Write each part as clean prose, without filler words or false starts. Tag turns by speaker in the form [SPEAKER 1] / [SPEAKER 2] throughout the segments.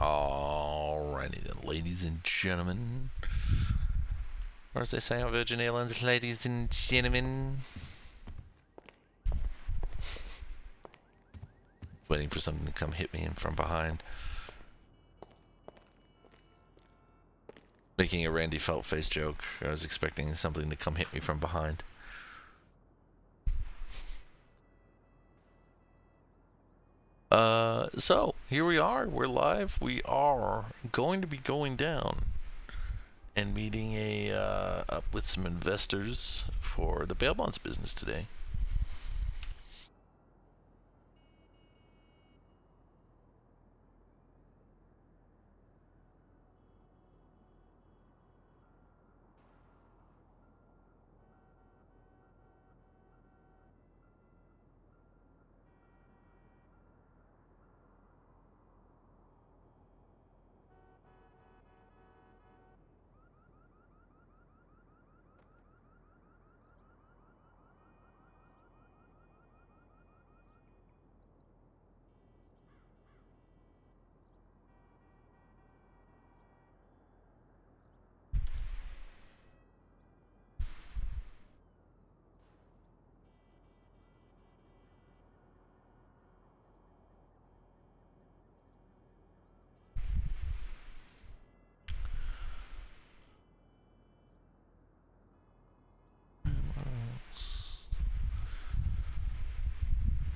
[SPEAKER 1] Alrighty then, ladies and gentlemen. Or as they say on Virgin Islands, ladies and gentlemen. Waiting for something to come hit me from behind. Making a Randy Feltface joke. I was expecting something to come hit me from behind. So here we are. We're live. We are going to be going down and meeting up with some investors for the bail bonds business today.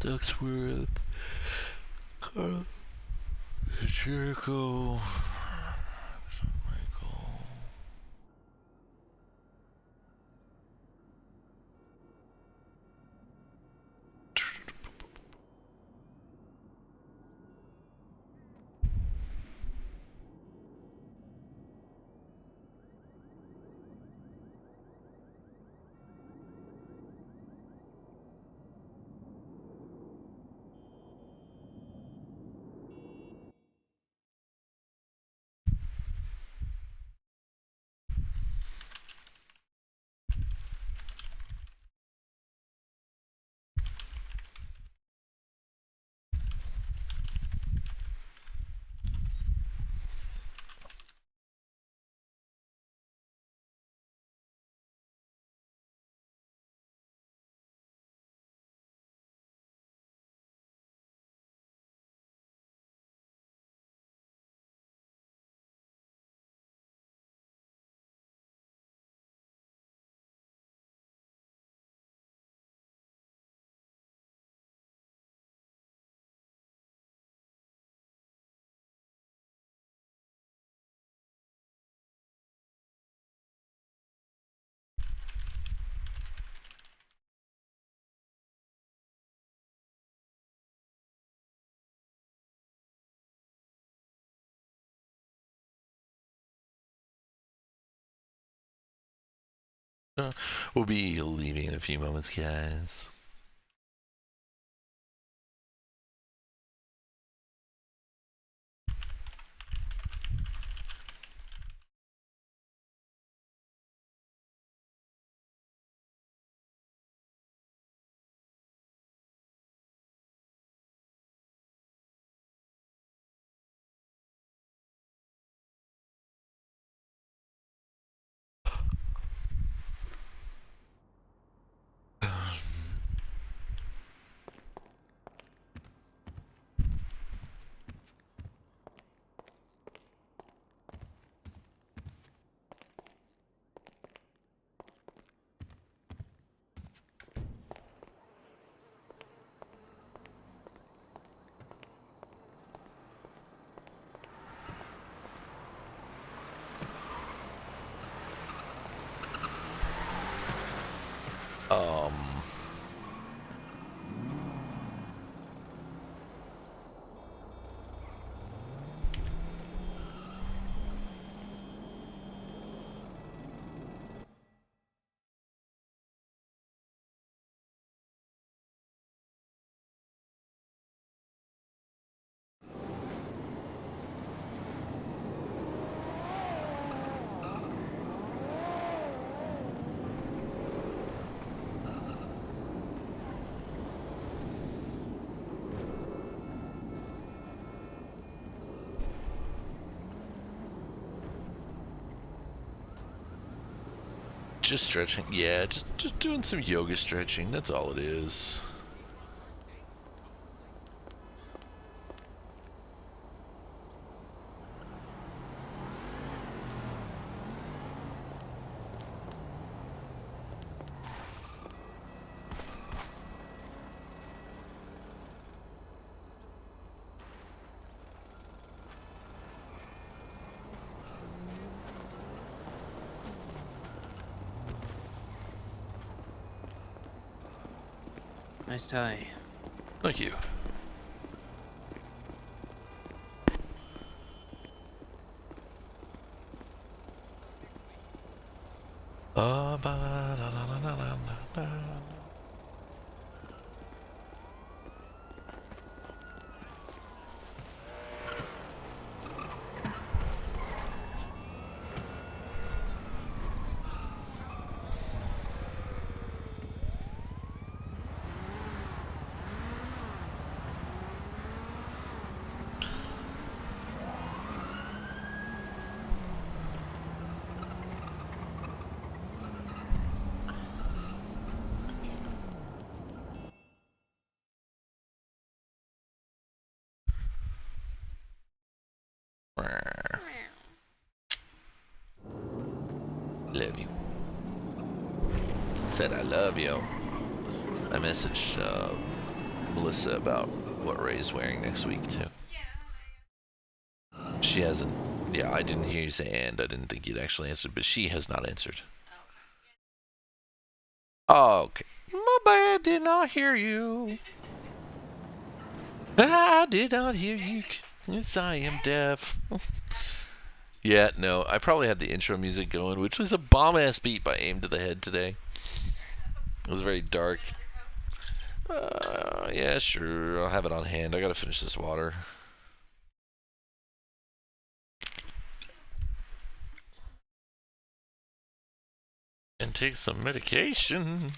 [SPEAKER 1] Ducksworth, Carl, Jericho, Michael. We'll be leaving in a few moments, guys. Um, just stretching. Yeah, just doing some yoga stretching. That's all it is.
[SPEAKER 2] Nice tie.
[SPEAKER 1] Thank you. Ba da da da da da da. Love you. Said I love you. I messaged Melissa about what Ray's wearing next week too. She hasn't. Yeah, I didn't hear you say and. I didn't think you'd actually answered, but she has not answered. Oh, okay. My bad. Did not hear you. I did not hear you. Yes, I am deaf. Yeah, no. I probably had the intro music going, which was a bomb-ass beat by Aim to the Head today. It was very dark. Yeah, sure. I'll have it on hand. I gotta finish this water. And take some medications.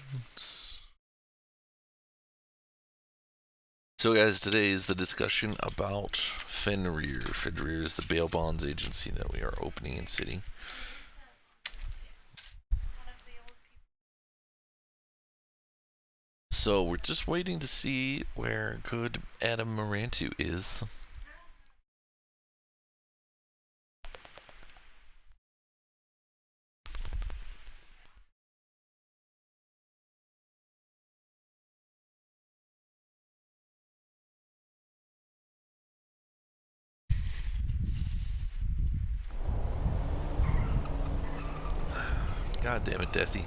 [SPEAKER 1] So guys, today is the discussion about Fenrir. Fenrir is the bail bonds agency that we are opening in city. So we're just waiting to see where good Adam Marantu is. God damn it, Deathy.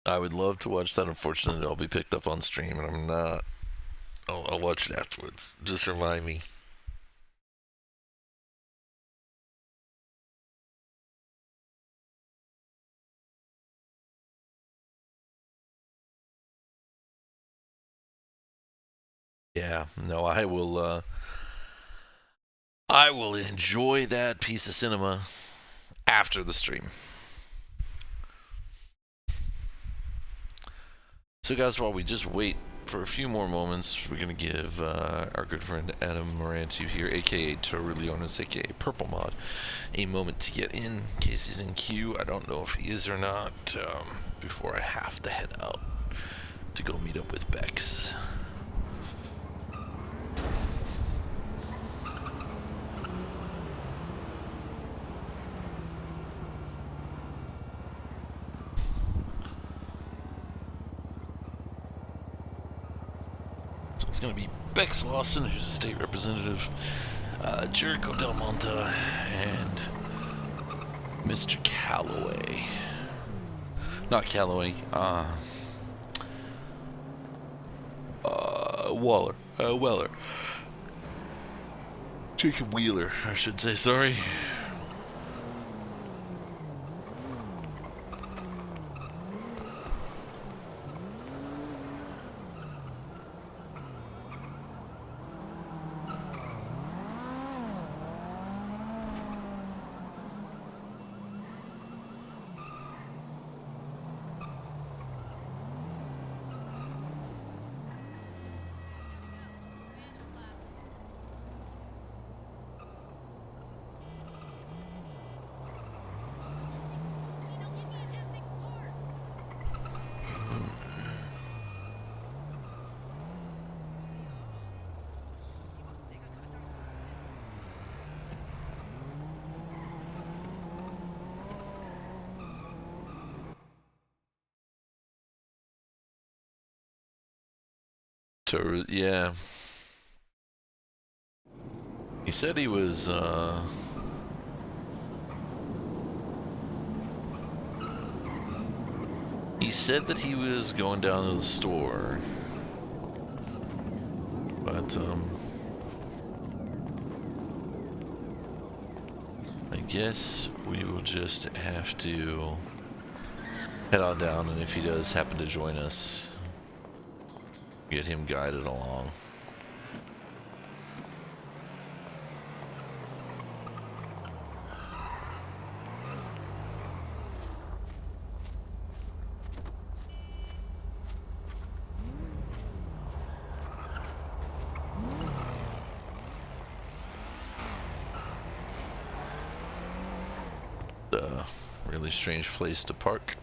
[SPEAKER 1] I would love to watch that. Unfortunately, I'll be picked up on stream, and I'm not. I'll watch it afterwards. Just remind me. Yeah, no, I will. I will enjoy that piece of cinema after the stream. So, guys, while we just wait for a few more moments, we're going to give our good friend Adam Marantu here, aka Terulionis, aka Purple Mod, a moment to get in case he's in queue. I don't know if he is or not, before I have to head out to go meet up with Bex. It's going to be Bex Lawson, who's a state representative, Jericho Del Monte, and Mr. Calloway. Not Calloway, Weller. Jacob Wheeler, I should say, sorry. Yeah. He said he was, he said that he was going down to the store. But, I guess we will just have to head on down, and if he does happen to join us, get him guided along. Really strange place to park.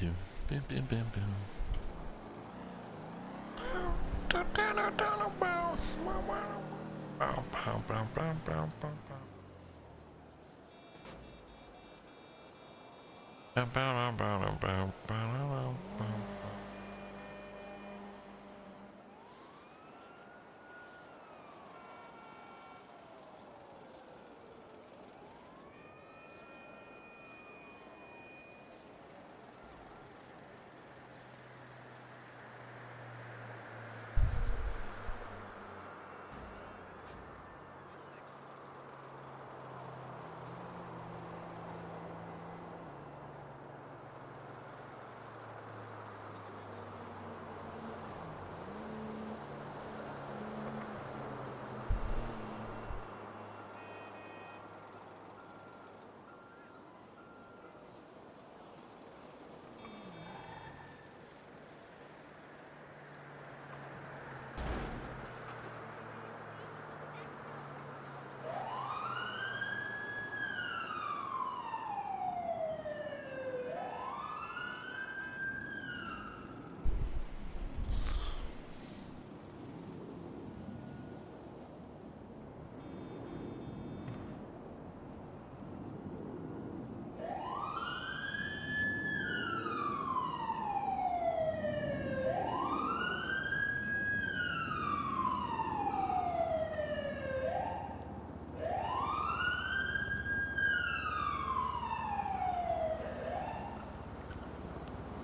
[SPEAKER 1] Boom, boom, boom, boom.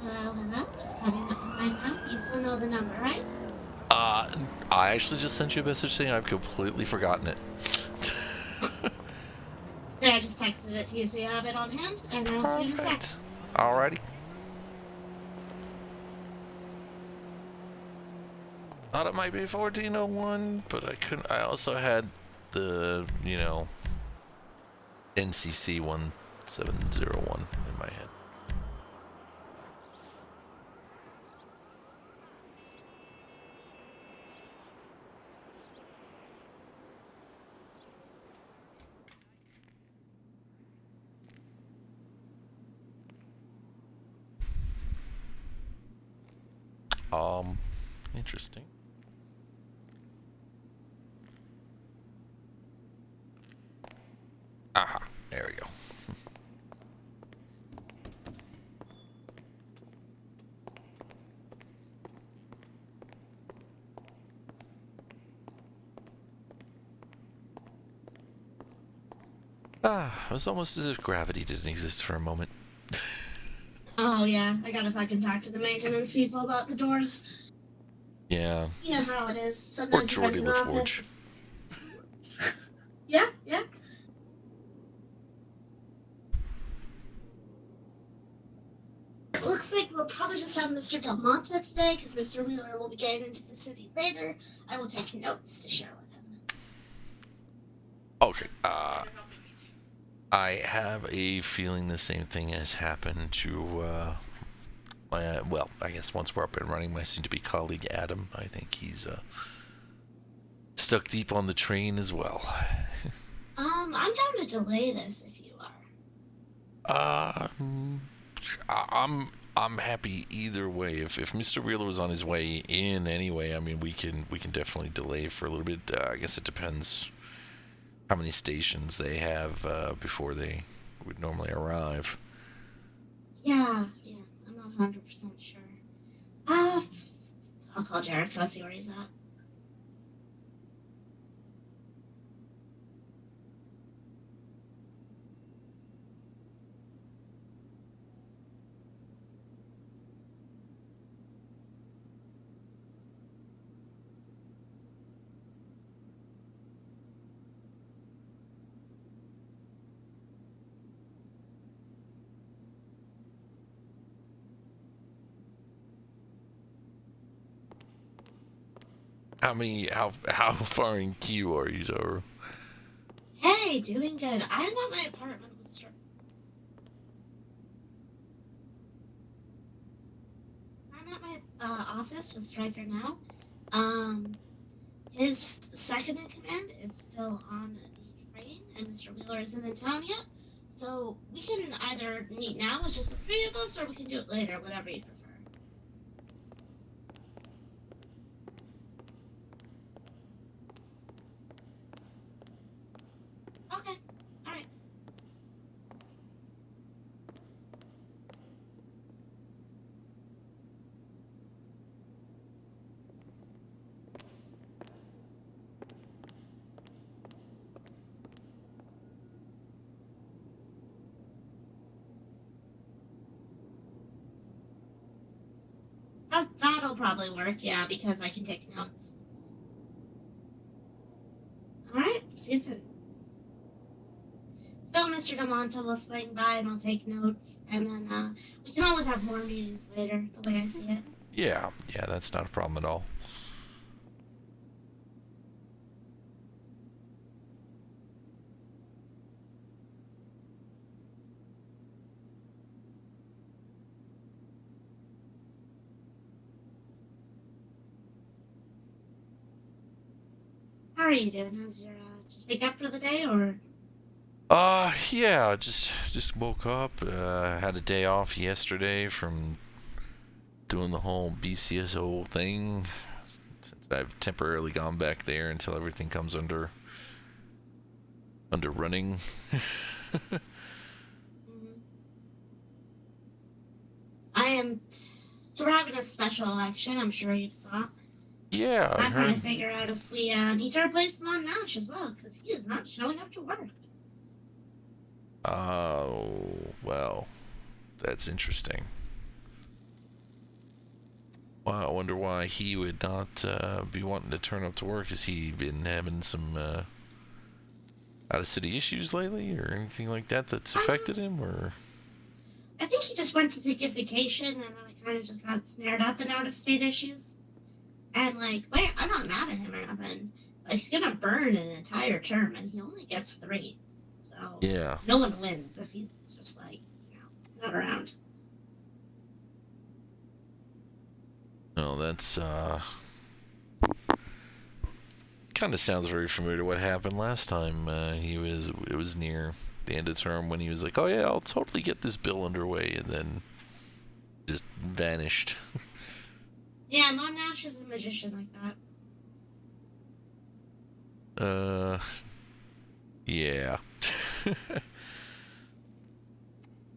[SPEAKER 2] Hello, just having up to find out. You still know the number, right?
[SPEAKER 1] I actually just sent you a message saying I've completely forgotten it.
[SPEAKER 2] There, I just texted it to you so you have it on hand, and I'll see you in a sec.
[SPEAKER 1] Perfect. Alrighty. Thought it might be 1401, but I couldn't. I also had the, NCC 1701 in my head. Interesting. Aha, there we go. It was almost as if gravity didn't exist for a moment.
[SPEAKER 2] Oh, yeah, I gotta fucking talk to the maintenance people about the doors.
[SPEAKER 1] Yeah.
[SPEAKER 2] You know how it is.
[SPEAKER 1] Or
[SPEAKER 2] Sometimes you rent
[SPEAKER 1] Jordy
[SPEAKER 2] an
[SPEAKER 1] LaForge.
[SPEAKER 2] office. Yeah. It looks like we'll probably just have Mr. Del Monte today, because Mr. Wheeler will be getting into the city later. I will take notes to share with him.
[SPEAKER 1] Okay, I have a feeling the same thing has happened to, well, I guess once we're up and running, my soon-to-be colleague Adam. I think he's stuck deep on the train as well.
[SPEAKER 2] I'm down to delay this if you are.
[SPEAKER 1] I'm happy either way. If Mr. Wheeler was on his way in anyway, I mean we can definitely delay for a little bit. I guess it depends how many stations they have before they would normally arrive.
[SPEAKER 2] Yeah, I'm not 100% sure. I'll call Jericho, see where he's at.
[SPEAKER 1] How far in queue are you, Zoro?
[SPEAKER 2] Hey, doing good. I'm at my apartment with Stryker. I'm at my office with Stryker now. His second in command is still on the train, and Mr. Wheeler isn't in town yet. So we can either meet now with just the three of us, or we can do it later, whatever you prefer. Okay. All right. That'll probably work, yeah, because I can take notes. All right. See you soon. So, Mr. DeMonte will swing by and I'll take notes, and then we can always have more meetings later, the way I see it.
[SPEAKER 1] Yeah, that's not a problem at all.
[SPEAKER 2] How are you doing? How's your just wake up for the day, or?
[SPEAKER 1] Yeah, just woke up. Had a day off yesterday from doing the whole BCSO thing. Since I've temporarily gone back there until everything comes under running.
[SPEAKER 2] Mhm. I am. So we're having a special election. I'm sure you saw.
[SPEAKER 1] Yeah, I
[SPEAKER 2] I'm trying
[SPEAKER 1] heard.
[SPEAKER 2] to figure out if we need to replace Mon Nash as well, because he is not showing up to work.
[SPEAKER 1] Oh, well, that's interesting. Wow, I wonder why he would not be wanting to turn up to work. Has he been having some out of city issues lately, or anything like that that's affected him, or?
[SPEAKER 2] I think he just went to take a vacation, and then I kind of just got snared up in out of state issues. And like, wait, I'm not mad at him or nothing. Like, he's gonna burn an entire term, and he only gets 3. So
[SPEAKER 1] Yeah.
[SPEAKER 2] no one wins if he's just like, not around.
[SPEAKER 1] No, that's kind of sounds very familiar to what happened last time. It was near the end of term when he was like, "Oh yeah, I'll totally get this bill underway," and then just vanished.
[SPEAKER 2] Yeah, Mon Nash is a magician like that.
[SPEAKER 1] Uh, yeah.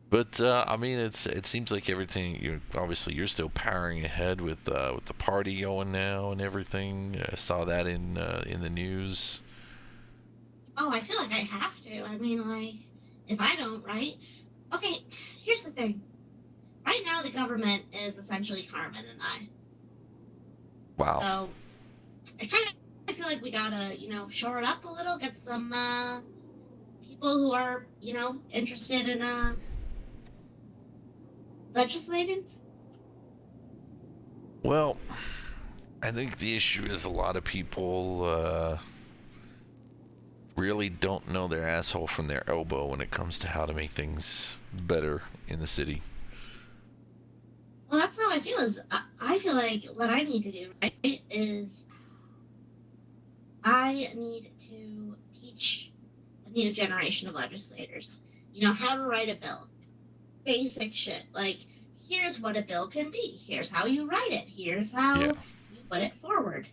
[SPEAKER 1] But I mean, it seems like everything. Obviously you're still powering ahead with the party going now and everything. I saw that in the news.
[SPEAKER 2] Oh, I feel like I have to. I mean, like, if I don't, right? Okay, here's the thing. Right now, the government is essentially Carmen and I.
[SPEAKER 1] Wow.
[SPEAKER 2] So I feel like we gotta, shore it up a little, get some people who are, interested in legislating.
[SPEAKER 1] Well, I think the issue is a lot of people really don't know their asshole from their elbow when it comes to how to make things better in the city.
[SPEAKER 2] Well, that's how I feel. Is I feel like what I need to do, right, is I need to teach a new generation of legislators, how to write a bill. Basic shit. Like, here's what a bill can be. Here's how you write it. Here's
[SPEAKER 1] Yeah.
[SPEAKER 2] how you put it forward.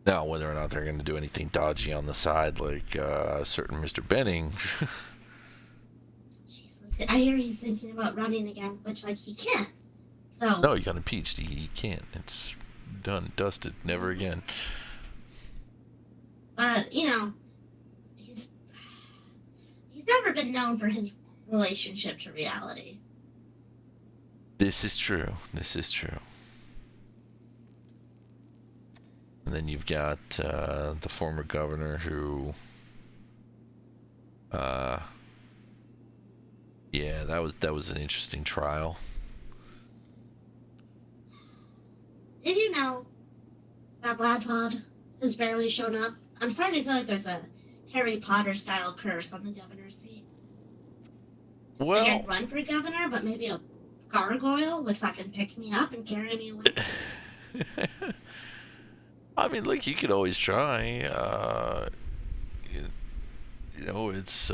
[SPEAKER 1] Now, whether or not they're going to do anything dodgy on the side, like certain Mr. Benning.
[SPEAKER 2] Jesus. I hear he's thinking about running again, which, like, he can't. So,
[SPEAKER 1] No, he got impeached. He can't. It's done, dusted, never again.
[SPEAKER 2] but, he's never been known for his relationship to reality.
[SPEAKER 1] This is true. This is true. And then you've got the former governor who, uh, yeah, that was an interesting trial.
[SPEAKER 2] Did you know that Vladpod has barely shown up? I'm starting to feel like there's a Harry Potter style curse on the governor's seat. Like,
[SPEAKER 1] Well,
[SPEAKER 2] I'd run for governor, but maybe a gargoyle would fucking pick me up and carry me away.
[SPEAKER 1] I mean, look, you could always try. You know, it's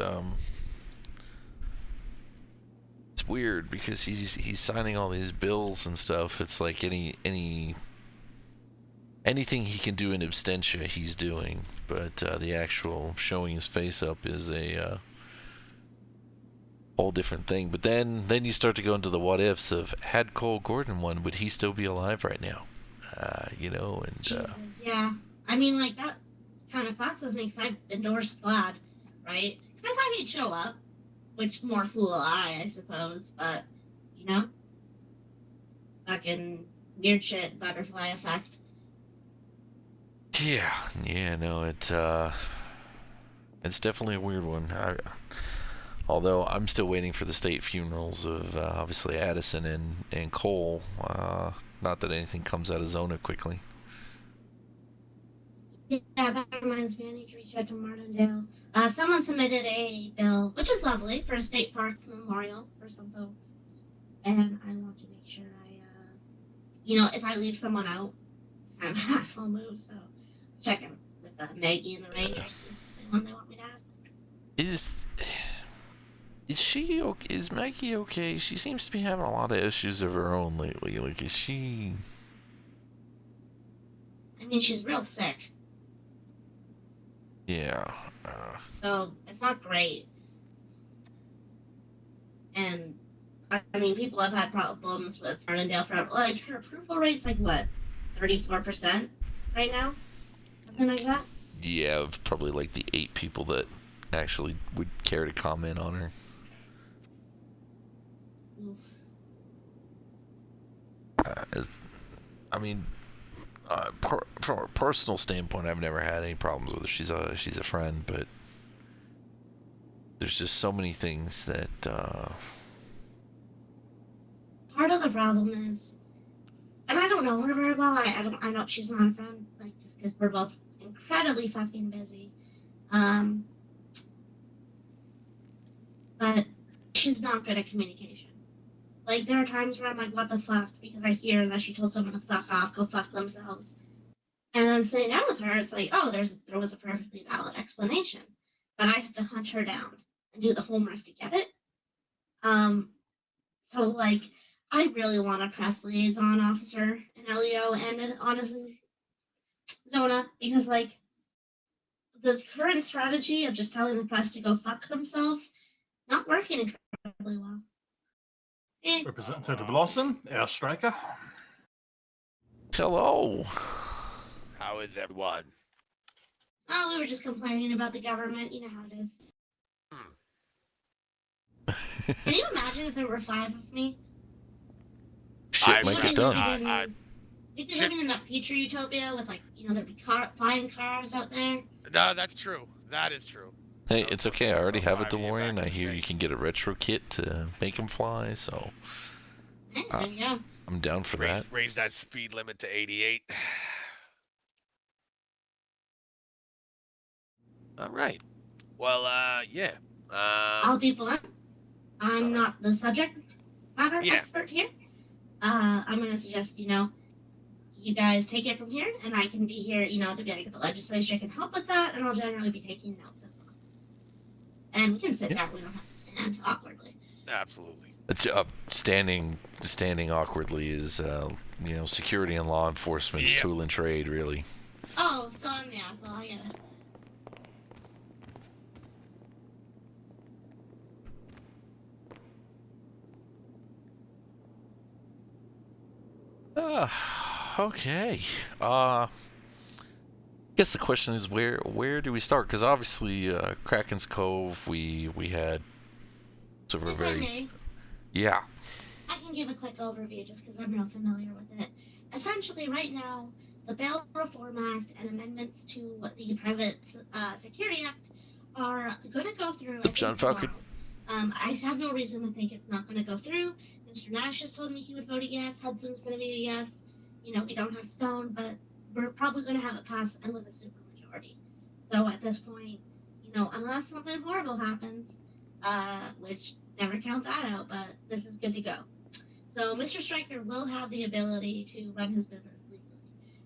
[SPEAKER 1] weird because he's signing all these bills and stuff. It's like anything he can do in absentia, he's doing. But the actual showing his face up is a whole different thing. But then you start to go into the what ifs of had Cole Gordon won, would he still be alive right now? You know, and
[SPEAKER 2] Jesus, yeah. I mean, like, that kind of fucks with me because I endorsed Vlad, right? Because I thought he'd show up, which more fool I suppose, but, you know, fucking weird shit, butterfly effect.
[SPEAKER 1] yeah, no, it's definitely a weird one. Although I'm still waiting for the state funerals of obviously Addison and Cole. Not that anything comes out of Zona quickly.
[SPEAKER 2] Yeah, that reminds me, I need to reach out to Martindale. Someone submitted a bill, which is lovely, for a state park memorial for some folks. And I want to make sure if I leave someone out, it's kind of an asshole move, so check in with Maggie and the Rangers, see if there's anyone they want me to have.
[SPEAKER 1] Is is she okay? Is Maggie okay? She seems to be having a lot of issues of her own lately. Like, is she?
[SPEAKER 2] I mean, she's real sick,
[SPEAKER 1] Yeah.
[SPEAKER 2] so it's not great. And I mean, people have had problems with Martindale for like her approval rate's like what, 34% right now, something like that.
[SPEAKER 1] Yeah, of probably like the 8 people that actually would care to comment on her.
[SPEAKER 2] Oof.
[SPEAKER 1] I mean, from a personal standpoint, I've never had any problems with her. She's a friend, but there's just so many things that
[SPEAKER 2] Part of the problem is, and I don't know her very well. I know she's not a friend, like just because we're both incredibly fucking busy. Um, but she's not good at communication. Like there are times where I'm like, what the fuck? Because I hear that she told someone to fuck off, go fuck themselves. And then sitting down with her, it's like, oh, there was a perfectly valid explanation. But I have to hunt her down and do the homework to get it. Um, so like I really want a press liaison officer in LEO and honestly Zona because like the current strategy of just telling the press to go fuck themselves not working incredibly well.
[SPEAKER 3] Representative Lawson, our striker.
[SPEAKER 1] hello.
[SPEAKER 4] How is everyone?
[SPEAKER 2] Oh, we were just complaining about the government. You know how it is. Can you imagine if there were 5 of me?
[SPEAKER 1] Shit
[SPEAKER 4] I
[SPEAKER 1] might
[SPEAKER 2] would
[SPEAKER 1] get
[SPEAKER 2] be
[SPEAKER 1] done.
[SPEAKER 2] living we'd be living in that future utopia with like, there'd be flying cars out there.
[SPEAKER 4] No, that's true. That is true.
[SPEAKER 1] Hey, it's okay. I already have a
[SPEAKER 4] 5 years back
[SPEAKER 1] DeLorean. I
[SPEAKER 4] in the
[SPEAKER 1] hear
[SPEAKER 4] day.
[SPEAKER 1] you can get a retro kit to make them fly, so
[SPEAKER 2] Yeah, there you go.
[SPEAKER 1] I'm down for that.
[SPEAKER 4] Raise that speed limit to 88. All right. Well, yeah.
[SPEAKER 2] I'll be blunt. I'm
[SPEAKER 4] Sorry.
[SPEAKER 2] not the subject matter
[SPEAKER 4] Yeah.
[SPEAKER 2] expert here. I'm gonna suggest, you guys take it from here, and I can be here, to be like the legislature can help with that, and I'll generally be taking notes as well. And we can sit down. We don't have to stand awkwardly.
[SPEAKER 4] Absolutely.
[SPEAKER 1] Standing awkwardly is security and law enforcement's
[SPEAKER 4] Yep.
[SPEAKER 1] tool and trade, really.
[SPEAKER 2] Oh, so I'm the asshole. I get it.
[SPEAKER 1] Okay. Guess the question is where do we start? Because obviously, Kraken's Cove, we had sort of a
[SPEAKER 2] If I
[SPEAKER 1] very
[SPEAKER 2] may,
[SPEAKER 1] yeah.
[SPEAKER 2] I can give a quick overview just because I'm real familiar with it. Essentially, right now, the Bail Reform Act and amendments to the Private Security Act are going to go through. I think,
[SPEAKER 1] John Falcon.
[SPEAKER 2] tomorrow. I have no reason to think it's not going to go through. Mr. Nash has told me he would vote a yes. Hudson's going to be a yes. We don't have Stone, but we're probably going to have it pass and with a supermajority. So at this point, unless something horrible happens, which never count that out, but this is good to go. So Mr. Stryker will have the ability to run his business legally.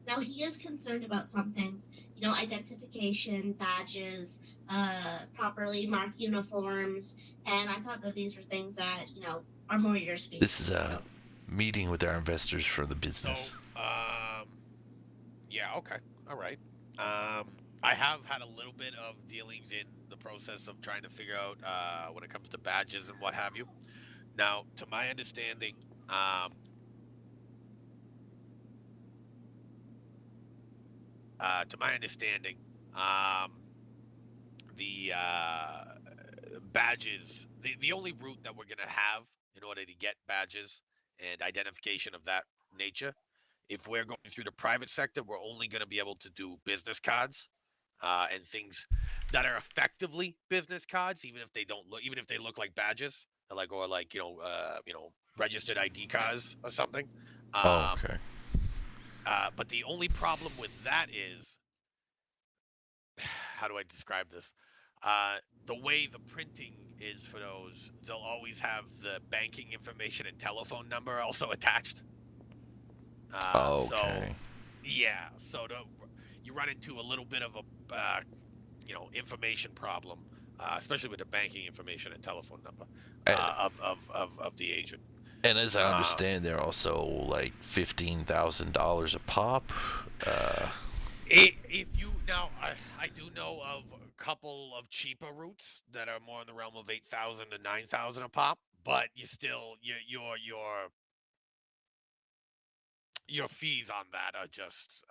[SPEAKER 2] Now he is concerned about some things, identification, badges, properly marked uniforms, and I thought that these were things that are more your speed.
[SPEAKER 1] This is a meeting with our investors for the
[SPEAKER 4] So,
[SPEAKER 1] business.
[SPEAKER 4] yeah, okay, all right. I have had a little bit of dealings in the process of trying to figure out when it comes to badges and what have you. Now, to my understanding, um, to my understanding, um, the badges, the only route that we're gonna have in order to get badges and identification of that nature, if we're going through the private sector, we're only going to be able to do business cards and things that are effectively business cards, even if they don't look, even if they look like badges, or like registered ID cards or something.
[SPEAKER 1] Oh,
[SPEAKER 4] Um,
[SPEAKER 1] okay.
[SPEAKER 4] but the only problem with that is, how do I describe this? The way the printing is for those, they'll always have the banking information and telephone number also attached. So
[SPEAKER 1] Okay.
[SPEAKER 4] yeah, so you run into a little bit of a information problem, especially with the banking information and telephone number
[SPEAKER 1] And,
[SPEAKER 4] of the agent.
[SPEAKER 1] and as I
[SPEAKER 4] Uh,
[SPEAKER 1] understand, they're also like $15,000 a pop.
[SPEAKER 4] if you now, I do know of a couple of cheaper routes that are more in the realm of 8,000 to 9,000 a pop, but you still your fees on that are just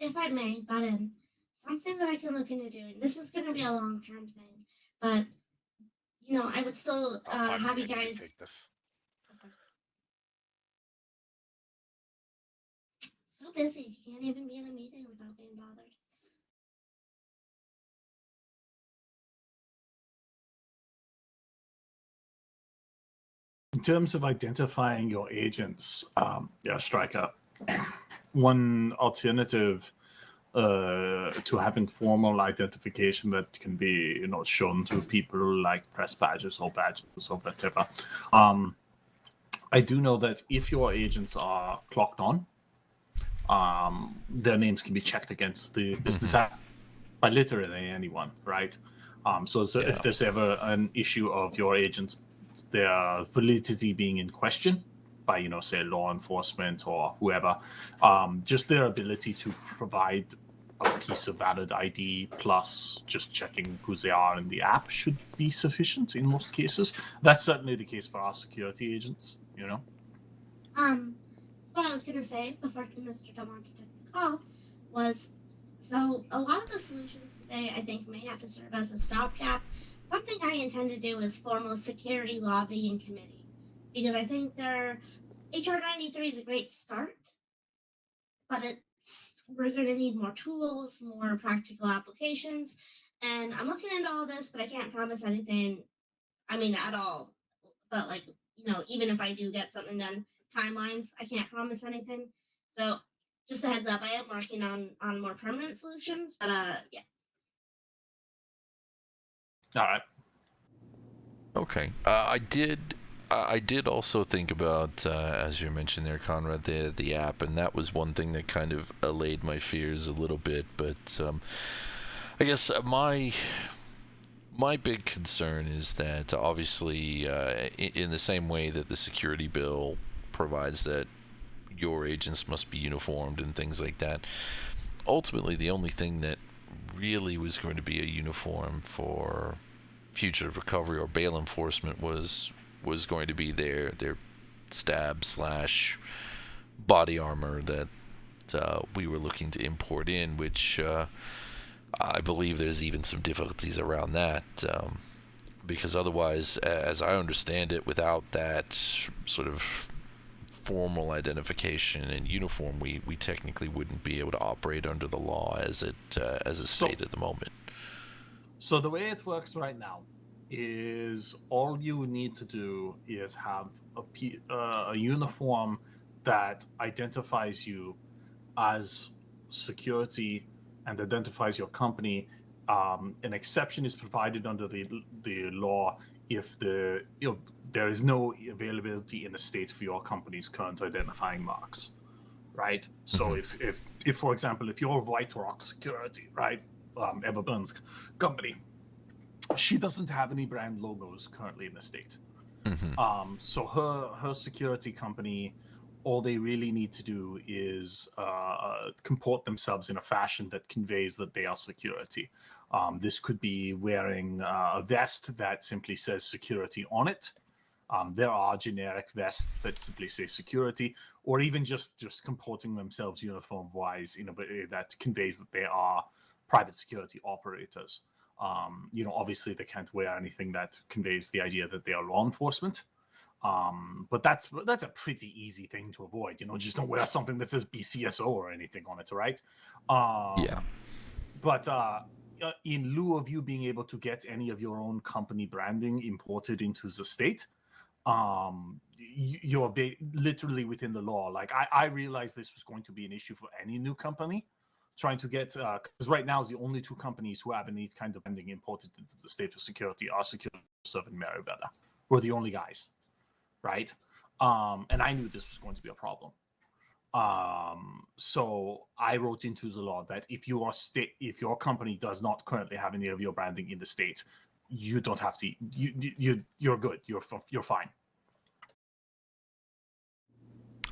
[SPEAKER 2] If I may butt in, something that I can look into doing. This is going to be a long term thing, but I would still
[SPEAKER 4] pardon
[SPEAKER 2] have
[SPEAKER 4] me,
[SPEAKER 2] you
[SPEAKER 4] I need to
[SPEAKER 2] guys.
[SPEAKER 4] take this.
[SPEAKER 2] Of course. So busy, can't even be in a meeting without being bothered.
[SPEAKER 3] In terms of identifying your agents, Striker, one alternative to having formal identification that can be, shown to people like press badges or whatever. I do know that if your agents are clocked on, their names can be checked against the business app by literally anyone, right? So
[SPEAKER 1] Yeah.
[SPEAKER 3] if there's ever an issue of your agents, their validity being in question by, say, law enforcement or whoever, just their ability to provide a piece of valid ID plus just checking who they are in the app should be sufficient in most cases. That's certainly the case for our security agents,
[SPEAKER 2] What I was gonna say before Mr. Delmonte took the call was, so a lot of the solutions today I think may have to serve as a stopgap. Something I intend to do is form a security lobbying committee, because I think HR 93 is a great start, but we're going to need more tools, more practical applications, and I'm looking into all this, but I can't promise anything. I mean, at all. But like, even if I do get something done, timelines, I can't promise anything. So, just a heads up, I am working on more permanent solutions, but yeah.
[SPEAKER 3] All right.
[SPEAKER 1] Okay. I did also think about, as you mentioned there, Conrad, the app, and that was one thing that kind of allayed my fears a little bit. But I guess my big concern is that obviously, in the same way that the security bill provides that your agents must be uniformed and things like that, ultimately the only thing that really was going to be a uniform for fugitive recovery or bail enforcement was going to be their stab slash body armor that we were looking to import in, which I believe there's even some difficulties around that, because otherwise, as I understand it, without that sort of formal identification and uniform, we technically wouldn't be able to operate under the law as it's stated at the moment.
[SPEAKER 3] So the way it works right now is all you need to do is have a uniform that identifies you as security and identifies your company. An exception is provided under the law if there is no availability in the state for your company's current identifying marks, right? So if for example, if you're White Rock Security, right, Everburn's company, she doesn't have any brand logos currently in the state. So her security company, all they really need to do is comport themselves in a fashion that conveys that they are security. This could be wearing a vest that simply says security on it. There are generic vests that simply say security, or even just comporting themselves uniform-wise in a way that conveys that they are private security operators. Obviously they can't wear anything that conveys the idea that they are law enforcement. But that's a pretty easy thing to avoid. Just don't wear something that says BCSO or anything on it, right?
[SPEAKER 1] Yeah.
[SPEAKER 3] But in lieu of you being able to get any of your own company branding imported into the state, you're literally within the law. Like I realized this was going to be an issue for any new company trying to get, because right now the only two companies who have any kind of branding imported into the state for security are SecureServe and Merryweather. We're the only guys, right? And I knew this was going to be a problem. So I wrote into the law that if your company does not currently have any of your branding in the state, you don't have to. You're good. You're fine.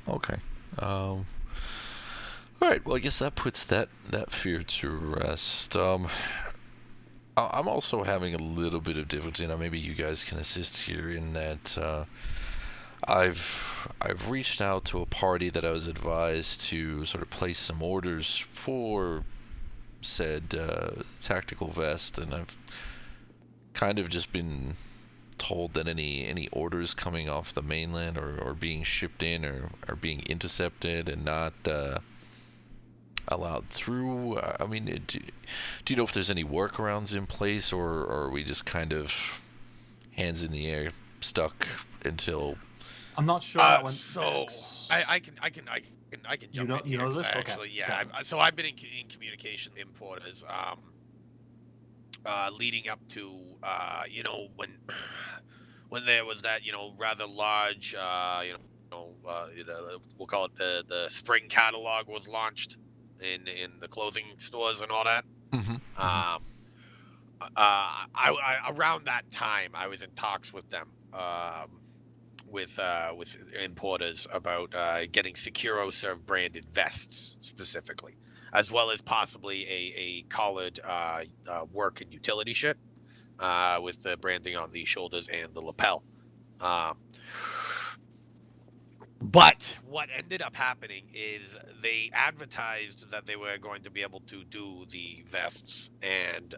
[SPEAKER 1] Okay. All right. Well, I guess that puts that fear to rest. I'm also having a little bit of difficulty. Now, maybe you guys can assist here in that. I've reached out to a party that I was advised to sort of place some orders for said tactical vest, and I've kind of just been told that any orders coming off the mainland or being shipped in or being intercepted and not allowed through. I mean, do you know if there's any workarounds in place, or are we just kind of hands in the air, stuck until?
[SPEAKER 3] I'm not sure that one.
[SPEAKER 4] So I can jump in here.
[SPEAKER 3] This?
[SPEAKER 4] Actually,
[SPEAKER 3] okay.
[SPEAKER 4] yeah. So I've been in communication with importers, leading up to when there was that rather large we'll call it the spring catalog was launched in the clothing stores and all that. I around that time I was in talks with them. With importers about getting SecuroServe branded vests specifically, as well as possibly a collared work and utility shirt with the branding on the shoulders and the lapel. But what ended up happening is they advertised that they were going to be able to do the vests, and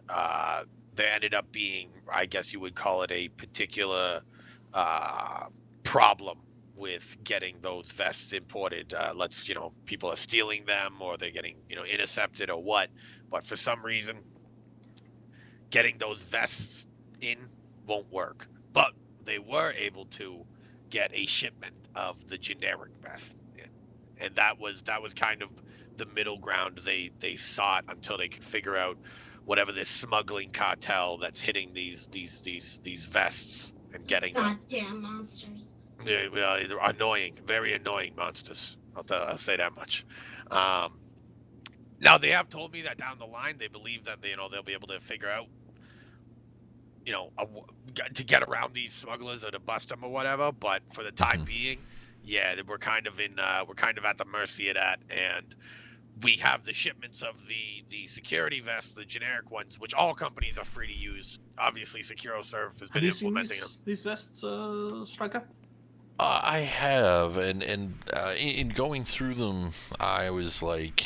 [SPEAKER 4] there ended up being, I guess you would call it, a particular problem with getting those vests imported. People are stealing them, or they're getting intercepted or what. But for some reason, getting those vests in won't work. But they were able to get a shipment of the generic vest in, and that was kind of the middle ground they sought until they could figure out whatever this smuggling cartel that's hitting these vests and getting
[SPEAKER 2] goddamn monsters.
[SPEAKER 4] They're annoying, very annoying monsters. I'll say that much. Now they have told me that down the line they believe that they'll be able to figure out to get around these smugglers or to bust them or whatever. But for the time being, yeah, we're kind of at the mercy of that, and we have the shipments of the security vests, the generic ones, which all companies are free to use. Obviously, SecuroServe has been implementing them.
[SPEAKER 3] These vests, Stryker?
[SPEAKER 1] I have, and in going through them, I was like,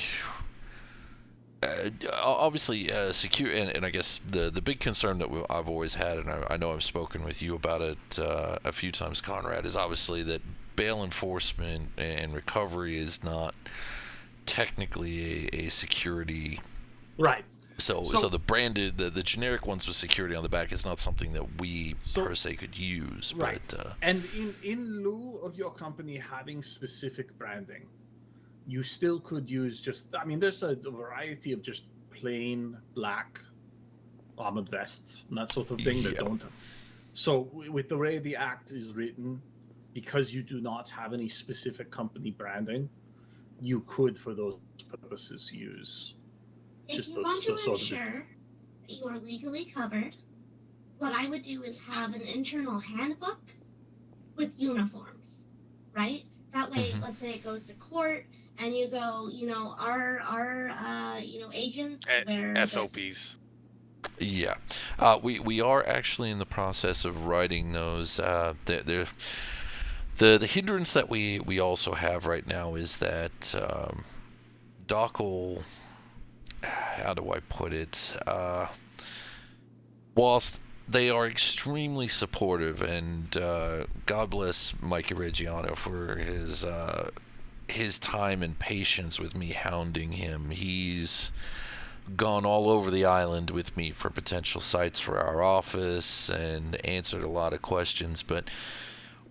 [SPEAKER 1] obviously, secure, and I guess the big concern that I've always had, and I know I've spoken with you about it a few times, Conrad, is obviously that bail enforcement and recovery is not technically a security.
[SPEAKER 3] Right.
[SPEAKER 1] So the branded, the generic ones with security on the back is not something that we per se could use.
[SPEAKER 3] Right.
[SPEAKER 1] But,
[SPEAKER 3] and in lieu of your company having specific branding, you still could use there's a variety of just plain black armored vests and that sort of thing that don't So with the way the act is written, because you do not have any specific company branding, you could, for those purposes, use
[SPEAKER 2] If
[SPEAKER 3] just
[SPEAKER 2] you want to
[SPEAKER 3] those sort of.
[SPEAKER 2] ensure that you are legally covered, what I would do is have an internal handbook with uniforms, right? That way,
[SPEAKER 1] Mhm.
[SPEAKER 2] let's say it goes to court, and you go, our agents wear this.
[SPEAKER 4] SOPs.
[SPEAKER 1] Yeah, we are actually in the process of writing those. The hindrance that we also have right now is that Dockle, how do I put it? Whilst they are extremely supportive, and God bless Mikey Reggiano for his time and patience with me hounding him. He's gone all over the island with me for potential sites for our office and answered a lot of questions. But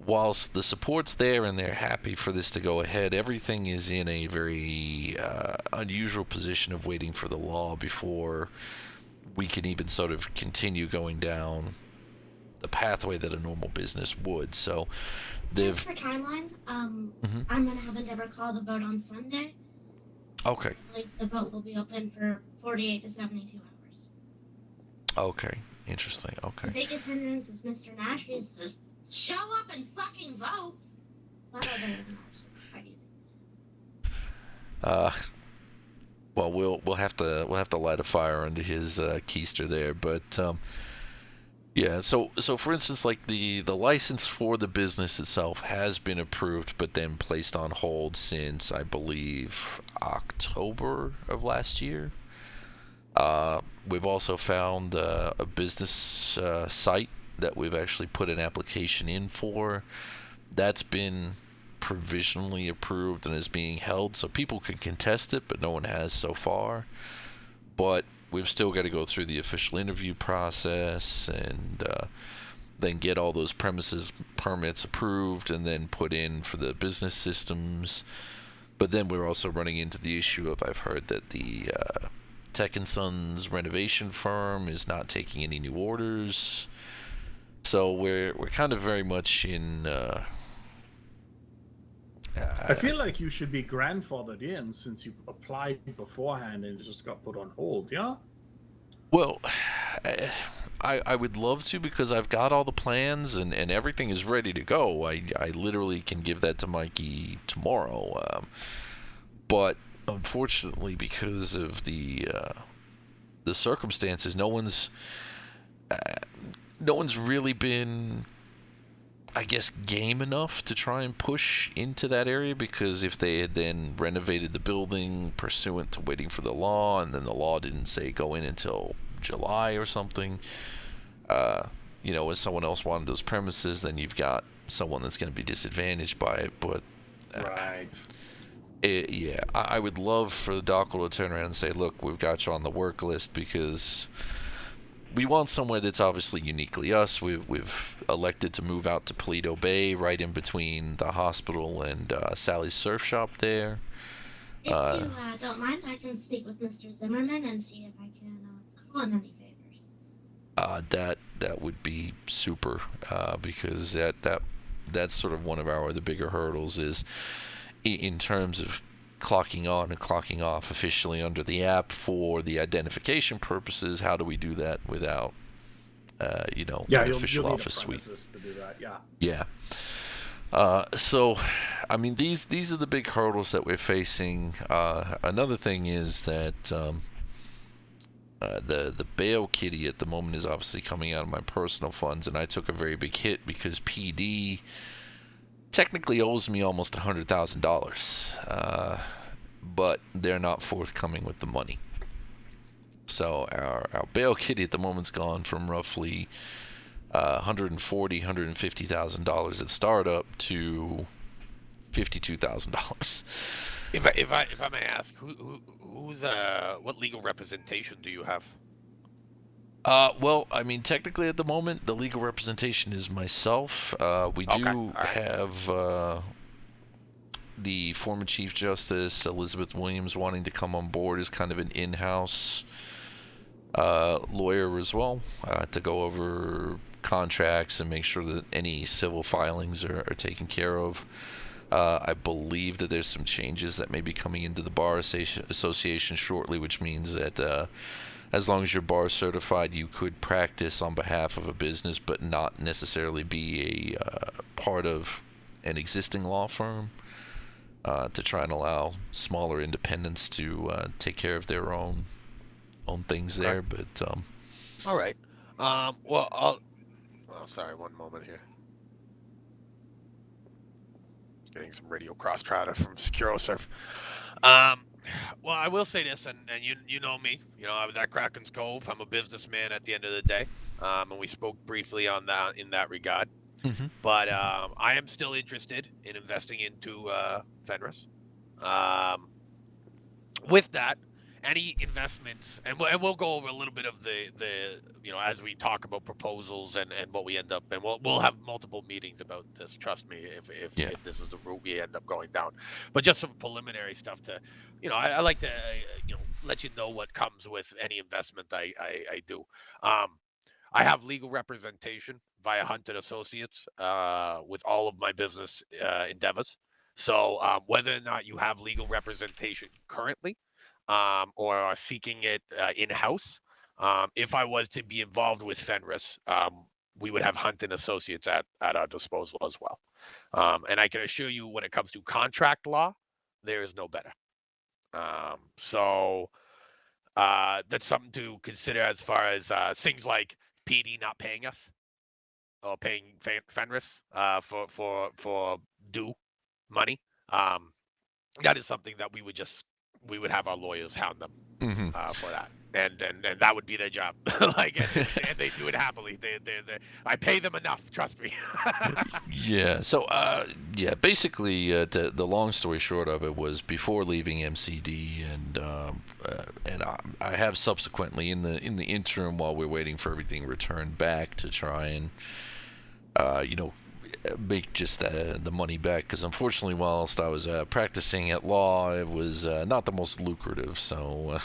[SPEAKER 1] whilst the support's there and they're happy for this to go ahead, everything is in a very unusual position of waiting for the law before we can even sort of continue going down the pathway that a normal business would. So
[SPEAKER 2] Just
[SPEAKER 1] they've.
[SPEAKER 2] for timeline,
[SPEAKER 1] Mhm.
[SPEAKER 2] I'm gonna have Endeavor call the vote on Sunday.
[SPEAKER 1] Okay.
[SPEAKER 2] Like the vote will be open for 48 to 72 hours.
[SPEAKER 1] Okay. Interesting.
[SPEAKER 2] The
[SPEAKER 1] Okay.
[SPEAKER 2] biggest hindrance is Mr. Nash needs to show up and fucking vote. But other than that, it's quite easy.
[SPEAKER 1] Uh, well, we'll have to light a fire under his keister there, but yeah. So for instance, like the license for the business itself has been approved, but then placed on hold since I believe October of last year. We've also found a business site that we've actually put an application in for. That's been provisionally approved and is being held, so people can contest it, but no one has so far. But we've still got to go through the official interview process and then get all those premises permits approved and then put in for the business systems. But then we're also running into the issue of, I've heard that the Tech and Sons renovation firm is not taking any new orders. So we're kind of very much in.
[SPEAKER 3] I feel like you should be grandfathered in since you applied beforehand and it just got put on hold. Yeah.
[SPEAKER 1] Well, I would love to because I've got all the plans and everything is ready to go. I literally can give that to Mikey tomorrow. But unfortunately, because of the circumstances, uh, no one's really been, I guess, game enough to try and push into that area, because if they had then renovated the building pursuant to waiting for the law, and then the law didn't say go in until July or something, uh, if someone else wanted those premises, then you've got someone that's going to be disadvantaged by it. But
[SPEAKER 3] Right.
[SPEAKER 1] yeah, I would love for the Dockle to turn around and say, look, we've got you on the work list, because we want somewhere that's obviously uniquely us. We've elected to move out to Paleto Bay, right in between the hospital and Sally's Surf Shop there.
[SPEAKER 2] If you don't mind, I can speak with Mr. Zimmerman and see if I can call him any favors.
[SPEAKER 1] That would be super, because that's sort of one of the bigger hurdles is in terms of clocking on and clocking off officially under the app for the identification purposes. How do we do that without
[SPEAKER 3] Yeah,
[SPEAKER 1] an
[SPEAKER 3] you'll
[SPEAKER 1] official
[SPEAKER 3] need
[SPEAKER 1] office
[SPEAKER 3] a
[SPEAKER 1] suite?
[SPEAKER 3] premises to do that. Yeah.
[SPEAKER 1] Yeah. So, I mean, these are the big hurdles that we're facing. Another thing is that the bail kitty at the moment is obviously coming out of my personal funds, and I took a very big hit because PD technically owes me almost $100,000, but they're not forthcoming with the money. So our bail kitty at the moment's gone from roughly $150,000 at startup to $52,000.
[SPEAKER 4] If I may ask, who's what legal representation do you have?
[SPEAKER 1] Well, I mean, technically at the moment, the legal representation is myself. We
[SPEAKER 4] Okay,
[SPEAKER 1] do
[SPEAKER 4] all right.
[SPEAKER 1] have the former Chief Justice Elizabeth Williams wanting to come on board as kind of an in-house lawyer as well, to go over contracts and make sure that any civil filings are taken care of. I believe that there's some changes that may be coming into the Bar Association shortly, which means that as long as you're bar certified, you could practice on behalf of a business, but not necessarily be a part of an existing law firm, to try and allow smaller independents to take care of their own things
[SPEAKER 4] Okay.
[SPEAKER 1] there. But
[SPEAKER 4] All right. Well, oh, sorry, one moment here. Getting some radio cross chatter from SecuroSurf. Well, I will say this, and you know me. You know, I was at Kraken's Cove. I'm a businessman at the end of the day. And we spoke briefly on that in that regard.
[SPEAKER 1] Mhm.
[SPEAKER 4] But I am still interested in investing into Fenris. Um, with that, any investments, and we'll go over a little bit of the you know, as we talk about proposals and what we end up, and we'll have multiple meetings about this. Trust me,
[SPEAKER 1] Yeah.
[SPEAKER 4] if this is the route we end up going down. But just some preliminary stuff to, you know, I like to you know, let you know what comes with any investment I do. I have legal representation via Hunt and Associates with all of my business endeavors. So whether or not you have legal representation currently, or are seeking it in-house, if I was to be involved with Fenris, we would have Hunt and Associates at our disposal as well. And I can assure you, when it comes to contract law, there is no better. So that's something to consider as far as things like PD not paying us or paying Fenris for due money. That is something that we would have our lawyers hound them
[SPEAKER 1] Mhm.
[SPEAKER 4] for that, and that would be their job. Like, and they do it happily. I pay them enough. Trust me.
[SPEAKER 1] Yeah. So, yeah. Basically, the long story short of it was before leaving MCD, and I have subsequently in the interim while we're waiting for everything returned back to try and you know, make just the money back, because unfortunately whilst I was practicing at law, it was not the most lucrative. So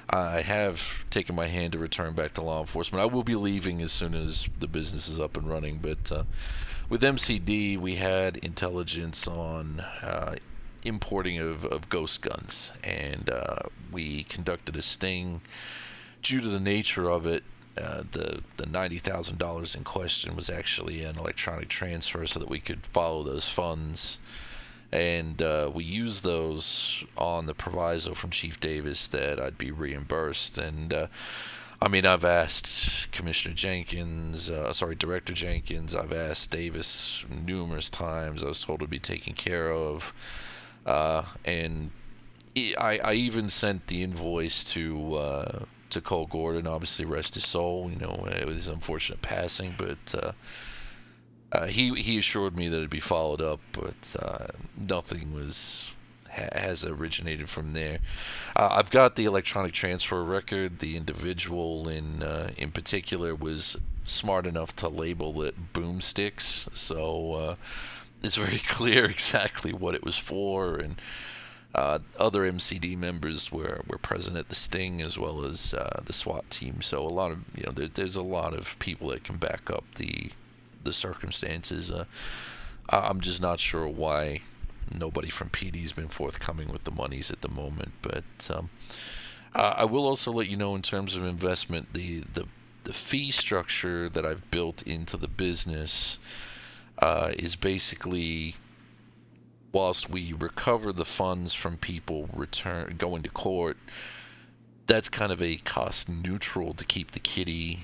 [SPEAKER 1] I have taken my hand to return back to law enforcement. I will be leaving as soon as the business is up and running, but with MCD we had intelligence on importing of ghost guns, and we conducted a sting. Due to the nature of it, the $90,000 in question was actually an electronic transfer, so that we could follow those funds, and we used those on the proviso from Chief Davis that I'd be reimbursed. And I mean, I've asked Commissioner Jenkins, Director Jenkins, I've asked Davis numerous times. I was told to be taken care of, and I even sent the invoice to Cole Gordon. Obviously, rest his soul, you know, with his unfortunate passing. But he assured me that it'd be followed up, but nothing has originated from there. I've got the electronic transfer record. The individual in particular was smart enough to label it boomsticks, so it's very clear exactly what it was for. And other MCD members were present at the sting, as well as the SWAT team. So a lot of, you know, there's a lot of people that can back up the circumstances. I'm just not sure why nobody from PD's been forthcoming with the monies at the moment. But I will also let you know, in terms of investment, the fee structure that I've built into the business is basically, whilst we recover the funds from people going to court, that's kind of a cost neutral to keep the kitty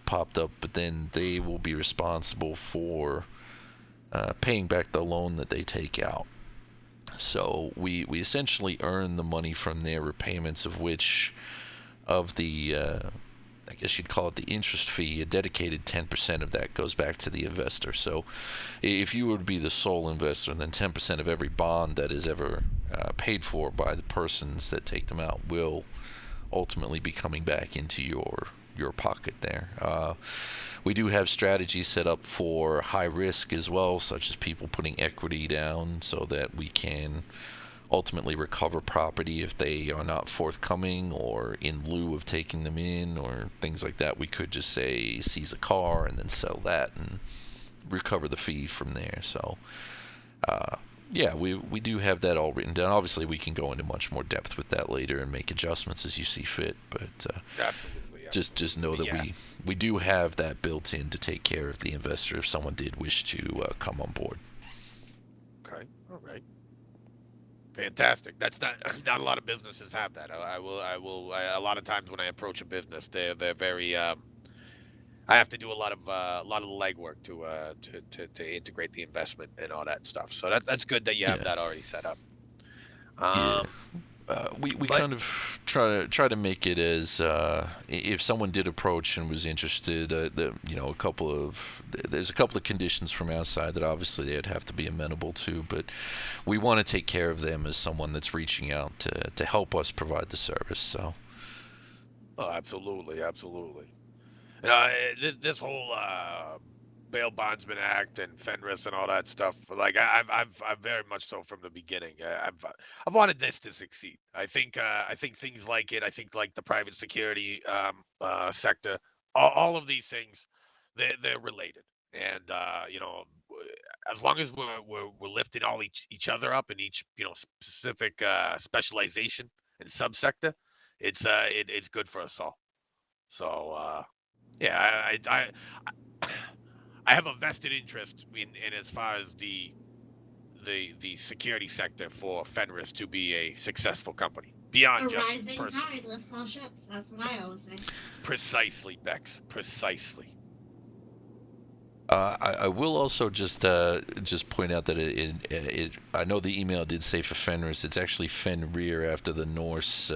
[SPEAKER 1] popped up, but then they will be responsible for paying back the loan that they take out. So we essentially earn the money from their repayments, of which, of the I guess you'd call it the interest fee, a dedicated 10% of that goes back to the investor. So if you were to be the sole investor, then 10% of every bond that is ever paid for by the persons that take them out will ultimately be coming back into your pocket there. We do have strategies set up for high risk as well, such as people putting equity down, so that we can ultimately recover property if they are not forthcoming or in lieu of taking them in or things like that. We could just say seize a car and then sell that and recover the fee from there. So, yeah, we do have that all written down. Obviously, we can go into much more depth with that later and make adjustments as you see fit. But
[SPEAKER 4] Absolutely.
[SPEAKER 1] just know that
[SPEAKER 4] Yeah.
[SPEAKER 1] we do have that built in to take care of the investor if someone did wish to come on board.
[SPEAKER 4] Okay. All right. Fantastic. That's not not a lot of businesses have that. A lot of times when I approach a business, they're very I have to do a lot of the legwork to integrate the investment and all that stuff. So that's good that you have
[SPEAKER 1] Yeah,
[SPEAKER 4] that already set up.
[SPEAKER 1] yeah.
[SPEAKER 4] Um,
[SPEAKER 1] We
[SPEAKER 4] but
[SPEAKER 1] kind of try to make it as if someone did approach and was interested, there's a couple of conditions from our side that obviously they'd have to be amenable to, but we want to take care of them as someone that's reaching out to help us provide the service. So
[SPEAKER 4] oh, absolutely, absolutely. This whole Bail Bondsman Act and Fenris and all that stuff. Like I've very much so from the beginning. I've wanted this to succeed. I think things like it. I think like the private security sector. All of these things, they're related. And as long as we're lifting all each other up in each specific specialization and subsector, it's good for us all. So yeah, I have a vested interest in as far as the security sector for Fenris to be a successful company
[SPEAKER 2] A
[SPEAKER 4] beyond just
[SPEAKER 2] rising
[SPEAKER 4] personal.
[SPEAKER 2] tide lifts all ships. That's what I always say.
[SPEAKER 4] Precisely, Bex. Precisely.
[SPEAKER 1] I will also just point out that I know the email did say for Fenris. It's actually Fenrir after the Norse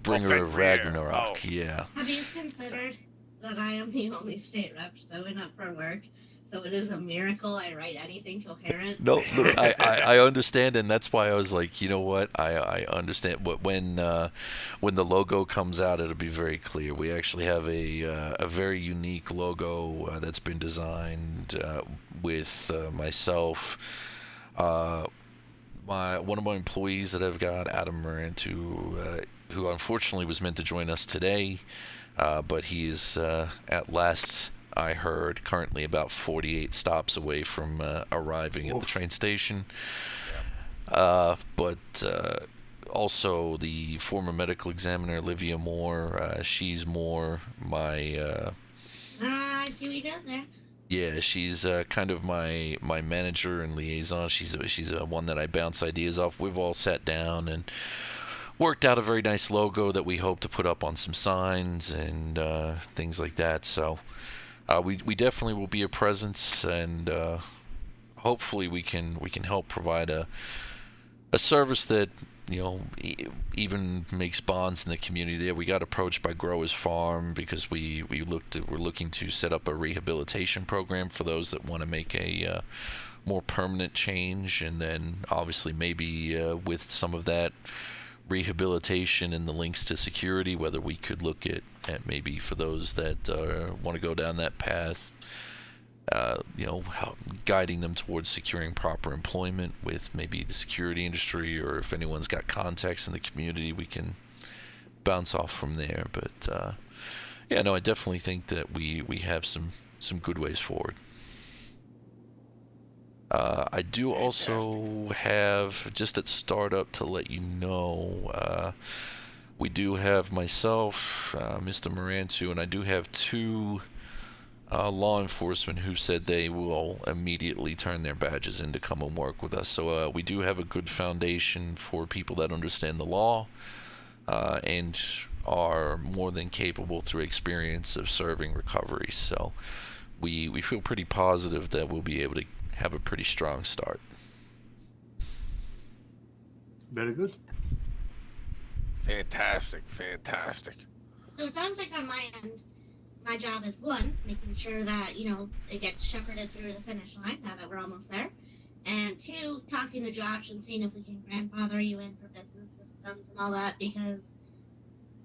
[SPEAKER 4] Oh,
[SPEAKER 1] bringer of
[SPEAKER 4] Fenrir. Oh,
[SPEAKER 1] Ragnarok. Yeah.
[SPEAKER 2] Have you considered that I am the only state rep showing up for work? So it is a miracle I write anything coherent.
[SPEAKER 1] No, look, I understand, and that's why I was like, you know what, I understand. But when the logo comes out, it'll be very clear. We actually have a very unique logo that's been designed with myself, uh, my one of my employees that I've got, Adam Morant, who unfortunately was meant to join us today, but he is at last I heard currently about 48 stops away from arriving at the
[SPEAKER 3] Oof.
[SPEAKER 1] train station.
[SPEAKER 4] yeah.
[SPEAKER 1] But also the former medical examiner Olivia Moore. She's more my
[SPEAKER 2] Ah, I see what you did there.
[SPEAKER 1] yeah. She's kind of my manager and liaison. She's one that I bounce ideas off. We've all sat down and worked out a very nice logo that we hope to put up on some signs and things like that. So we definitely will be a presence, and hopefully we can help provide a service that even makes bonds in the community. There, we got approached by Growers Farm because we're looking to set up a rehabilitation program for those that want to make a more permanent change, and then obviously maybe with some of that rehabilitation and the links to security, whether we could look at maybe for those that want to go down that path, guiding them towards securing proper employment with maybe the security industry, or if anyone's got contacts in the community, we can bounce off from there. But yeah, no, I definitely think that we have some good ways forward. I do
[SPEAKER 4] Fantastic.
[SPEAKER 1] also have, just at startup, to let you know, we do have myself, Mr. Morantu, and I do have two law enforcement who said they will immediately turn their badges in to come and work with us. So we do have a good foundation for people that understand the law and are more than capable through experience of serving recovery. So we feel pretty positive that we'll be able to have a pretty strong start.
[SPEAKER 3] Very good.
[SPEAKER 4] Fantastic. Fantastic.
[SPEAKER 2] So it sounds like on my end, my job is one, making sure that, it gets shepherded through the finish line now that we're almost there. And two, talking to Josh and seeing if we can grandfather you in for business systems and all that because,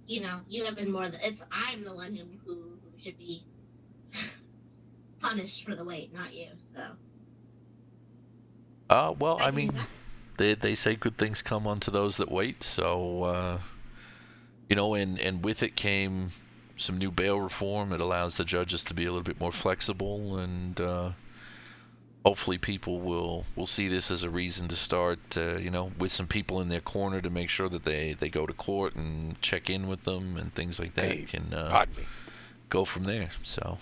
[SPEAKER 2] you have been more I'm the one who should be punished for the wait, not you. So
[SPEAKER 1] Well,
[SPEAKER 2] I
[SPEAKER 1] I
[SPEAKER 2] can do
[SPEAKER 1] mean,
[SPEAKER 2] that.
[SPEAKER 1] they say good things come unto those that wait. So and with it came some new bail reform. It allows the judges to be a little bit more flexible, and hopefully people will see this as a reason to start, with some people in their corner to make sure that they go to court and check in with them and things like that.
[SPEAKER 4] Hey,
[SPEAKER 1] Can
[SPEAKER 4] pardon me.
[SPEAKER 1] go from there. So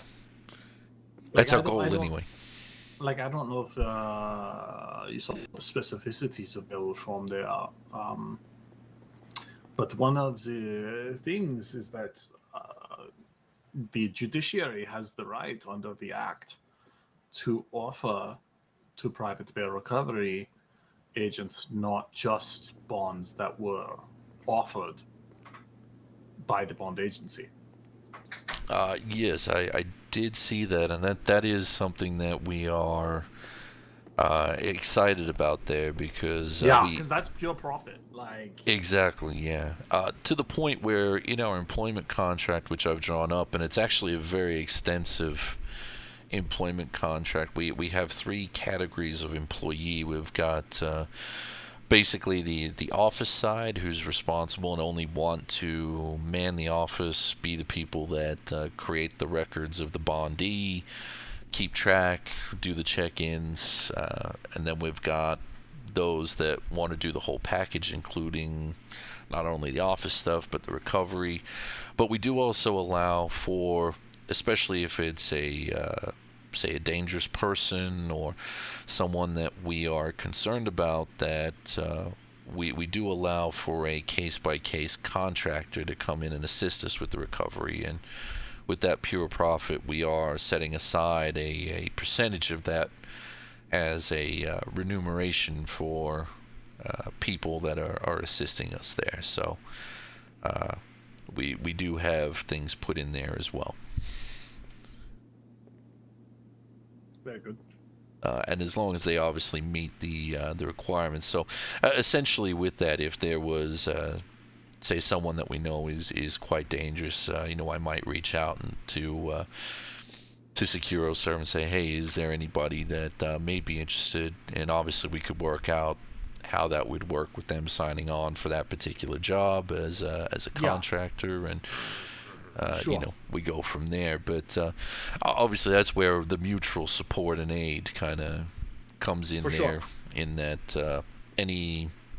[SPEAKER 3] Like
[SPEAKER 1] that's our
[SPEAKER 3] I
[SPEAKER 1] goal
[SPEAKER 3] don't
[SPEAKER 1] anyway.
[SPEAKER 3] like I don't know if you saw the specificities of bill reform there. But one of the things is that the judiciary has the right under the Act to offer to private bail recovery agents not just bonds that were offered by the bond agency.
[SPEAKER 1] Yes, I did see that, and that is something that we are excited about there because
[SPEAKER 3] Yeah, because that's pure profit. Like,
[SPEAKER 1] exactly, yeah. To the point where in our employment contract, which I've drawn up, and it's actually a very extensive employment contract, we have 3 categories of employee. We've got basically the office side, who's responsible and only want to man the office, be the people that create the records of the bondee, keep track, do the check-ins, and then we've got those that want to do the whole package, including not only the office stuff but the recovery. But we do also allow for, especially if it's say a dangerous person or someone that we are concerned about, that we do allow for a case-by-case contractor to come in and assist us with the recovery. And with that pure profit, we are setting aside a percentage of that as a remuneration for people that are assisting us there. So we do have things put in there as well.
[SPEAKER 3] very good.
[SPEAKER 1] And as long as they obviously meet the requirements. So essentially, with that, if there was say someone that we know is quite dangerous, I might reach out to SecuroServe and say, hey, is there anybody that may be interested? And obviously, we could work out how that would work with them signing on for that particular job as a contractor, and
[SPEAKER 3] Sure.
[SPEAKER 1] we go from there. But obviously, that's where the mutual support and aid kind of comes in
[SPEAKER 3] For
[SPEAKER 1] there.
[SPEAKER 3] sure.
[SPEAKER 1] In that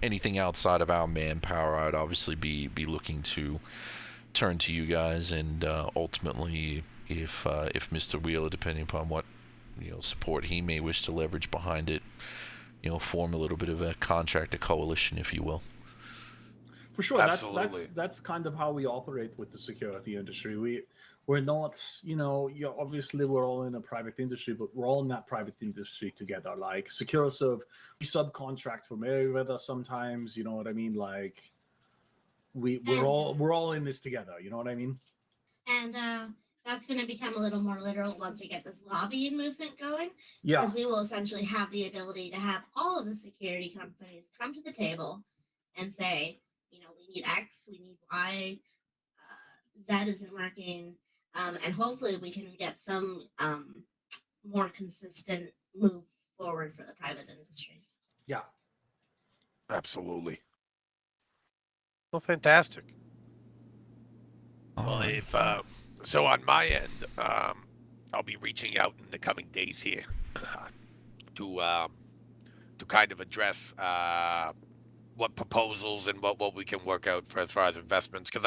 [SPEAKER 1] anything outside of our manpower, I'd obviously be looking to turn to you guys, and ultimately, if Mr. Wheeler, depending upon what support he may wish to leverage behind it, form a little bit of a contractor coalition, if you will.
[SPEAKER 3] For sure,
[SPEAKER 4] Absolutely.
[SPEAKER 3] that's kind of how we operate with the security industry. We're not, obviously we're all in a private industry, but we're all in that private industry together. Like SecuroServe, we subcontract for Merryweather sometimes. You know what I mean? Like we're all in this together. You know what I mean?
[SPEAKER 2] And that's going to become a little more literal once we get this lobbying movement going.
[SPEAKER 3] Yeah.
[SPEAKER 2] Because we will essentially have the ability to have all of the security companies come to the table and say, we need X, we need Y, Z isn't working. And hopefully we can get some more consistent move forward for the private industries.
[SPEAKER 3] Yeah.
[SPEAKER 4] Absolutely. Well, fantastic.
[SPEAKER 1] All
[SPEAKER 4] Well,
[SPEAKER 1] right.
[SPEAKER 4] if so, on my end, I'll be reaching out in the coming days here to kind of address what proposals and what we can work out for as far as investments. Because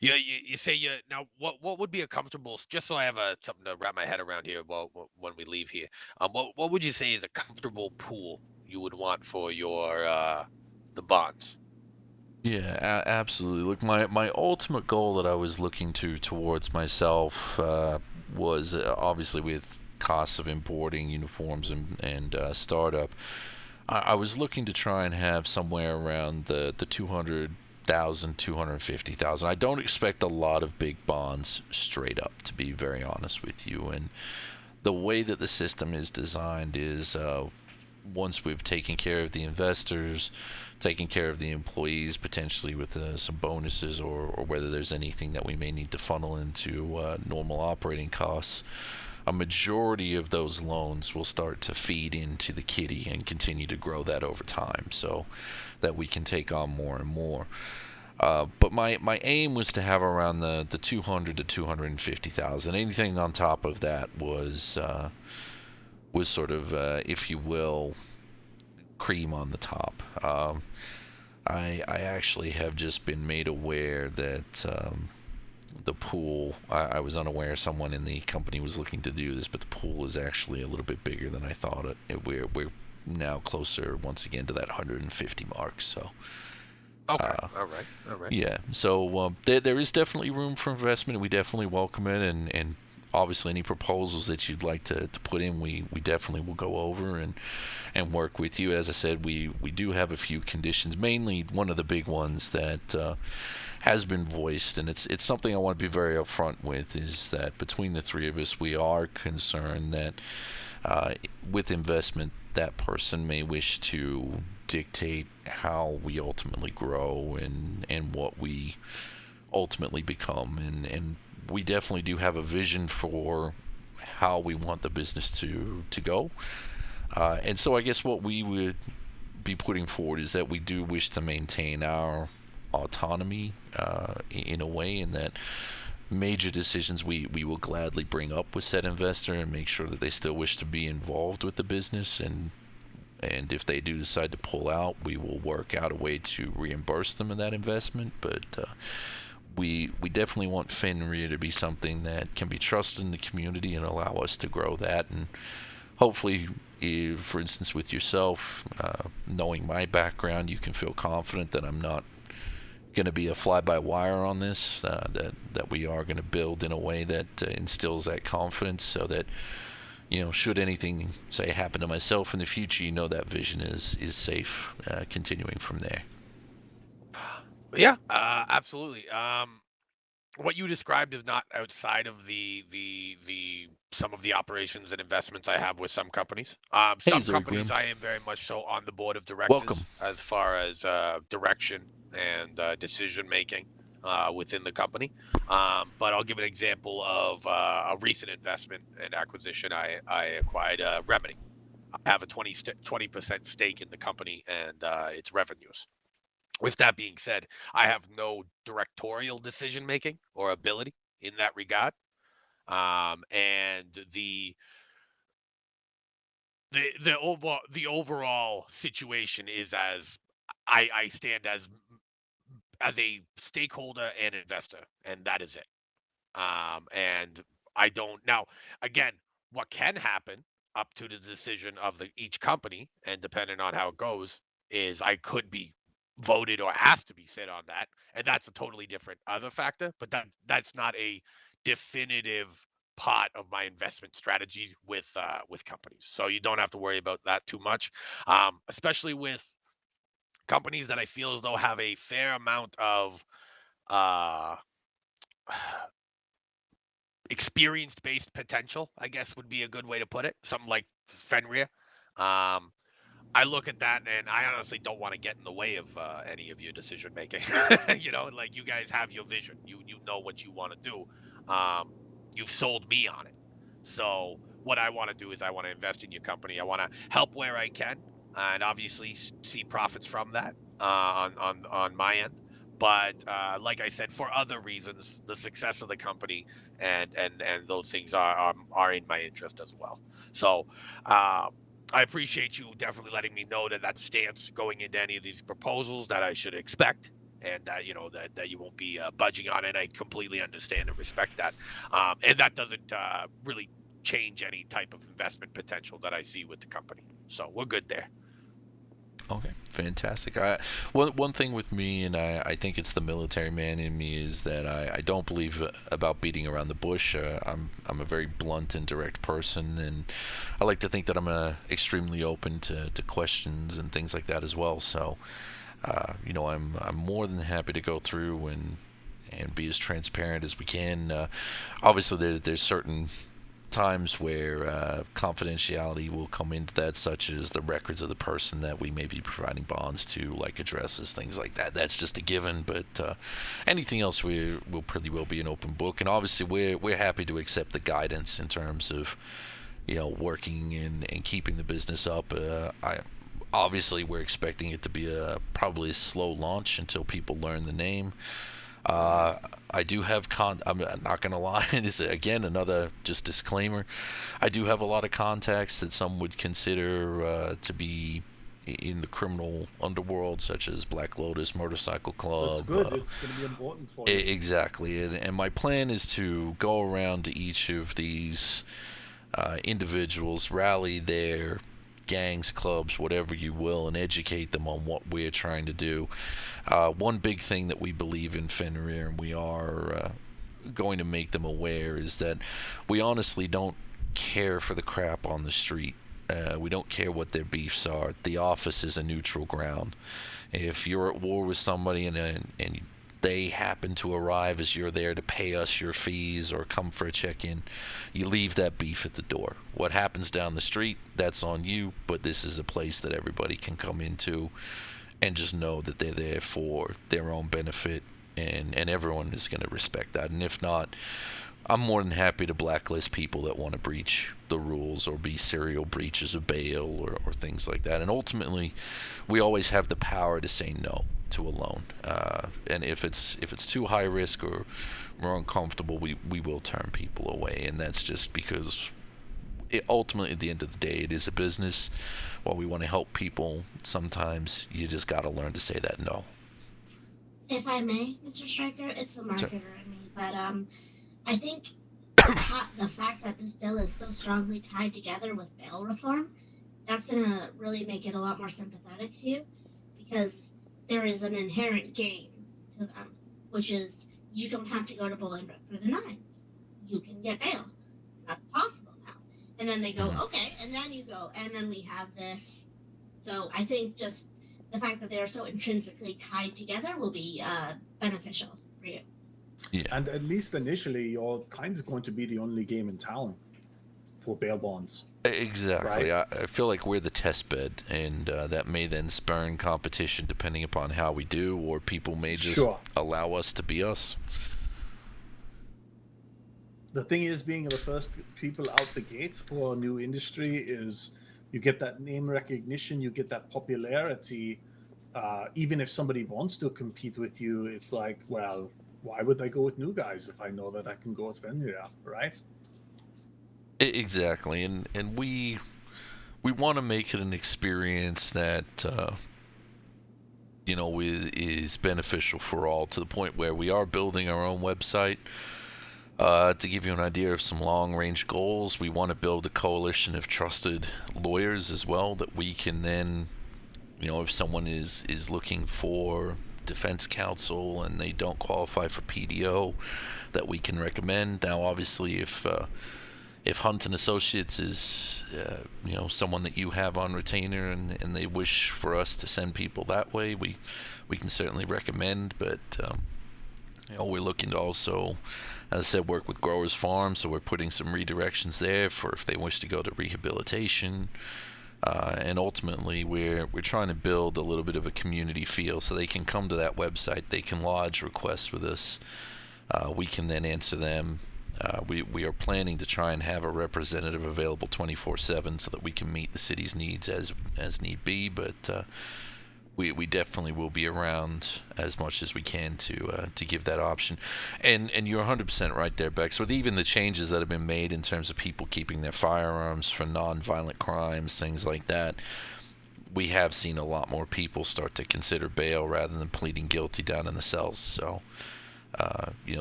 [SPEAKER 4] you say now what would be a comfortable, just so I have something to wrap my head around here. When we leave here, what would you say is a comfortable pool you would want for your the bonds?
[SPEAKER 1] Yeah, absolutely. Look, my ultimate goal that I was looking towards myself was obviously with costs of importing uniforms and startup. I was looking to try and have somewhere around the 200,000, 250,000. I don't expect a lot of big bonds straight up, to be very honest with you. And the way that the system is designed is once we've taken care of the investors, taking care of the employees, potentially with some bonuses, or whether there's anything that we may need to funnel into normal operating costs, a majority of those loans will start to feed into the kitty and continue to grow that over time, so that we can take on more and more. But my aim was to have around the 200 to 250,000. Anything on top of that was sort of, if you will, cream on the top. I actually have just been made aware that the pool. I was unaware someone in the company was looking to do this, but the pool is actually a little bit bigger than I thought we're now closer once again to that 150 mark. So.
[SPEAKER 4] Okay. All right.
[SPEAKER 1] Yeah, so there is definitely room for investment. We definitely welcome it, and obviously any proposals that you'd like to put in, we definitely will go over and work with you. As I said, we do have a few conditions. Mainly, one of the big ones that has been voiced, and it's something I want to be very upfront with, is that between the three of us, we are concerned that with investment, that person may wish to dictate how we ultimately grow and what we ultimately become. And we definitely do have a vision for how we want the business to go. And so I guess what we would be putting forward is that we do wish to maintain our autonomy in a way, in that major decisions we will gladly bring up with said investor and make sure that they still wish to be involved with the business, and if they do decide to pull out, we will work out a way to reimburse them of that investment. But we definitely want Fenrir to be something that can be trusted in the community and allow us to grow that. And hopefully, if, for instance, with yourself, knowing my background, you can feel confident that I'm not going to be a fly-by-wire on this, that we are going to build in a way that instills that confidence, so that, should anything, say, happen to myself in the future, that vision is safe, continuing from there.
[SPEAKER 4] Yeah, absolutely. What you described is not outside of the some of the operations and investments I have with some companies.
[SPEAKER 1] Hey,
[SPEAKER 4] Some
[SPEAKER 1] Zoe
[SPEAKER 4] companies
[SPEAKER 1] Grim.
[SPEAKER 4] I am very much so on the board of
[SPEAKER 1] Welcome.
[SPEAKER 4] directors as far as direction and decision making within the company. But I'll give an example of a recent investment and acquisition. I acquired Remedy. I have a 20% stake in the company and its revenues. With that being said, I have no directorial decision making or ability in that regard. And the overall situation is, as I stand as a stakeholder and investor, and that is it. And I don't now, again, what can happen up to the decision of each company, and depending on how it goes, is I could be voted or asked to be sit on that, and that's a totally different other factor. But that's not a definitive part of my investment strategy with companies. So you don't have to worry about that too much, especially with companies that I feel as though have a fair amount of uh experienced based potential, I guess would be a good way to put it. Something like Fenrir. Um, I look at that and I honestly don't want to get in the way of any of your decision making. Like, you guys have your vision. You know what you want to do. You've sold me on it. So what I want to do is I want to invest in your company. I want to help where I can, and obviously see profits from that on my end. But like I said, for other reasons, the success of the company and those things are in my interest as well. So I appreciate you definitely letting me know that stance going into any of these proposals that I should expect, and that you won't be budging on it. I completely understand and respect that, and that doesn't really change any type of investment potential that I see with the company. So we're good there.
[SPEAKER 1] Okay, fantastic. One thing with me, and I think it's the military man in me, is that I don't believe about beating around the bush. I'm a very blunt and direct person, and I like to think that I'm extremely open to questions and things like that as well. So, I'm more than happy to go through and be as transparent as we can. Obviously, there's certain times where confidentiality will come into that, such as the records of the person that we may be providing bonds to, like addresses, things like that. That's just a given. But anything else will pretty well be an open book. And obviously, we're happy to accept the guidance in terms of working and keeping the business up. Obviously, we're expecting it to be probably a slow launch until people learn the name. I do have I'm not gonna lie. This is again another just disclaimer. I do have a lot of contacts that some would consider to be in the criminal underworld, such as Black Lotus Motorcycle Club.
[SPEAKER 3] That's good. It's going to be important for you.
[SPEAKER 1] Exactly, and my plan is to go around to each of these individuals, rally their gangs, clubs, whatever you will, and educate them on what we're trying to do. One big thing that we believe in Fenrir, and we are going to make them aware, is that we honestly don't care for the crap on the street. We don't care what their beefs are. The office is a neutral ground. If you're at war with somebody and they happen to arrive as you're there to pay us your fees or come for a check-in, you leave that beef at the door. What happens down the street, that's on you, but this is a place that everybody can come into and just know that they're there for their own benefit, and everyone is going to respect that. And if not, I'm more than happy to blacklist people that want to breach the rules or be serial breaches of bail or things like that. And ultimately, we always have the power to say no to a loan. And if it's too high risk or we're uncomfortable, we will turn people away. And that's just because ultimately, at the end of the day, it is a business. While we want to help people, sometimes you just got to learn to say that no.
[SPEAKER 2] If I may, Mr. Stryker, it's the marketer in me, but I think the fact that this bill is so strongly tied together with bail reform, that's going to really make it a lot more sympathetic to you, because there is an inherent gain to them, which is you don't have to go to Bolingbroke for the nines. You can get bail. That's possible now. And then they go, okay, and then you go, and then we have this. So I think just the fact that they're so intrinsically tied together will be beneficial for you.
[SPEAKER 3] Yeah. And at least initially, you're kind of going to be the only game in town for bail bonds.
[SPEAKER 1] Exactly. Right? I feel like we're the test bed, and that may then spurn competition depending upon how we do, or people may just allow us to be us.
[SPEAKER 3] The thing is, being the first people out the gate for a new industry is you get that name recognition, you get that popularity. Even if somebody wants to compete with you, it's like, well, why would I go with new guys if I know that I can go with Fenrir, right?
[SPEAKER 1] Exactly, and we want to make it an experience that is beneficial for all, to the point where we are building our own website. To give you an idea of some long-range goals, we want to build a coalition of trusted lawyers as well, that we can then, if someone is looking for defense counsel and they don't qualify for PDO, that we can recommend. Now, obviously, if Hunt and Associates is someone that you have on retainer and they wish for us to send people that way, we can certainly recommend. But we're looking to also, as I said, work with Growers Farm, so we're putting some redirections there for if they wish to go to rehabilitation. And ultimately, we're trying to build a little bit of a community feel, so they can come to that website, they can lodge requests with us, we can then answer them. We are planning to try and have a representative available 24/7 so that we can meet the city's needs as need be, but we definitely will be around as much as we can to give that option. And you're 100% right there, Bex. With even the changes that have been made in terms of people keeping their firearms for non-violent crimes, things like that, we have seen a lot more people start to consider bail rather than pleading guilty down in the cells. So,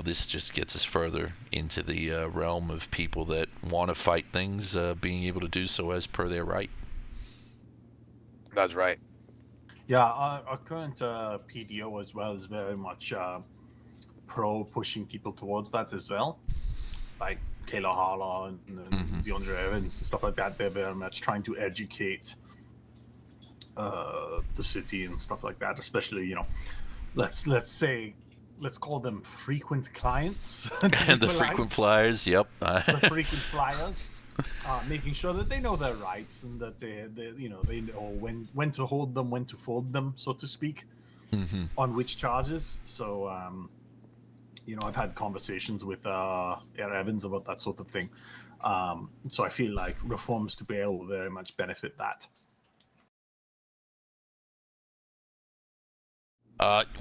[SPEAKER 1] this just gets us further into the realm of people that want to fight things being able to do so as per their right.
[SPEAKER 4] That's right.
[SPEAKER 3] Yeah, our current PDO as well is very much pro pushing people towards that as well. Like Kayla Harlaw and DeAndre Evans and stuff like that. They're very much trying to educate the city and stuff like that. Especially, let's say let's call them frequent clients.
[SPEAKER 1] The frequent flyers, yep.
[SPEAKER 3] The frequent flyers, making sure that they know their rights and that they know when to hold them, when to fold them, so to speak, on which charges. So I've had conversations with Air Evans about that sort of thing. So I feel like reforms to bail will very much benefit that.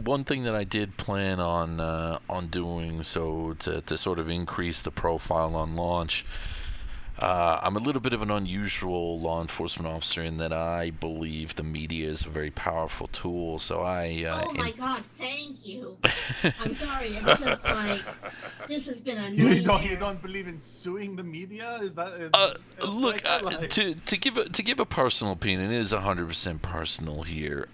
[SPEAKER 1] One thing that I did plan on doing, so to sort of increase the profile on launch, I'm a little bit of an unusual law enforcement officer in that I believe the media is a very powerful tool. So
[SPEAKER 2] oh my god, thank you. I'm sorry, it's just like this has been a nightmare.
[SPEAKER 3] You don't believe in suing the media? Is that
[SPEAKER 1] look, to give a personal opinion, it is 100% personal here.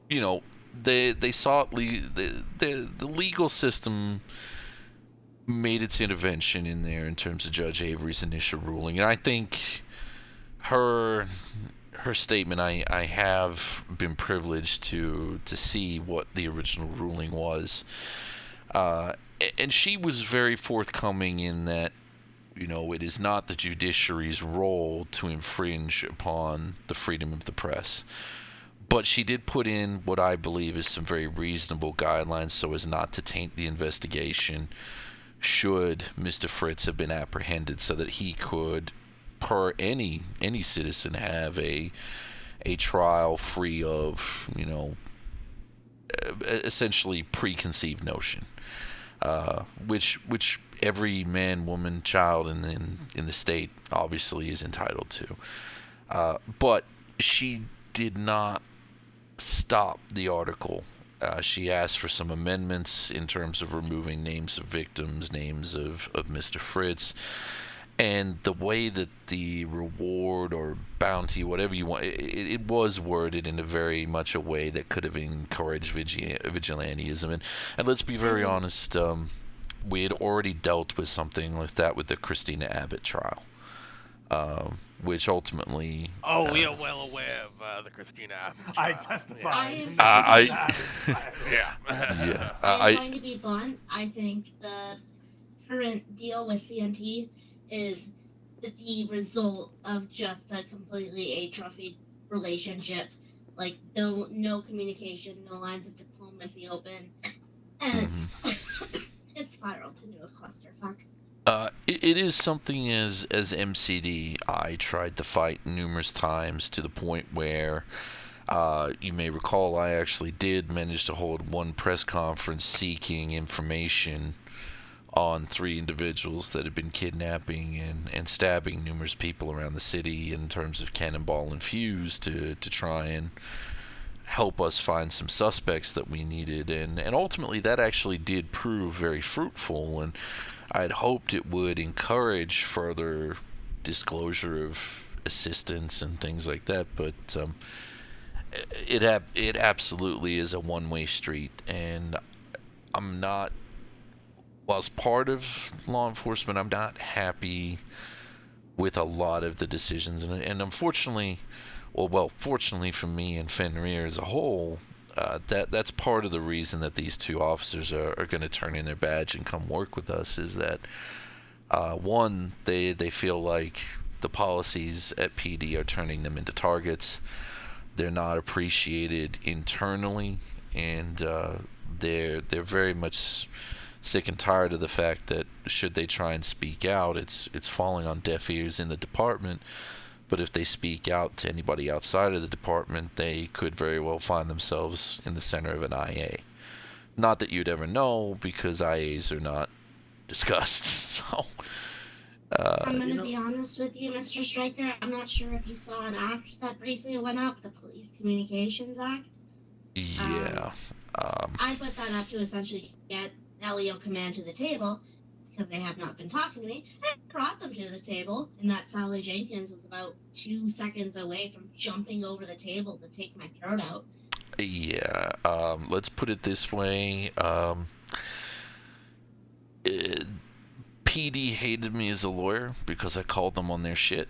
[SPEAKER 1] They sought the legal system made its intervention in there in terms of Judge Avery's initial ruling, and I think her statement. I have been privileged to see what the original ruling was, and she was very forthcoming in that. It is not the judiciary's role to infringe upon the freedom of the press. But she did put in what I believe is some very reasonable guidelines so as not to taint the investigation should Mr. Fritz have been apprehended, so that he could, per any citizen, have a trial free of, essentially preconceived notion. Which every man, woman, child in the state obviously is entitled to. But she did not stop the article. She asked for some amendments in terms of removing names of victims, names of Mr. Fritz, and the way that the reward or bounty, whatever you want, it was worded in a very much a way that could have encouraged vigilantism. And let's be very honest, we had already dealt with something like that with the Christina Abbott trial. Which ultimately...
[SPEAKER 4] we are well aware of the Christina Abbott trial.
[SPEAKER 3] I testify.
[SPEAKER 4] Yeah.
[SPEAKER 2] I'm going to be blunt. I think the current deal with CNT is the result of just a completely atrophied relationship. Like, no communication, no lines of diplomacy open, and it's spiraled into a clusterfuck.
[SPEAKER 1] It is something as MCD I tried to fight numerous times, to the point where you may recall I actually did manage to hold one press conference seeking information on 3 individuals that had been kidnapping and stabbing numerous people around the city in terms of cannonball and fuse to try and help us find some suspects that we needed, and ultimately that actually did prove very fruitful, and I had hoped it would encourage further disclosure of assistance and things like that, but it absolutely is a one-way street, and I'm not, whilst part of law enforcement, I'm not happy with a lot of the decisions, and unfortunately, fortunately for me and Fenrir as a whole, that's part of the reason that these 2 officers are going to turn in their badge and come work with us, is that one, they feel like the policies at PD are turning them into targets. They're not appreciated internally, and they're very much sick and tired of the fact that should they try and speak out, it's falling on deaf ears in the department. But if they speak out to anybody outside of the department, they could very well find themselves in the center of an IA. Not that you'd ever know, because IAs are not discussed. So,
[SPEAKER 2] I'm going to be honest with you, Mr. Stryker. I'm not sure if you saw an act that briefly went up, the Police Communications Act.
[SPEAKER 1] Yeah.
[SPEAKER 2] I put that up to essentially get LEO command to the table, because they have not been talking to me. I brought them to the table, and that Sally Jenkins was about 2 seconds away from jumping over the table to take my throat out.
[SPEAKER 1] Yeah. Let's put it this way. PD hated me as a lawyer because I called them on their shit,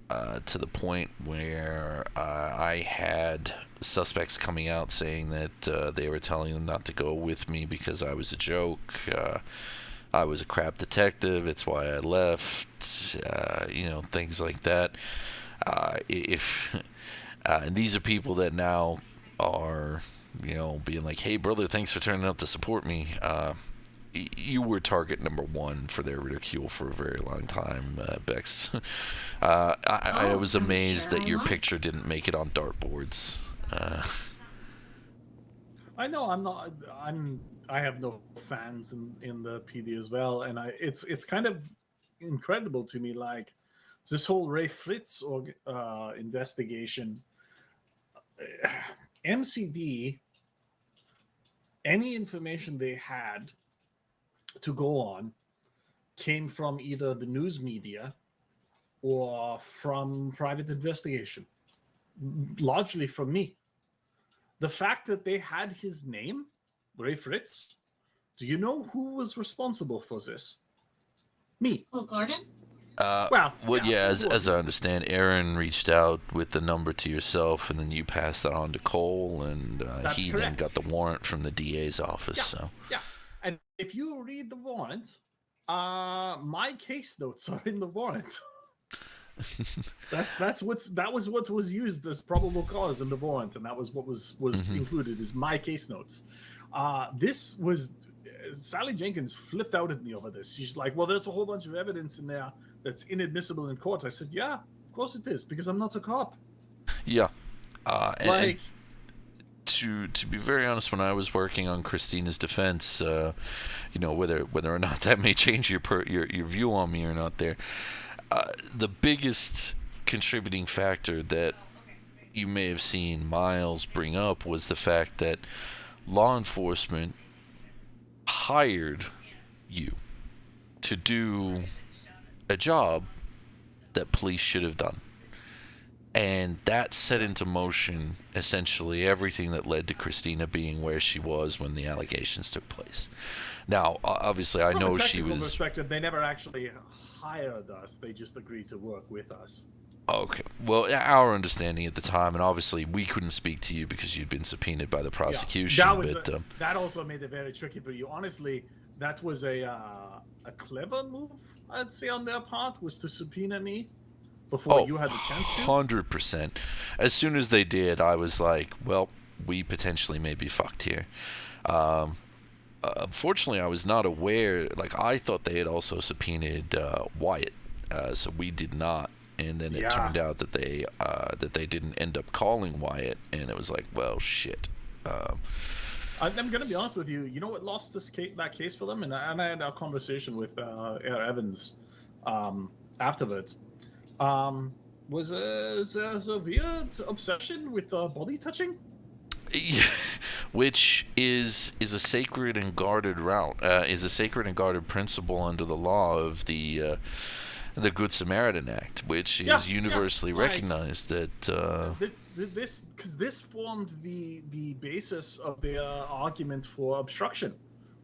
[SPEAKER 1] to the point where I had suspects coming out saying that they were telling them not to go with me because I was a joke. I was a crap detective. It's why I left. Things like that. If and these are people that now are, being like, "Hey, brother, thanks for turning up to support me." You were target number one for their ridicule for a very long time, Bex. I
[SPEAKER 2] Oh,
[SPEAKER 1] was
[SPEAKER 2] I'm
[SPEAKER 1] amazed
[SPEAKER 2] sure
[SPEAKER 1] that
[SPEAKER 2] I
[SPEAKER 1] your
[SPEAKER 2] was.
[SPEAKER 1] picture didn't make it on dartboards.
[SPEAKER 3] I know I'm not. I have no fans in the PD as well, and it's kind of incredible to me. Like this whole Ray Fritz investigation, MCD. Any information they had to go on came from either the news media or from private investigation, largely from me. The fact that they had his name, Ray Fritz, do you know who was responsible for this? Me.
[SPEAKER 2] Cole Gordon?
[SPEAKER 3] Well,
[SPEAKER 1] Well,
[SPEAKER 3] yeah,
[SPEAKER 1] yeah,
[SPEAKER 3] Cole
[SPEAKER 1] as
[SPEAKER 3] Gordon.
[SPEAKER 1] I understand, Aaron reached out with the number to yourself, and then you passed that on to Cole, and
[SPEAKER 3] That's
[SPEAKER 1] he then
[SPEAKER 3] correct.
[SPEAKER 1] got the warrant from the DA's office.
[SPEAKER 3] Yeah,
[SPEAKER 1] So,
[SPEAKER 3] yeah. And if you read the warrant, my case notes are in the warrant. That was what was used as probable cause in the warrant, and that was what was included is my case notes. This was Sally Jenkins flipped out at me over this. She's like, "Well, there's a whole bunch of evidence in there that's inadmissible in court." I said, "Yeah, of course it is, because I'm not a cop."
[SPEAKER 1] yeah, and
[SPEAKER 3] Like,
[SPEAKER 1] to be very honest, when I was working on Christina's defense, whether or not that may change your view on me or not, the biggest contributing factor that you may have seen Miles bring up was the fact that law enforcement hired you to do a job that police should have done. And that set into motion essentially everything that led to Christina being where she was when the allegations took place. Now, obviously, I
[SPEAKER 3] from a
[SPEAKER 1] know she
[SPEAKER 3] technical
[SPEAKER 1] was.
[SPEAKER 3] perspective, they never actually hired us. They just agreed to work with us.
[SPEAKER 1] Okay. Well, our understanding at the time, and obviously we couldn't speak to you because you'd been subpoenaed by the
[SPEAKER 3] Yeah,
[SPEAKER 1] prosecution, but
[SPEAKER 3] that also made it very tricky for you. Honestly, that was a clever move, I'd say, on their part, was to subpoena me before
[SPEAKER 1] oh,
[SPEAKER 3] you had the chance to.
[SPEAKER 1] 100%. As soon as they did, I was like, well, we potentially may be fucked here. Um, Unfortunately, I was not aware. Like, I thought they had also subpoenaed Wyatt, so we did not. And then it
[SPEAKER 3] Yeah,
[SPEAKER 1] turned out that they didn't end up calling Wyatt, and it was like, well, shit. Um,
[SPEAKER 3] I'm gonna be honest with you. You know what lost that case for them, and I had a conversation with Evans afterwards. Um, was a weird obsession with body touching.
[SPEAKER 1] which is a sacred and guarded route, is a sacred and guarded principle under the law of the Good Samaritan Act, which
[SPEAKER 3] Yeah,
[SPEAKER 1] is
[SPEAKER 3] yeah.
[SPEAKER 1] universally
[SPEAKER 3] Like,
[SPEAKER 1] recognized that.
[SPEAKER 3] This formed the basis of their argument for obstruction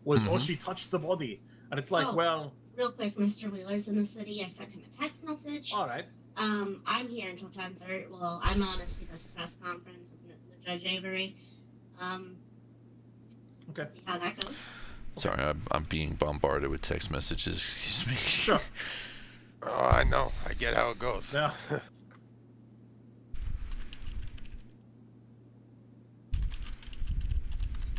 [SPEAKER 3] was, oh,
[SPEAKER 1] Mhm.
[SPEAKER 3] she touched the body, and it's like,
[SPEAKER 2] Oh,
[SPEAKER 3] well,
[SPEAKER 2] real quick, Mr. Wheeler's in the city. I sent him a text message.
[SPEAKER 3] all right.
[SPEAKER 2] I'm here until 10:30. Well, I'm honestly this press conference with Judge Avery.
[SPEAKER 3] Okay,
[SPEAKER 2] See how that goes.
[SPEAKER 1] Sorry, I'm being bombarded with text messages. Excuse me.
[SPEAKER 3] sure.
[SPEAKER 4] Oh, I know. I get how it goes.
[SPEAKER 3] Yeah.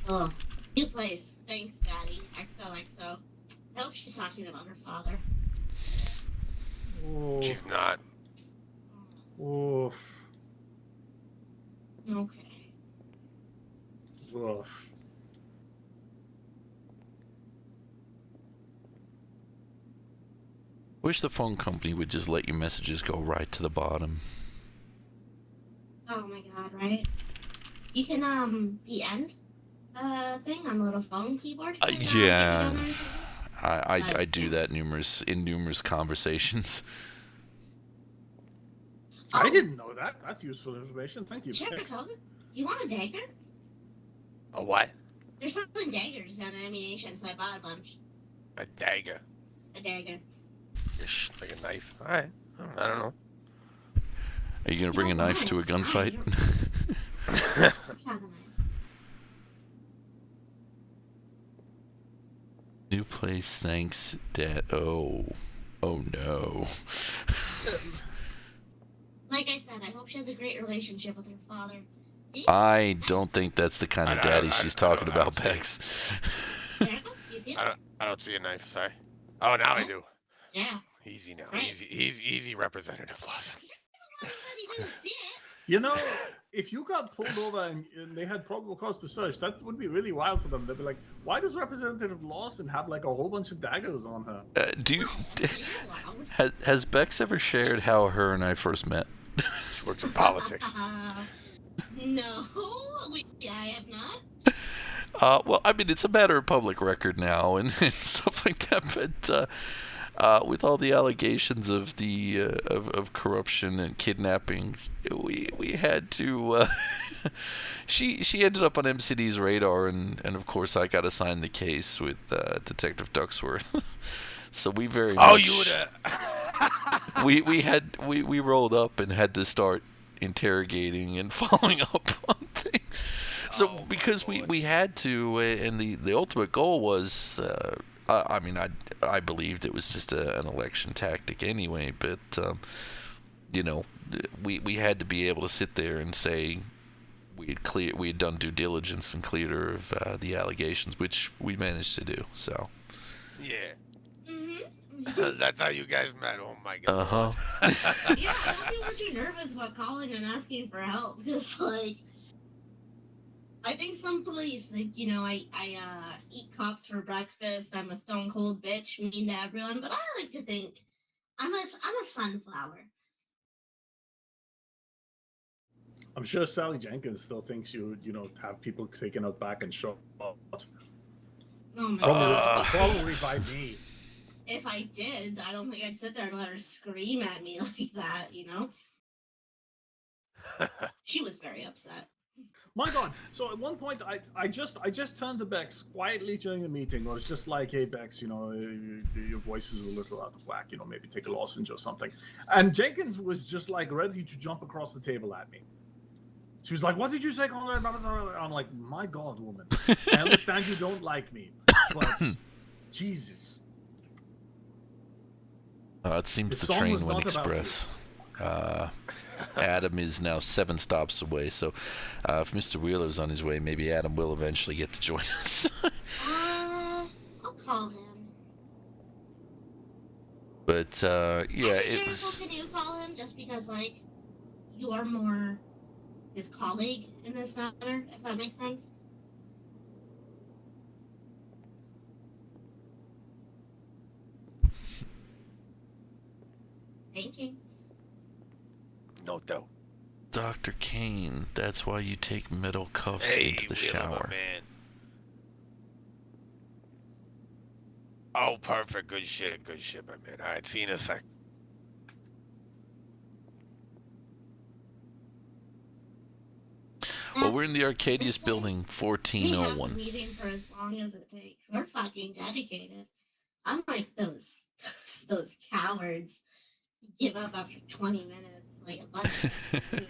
[SPEAKER 2] Oh, new place. Thanks, Daddy. XOXO. I hope she's talking about her father.
[SPEAKER 3] Oh,
[SPEAKER 4] She's not.
[SPEAKER 3] oof,
[SPEAKER 2] Okay.
[SPEAKER 3] oof.
[SPEAKER 1] Wish the phone company would just let your messages go right to the bottom.
[SPEAKER 2] Oh my God, right? You can the end thing on the little phone keyboard. Can, get you
[SPEAKER 1] Yeah,
[SPEAKER 2] down there or something?
[SPEAKER 1] I do that numerous conversations.
[SPEAKER 3] I
[SPEAKER 2] Oh,
[SPEAKER 3] didn't know that. That's useful information. Thank you.
[SPEAKER 2] Sheriff
[SPEAKER 3] Thanks.
[SPEAKER 2] Coleman, you want a dagger?
[SPEAKER 4] A what?
[SPEAKER 2] They're selling daggers down at Ammunition, so I bought a bunch.
[SPEAKER 4] A dagger.
[SPEAKER 2] A dagger.
[SPEAKER 4] Like a knife. Alright. I don't know.
[SPEAKER 1] Are you gonna
[SPEAKER 2] You
[SPEAKER 1] bring a
[SPEAKER 2] don't want
[SPEAKER 1] knife
[SPEAKER 2] it,
[SPEAKER 1] to a
[SPEAKER 2] it's fine.
[SPEAKER 1] gunfight?
[SPEAKER 2] Haven't I?
[SPEAKER 1] New place, thanks, Dad. Oh no.
[SPEAKER 2] Like I said, I hope she has a great relationship with her father. See?
[SPEAKER 1] I don't think that's the kind of daddy she's talking
[SPEAKER 4] I don't
[SPEAKER 1] about,
[SPEAKER 4] see it.
[SPEAKER 1] Bex.
[SPEAKER 2] There you go. You see it?
[SPEAKER 4] I don't see a knife. Sorry. Oh, now I
[SPEAKER 2] Oh.
[SPEAKER 4] do.
[SPEAKER 2] Yeah.
[SPEAKER 4] Easy now.
[SPEAKER 2] Right.
[SPEAKER 4] Easy, Representative Lawson.
[SPEAKER 2] He said he didn't see it.
[SPEAKER 3] You know, if you got pulled over and they had probable cause to search, that would be really wild for them. They'd be like, "Why does Representative Lawson have like a whole bunch of daggers on her?"
[SPEAKER 1] Do you,
[SPEAKER 2] You're allowed.
[SPEAKER 1] has Bex ever shared how her and I first met?
[SPEAKER 4] She works in politics.
[SPEAKER 2] No, I have not.
[SPEAKER 1] Well, I mean, it's a matter of public record now and stuff like that. But with all the allegations of the of corruption and kidnapping, we had to. She ended up on MCD's radar, and of course I got assigned the case with Detective Ducksworth. So we very
[SPEAKER 4] Oh,
[SPEAKER 1] much
[SPEAKER 4] you would have.
[SPEAKER 1] we rolled up and had to start interrogating and following up on things. So
[SPEAKER 4] Oh, my
[SPEAKER 1] because
[SPEAKER 4] Lord.
[SPEAKER 1] we had to, and the ultimate goal was, I mean, I believed it was just an election tactic anyway, but you know, we had to be able to sit there and say we had done due diligence and cleared her of the allegations, which we managed to do. So.
[SPEAKER 4] Yeah.
[SPEAKER 2] Mm-hmm.
[SPEAKER 4] That's how you guys met. Oh my God.
[SPEAKER 1] Uh-huh.
[SPEAKER 2] Yeah, I hope you weren't too nervous about calling and asking for help because, like, I think some police think, you know, I eat cops for breakfast. I'm a stone cold bitch, mean to everyone, but I like to think I'm a sunflower.
[SPEAKER 3] I'm sure Sally Jenkins still thinks you have people taken out back and shot.
[SPEAKER 2] Oh my
[SPEAKER 3] Probably,
[SPEAKER 2] god!
[SPEAKER 3] probably by me.
[SPEAKER 2] If I did, I don't think I'd sit there and let her scream at me like that. You know, she was very upset.
[SPEAKER 3] My God! So at one point, I just turned to Bex quietly during a meeting. I was just like, "Hey, Bex, you know, your voice is a little out of whack. You know, maybe take a lozenge or something." And Jenkins was just like ready to jump across the table at me. She was like, "What did you say, Conrad?" I'm like, "My God, woman! I understand you don't like me, but Jesus."
[SPEAKER 1] It seems
[SPEAKER 3] The
[SPEAKER 1] the
[SPEAKER 3] song
[SPEAKER 1] train
[SPEAKER 3] was
[SPEAKER 1] went
[SPEAKER 3] not about you.
[SPEAKER 1] express. Adam is now 7 stops away, so if Mr. Wheeler's on his way, maybe Adam will eventually get to join us.
[SPEAKER 2] I'll call him.
[SPEAKER 1] But yeah,
[SPEAKER 2] Actually,
[SPEAKER 1] it
[SPEAKER 2] Jericho,
[SPEAKER 1] was.
[SPEAKER 2] can you call him just because, like, you are more his colleague in this matter, if that makes sense? Thank you.
[SPEAKER 4] No doubt.
[SPEAKER 1] Dr. Kane, that's why you take metal cuffs
[SPEAKER 4] Hey,
[SPEAKER 1] into the
[SPEAKER 4] Wheeler, my
[SPEAKER 1] shower.
[SPEAKER 4] man. Oh, perfect. Good shit, my man. All right, see you in a sec.
[SPEAKER 1] Well, we're in the Arcadius
[SPEAKER 2] That's fine.
[SPEAKER 1] building,
[SPEAKER 2] We have a
[SPEAKER 1] 1401.
[SPEAKER 2] meeting for as long as it takes. We're fucking dedicated. Unlike those cowards who give up after 20 minutes, like a bunch of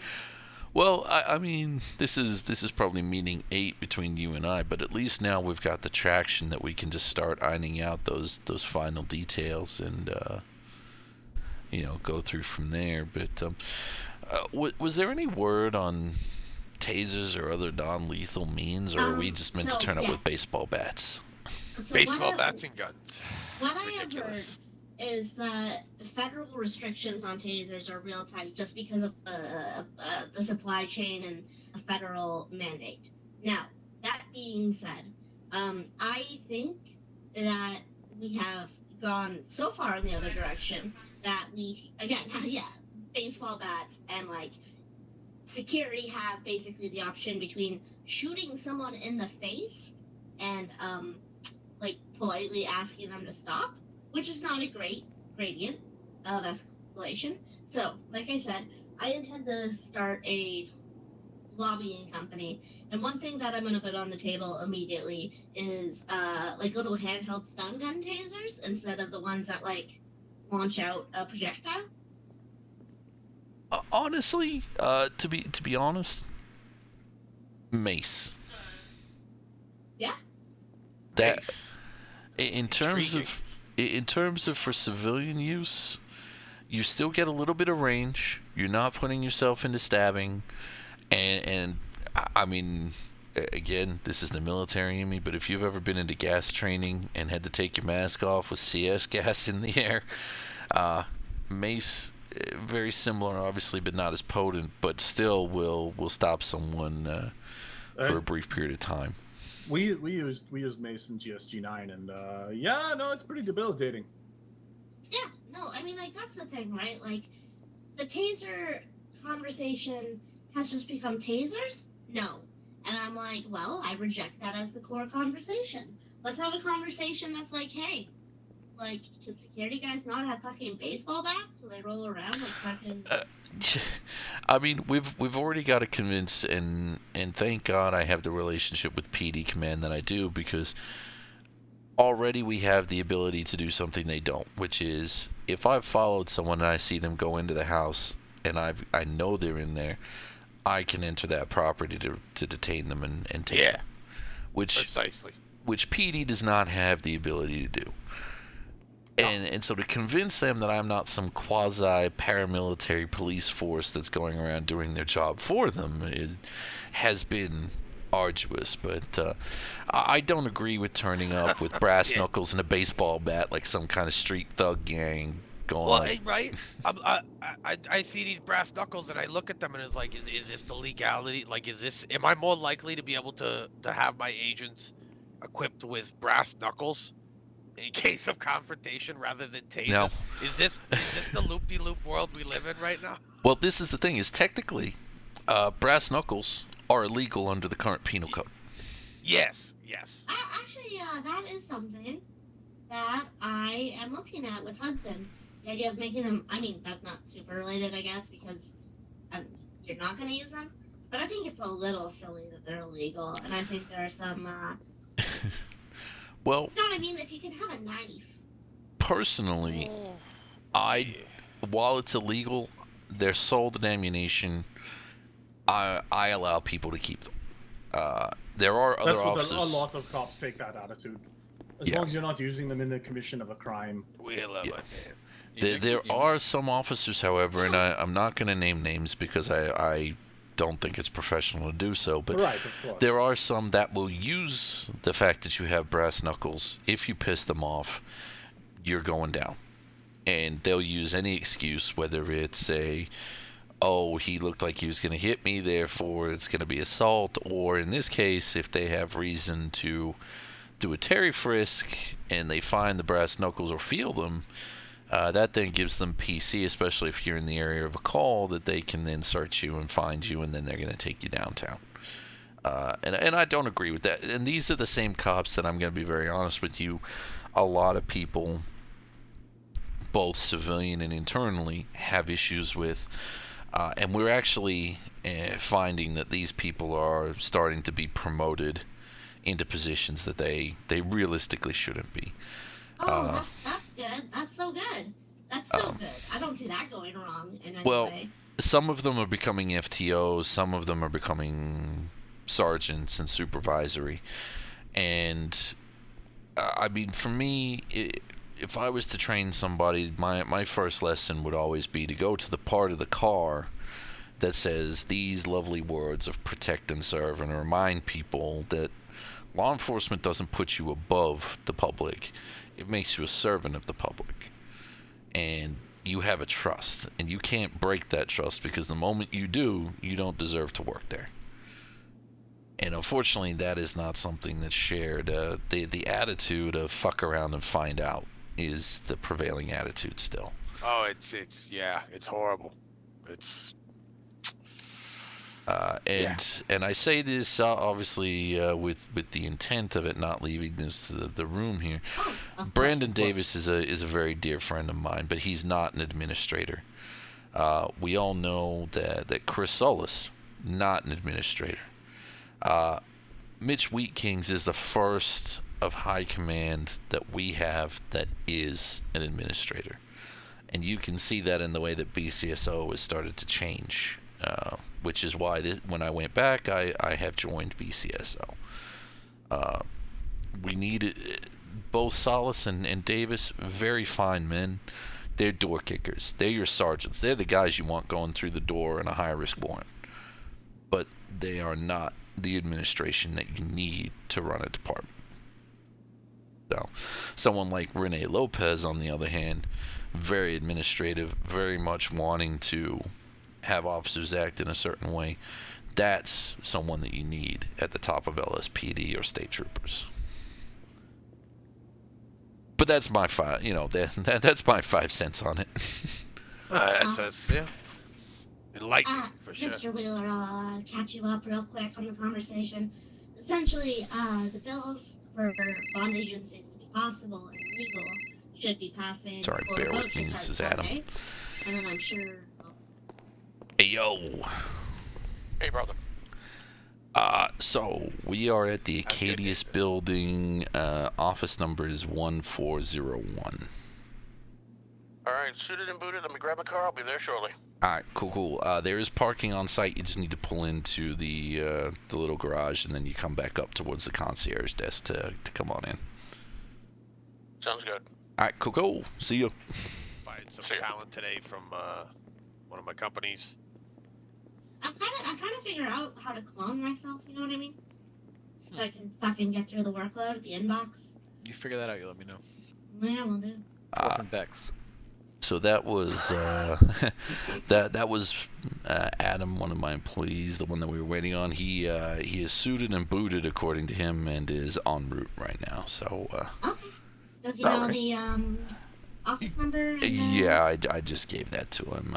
[SPEAKER 1] Well, I mean, this is probably meeting 8 between you and I, but at least now we've got the traction that we can just start ironing out those final details and you know, go through from there. But was there any word on tasers or other non-lethal means, or are we just meant to turn up with
[SPEAKER 2] yes.
[SPEAKER 1] baseball bats?
[SPEAKER 2] So
[SPEAKER 4] Baseball bats and guns.
[SPEAKER 2] What I have heard
[SPEAKER 4] Ridiculous.
[SPEAKER 2] is that federal restrictions on tasers are real tight just because of the supply chain and a federal mandate. Now, that being said, I think that we have gone so far in the other direction that we, again, yeah, baseball bats and like security have basically the option between shooting someone in the face and like politely asking them to stop, which is not a great gradient of escalation. So, like I said, I intend to start a lobbying company, and one thing that I'm going to put on the table immediately is like little handheld stun gun tasers instead of the ones that like launch out a projectile.
[SPEAKER 1] Honestly, to be honest, Mace.
[SPEAKER 2] Yeah.
[SPEAKER 1] That
[SPEAKER 4] Nice.
[SPEAKER 1] in terms
[SPEAKER 4] Intriguing.
[SPEAKER 1] of for civilian use, you still get a little bit of range. You're not putting yourself into stabbing, and I mean, again, this is the military in me, but if you've ever been into gas training and had to take your mask off with CS gas in the air, mace, very similar, obviously, but not as potent, but still will stop someone for a brief period of time.
[SPEAKER 3] We used Mace in GSG9, and yeah, no, it's pretty debilitating.
[SPEAKER 2] Yeah, no, I mean, like, that's the thing, right? Like, the taser conversation has just become tasers? No. And I'm like, well, I reject that as the core conversation. Let's have a conversation that's like, hey, like, can security guys not have fucking baseball bats so they roll around like fucking.
[SPEAKER 1] I mean, we've already got to convince, and thank God I have the relationship with PD Command that I do, because already we have the ability to do something they don't, which is if I've followed someone and I see them go into the house and I know they're in there, I can enter that property to detain them and take them.
[SPEAKER 4] Precisely.
[SPEAKER 1] Which PD does not have the ability to do. And so to convince them that I'm not some quasi paramilitary police force that's going around doing their job for them has been arduous. But I don't agree with turning up with brass knuckles and a baseball bat like some kind of street thug gang going.
[SPEAKER 4] Well, right? I see these brass knuckles and I look at them and it's like, is this the legality? Like, am I more likely to be able to have my agents equipped with brass knuckles in case of confrontation rather than tasers?
[SPEAKER 1] No.
[SPEAKER 4] Is this the loop-de-loop world we live in right now?
[SPEAKER 1] Well, this is the thing: is technically, brass knuckles are illegal under the current penal code.
[SPEAKER 4] Yes.
[SPEAKER 2] Actually, that is something that I am looking at with Hudson. The idea of making them. I mean, that's not super related, I guess, because you're not going to use them. But I think it's a little silly that they're illegal, and I think there are some.
[SPEAKER 1] Well,
[SPEAKER 2] you know what I mean? If you can have a knife.
[SPEAKER 1] Personally, while it's illegal, they're sold in ammunition. I allow people to keep them. There are other officers.
[SPEAKER 3] A lot of cops take that attitude. As long as you're not using them in the commission of a crime.
[SPEAKER 4] We love it.
[SPEAKER 1] There are some officers, however, and I'm not going to name names because I don't think it's professional to do so, but
[SPEAKER 3] right, of course.
[SPEAKER 1] There are some that will use the fact that you have brass knuckles. If you piss them off, you're going down. And they'll use any excuse, whether it's oh, he looked like he was going to hit me, therefore it's going to be assault, or in this case, if they have reason to do a Terry frisk and they find the brass knuckles or feel them, that then gives them PC, especially if you're in the area of a call, that they can then search you and find you, and then they're going to take you downtown. And I don't agree with that. And these are the same cops that I'm going to be very honest with you. A lot of people, both civilian and internally, have issues with. And we're actually finding that these people are starting to be promoted into positions that they realistically shouldn't be.
[SPEAKER 2] Oh, that's good. That's so good. That's so good. I don't see that going wrong in any way.
[SPEAKER 1] Some of them are becoming FTOs. Some of them are becoming sergeants and supervisory. And I mean, for me, if I was to train somebody, my first lesson would always be to go to the part of the car that says these lovely words of protect and serve, and remind people that law enforcement doesn't put you above the public. It makes you a servant of the public. And you have a trust, and you can't break that trust, because the moment you do, you don't deserve to work there. And unfortunately, that is not something that's shared. The attitude of fuck around and find out is the prevailing attitude still.
[SPEAKER 4] Oh, it's horrible. It's
[SPEAKER 1] and I say this obviously with the intent of it not leaving this to the room here. Brandon Davis is a very dear friend of mine, but he's not an administrator. We all know that Chris Solis, not an administrator. Mitch Wheatkings is the first of high command that we have that is an administrator. And you can see that in the way that BCSO has started to change which is why when I went back, I have joined BCSO. We need both Solis and Davis, very fine men. They're door kickers. They're your sergeants. They're the guys you want going through the door in a high-risk warrant. But they are not the administration that you need to run a department. So, someone like Rene Lopez, on the other hand, very administrative, very much wanting to have officers act in a certain way. That's someone that you need at the top of LSPD or state troopers. But that's my that's my 5 cents on it.
[SPEAKER 4] That's yeah. Enlightenment for sure.
[SPEAKER 2] Mr. Wheeler, I'll catch you up real quick on the conversation. Essentially, the bills for bond agencies to be possible and legal should be passing.
[SPEAKER 1] Sorry,
[SPEAKER 2] for
[SPEAKER 1] bear
[SPEAKER 2] vote
[SPEAKER 1] with
[SPEAKER 2] to
[SPEAKER 1] me.
[SPEAKER 2] start
[SPEAKER 1] This is Adam.
[SPEAKER 2] Sunday, and then I'm sure.
[SPEAKER 1] Hey, yo.
[SPEAKER 4] Hey, brother.
[SPEAKER 1] So we are at the Acadius building. Office number is 1401.
[SPEAKER 5] All right, suited and booted. Let me grab my car. I'll be there shortly.
[SPEAKER 1] All right, cool. There is parking on site. You just need to pull into the little garage, and then you come back up towards the concierge desk to come on in.
[SPEAKER 5] Sounds good.
[SPEAKER 1] All right, cool. See you.
[SPEAKER 4] Fired some
[SPEAKER 5] See ya.
[SPEAKER 4] talent today from one of my companies.
[SPEAKER 2] I'm trying to figure out how to clone myself. You know what I mean? So I can fucking get through the workload, the inbox.
[SPEAKER 6] You figure that out, you let me know.
[SPEAKER 2] Yeah, we'll do.
[SPEAKER 6] Orphan Bex.
[SPEAKER 1] So that was that was Adam, one of my employees, the one that we were waiting on. He is suited and booted according to him, and is en route right now. So
[SPEAKER 2] Okay. Does he know
[SPEAKER 1] Alright.
[SPEAKER 2] the office number? And
[SPEAKER 1] yeah, I just gave that to him.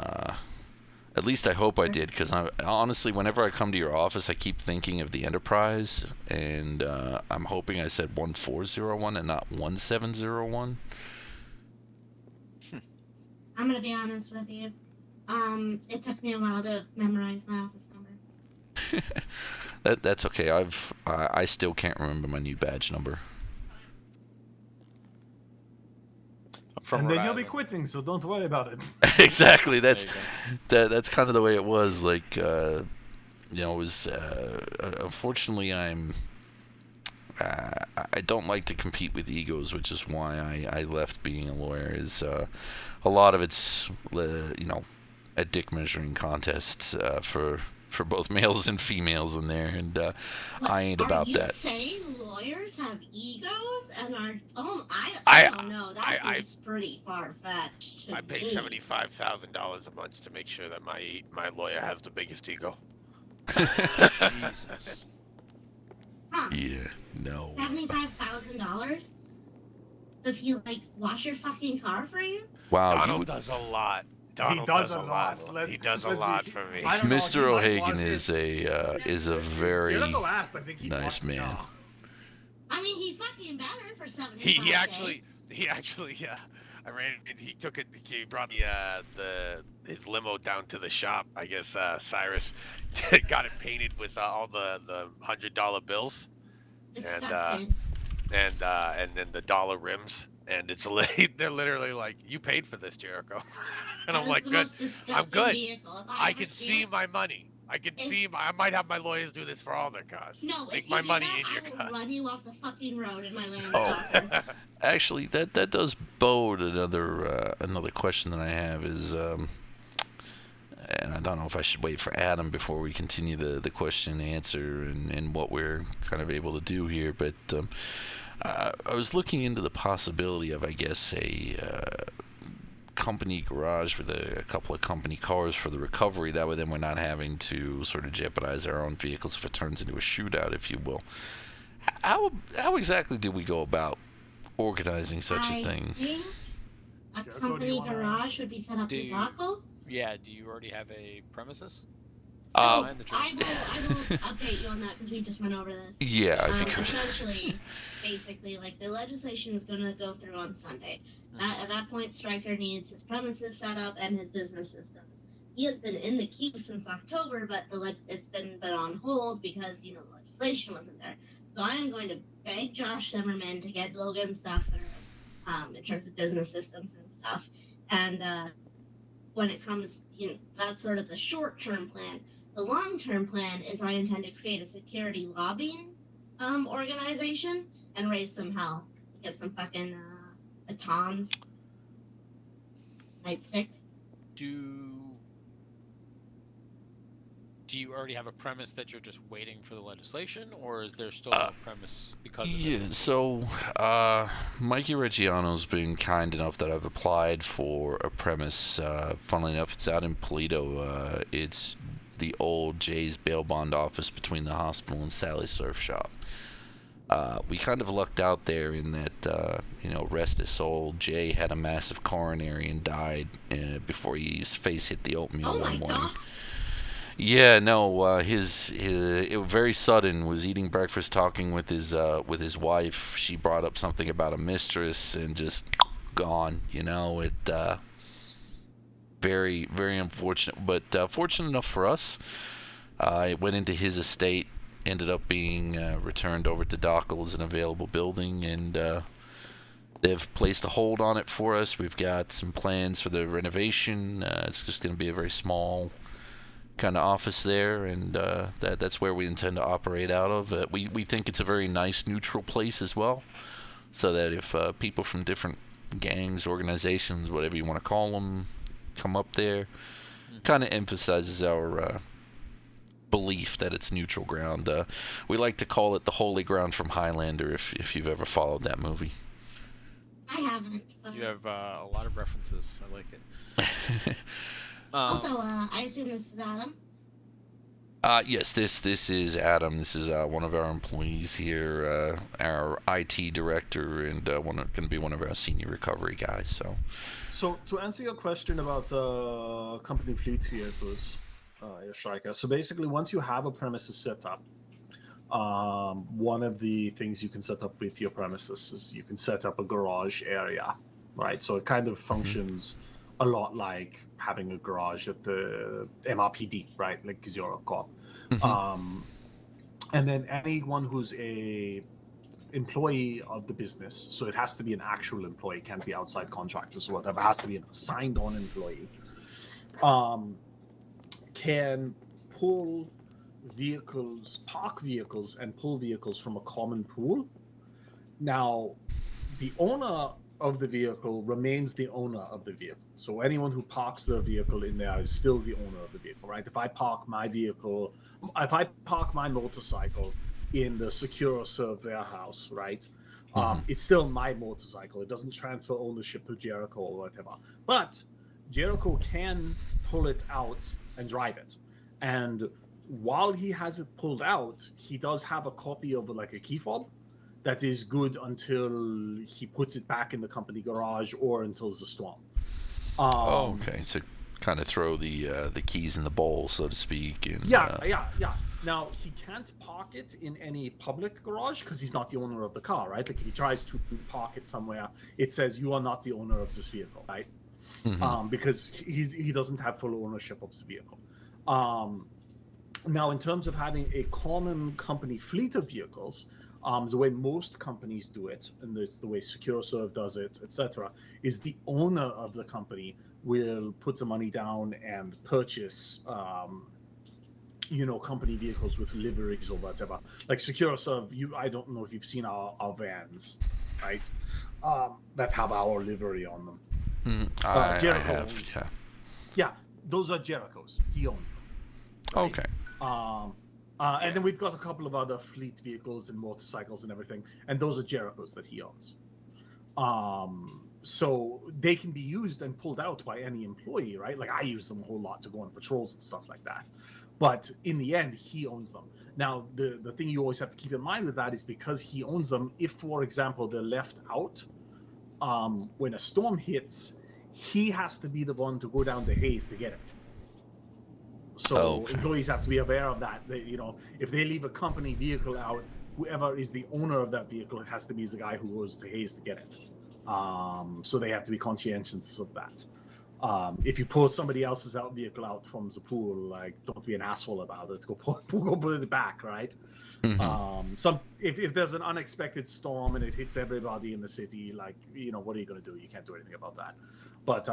[SPEAKER 1] At least I hope I did, because honestly, whenever I come to your office, I keep thinking of the Enterprise, and I'm hoping I said 1401 and not 1701.
[SPEAKER 2] I'm gonna be honest with you. It took me a while to memorize my office number.
[SPEAKER 1] That's okay. I still can't remember my new badge number.
[SPEAKER 6] I'm from
[SPEAKER 3] And
[SPEAKER 6] Rhode
[SPEAKER 3] then you'll be
[SPEAKER 6] Island.
[SPEAKER 3] quitting, so don't worry about it.
[SPEAKER 1] Exactly.
[SPEAKER 6] There
[SPEAKER 1] That's
[SPEAKER 6] you go.
[SPEAKER 1] that's kind of the way it was. Like, it was. Unfortunately, I don't like to compete with egos, which is why I left being a lawyer. Is a lot of it's a dick measuring contest for both males and females in there, and I ain't about
[SPEAKER 2] Are
[SPEAKER 1] that.
[SPEAKER 2] you saying lawyers have egos and are? Oh, I don't know. That seems pretty far fetched.
[SPEAKER 4] I pay $75,000 a month to make sure that my lawyer has the biggest ego.
[SPEAKER 6] Jesus.
[SPEAKER 2] Huh?
[SPEAKER 1] Yeah, no.
[SPEAKER 2] $75,000? Does he like wash your fucking car for you?
[SPEAKER 1] Wow,
[SPEAKER 4] Donald does a lot. Donald
[SPEAKER 3] does
[SPEAKER 4] does
[SPEAKER 3] a
[SPEAKER 4] a
[SPEAKER 3] lot.
[SPEAKER 4] lot. He does a
[SPEAKER 3] Let's be-
[SPEAKER 4] lot for me.
[SPEAKER 3] I don't know, he
[SPEAKER 1] Mr.
[SPEAKER 3] might
[SPEAKER 1] O'Hagan
[SPEAKER 3] wash
[SPEAKER 1] is
[SPEAKER 3] it.
[SPEAKER 1] a very
[SPEAKER 3] You're not the last. I think he
[SPEAKER 1] nice
[SPEAKER 3] washed the
[SPEAKER 1] man.
[SPEAKER 3] car.
[SPEAKER 2] I mean, he fucking better for 75.
[SPEAKER 4] He actually yeah. I ran it. He took it. He brought his limo down to the shop. I guess Cyrus got it painted with all the $100 bills
[SPEAKER 2] Disgusting.
[SPEAKER 4] and then the dollar rims. And they're literally like, "You paid for this, Jericho," and
[SPEAKER 2] That
[SPEAKER 4] I'm
[SPEAKER 2] is
[SPEAKER 4] like,
[SPEAKER 2] the
[SPEAKER 4] "Good.
[SPEAKER 2] most disgusting
[SPEAKER 4] I'm good.
[SPEAKER 2] Vehicle. If
[SPEAKER 4] I
[SPEAKER 2] ever
[SPEAKER 4] can
[SPEAKER 2] see
[SPEAKER 4] see
[SPEAKER 2] it,
[SPEAKER 4] my money. I can
[SPEAKER 2] If-
[SPEAKER 4] see. I might have my lawyers do this for all their cars.
[SPEAKER 2] No,
[SPEAKER 4] Make
[SPEAKER 2] if
[SPEAKER 4] my
[SPEAKER 2] you do
[SPEAKER 4] money
[SPEAKER 2] that,
[SPEAKER 4] in your
[SPEAKER 2] I will
[SPEAKER 4] car."
[SPEAKER 2] run you off the fucking road in my Land
[SPEAKER 1] Oh.
[SPEAKER 2] Stalker.
[SPEAKER 1] Actually, that does bode another question that I have is, and I don't know if I should wait for Adam before we continue the question and answer and what we're kind of able to do here, but I was looking into the possibility of, I guess, a company garage with a couple of company cars for the recovery. That way then we're not having to sort of jeopardize our own vehicles if it turns into a shootout, if you will. How exactly did we go about organizing such a thing?
[SPEAKER 2] I think a
[SPEAKER 3] Jericho, do you
[SPEAKER 2] company
[SPEAKER 3] wanna-
[SPEAKER 2] garage would be set up
[SPEAKER 6] Do
[SPEAKER 2] to
[SPEAKER 6] you-
[SPEAKER 2] buckle.
[SPEAKER 6] Yeah, do you already have a premises?
[SPEAKER 2] So
[SPEAKER 6] Behind the
[SPEAKER 2] I
[SPEAKER 6] truck.
[SPEAKER 2] will update you on that because we just went over this.
[SPEAKER 1] Yeah, I think
[SPEAKER 2] Essentially, basically, like the legislation is going to go through on Sunday. At that point, Stryker needs his premises set up and his business systems. He has been in the queue since October, but it's been on hold because the legislation wasn't there. So I am going to beg Josh Zimmerman to get Logan stuff through, in terms of business systems and stuff. And when it comes, that's sort of the short-term plan. The long-term plan is I intend to create a security lobbying organization and raise some hell. Get some fucking batons, nightsticks.
[SPEAKER 6] Do you already have a premise that you're just waiting for the legislation, or is there still
[SPEAKER 1] Uh,
[SPEAKER 6] no premise because of
[SPEAKER 1] Yeah,
[SPEAKER 6] it?
[SPEAKER 1] so Mikey Reggiano's been kind enough that I've applied for a premise. Funnily enough, it's out in Polito. It's the old Jay's bail bond office between the hospital and Sally's surf shop. We kind of lucked out there in that, rest his soul, Jay had a massive coronary and died before his face hit the oatmeal
[SPEAKER 2] Oh my
[SPEAKER 1] one morning.
[SPEAKER 2] god!
[SPEAKER 1] Yeah, no, it was very sudden. Was eating breakfast, talking with his wife. She brought up something about a mistress, and just gone. Very very unfortunate, but fortunate enough for us. It went into his estate, ended up being returned over to Dockel as an available building, and they've placed a hold on it for us. We've got some plans for the renovation. It's just going to be a very small kind of office there, and that's where we intend to operate out of. We think it's a very nice neutral place as well, so that if people from different gangs, organizations, whatever you want to call them, come up there, kind of emphasizes our belief that it's neutral ground. We like to call it the holy ground from Highlander, if you've ever followed that movie.
[SPEAKER 2] I haven't. But...
[SPEAKER 6] You have a lot of references. I like it.
[SPEAKER 2] Also, I assume this is Adam.
[SPEAKER 1] Yes, this is Adam. This is one of our employees here, our IT director, and going to be one of our senior recovery guys.
[SPEAKER 3] So to answer your question about company fleet vehicles, Striker. So basically, once you have a premises set up, one of the things you can set up with your premises is you can set up a garage area, right? So it kind of functions a lot like having a garage at the MRPD, right? Like, because you're a cop. And then anyone who's a employee of the business, so it has to be an actual employee, can't be outside contractors or whatever, it has to be an signed on employee, can pull vehicles, park vehicles and pull vehicles from a common pool. Now, the owner of the vehicle remains the owner of the vehicle. So anyone who parks their vehicle in there is still the owner of the vehicle, right? If I park my motorcycle in the Secure Serve warehouse, right? It's still my motorcycle. It doesn't transfer ownership to Jericho or whatever. But Jericho can pull it out and drive it. And while he has it pulled out, he does have a copy of like a key fob that is good until he puts it back in the company garage or until there's a storm.
[SPEAKER 1] Okay, so kind of throw the keys in the bowl, so to speak. And,
[SPEAKER 3] yeah. Now, he can't park it in any public garage because he's not the owner of the car, right? Like, if he tries to park it somewhere, it says you are not the owner of this vehicle, right? Because he doesn't have full ownership of the vehicle. Now, in terms of having a common company fleet of vehicles, the way most companies do it, and it's the way SecureServe does it, etc., is the owner of the company will put the money down and purchase, company vehicles with liveries or whatever. Like SecureServe, I don't know if you've seen our vans, right? That have our livery on them.
[SPEAKER 1] I
[SPEAKER 3] Jericho
[SPEAKER 1] have,
[SPEAKER 3] owns
[SPEAKER 1] yeah.
[SPEAKER 3] them. Yeah, those are Jericho's. He owns them. Right?
[SPEAKER 1] Okay.
[SPEAKER 3] And then we've got a couple of other fleet vehicles and motorcycles and everything, and those are Jericho's that he owns. So they can be used and pulled out by any employee, right? Like, I use them a whole lot to go on patrols and stuff like that. But in the end, he owns them. Now, the thing you always have to keep in mind with that is because he owns them, if, for example, they're left out, when a storm hits, he has to be the one to go down the haze to get it. So employees have to be aware of that. If they leave a company vehicle out, whoever is the owner of that vehicle has to be the guy who goes to haze to get it. So they have to be conscientious of that. If you pull somebody else's vehicle out from the pool, like, don't be an asshole about it. Go put it back, right? If there's an unexpected storm and it hits everybody in the city, like, what are you going to do? You can't do anything about that. But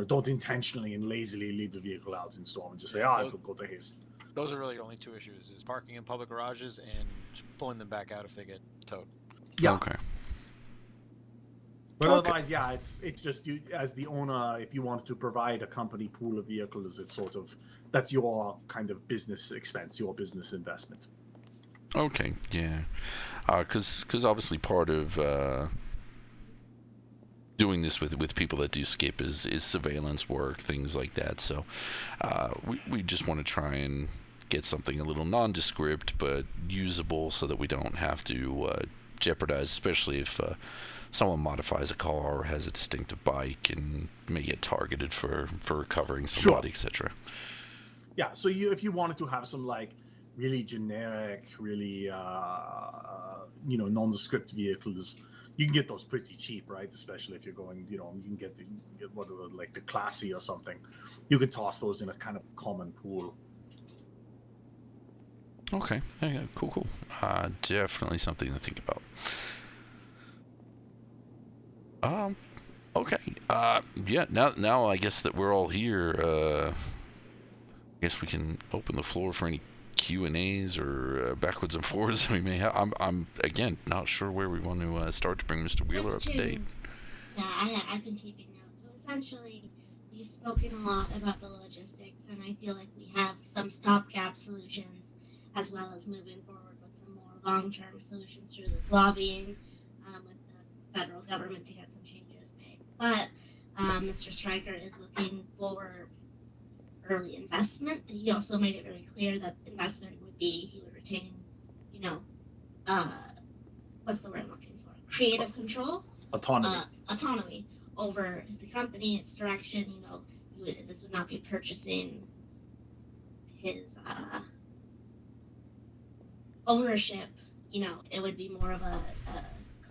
[SPEAKER 3] don't intentionally and lazily leave the vehicle out in storm and just say, "Oh, it'll go to his."
[SPEAKER 6] Those are really the only two issues: is parking in public garages and pulling them back out if they get towed.
[SPEAKER 3] Yeah.
[SPEAKER 1] Okay.
[SPEAKER 3] But otherwise, yeah, it's just you as the owner. If you wanted to provide a company pool of vehicles, it's sort of that's your kind of business expense, your business investment.
[SPEAKER 1] Okay, yeah, because obviously part of doing this with people that do skip is surveillance work, things like that. So we just want to try and get something a little nondescript but usable, so that we don't have to jeopardize, especially if someone modifies a car or has a distinctive bike and may get targeted for recovering somebody, etc.
[SPEAKER 3] Yeah, so if you wanted to have some like really generic, really nondescript vehicles, you can get those pretty cheap, right? Especially if you're going, you can get what are like the Classy or something. You could toss those in a kind of common pool.
[SPEAKER 1] Okay, yeah, cool. Definitely something to think about. Okay. Yeah. Now I guess that we're all here. I guess we can open the floor for any Q&As or backwards and forwards that we may have. I'm again not sure where we want to start to bring Mr. Wheeler up to date.
[SPEAKER 2] Yeah, I've been keeping notes. So essentially, we've spoken a lot about the logistics, and I feel like we have some stopgap solutions, as well as moving forward with some more long-term solutions through this lobbying with the federal government to get some changes made. But Mr. Stryker is looking for early investment. He also made it very clear that investment would be he would retain, what's the word I'm looking for? Creative control. Autonomy over the company, its direction. This would not be purchasing his ownership. It would be more of a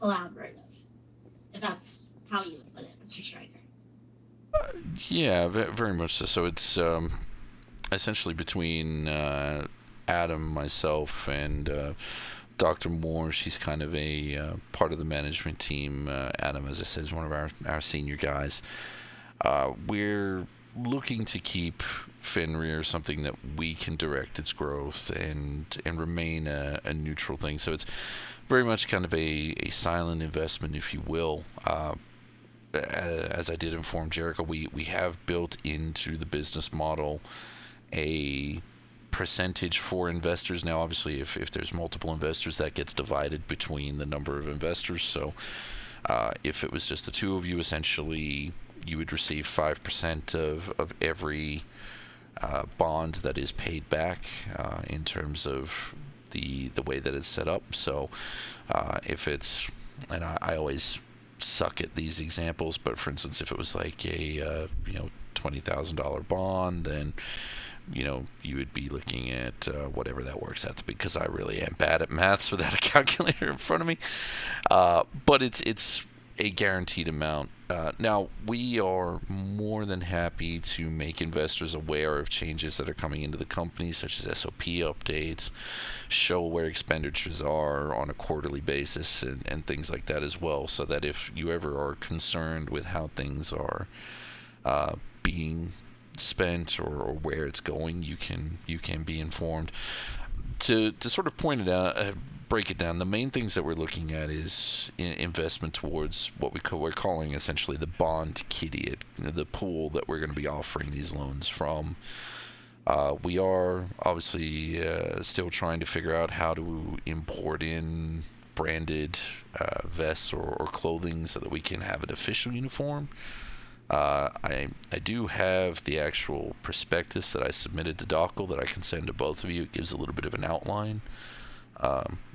[SPEAKER 2] collaborative, if that's how you would put it, Mr. Stryker.
[SPEAKER 1] Yeah, very much so. So it's essentially between Adam, myself, and Dr. Moore. She's kind of a part of the management team. Adam, as I said, is one of our senior guys. We're looking to keep Fenrir something that we can direct its growth and remain a neutral thing. So it's very much kind of a silent investment, if you will. As I did inform Jericho, we have built into the business model a percentage for investors. Now, obviously, if there's multiple investors, that gets divided between the number of investors. So if it was just the two of you, essentially, you would receive 5% of every bond that is paid back in terms of the way that it's set up. So if it's, and I always suck at these examples, but for instance, if it was like a $20,000 bond, then you would be looking at whatever that works out to be, because I really am bad at maths without a calculator in front of me. But it's a guaranteed amount. Now, we are more than happy to make investors aware of changes that are coming into the company, such as SOP updates, show where expenditures are on a quarterly basis, and things like that as well, so that if you ever are concerned with how things are being spent or where it's going, you can be informed. To sort of point it out, break it down, the main things that we're looking at is investment towards what we're calling essentially the bond kitty, the pool that we're going to be offering these loans from. We are obviously still trying to figure out how to import in branded vests or clothing so that we can have an official uniform. I do have the actual prospectus that I submitted to Dockle that I can send to both of you. It gives a little bit of an outline.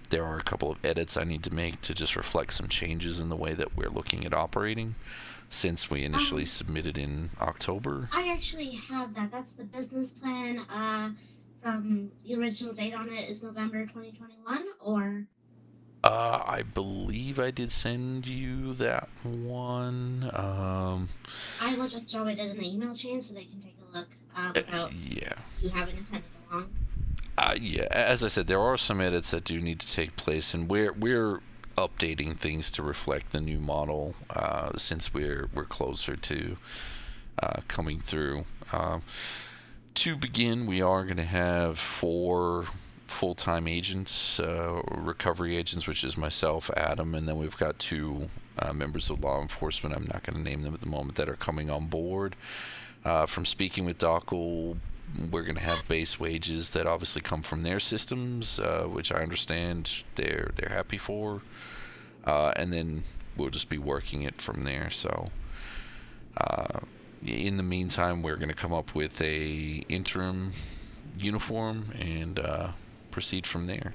[SPEAKER 1] There are a couple of edits I need to make to just reflect some changes in the way that we're looking at operating since we initially submitted in October.
[SPEAKER 2] I actually have that. That's the business plan. From the original date on it is November 2021, or?
[SPEAKER 1] I believe I did send you that one.
[SPEAKER 2] I able to just throw it in an email chain so they can take a look without
[SPEAKER 1] Yeah.
[SPEAKER 2] you having to send it along?
[SPEAKER 1] Yeah, as I said, there are some edits that do need to take place, and we're updating things to reflect the new model since we're closer to coming through. To begin, we are going to have 4 full-time agents, recovery agents, which is myself, Adam, and then we've got 2 members of law enforcement. I'm not going to name them at the moment, that are coming on board. From speaking with Dockel, we're going to have base wages that obviously come from their systems, which I understand they're happy for, and then we'll just be working it from there. So in the meantime, we're going to come up with a interim uniform and proceed from there.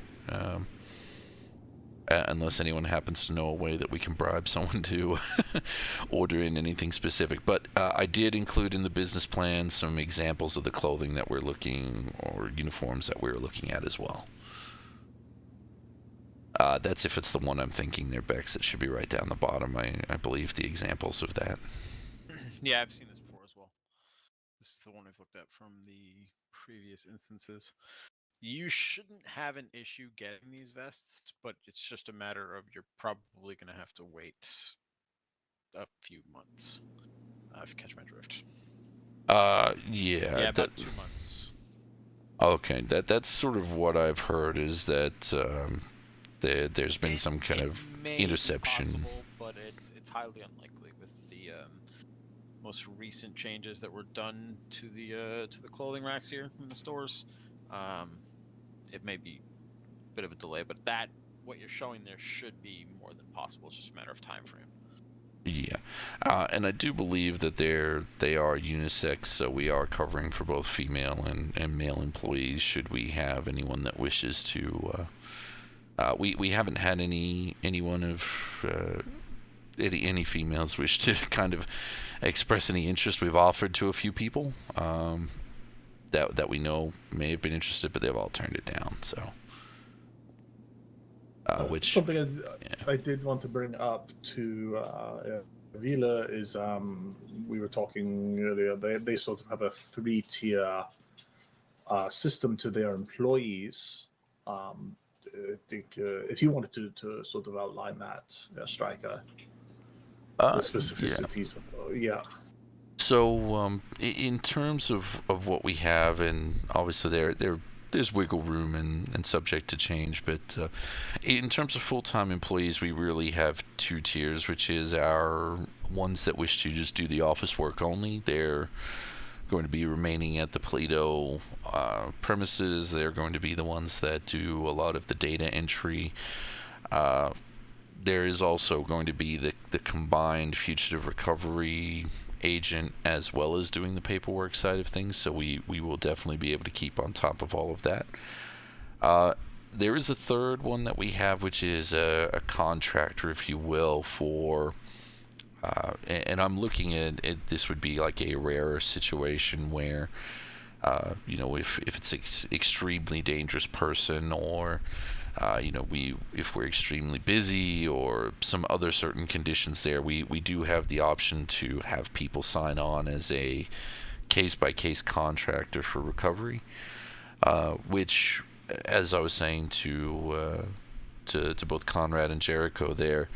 [SPEAKER 1] Unless anyone happens to know a way that we can bribe someone to order in anything specific. But I did include in the business plan some examples of the clothing that we're looking, or uniforms that we're looking at as well. That's if it's the one I'm thinking there, Bex. It should be right down the bottom, I believe, the examples of that.
[SPEAKER 6] Yeah, I've seen this before as well. This is the one I've looked at from the previous instances. You shouldn't have an issue getting these vests, but it's just a matter of you're probably going to have to wait a few months, if you catch my drift.
[SPEAKER 1] Yeah,
[SPEAKER 6] about 2 months.
[SPEAKER 1] Okay, that's sort of what I've heard, is that there's been some kind of interception.
[SPEAKER 6] Be possible, but it's highly unlikely with the most recent changes that were done to the clothing racks here in the stores. It may be a bit of a delay, but what you're showing there should be more than possible. It's just a matter of time frame.
[SPEAKER 1] Yeah, and I do believe that they are unisex, so we are covering for both female and male employees should we have anyone that wishes to. We haven't had anyone of any females wish to kind of express any interest. We've offered to a few people that we know may have been interested, but they've all turned it down. So, which
[SPEAKER 3] something I did want to bring up to Vila is we were talking earlier. They sort of have a 3-tier system to their employees. I think if you wanted to sort of outline that, Stryker, the specificities
[SPEAKER 1] yeah. So in terms of what we have, and obviously there's wiggle room and subject to change, but in terms of full-time employees, we really have 2 tiers, which is our ones that wish to just do the office work only. They're going to be remaining at the Plato premises. They're going to be the ones that do a lot of the data entry. There is also going to be the combined fugitive recovery agent as well as doing the paperwork side of things, so we will definitely be able to keep on top of all of that. There is a third one that we have, which is a contractor, if you will, for and I'm looking at it, this would be like a rarer situation where if it's an extremely dangerous person, or if we're extremely busy, or some other certain conditions there, we do have the option to have people sign on as a case-by-case contractor for recovery, which, as I was saying to both Conrad and Jericho there,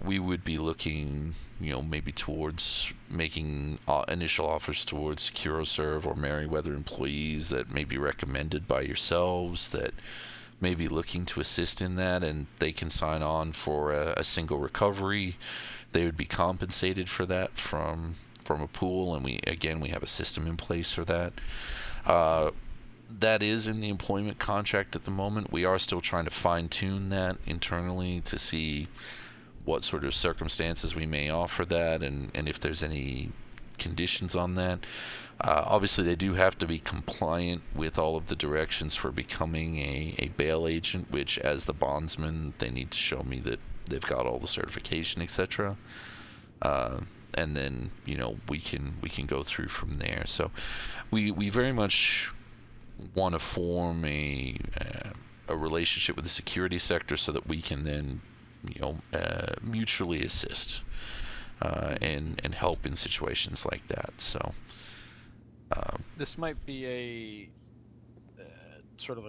[SPEAKER 1] we would be looking, maybe towards making initial offers towards SecuroServe or Merryweather employees that may be recommended by yourselves, that may be looking to assist in that, and they can sign on for a single recovery. They would be compensated for that from a pool, and we have a system in place for that. That is in the employment contract at the moment. We are still trying to fine-tune that internally to see what sort of circumstances we may offer that, and if there's any conditions on that. Obviously, they do have to be compliant with all of the directions for becoming a bail agent, which, as the bondsman, they need to show me that they've got all the certification, etc. And then we can go through from there. So we very much want to form a relationship with the security sector so that we can then mutually assist. and help in situations like that. So
[SPEAKER 6] This might be a sort of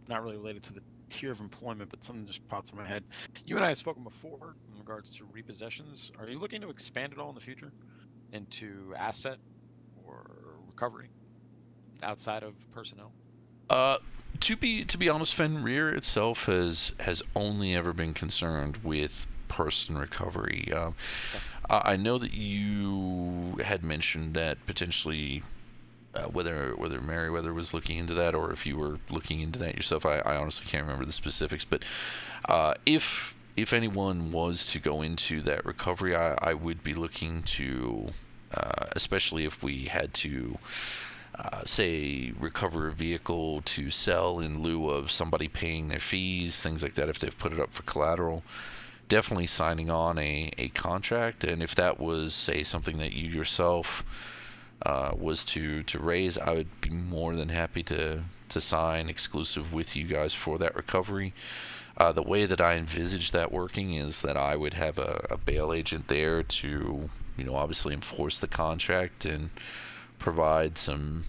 [SPEAKER 6] not really related to the tier of employment, but something just popped in my head. You and I have spoken before in regards to repossessions. Are you looking to expand it all in the future into asset or recovery outside of personnel?
[SPEAKER 1] to be honest, Fenrir itself has only ever been concerned with person recovery. I know that you had mentioned that potentially whether Merriweather was looking into that or if you were looking into that yourself. I honestly can't remember the specifics, but if anyone was to go into that recovery, I would be looking to, especially if we had to, say, recover a vehicle to sell in lieu of somebody paying their fees, things like that, if they've put it up for collateral, definitely signing on a contract. And if that was, say, something that you yourself was to raise, I would be more than happy to sign exclusive with you guys for that recovery. The way that I envisage that working is that I would have a bail agent there to, obviously enforce the contract and provide some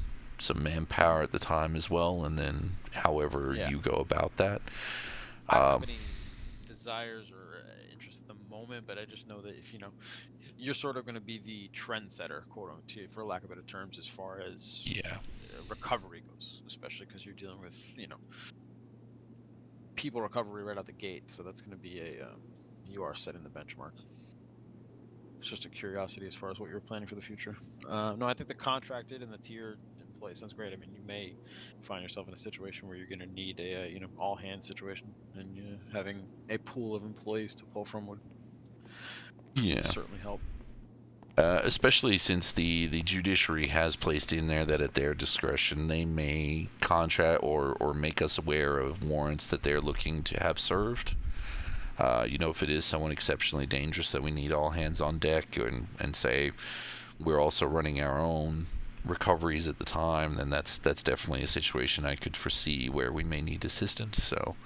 [SPEAKER 1] manpower at the time as well, and then however you go about that.
[SPEAKER 6] I don't have any desires or interest at the moment, but I just know that if you're sort of going to be the trendsetter, quote unquote, for lack of better terms, as far as recovery goes, especially because you're dealing with people recovery right out the gate. So that's going to be you are setting the benchmark. It's just a curiosity as far as what you're planning for the future. No, I think the contracted and the tier in place sounds great. I mean, you may find yourself in a situation where you're going to need a all hands situation, and having a pool of employees to pull from would certainly help.
[SPEAKER 1] Especially since the judiciary has placed in there that at their discretion they may contract or make us aware of warrants that they're looking to have served. If it is someone exceptionally dangerous that we need all hands on deck, and say we're also running our own recoveries at the time, then that's definitely a situation I could foresee where we may need assistance. So,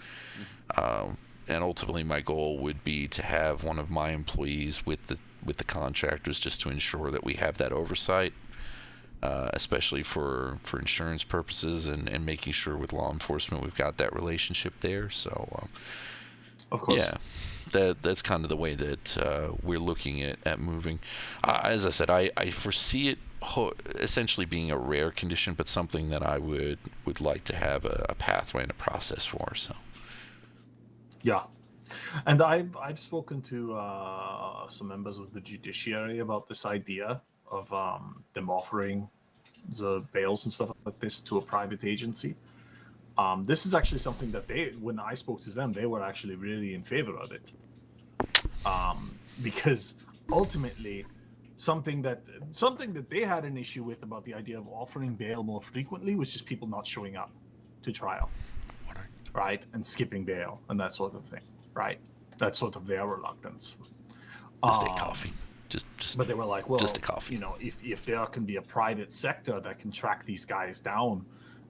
[SPEAKER 1] and ultimately my goal would be to have one of my employees with the contractors just to ensure that we have that oversight, especially for insurance purposes and making sure with law enforcement we've got that relationship there. So,
[SPEAKER 3] of course.
[SPEAKER 1] Yeah, that's kind of the way that we're looking at moving. As I said, I foresee it essentially being a rare condition, but something that I would like to have a pathway and a process for. So.
[SPEAKER 3] Yeah, and I've spoken to some members of the judiciary about this idea of them offering the bails and stuff like this to a private agency. This is actually something that when I spoke to them, they were actually really in favor of it. Because ultimately, something that they had an issue with about the idea of offering bail more frequently was just people not showing up to trial, right, and skipping bail and that sort of thing, right? That's sort of their reluctance.
[SPEAKER 1] Just a coffee.
[SPEAKER 3] But they were like, well,
[SPEAKER 1] just a coffee.
[SPEAKER 3] If there can be a private sector that can track these guys down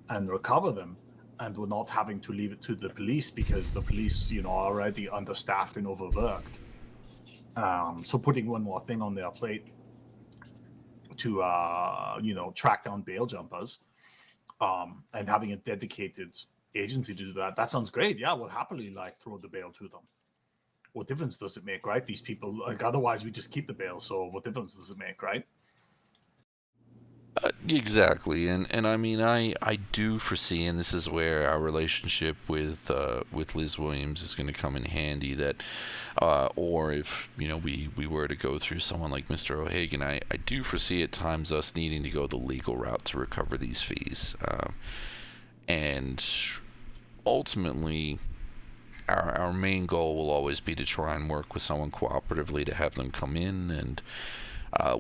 [SPEAKER 3] and recover them, and we're not having to leave it to the police because the police, are already understaffed and overworked. So putting one more thing on their plate to, track down bail jumpers, and having a dedicated agency to do that sounds great. Yeah, we'll happily throw the bail to them. What difference does it make, right? These people, otherwise we just keep the bail. So what difference does it make, right?
[SPEAKER 1] Exactly, and I mean I do foresee, and this is where our relationship with Liz Williams is going to come in handy. That, or if we were to go through someone like Mr. O'Hagan, I do foresee at times us needing to go the legal route to recover these fees, and ultimately our main goal will always be to try and work with someone cooperatively to have them come in, and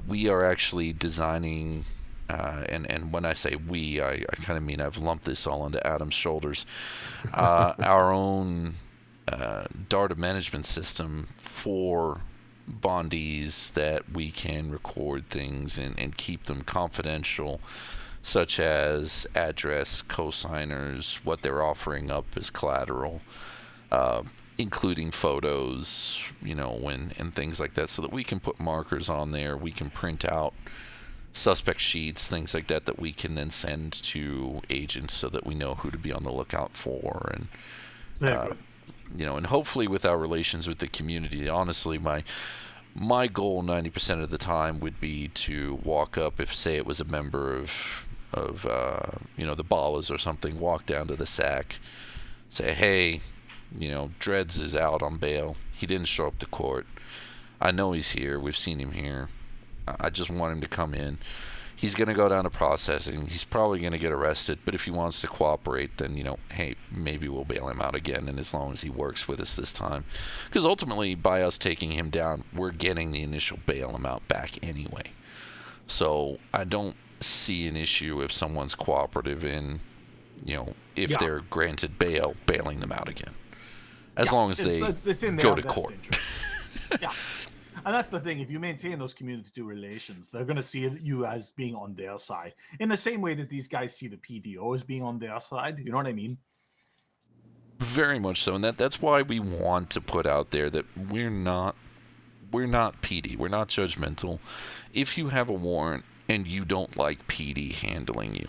[SPEAKER 1] we are actually designing. And when I say we, I kind of mean I've lumped this all onto Adam's shoulders. Our own data management system for bondees that we can record things and keep them confidential, such as address, cosigners, what they're offering up as collateral. including photos, and things like that, so that we can put markers on there. We can print out suspect sheets, things like that we can then send to agents so that we know who to be on the lookout for. And
[SPEAKER 3] Very good.
[SPEAKER 1] and hopefully with our relations with the community, honestly, my goal 90% of the time would be to walk up, if say it was a member of the Ballas or something, walk down to the SAC, say, hey, Dreads is out on bail. He didn't show up to court. I know he's here. We've seen him here. I just want him to come in. He's going to go down to processing. He's probably going to get arrested, but if he wants to cooperate, then, hey, maybe we'll bail him out again, and as long as he works with us this time. Because ultimately, by us taking him down, we're getting the initial bail amount back anyway. So I don't see an issue if someone's cooperative in, if they're granted bail, bailing them out again. As long as they
[SPEAKER 3] it's in
[SPEAKER 1] go
[SPEAKER 3] their
[SPEAKER 1] to
[SPEAKER 3] best
[SPEAKER 1] court.
[SPEAKER 3] interests. Yeah. And that's the thing. If you maintain those community relations, they're going to see you as being on their side in the same way that these guys see the PDO as being on their side. You know what I mean?
[SPEAKER 1] Very much so. And that's why we want to put out there that we're not PD. We're not judgmental. If you have a warrant and you don't like PD handling you,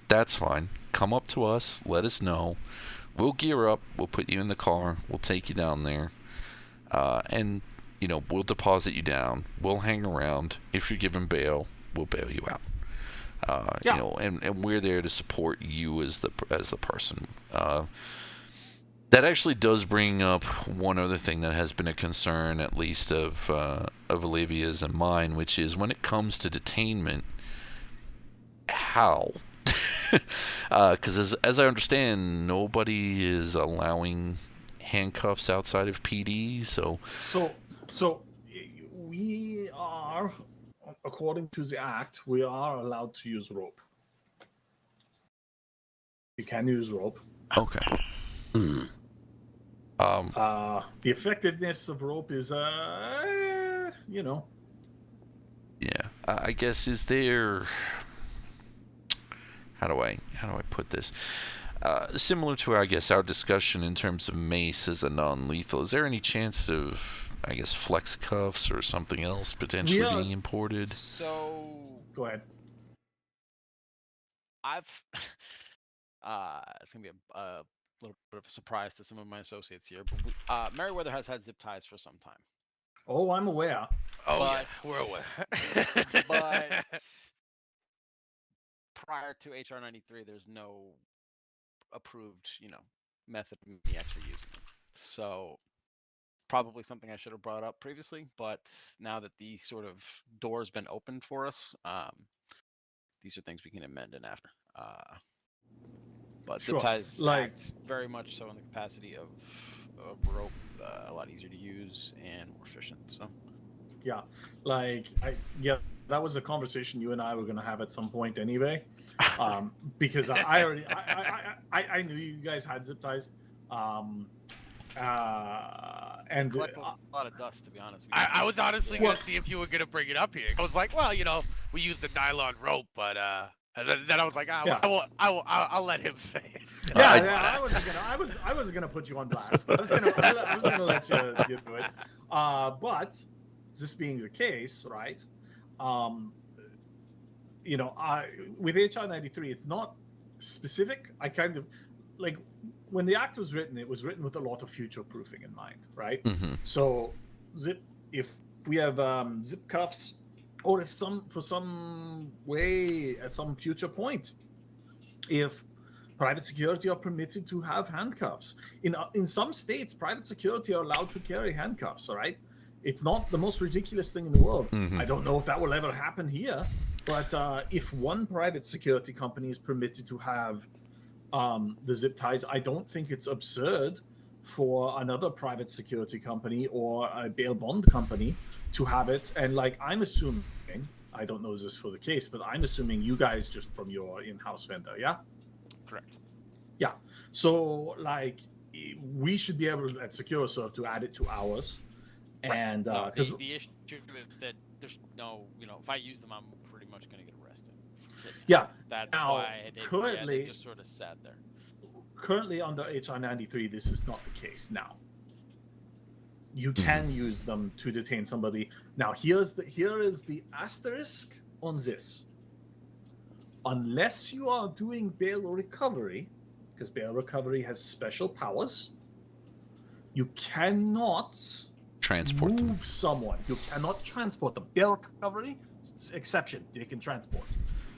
[SPEAKER 1] that's fine. Come up to us. Let us know. We'll gear up. We'll put you in the car. We'll take you down there. And we'll deposit you down. We'll hang around. If you're given bail, we'll bail you out. And we're there to support you as the person. That actually does bring up one other thing that has been a concern, at least of Olivia's and mine, which is when it comes to detainment, how? Because as I understand, nobody is allowing handcuffs outside of PD, so
[SPEAKER 3] we are, according to the act, we are allowed to use rope. You can use rope.
[SPEAKER 1] Okay.
[SPEAKER 3] The effectiveness of rope is,
[SPEAKER 1] Yeah. I guess, is there... How do I put this? Similar to, I guess, our discussion in terms of mace as a non-lethal, is there any chance of, I guess, flex cuffs or something else potentially being imported?
[SPEAKER 6] So
[SPEAKER 3] go ahead.
[SPEAKER 6] It's gonna be a little bit of a surprise to some of my associates here, but Meriwether has had zip ties for some time.
[SPEAKER 3] Oh, I'm aware.
[SPEAKER 4] Oh,
[SPEAKER 6] But-
[SPEAKER 4] yeah, we're aware.
[SPEAKER 6] But prior to HR 93, there's no approved, method of me actually using them. So probably something I should have brought up previously, but now that the sort of door's been opened for us, these are things we can amend in after. But
[SPEAKER 3] Sure.
[SPEAKER 6] zip ties
[SPEAKER 3] Like-
[SPEAKER 6] act very much so in the capacity of rope, a lot easier to use and more efficient. So
[SPEAKER 3] Yeah, that was a conversation you and I were going to have at some point anyway, because I already I knew you guys had zip ties, and
[SPEAKER 6] collect a lot of dust, to be honest.
[SPEAKER 4] I was honestly
[SPEAKER 6] Yeah.
[SPEAKER 4] gonna see if you were gonna bring it up here. I was like, well, we use the nylon rope, but and then I was like,
[SPEAKER 3] Yeah.
[SPEAKER 4] I'll let him say it.
[SPEAKER 3] I wasn't gonna put you on blast. I was gonna let you do it. But this being the case, right? With HR 93, it's not specific. I kind of like when the act was written, it was written with a lot of future proofing in mind, right?
[SPEAKER 1] Mm-hmm.
[SPEAKER 3] So if we have zip cuffs, or if for some way at some future point, if private security are permitted to have handcuffs. In some states, private security are allowed to carry handcuffs, all right? It's not the most ridiculous thing in the world.
[SPEAKER 1] Mm-hmm.
[SPEAKER 3] I don't know if that will ever happen here, but if one private security company is permitted to have the zip ties, I don't think it's absurd for another private security company or a bail bond company to have it. And I'm assuming, I don't know this for the case, but I'm assuming you guys just from your in-house vendor, yeah?
[SPEAKER 6] Correct.
[SPEAKER 3] Yeah. So we should be able at SecureServe to add it to ours.
[SPEAKER 6] Right.
[SPEAKER 3] And
[SPEAKER 6] No,
[SPEAKER 3] because
[SPEAKER 6] the issue is that there's no, if I use them, I'm pretty much going to get arrested.
[SPEAKER 3] Yeah.
[SPEAKER 6] That's
[SPEAKER 3] Now,
[SPEAKER 6] why they
[SPEAKER 3] currently-
[SPEAKER 6] just sort of sat there.
[SPEAKER 3] currently under HR 93, this is not the case now. you can use them to detain somebody. Now, here is the asterisk on this. Unless you are doing bail recovery, because bail recovery has special powers, you cannot
[SPEAKER 1] Transport them.
[SPEAKER 3] move someone. You cannot transport them. Bail recovery, exception, they can transport.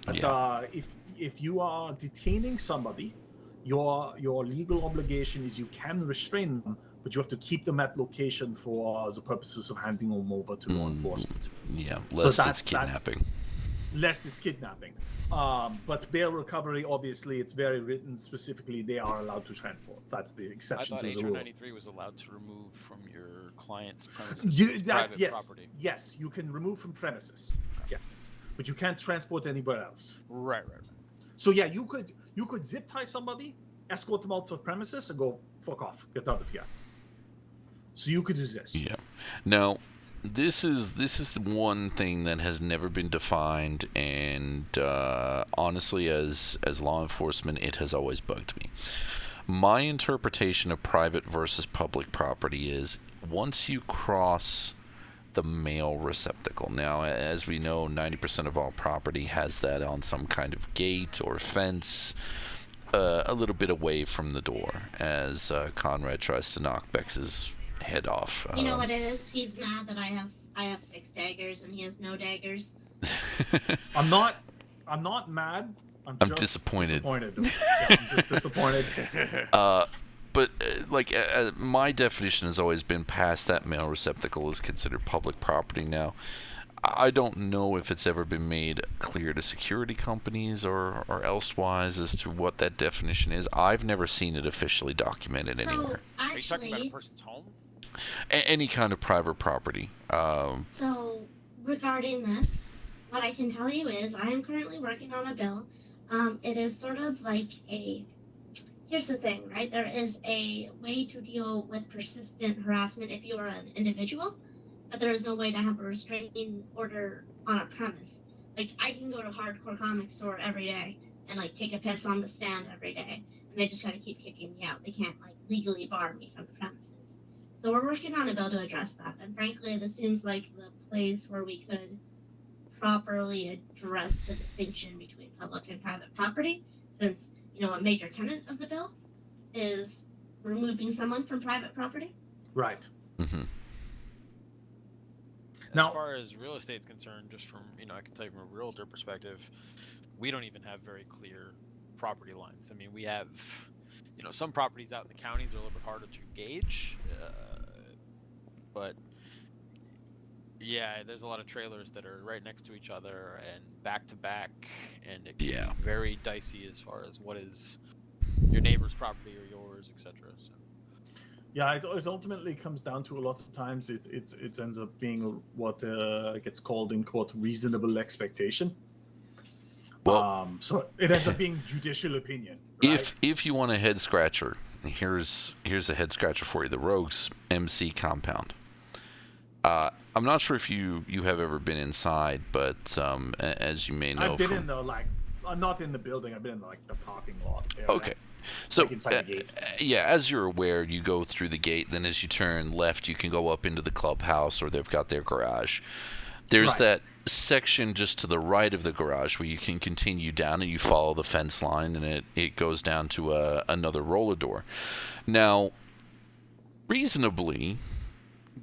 [SPEAKER 3] But if you are detaining somebody, your legal obligation is you can restrain them, but you have to keep them at location for the purposes of handing them over to law enforcement.
[SPEAKER 1] Yeah,
[SPEAKER 3] So
[SPEAKER 1] lest it's kidnapping.
[SPEAKER 3] Lest it's kidnapping. But bail recovery, obviously, it's very written specifically. They are allowed to transport. That's the
[SPEAKER 6] I
[SPEAKER 3] exception
[SPEAKER 6] thought
[SPEAKER 3] to the
[SPEAKER 6] HR
[SPEAKER 3] rule.
[SPEAKER 6] 93 was allowed to remove from your client's premises. It's private property.
[SPEAKER 3] Yes, you can remove from premises. Yes, but you can't transport anywhere else.
[SPEAKER 6] Right.
[SPEAKER 3] So yeah, you could zip tie somebody, escort them out of premises, and go fuck off, get out of here. So you could do this.
[SPEAKER 1] Yeah. Now, this is the one thing that has never been defined, and honestly, as law enforcement, it has always bugged me. My interpretation of private versus public property is once you cross the mail receptacle. Now, as we know, 90% of all property has that on some kind of gate or fence, a little bit away from the door, as Conrad tries to knock Bex's head off.
[SPEAKER 2] You know what it is? He's mad that I have 6 daggers and he has no daggers.
[SPEAKER 3] I'm not mad. I'm just
[SPEAKER 1] disappointed.
[SPEAKER 3] Yeah, I'm just disappointed.
[SPEAKER 1] But my definition has always been past that mail receptacle is considered public property now. I don't know if it's ever been made clear to security companies or elsewise as to what that definition is. I've never seen it officially documented anywhere.
[SPEAKER 6] Are you talking about a
[SPEAKER 2] Actually,
[SPEAKER 6] person's home?
[SPEAKER 1] Any kind of private property.
[SPEAKER 2] so regarding this, what I can tell you is I am currently working on a bill. It is sort of like here's the thing, right? There is a way to deal with persistent harassment if you are an individual, but there is no way to have a restraining order on a premise. Like, I can go to Hardcore Comic Store every day and, like, take a piss on the stand every day, and they just gotta keep kicking me out. They can't, like, legally bar me from the premises. So we're working on a bill to address that, and frankly, this seems like the place where we could properly address the distinction between public and private property, since, you know, a major tenet of the bill is removing someone from private property.
[SPEAKER 3] Right.
[SPEAKER 1] Mm-hmm.
[SPEAKER 3] Now-
[SPEAKER 6] As far as real estate's concerned, just from, I can tell you from a realtor perspective, we don't even have very clear property lines. I mean, we have, some properties out in the counties are a little bit harder to gauge, but yeah, there's a lot of trailers that are right next to each other and back to back, and it can be very dicey as far as what is your neighbor's property or yours, etc. So.
[SPEAKER 3] Yeah, it ultimately comes down to a lot of times it ends up being what gets called in court reasonable expectation.
[SPEAKER 1] Well,
[SPEAKER 3] so it ends up being judicial opinion. Right?
[SPEAKER 1] If you want a head scratcher, here's a head scratcher for you: the Rogues MC compound. I'm not sure if you have ever been inside, but as you may know,
[SPEAKER 3] I've been in the not in the building. I've been in the parking lot area.
[SPEAKER 1] Okay. So,
[SPEAKER 3] inside the gate.
[SPEAKER 1] yeah, as you're aware, you go through the gate, then as you turn left, you can go up into the clubhouse, or they've got their garage. There's that section just to the right of the garage where you can continue down and you follow the fence line, and it goes down to another roller door. Now, reasonably,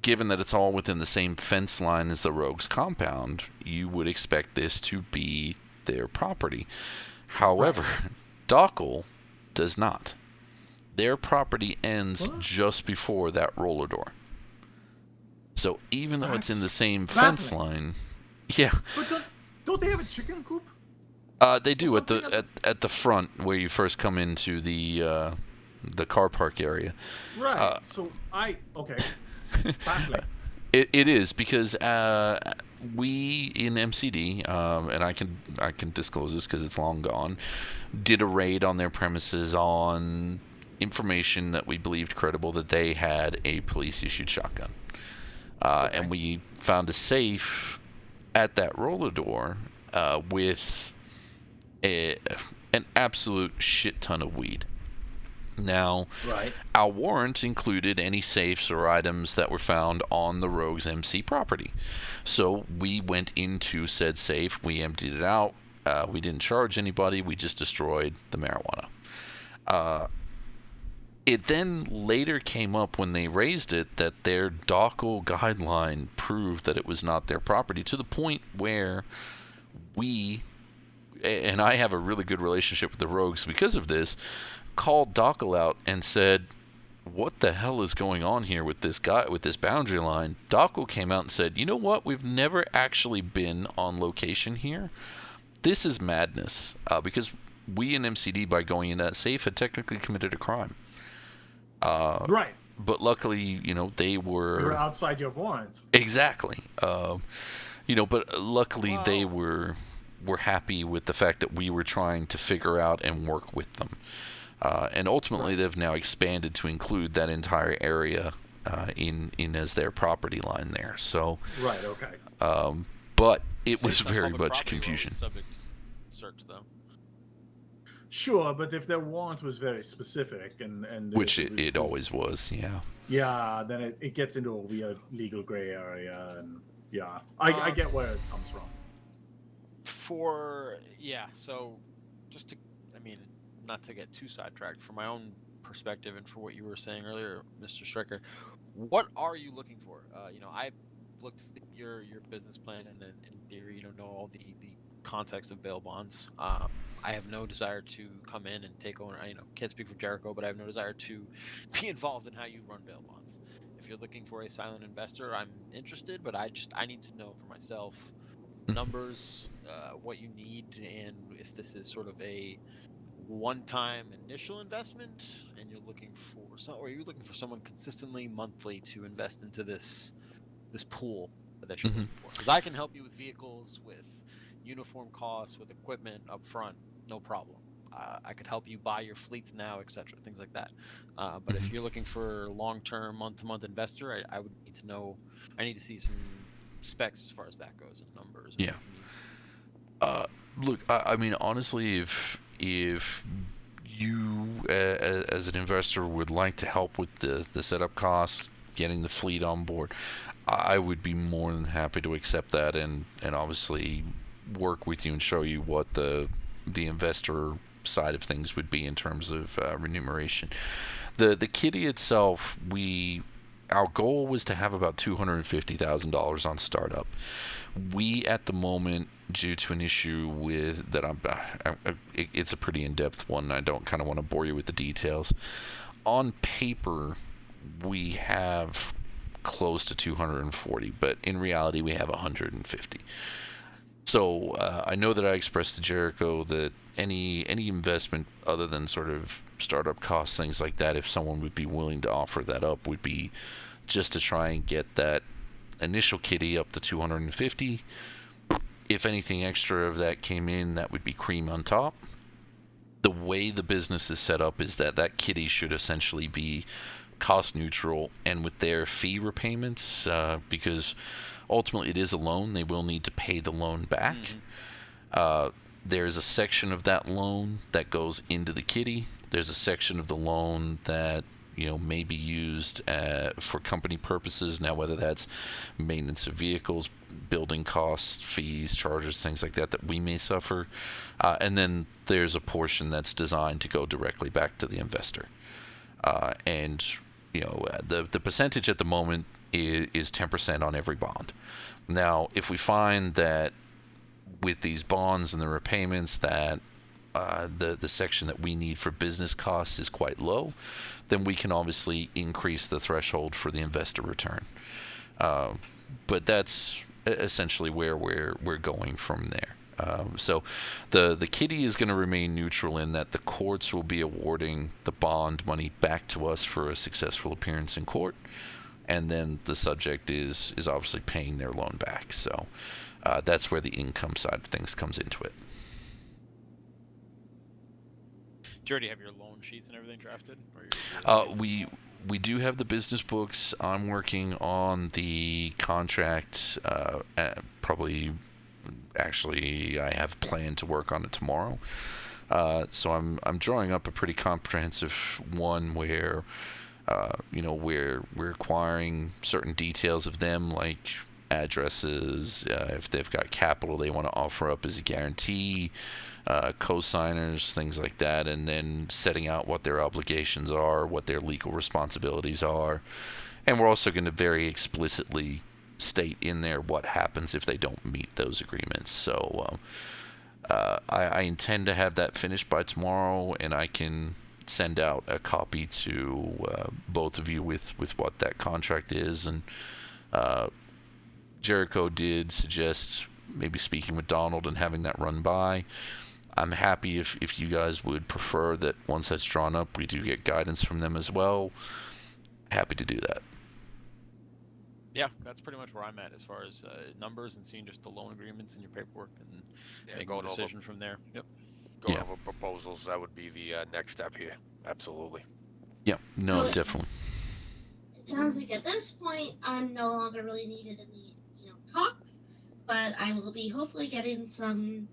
[SPEAKER 1] given that it's all within the same fence line as the Rogues compound, you would expect this to be their property. However, Dockel does not. Their property ends just before that roller door. So even though it's in the same fence line,
[SPEAKER 3] But don't they have a chicken coop?
[SPEAKER 1] they do at the front where you first come into the car park area.
[SPEAKER 3] Right. Baffling.
[SPEAKER 1] It is because we in MCD, and I can disclose this because it's long gone, did a raid on their premises on information that we believed credible that they had a police-issued shotgun, and we found a safe at that roller door with an absolute shit ton of weed. Now,
[SPEAKER 3] Right.
[SPEAKER 1] our warrant included any safes or items that were found on the Rogues MC property. So we went into said safe, we emptied it out, we didn't charge anybody, we just destroyed the marijuana. It then later came up when they raised it that their DOCL guideline proved that it was not their property, to the point where we, and I have a really good relationship with the Rogues because of this, called DOCL out and said, what the hell is going on here with this guy, with this boundary line? DOCL came out and said, you know what, we've never actually been on location here. This is madness, because we in MCD, by going in that safe, had technically committed a crime.
[SPEAKER 3] Right.
[SPEAKER 1] But luckily, they
[SPEAKER 3] You were
[SPEAKER 1] were
[SPEAKER 3] outside your warrant.
[SPEAKER 1] exactly. But luckily they
[SPEAKER 6] Well-
[SPEAKER 1] were happy with the fact that we were trying to figure out and work with them. And ultimately,
[SPEAKER 3] Right.
[SPEAKER 1] they've now expanded to include that entire area in as their property line there. So,
[SPEAKER 3] Right. Okay.
[SPEAKER 1] but it was
[SPEAKER 6] Safes on
[SPEAKER 1] very
[SPEAKER 6] public
[SPEAKER 1] much
[SPEAKER 6] property were always
[SPEAKER 1] confusion.
[SPEAKER 6] subject to search, though.
[SPEAKER 3] Sure, but if their warrant was very specific and
[SPEAKER 1] Which
[SPEAKER 3] was-
[SPEAKER 1] it always was, yeah.
[SPEAKER 3] Yeah, then it gets into a weird legal gray area, and yeah, I get where it comes from.
[SPEAKER 6] So just to, not to get too sidetracked, from my own perspective and for what you were saying earlier, Mr. Stryker, what are you looking for? I looked at your business plan, and then in theory, know all the context of bail bonds. I have no desire to come in and take over. Can't speak for Jericho, but I have no desire to be involved in how you run bail bonds. If you're looking for a silent investor, I'm interested, but I need to know for myself numbers, what you need, and if this is sort of a one-time initial investment, and you're looking for or you're looking for someone consistently monthly to invest into this pool that you're
[SPEAKER 1] Mhm.
[SPEAKER 6] looking for. Because I can help you with vehicles, with uniform costs, with equipment up front, no problem. I could help you buy your fleets now, etc., things like that. But if
[SPEAKER 1] Mhm.
[SPEAKER 6] you're looking for long-term, month-to-month investor, I would need to know. I need to see some specs as far as that goes, and numbers. And
[SPEAKER 1] Yeah.
[SPEAKER 6] what you need.
[SPEAKER 1] Look, I mean, honestly, if you as an investor would like to help with the setup costs, getting the fleet on board, I would be more than happy to accept that and obviously work with you and show you what the investor side of things would be in terms of remuneration. The kitty itself, our goal was to have about $250,000 on startup. We at the moment, due to an issue with that, it's a pretty in-depth one. I don't kind of want to bore you with the details. On paper, we have close to 240, but in reality, we have 150. So I know that I expressed to Jericho that any investment other than sort of startup costs, things like that, if someone would be willing to offer that up, would be just to try and get that initial kitty up to 250. If anything extra of that came in, that would be cream on top. The way the business is set up is that kitty should essentially be cost neutral, and with their fee repayments, because ultimately it is a loan, they will need to pay the loan back. There's a section of that loan that goes into the kitty. There's a section of the loan that may be used for company purposes. Now, whether that's maintenance of vehicles, building costs, fees, charges, things like that we may suffer, and then there's a portion that's designed to go directly back to the investor. And the percentage at the moment is 10% on every bond. Now, if we find that with these bonds and the repayments that the section that we need for business costs is quite low, then we can obviously increase the threshold for the investor return. But that's essentially where we're going from there. So the kitty is going to remain neutral in that the courts will be awarding the bond money back to us for a successful appearance in court, and then the subject is obviously paying their loan back. So that's where the income side of things comes into it.
[SPEAKER 6] Do you already have your loan sheets and everything drafted? Or
[SPEAKER 1] We do have the business books. I'm working on the contract. Probably, actually, I have planned to work on it tomorrow. So I'm drawing up a pretty comprehensive one where, we're acquiring certain details of them, like addresses, if they've got capital they want to offer up as a guarantee, co-signers, things like that, and then setting out what their obligations are, what their legal responsibilities are. And we're also going to very explicitly state in there what happens if they don't meet those agreements. So I intend to have that finished by tomorrow, and I can send out a copy to both of you with what that contract is. And Jericho did suggest maybe speaking with Donald and having that run by. I'm happy if you guys would prefer that once that's drawn up, we do get guidance from them as well. Happy to do that.
[SPEAKER 6] Yeah, that's pretty much where I'm at as far as numbers and seeing just the loan agreements and your paperwork and making
[SPEAKER 4] going
[SPEAKER 6] a decision from there. Yep.
[SPEAKER 4] Going
[SPEAKER 1] Yeah.
[SPEAKER 4] over proposals, that would be the next step here. Absolutely.
[SPEAKER 1] Yeah, no,
[SPEAKER 2] So-
[SPEAKER 1] definitely.
[SPEAKER 2] It sounds like at this point I'm no longer really needed in the talks, but I will be hopefully getting some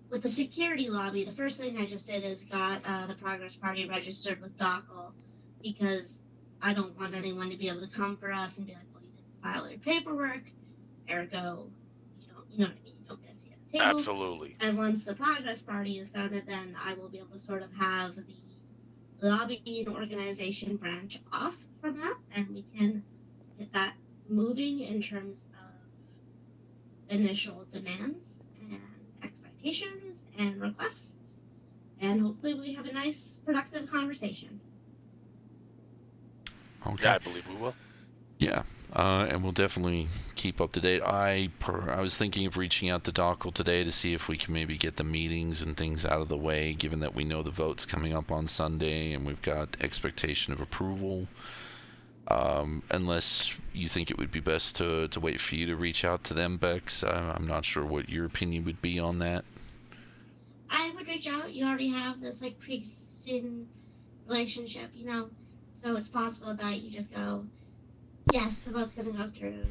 [SPEAKER 2] with the security lobby. The first thing I just did is got the Progress Party registered with DOCL, because I don't want anyone to be able to come for us and be like, well, you didn't file your paperwork, ergo, you know what I mean, you don't get a seat at the table.
[SPEAKER 4] Absolutely.
[SPEAKER 2] And once the Progress Party is founded, then I will be able to sort of have the lobbying organization branch off from that, and we can get that moving in terms of initial demands and expectations and requests, and hopefully we have a nice, productive conversation.
[SPEAKER 1] Okay.
[SPEAKER 4] Yeah, I believe we will.
[SPEAKER 1] Yeah, and we'll definitely keep up to date. I was thinking of reaching out to Dockel today to see if we can maybe get the meetings and things out of the way, given that we know the vote's coming up on Sunday and we've got expectation of approval. Unless you think it would be best to wait for you to reach out to them, Bex. I'm not sure what your opinion would be on that.
[SPEAKER 2] I would reach out. You already have this pre-existing relationship, so it's possible that you just go, yes, the vote's going to go through.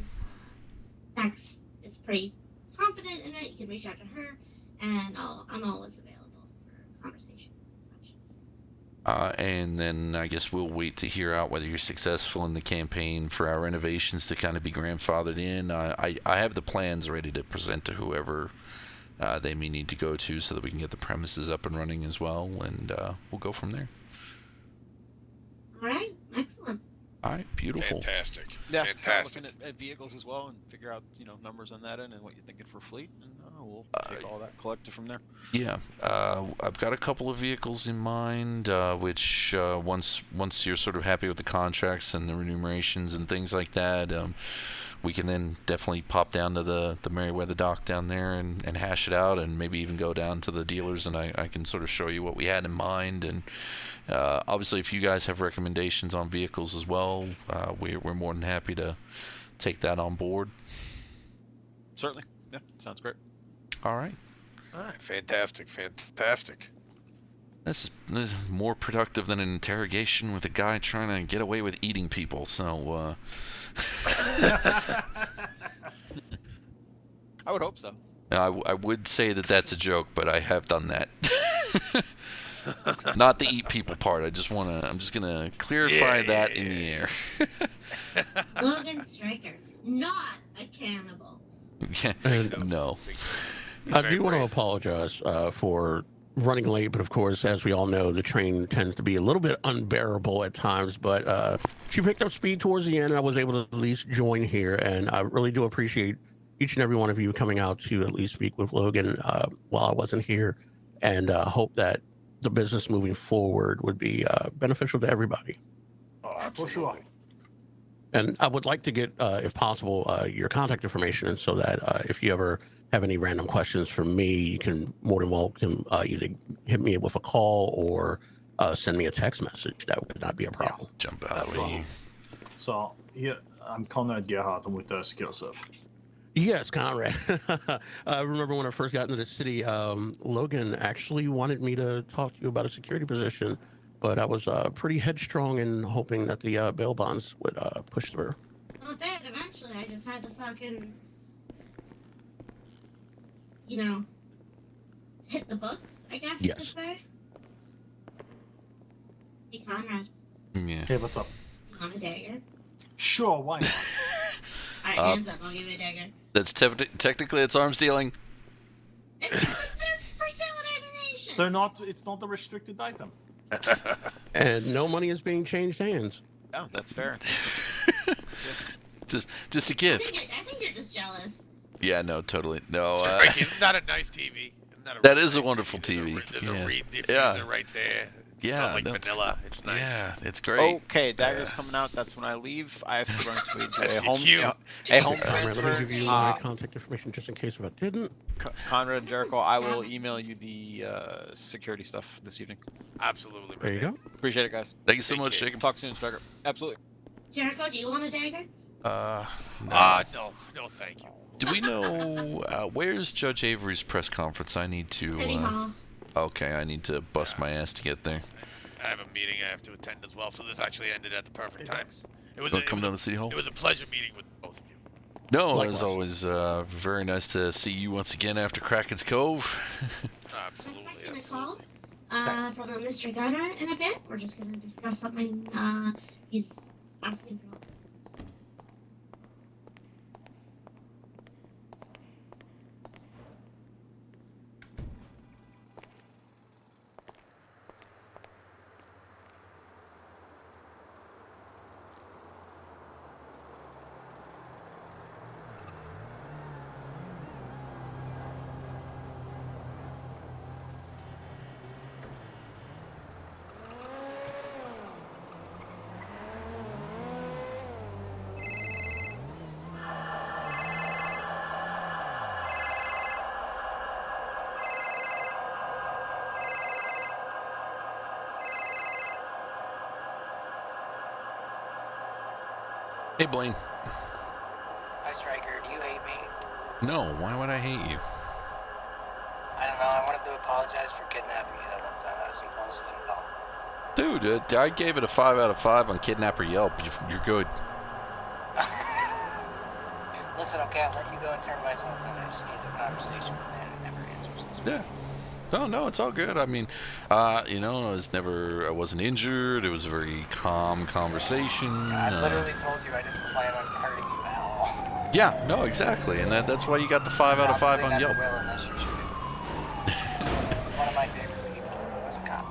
[SPEAKER 2] Bex is pretty confident in it. You can reach out to her, and I'm always available for conversations and such.
[SPEAKER 1] And then I guess we'll wait to hear out whether you're successful in the campaign for our renovations to kind of be grandfathered in. I have the plans ready to present to whoever they may need to go to, so that we can get the premises up and running as well, and we'll go from there.
[SPEAKER 2] All right, excellent.
[SPEAKER 1] All right, beautiful.
[SPEAKER 5] Fantastic.
[SPEAKER 6] Yeah, start
[SPEAKER 5] Fantastic.
[SPEAKER 6] looking at vehicles as well and figure out numbers on that end and what you're thinking for fleet, and we'll take all that collected from there.
[SPEAKER 1] Yeah, I've got a couple of vehicles in mind, which once you're sort of happy with the contracts and the remunerations and things like that, we can then definitely pop down to the Merriweather dock down there and hash it out, and maybe even go down to the dealers, and I can sort of show you what we had in mind. And obviously, if you guys have recommendations on vehicles as well, we're more than happy to take that on board.
[SPEAKER 6] Certainly. Yeah, sounds great.
[SPEAKER 1] All right.
[SPEAKER 4] All right. Fantastic. Fantastic.
[SPEAKER 1] This is more productive than an interrogation with a guy trying to get away with eating people. So,
[SPEAKER 6] I would hope so.
[SPEAKER 1] I would say that that's a joke, but I have done that. Not the eat people part. I'm just gonna clarify that in the air.
[SPEAKER 2] Logan Stryker, not a cannibal.
[SPEAKER 1] No.
[SPEAKER 7] I do want to apologize for running late, but of course, as we all know, the train tends to be a little bit unbearable at times. But she picked up speed towards the end, and I was able to at least join here. And I really do appreciate each and every one of you coming out to at least speak with Logan while I wasn't here, and hope that the business moving forward would be beneficial to everybody.
[SPEAKER 4] Oh,
[SPEAKER 3] For sure.
[SPEAKER 4] absolutely.
[SPEAKER 7] And I would like to get, if possible, your contact information, and so that if you ever have any random questions for me, you can more than welcome either hit me with a call or send me a text message. That would not be a problem.
[SPEAKER 1] Jump out.
[SPEAKER 3] Absolutely. So here, I'm Conrad Gerhardt. I'm with Secure Surf.
[SPEAKER 7] Yes, Conrad. I remember when I first got into the city, Logan actually wanted me to talk to you about a security position, but I was pretty headstrong in hoping that the bail bonds would push through.
[SPEAKER 2] Well, it did eventually. I just had to fucking, hit the books, I guess you could
[SPEAKER 7] Yes.
[SPEAKER 2] say. Hey, Conrad,
[SPEAKER 1] Yeah.
[SPEAKER 3] Hey, what's up?
[SPEAKER 2] you want a dagger?
[SPEAKER 3] Sure, why not?
[SPEAKER 2] Alright,
[SPEAKER 1] Uh,
[SPEAKER 2] hands up, I'll give you a dagger.
[SPEAKER 1] That's technically it's arms dealing.
[SPEAKER 2] But they're for sale at ammunition!
[SPEAKER 3] They're not. It's not a restricted item.
[SPEAKER 7] And no money is being changed hands.
[SPEAKER 6] Yeah, that's fair.
[SPEAKER 1] just a
[SPEAKER 2] I
[SPEAKER 1] gift.
[SPEAKER 2] think you're just jealous.
[SPEAKER 1] Yeah, no, totally. No,
[SPEAKER 4] Strike, isn't that a nice TV? Isn't that a
[SPEAKER 1] that
[SPEAKER 4] really
[SPEAKER 1] is a
[SPEAKER 4] nice
[SPEAKER 1] wonderful
[SPEAKER 4] There's
[SPEAKER 1] TV.
[SPEAKER 4] There's
[SPEAKER 1] Yeah.
[SPEAKER 4] a reed diffuser
[SPEAKER 1] Yeah.
[SPEAKER 4] right there. It
[SPEAKER 1] Yeah,
[SPEAKER 4] smells like
[SPEAKER 1] that's-
[SPEAKER 4] vanilla. It's nice.
[SPEAKER 1] Yeah, it's great.
[SPEAKER 6] Okay, dagger's coming out. That's when I leave. I have to run to
[SPEAKER 4] That's
[SPEAKER 6] a home
[SPEAKER 4] cute.
[SPEAKER 6] a home
[SPEAKER 7] Conrad, let me
[SPEAKER 6] transfer.
[SPEAKER 7] give you my contact information just in case if I didn't.
[SPEAKER 6] Conrad and Jericho, I will email you the security stuff this evening.
[SPEAKER 4] Absolutely.
[SPEAKER 7] There you
[SPEAKER 4] man.
[SPEAKER 7] go.
[SPEAKER 6] Appreciate it, guys.
[SPEAKER 1] Thank you so
[SPEAKER 4] Take
[SPEAKER 1] much,
[SPEAKER 4] care.
[SPEAKER 1] Jacob.
[SPEAKER 6] Talk soon, Striker. Absolutely.
[SPEAKER 2] Jericho, do you want a dagger?
[SPEAKER 1] No.
[SPEAKER 4] No, thank you.
[SPEAKER 1] Do we know where's Judge Avery's press conference? I need to.
[SPEAKER 2] City Hall.
[SPEAKER 1] Okay, I need to bust my ass to get there.
[SPEAKER 4] I have a meeting I have to attend as well, so this actually ended at the perfect time. It was
[SPEAKER 1] Wanna come down to City Hall?
[SPEAKER 4] it was a pleasure meeting with both of you.
[SPEAKER 1] No,
[SPEAKER 7] Likewise.
[SPEAKER 1] as always, very nice to see you once again after Kraken's Cove.
[SPEAKER 4] Absolutely.
[SPEAKER 2] I'm expecting a
[SPEAKER 4] absolutely.
[SPEAKER 2] call from a Mr. Gunner in a bit. We're just going to discuss something he's asking for.
[SPEAKER 1] Hey, Blaine.
[SPEAKER 8] Hi, Stryker. Do you hate me?
[SPEAKER 1] No, why would I hate you?
[SPEAKER 8] I don't know. I wanted to apologize for kidnapping you that one time. I was impulsive and dumb.
[SPEAKER 1] Dude, I gave it a 5 out of 5 on Kidnapper Yelp. You're good.
[SPEAKER 8] Listen, okay, I'll let you go and turn myself in. I just need a conversation with man who never answers this.
[SPEAKER 1] Yeah. No, it's all good. I mean, I wasn't injured. It was a very calm conversation.
[SPEAKER 8] I literally told you I didn't plan on hurting you at all.
[SPEAKER 1] Yeah, no, exactly. And that's why you got the 5 out of 5 on Yelp.
[SPEAKER 8] Will unless you're shooting. One of my favorite people was a cop.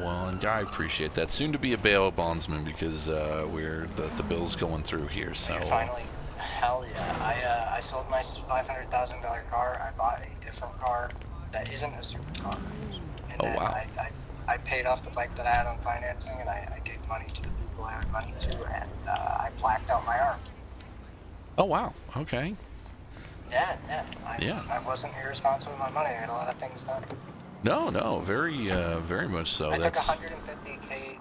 [SPEAKER 1] Well, and I appreciate that. Soon to be a bail bondsman because the bill's going through here. So
[SPEAKER 8] Finally, hell yeah. I sold my $500,000 car. I bought a different car that isn't a supercar. And then
[SPEAKER 1] wow.
[SPEAKER 8] I paid off the bike that I had on financing, and I gave money to the people I owed money to, and I blacked out my arm.
[SPEAKER 1] Oh wow. Okay.
[SPEAKER 8] Yeah. I wasn't irresponsible with my money. I had a lot of things done.
[SPEAKER 1] No, very much so.
[SPEAKER 8] I took a $150K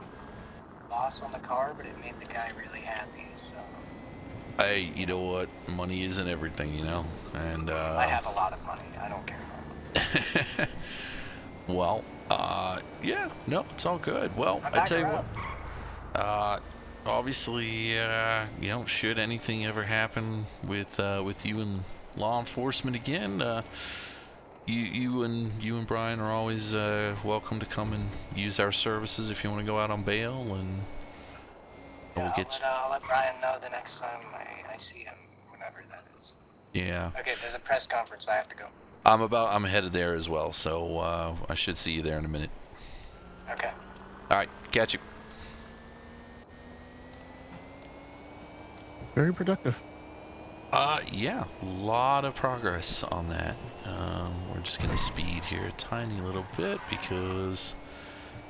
[SPEAKER 8] loss on the car, but it made the guy really happy. So
[SPEAKER 1] Hey, you know what? Money isn't everything, you know. And
[SPEAKER 8] I have a lot of money. I don't care.
[SPEAKER 1] well, yeah, no, it's all good. Well,
[SPEAKER 8] I'm
[SPEAKER 1] I
[SPEAKER 8] back
[SPEAKER 1] tell you
[SPEAKER 8] around.
[SPEAKER 1] what. Obviously, should anything ever happen with you and law enforcement again, you and Brian are always welcome to come and use our services if you want to go out on bail, and
[SPEAKER 8] Yeah,
[SPEAKER 1] we'll
[SPEAKER 8] I'll let Brian know the next time I see him, whenever that is.
[SPEAKER 1] Yeah.
[SPEAKER 8] Okay, there's a press conference. I have to go.
[SPEAKER 1] I'm headed there as well, so I should see you there in a minute.
[SPEAKER 8] Okay.
[SPEAKER 1] All right, catch you.
[SPEAKER 7] Very productive.
[SPEAKER 1] Yeah, a lot of progress on that. We're just gonna speed here a tiny little bit because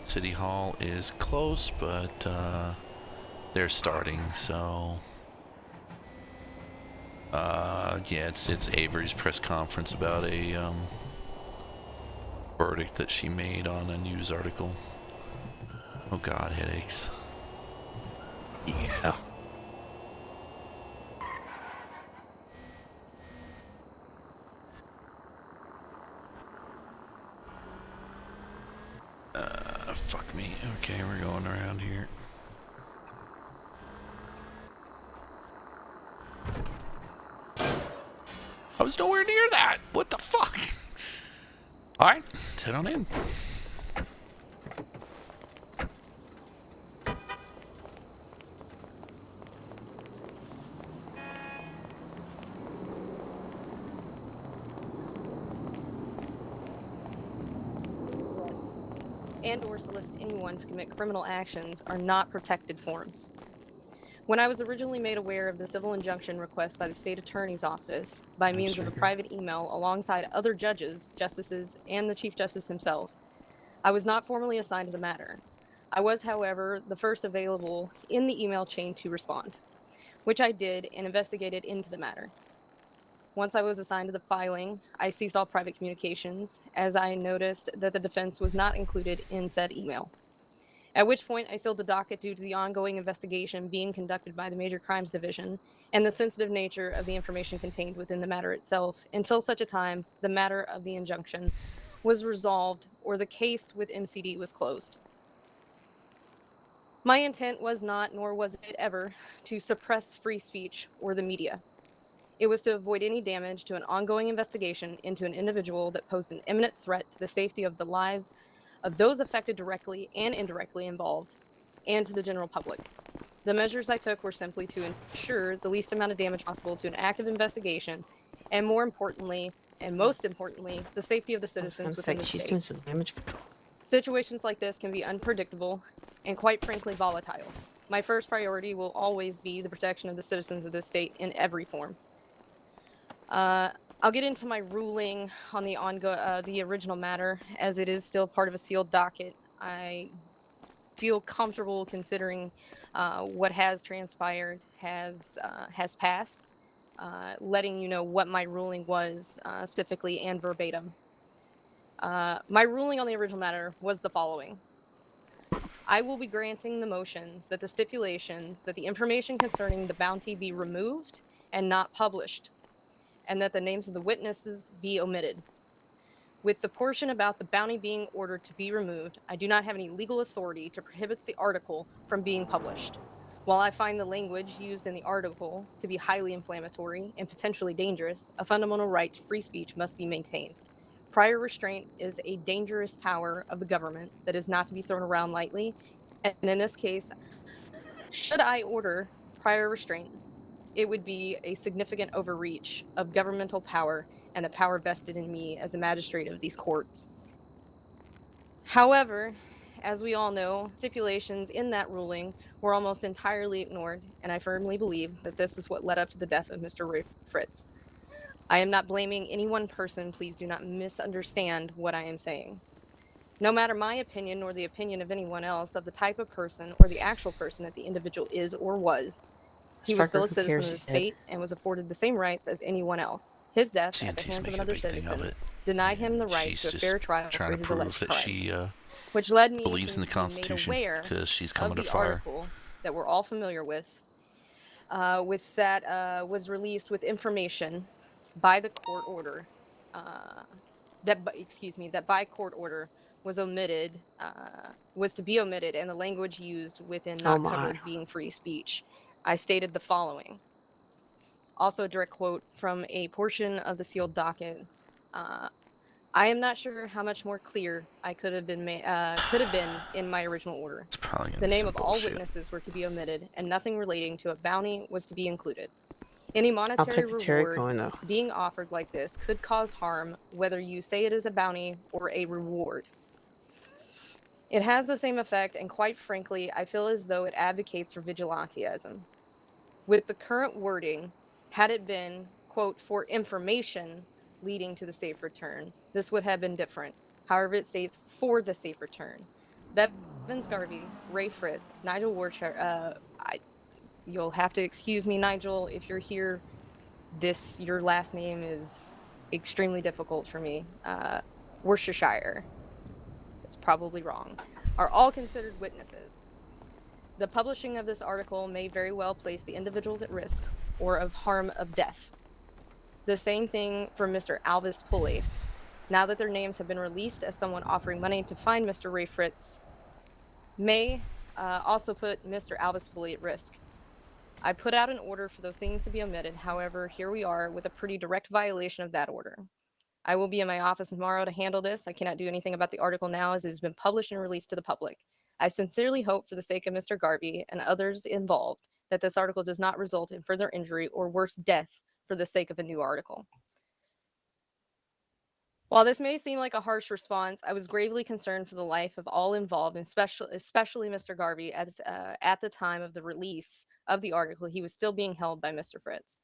[SPEAKER 1] City Hall is close, but they're starting, so yeah, it's Avery's press conference about a verdict that she made on a news article. Oh God, headaches.
[SPEAKER 7] Yeah.
[SPEAKER 1] Fuck me. Okay, we're going around here. I was nowhere near that. What the fuck? All right, let's head on in.
[SPEAKER 9] And/or solicit anyone to commit criminal actions are not protected forms. When I was originally made aware of the civil injunction request by the state attorney's office by means of a private email alongside other judges, justices, and the Chief Justice himself, I was not formally assigned to the matter. I was, however, the first available in the email chain to respond, which I did and investigated into the matter. Once I was assigned to the filing, I ceased all private communications as I noticed that the defense was not included in said email. At which point I sealed the docket due to the ongoing investigation being conducted by the Major Crimes Division and the sensitive nature of the information contained within the matter itself until such a time the matter of the injunction was resolved or the case with MCD was closed. My intent was not, nor was it ever, to suppress free speech or the media. It was to avoid any damage to an ongoing investigation into an individual that posed an imminent threat to the safety of the lives of those affected directly and indirectly involved, and to the general public. The measures I took were simply to ensure the least amount of damage possible to an active investigation, and more importantly, and most importantly, the safety of the citizens within the
[SPEAKER 10] She's
[SPEAKER 9] state.
[SPEAKER 10] doing some damage control.
[SPEAKER 9] Situations like this can be unpredictable and quite frankly volatile. My first priority will always be the protection of the citizens of this state in every form. I'll get into my ruling on the original matter, as it is still part of a sealed docket. I feel comfortable considering what has transpired has passed, letting you know what my ruling was specifically and verbatim. My ruling on the original matter was the following. I will be granting the motions that the stipulations that the information concerning the bounty be removed and not published, and that the names of the witnesses be omitted. With the portion about the bounty being ordered to be removed, I do not have any legal authority to prohibit the article from being published. While I find the language used in the article to be highly inflammatory and potentially dangerous, a fundamental right to free speech must be maintained. Prior restraint is a dangerous power of the government that is not to be thrown around lightly, and in this case, should I order prior restraint, it would be a significant overreach of governmental power and the power vested in me as a magistrate of these courts. However, as we all know, stipulations in that ruling were almost entirely ignored, and I firmly believe that this is what led up to the death of Mr. Ray Fritz. I am not blaming any one person, please do not misunderstand what I am saying. No matter my opinion nor the opinion of anyone else of the type of person or the actual person that the individual is or was, he was still a citizen of the state and was afforded the same rights as anyone else. His death at the
[SPEAKER 1] TNT's
[SPEAKER 9] hands of
[SPEAKER 1] making a
[SPEAKER 9] another
[SPEAKER 1] big thing of
[SPEAKER 9] citizen
[SPEAKER 1] it.
[SPEAKER 9] denied him the
[SPEAKER 1] And
[SPEAKER 9] right
[SPEAKER 1] she's
[SPEAKER 9] to a
[SPEAKER 1] just
[SPEAKER 9] fair trial
[SPEAKER 1] trying
[SPEAKER 9] for
[SPEAKER 1] to
[SPEAKER 9] his
[SPEAKER 1] prove
[SPEAKER 9] alleged
[SPEAKER 1] that
[SPEAKER 9] crimes,
[SPEAKER 1] she
[SPEAKER 9] which led me
[SPEAKER 1] believes in
[SPEAKER 9] to
[SPEAKER 1] the
[SPEAKER 9] be made
[SPEAKER 1] Constitution
[SPEAKER 9] aware
[SPEAKER 1] because she's
[SPEAKER 9] of
[SPEAKER 1] coming to
[SPEAKER 9] the
[SPEAKER 1] fire.
[SPEAKER 9] article that we're all familiar with that was released with information by the court order that by court order was omitted, was to be omitted, and the language used within not covered being free speech. I stated the following. Also a direct quote from a portion of the sealed docket. I am not sure how much more clear I could have been in my original order.
[SPEAKER 1] It's probably gonna
[SPEAKER 9] The
[SPEAKER 1] be
[SPEAKER 9] name
[SPEAKER 1] some
[SPEAKER 9] of all
[SPEAKER 1] bullshit.
[SPEAKER 9] witnesses were to be omitted, and nothing relating to a bounty was to be included. Any monetary
[SPEAKER 10] I'll take the Terry
[SPEAKER 9] reward
[SPEAKER 10] coin, though.
[SPEAKER 9] being offered like this could cause harm, whether you say it is a bounty or a reward. It has the same effect, and quite frankly, I feel as though it advocates for vigilantism. With the current wording, had it been, quote, for information leading to the safe return, this would have been different. However, it states for the safe return. Bevan Scarvey, Ray Fritz, Nigel Warchar, you'll have to excuse me, Nigel, if you're here. Your last name is extremely difficult for me. Worcestershire, it's probably wrong, are all considered witnesses. The publishing of this article may very well place the individuals at risk or of harm of death. The same thing for Mr. Alvis Pulley. Now that their names have been released as someone offering money to find Mr. Ray Fritz, may also put Mr. Alvis Pulley at risk. I put out an order for those things to be omitted. However, here we are with a pretty direct violation of that order. I will be in my office tomorrow to handle this. I cannot do anything about the article now as it has been published and released to the public. I sincerely hope for the sake of Mr. Garvey and others involved that this article does not result in further injury or worse, death for the sake of a new article. While this may seem like a harsh response, I was gravely concerned for the life of all involved, and especially Mr. Garvey. At the time of the release of the article, he was still being held by Mr. Fritz.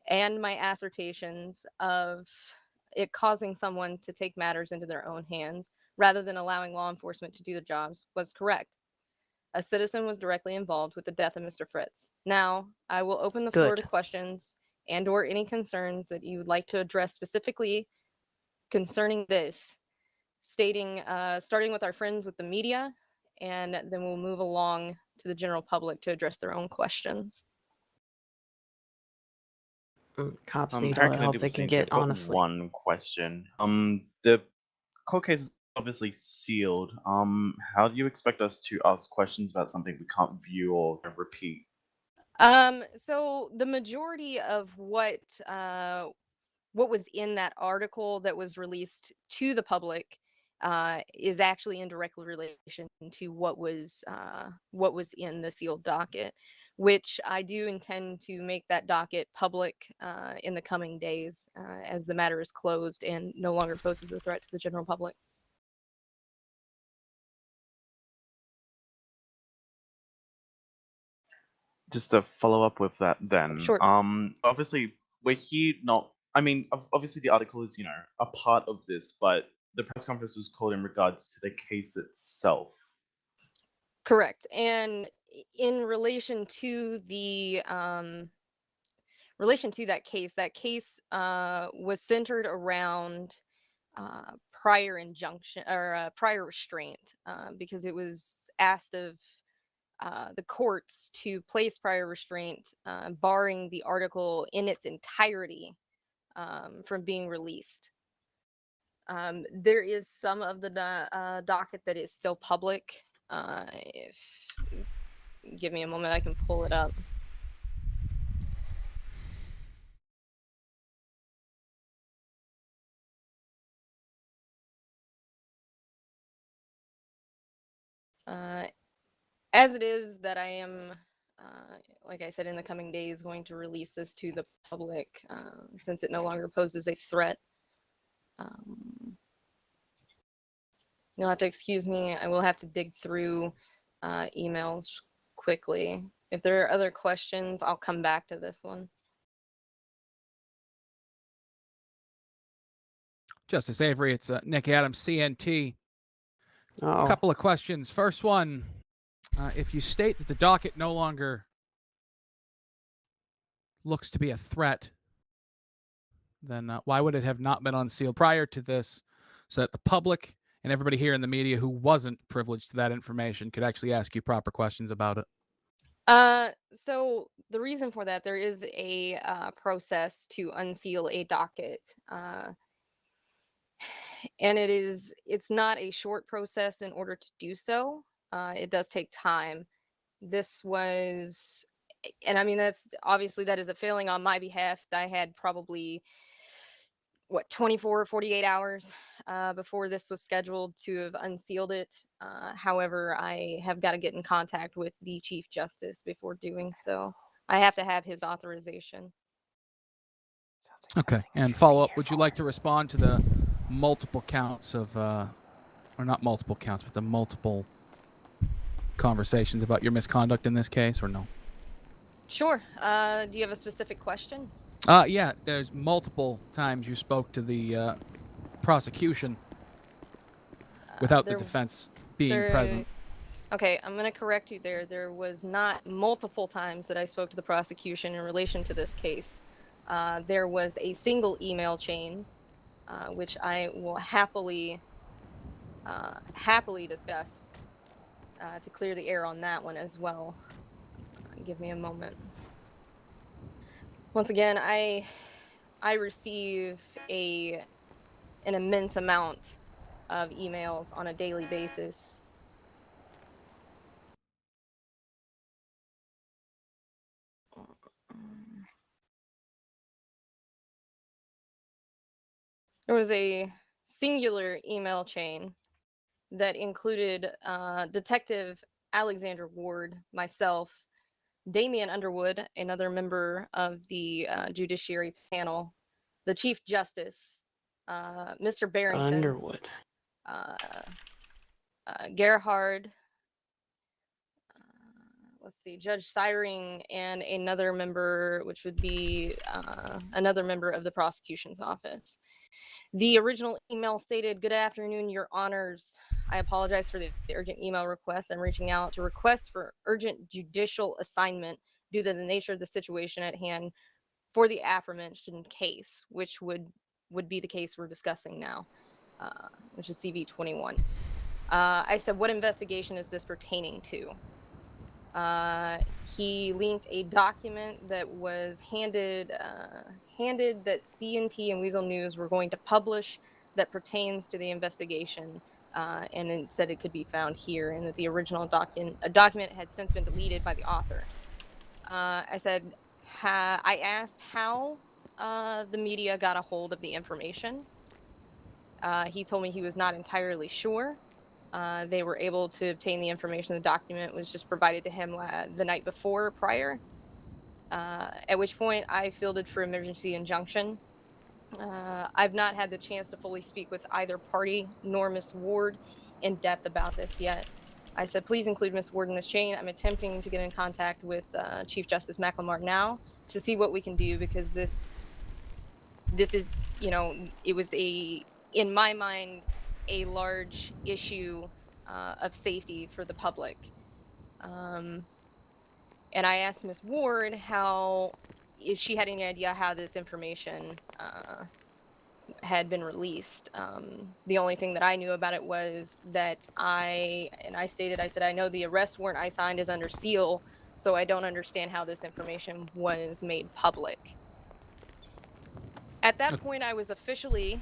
[SPEAKER 9] And my assertions of it causing someone to take matters into their own hands rather than allowing law enforcement to do their jobs was correct. A citizen was directly involved with the death of Mr. Fritz. Now, I will open the floor to questions and/or any concerns that you would like to address specifically concerning this, starting with our friends with the media, and then we'll move along to the general public to address their own questions.
[SPEAKER 10] Cops need all the help they can get, honestly.
[SPEAKER 11] One question. The court case is obviously sealed. How do you expect us to ask questions about something we can't view or repeat?
[SPEAKER 9] So the majority of what was in that article that was released to the public is actually in direct relation to what was in the sealed docket, which I do intend to make that docket public in the coming days as the matter is closed and no longer poses a threat to the general public.
[SPEAKER 11] Just to follow up with that then.
[SPEAKER 9] Sure.
[SPEAKER 11] Obviously we're here not, I mean, obviously the article is, a part of this, but the press conference was called in regards to the case itself.
[SPEAKER 9] Correct. And in relation to the that case was centered around prior injunction or prior restraint because it was asked of the courts to place prior restraint, barring the article in its entirety from being released. There is some of the docket that is still public. Give me a moment, I can pull it up. As it is that I am, like I said, in the coming days, going to release this to the public since it no longer poses a threat. You'll have to excuse me. I will have to dig through emails quickly. If there are other questions, I'll come back to this one.
[SPEAKER 12] Justice Avery, it's Nick Adams, CNT.
[SPEAKER 7] Oh.
[SPEAKER 12] A couple of questions. First one, if you state that the docket no longer looks to be a threat, then why would it have not been unsealed prior to this so that the public and everybody here in the media who wasn't privileged to that information could actually ask you proper questions about it?
[SPEAKER 9] So the reason for that, there is a process to unseal a docket. And it's not a short process in order to do so. It does take time. This was, and I mean, that is a failing on my behalf. I had probably 24 or 48 hours before this was scheduled to have unsealed it. However, I have got to get in contact with the Chief Justice before doing so. I have to have his authorization.
[SPEAKER 12] Okay. And follow up, would you like to respond to the multiple counts of, or not multiple counts, but the multiple conversations about your misconduct in this case, or no?
[SPEAKER 9] Sure. Do you have a specific question?
[SPEAKER 12] Yeah, there's multiple times you spoke to the prosecution without the defense being present.
[SPEAKER 9] Okay, I'm going to correct you there. There was not multiple times that I spoke to the prosecution in relation to this case. There was a single email chain, which I will happily discuss to clear the air on that one as well. Give me a moment. Once again, I receive an immense amount of emails on a daily basis. There was a singular email chain that included Detective Alexander Ward, myself, Damian Underwood, another member of the judiciary panel, the Chief Justice, Mr. Barrington,
[SPEAKER 10] Underwood,
[SPEAKER 9] Gerhard, let's see, Judge Siring, and another member, which would be another member of the prosecution's office. The original email stated, "Good afternoon, Your Honors. I apologize for the urgent email request. I'm reaching out to request for urgent judicial assignment due to the nature of the situation at hand for the aforementioned case," which would be the case we're discussing now, which is CV-21. I said, "What investigation is this pertaining to?" He linked a document that was handed that C&T and Weasel News were going to publish that pertains to the investigation, and it said it could be found here, and that the original document had since been deleted by the author. I said, I asked how the media got a hold of the information. He told me he was not entirely sure. They were able to obtain the information. The document was just provided to him the night before prior, at which point I fielded for emergency injunction. I've not had the chance to fully speak with either party nor Miss Ward in depth about this yet. I said, please include Miss Ward in this chain. I'm attempting to get in contact with Chief Justice McLemore now to see what we can do, because this is, it was in my mind, a large issue of safety for the public. And I asked Miss Ward if she had any idea how this information had been released. The only thing that I knew about it was that I said, I know the arrest warrant I signed is under seal, so I don't understand how this information was made public. At that point, I was officially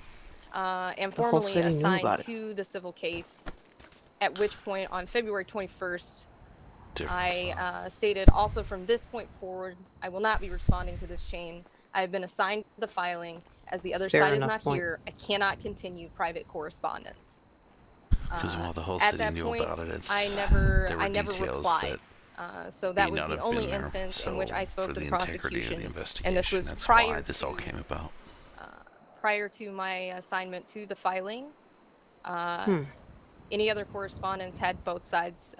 [SPEAKER 9] and formally assigned to the civil case, at which point on February 21st, I stated, also from this point forward, I will not be responding to this chain. I have been assigned the filing. As the other side is not here, I cannot continue private correspondence.
[SPEAKER 1] Because while the whole city knew about it,
[SPEAKER 9] I never
[SPEAKER 1] details
[SPEAKER 9] replied. So that was the only instance in which I spoke to the prosecution, and this was prior
[SPEAKER 1] this all came about.
[SPEAKER 9] Prior to my assignment to the filing. Any other correspondence had both sides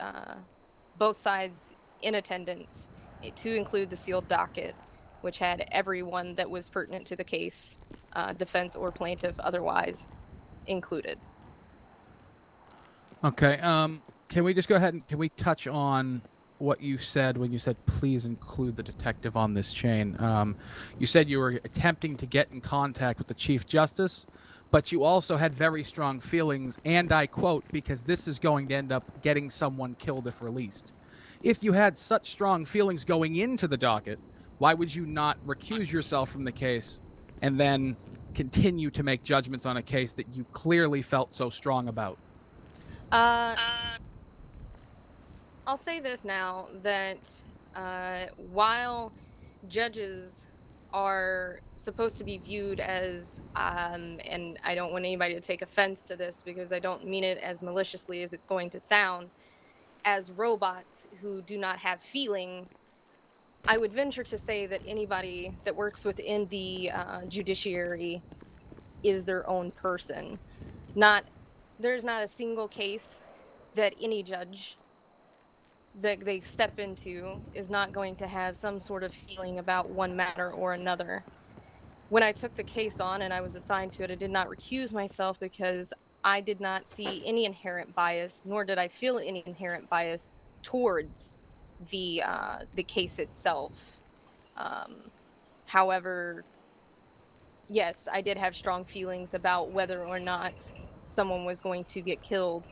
[SPEAKER 9] in attendance, to include the sealed docket, which had everyone that was pertinent to the case, defense or plaintiff otherwise, included.
[SPEAKER 12] Okay. Can we just go ahead and can we touch on what you said when you said please include the detective on this chain? You said you were attempting to get in contact with the Chief Justice, but you also had very strong feelings, and I quote, because this is going to end up getting someone killed if released. If you had such strong feelings going into the docket, why would you not recuse yourself from the case and then continue to make judgments on a case that you clearly felt so strong about?
[SPEAKER 9] I'll say this now, that while judges are supposed to be viewed as, and I don't want anybody to take offense to this because I don't mean it as maliciously as it's going to sound, as robots who do not have feelings, I would venture to say that anybody that works within the judiciary is their own person. There's not a single case that any judge that they step into is not going to have some sort of feeling about one matter or another. When I took the case on and I was assigned to it, I did not recuse myself because I did not see any inherent bias, nor did I feel any inherent bias towards the case itself. However, yes, I did have strong feelings about whether or not someone was going to get killed.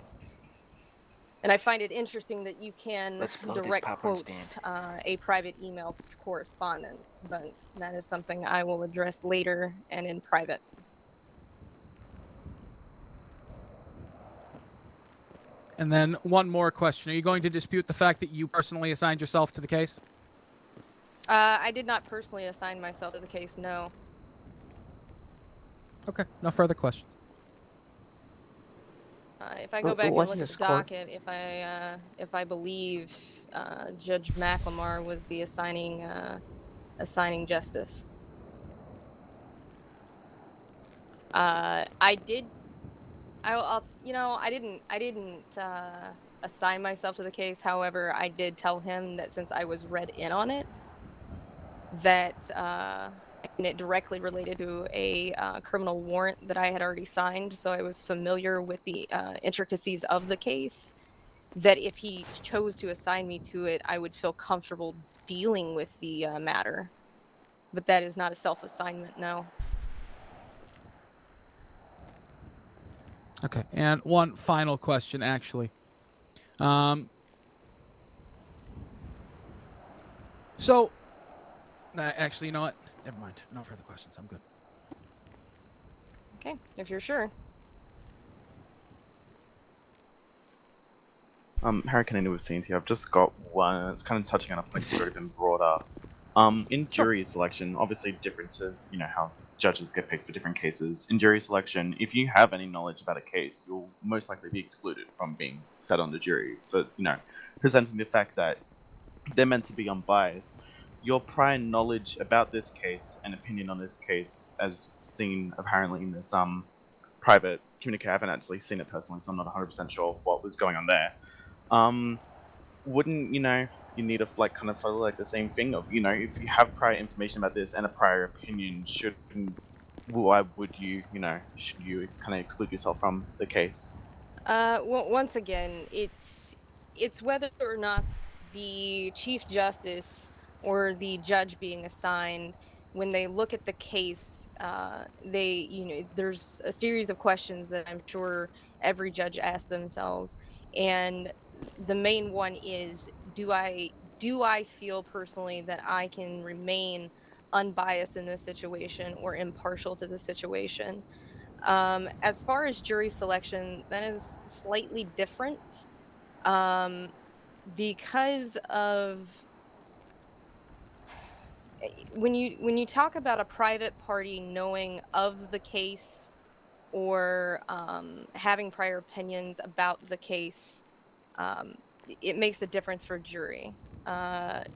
[SPEAKER 9] And I find it interesting that you can direct quote a private email correspondence, but that is something I will address later and in private.
[SPEAKER 12] And then one more question. Are you going to dispute the fact that you personally assigned yourself to the case?
[SPEAKER 9] I did not personally assign myself to the case, no.
[SPEAKER 12] Okay, no further questions.
[SPEAKER 9] If I go back and
[SPEAKER 10] What's
[SPEAKER 9] look at
[SPEAKER 10] this
[SPEAKER 9] the
[SPEAKER 10] court?
[SPEAKER 9] docket, if I believe Judge McLemore was the assigning justice. I did. I'll you know I didn't assign myself to the case. However, I did tell him that since I was read in on it, that and it directly related to a criminal warrant that I had already signed, so I was familiar with the intricacies of the case. That if he chose to assign me to it, I would feel comfortable dealing with the matter. But that is not a self-assignment, no.
[SPEAKER 12] Okay, and one final question, actually. So, actually, you know what? Never mind. No further questions. I'm good.
[SPEAKER 9] Okay, if you're sure.
[SPEAKER 11] Hurricane was seen here. I've just got one. It's kind of touching on a point that's already been brought up. In jury selection, obviously different to how judges get picked for different cases. In jury selection, if you have any knowledge about a case, you'll most likely be excluded from being sat on the jury for presenting the fact that they're meant to be unbiased. Your prior knowledge about this case and opinion on this case, as seen apparently in this private communique, I haven't actually seen it personally, so I'm not 100% sure what was going on there. Wouldn't you need to kind of follow the same thing of if you have prior information about this and a prior opinion, why would should you kind of exclude yourself from the case?
[SPEAKER 9] Once again, it's whether or not the Chief Justice or the judge being assigned, when they look at the case, there's a series of questions that I'm sure every judge asks themselves, and the main one is, do I feel personally that I can remain unbiased in this situation or impartial to the situation? As far as jury selection, that is slightly different, um, because of when you talk about a private party knowing of the case or having prior opinions about the case, it makes a difference for jury.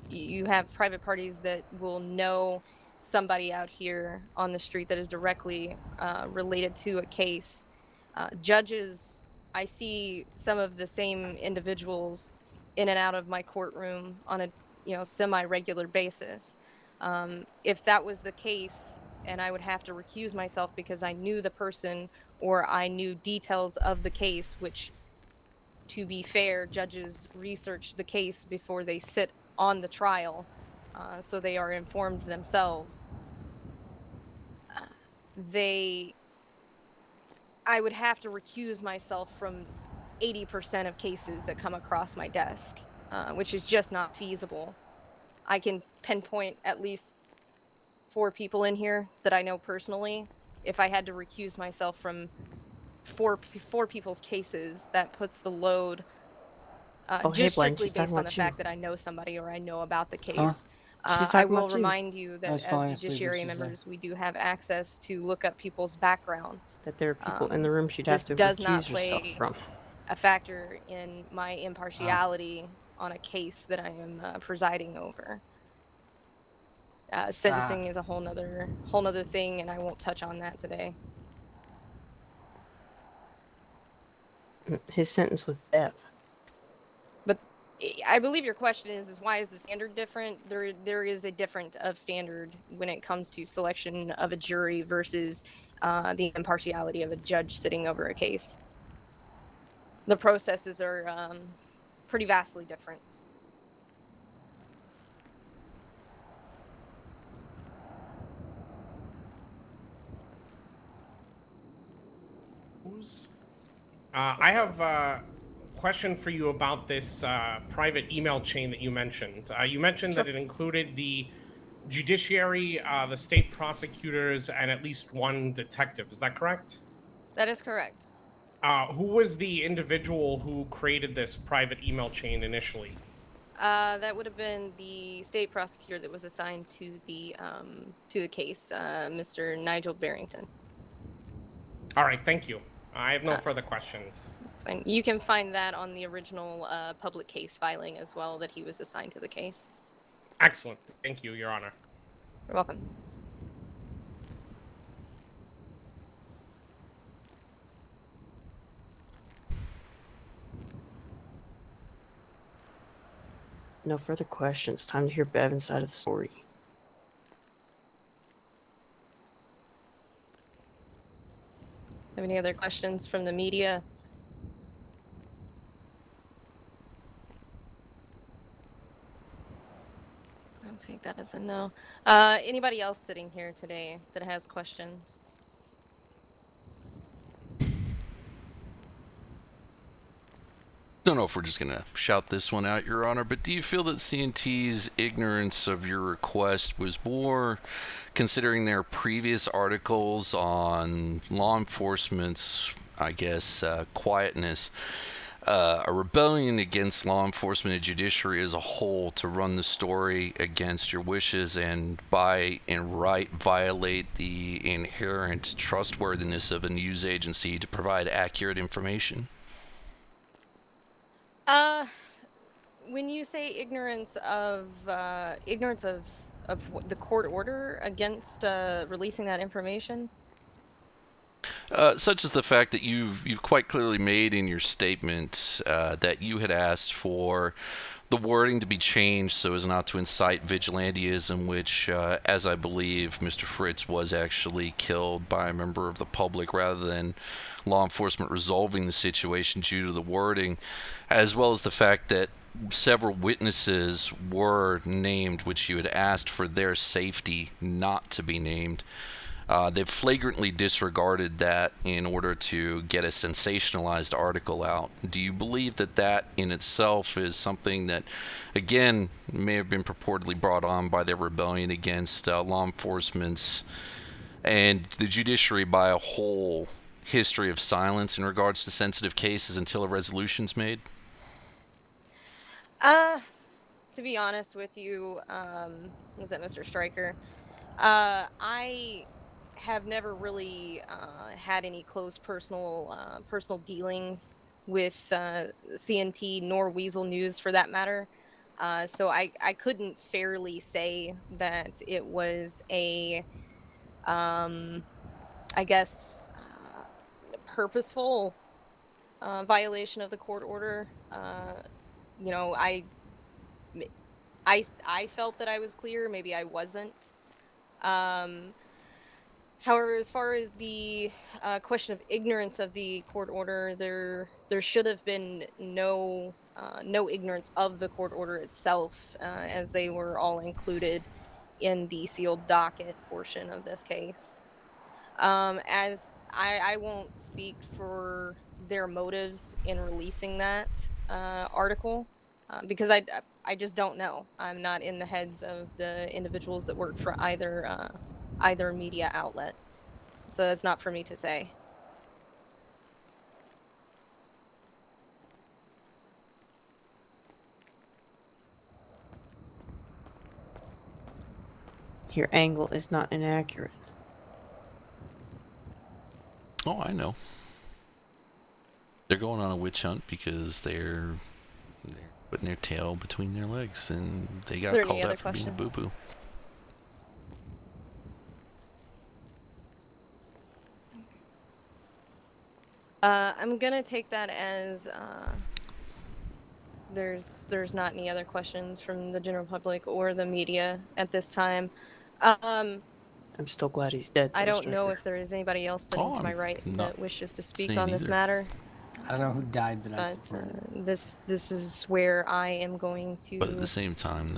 [SPEAKER 9] You have private parties that will know somebody out here on the street that is directly related to a case. Judges, I see some of the same individuals in and out of my courtroom on a semi-regular basis. If that was the case, and I would have to recuse myself because I knew the person or I knew details of the case, which, to be fair, judges research the case before they sit on the trial, so they are informed themselves. They, I would have to recuse myself from 80% of cases that come across my desk, which is just not feasible. I can pinpoint at least 4 people in here that I know personally. If I had to recuse myself from four people's cases, that puts the load
[SPEAKER 10] Oh, hey,
[SPEAKER 9] just
[SPEAKER 10] Blaine,
[SPEAKER 9] strictly
[SPEAKER 10] she's talking
[SPEAKER 9] based on the
[SPEAKER 10] about you.
[SPEAKER 9] fact that I know somebody or I know about the
[SPEAKER 13] Huh?
[SPEAKER 9] case.
[SPEAKER 10] She's
[SPEAKER 9] I
[SPEAKER 10] talking
[SPEAKER 9] will
[SPEAKER 10] about you.
[SPEAKER 9] remind you
[SPEAKER 13] I
[SPEAKER 9] that
[SPEAKER 13] was
[SPEAKER 9] as
[SPEAKER 13] falling asleep.
[SPEAKER 9] judiciary
[SPEAKER 13] What'd she say?
[SPEAKER 9] members, we do have access to look up people's backgrounds.
[SPEAKER 10] That there are people in the room she'd
[SPEAKER 9] This
[SPEAKER 10] have to
[SPEAKER 9] does not
[SPEAKER 10] recuse herself
[SPEAKER 9] play
[SPEAKER 10] from.
[SPEAKER 9] a factor in my impartiality on a case that I am presiding over. Sentencing is a whole nother thing, and I won't touch on that today.
[SPEAKER 10] His sentence was death.
[SPEAKER 9] But I believe your question is why is the standard different? There is a different of standard when it comes to selection of a jury versus the impartiality of a judge sitting over a case. The processes are pretty vastly different.
[SPEAKER 14] I have a question for you about this private email chain that you mentioned. You mentioned that it included the judiciary, the state prosecutors, and at least one detective. Is that correct?
[SPEAKER 9] That is correct.
[SPEAKER 14] Who was the individual who created this private email chain initially?
[SPEAKER 9] That would have been the state prosecutor that was assigned to the case, Mr. Nigel Barrington.
[SPEAKER 14] All right, thank you. I have no further questions.
[SPEAKER 9] That's fine. You can find that on the original public case filing as well that he was assigned to the case.
[SPEAKER 14] Excellent. Thank you, Your Honor.
[SPEAKER 9] You're welcome.
[SPEAKER 10] No further questions. Time to hear Bevan's side of the story.
[SPEAKER 9] Have any other questions from the media? I'll take that as a no. Anybody else sitting here today that has questions?
[SPEAKER 1] Don't know if we're just gonna shout this one out, Your Honor, but do you feel that CNT's ignorance of your request was more considering their previous articles on law enforcement's, I guess, quietness, a rebellion against law enforcement and judiciary as a whole to run the story against your wishes and by and right violate the inherent trustworthiness of a news agency to provide accurate information?
[SPEAKER 9] When you say ignorance of the court order against releasing that information?
[SPEAKER 1] Such as the fact that you've quite clearly made in your statement that you had asked for the wording to be changed so as not to incite vigilantism, which, as I believe, Mr. Fritz was actually killed by a member of the public rather than law enforcement resolving the situation due to the wording, as well as the fact that several witnesses were named, which you had asked for their safety not to be named. They've flagrantly disregarded that in order to get a sensationalized article out. Do you believe that that in itself is something that, again, may have been purportedly brought on by their rebellion against law enforcement's and the judiciary by a whole history of silence in regards to sensitive cases until a resolution's made?
[SPEAKER 9] To be honest with you, is that Mr. Stryker? I have never really had any close personal dealings with CNT nor Weasel News for that matter. So I couldn't fairly say that it was a I guess purposeful violation of the court order. You know, I felt that I was clear. Maybe I wasn't. However, as far as the question of ignorance of the court order, there should have been no ignorance of the court order itself, as they were all included in the sealed docket portion of this case. As I won't speak for their motives in releasing that article because I just don't know. I'm not in the heads of the individuals that work for either media outlet, so that's not for me to say.
[SPEAKER 10] Your angle is not inaccurate.
[SPEAKER 1] Oh, I know. They're going on a witch hunt because they're putting their tail between their legs, and they got called out for being a boo-boo.
[SPEAKER 9] I'm gonna take that as there's not any other questions from the general public or the media at this time.
[SPEAKER 10] I'm still glad he's dead.
[SPEAKER 9] I don't know if there is anybody else sitting to my right that wishes to speak on this matter.
[SPEAKER 13] I don't know who died, but I support it.
[SPEAKER 9] This is where I am going to.
[SPEAKER 1] But at the same time,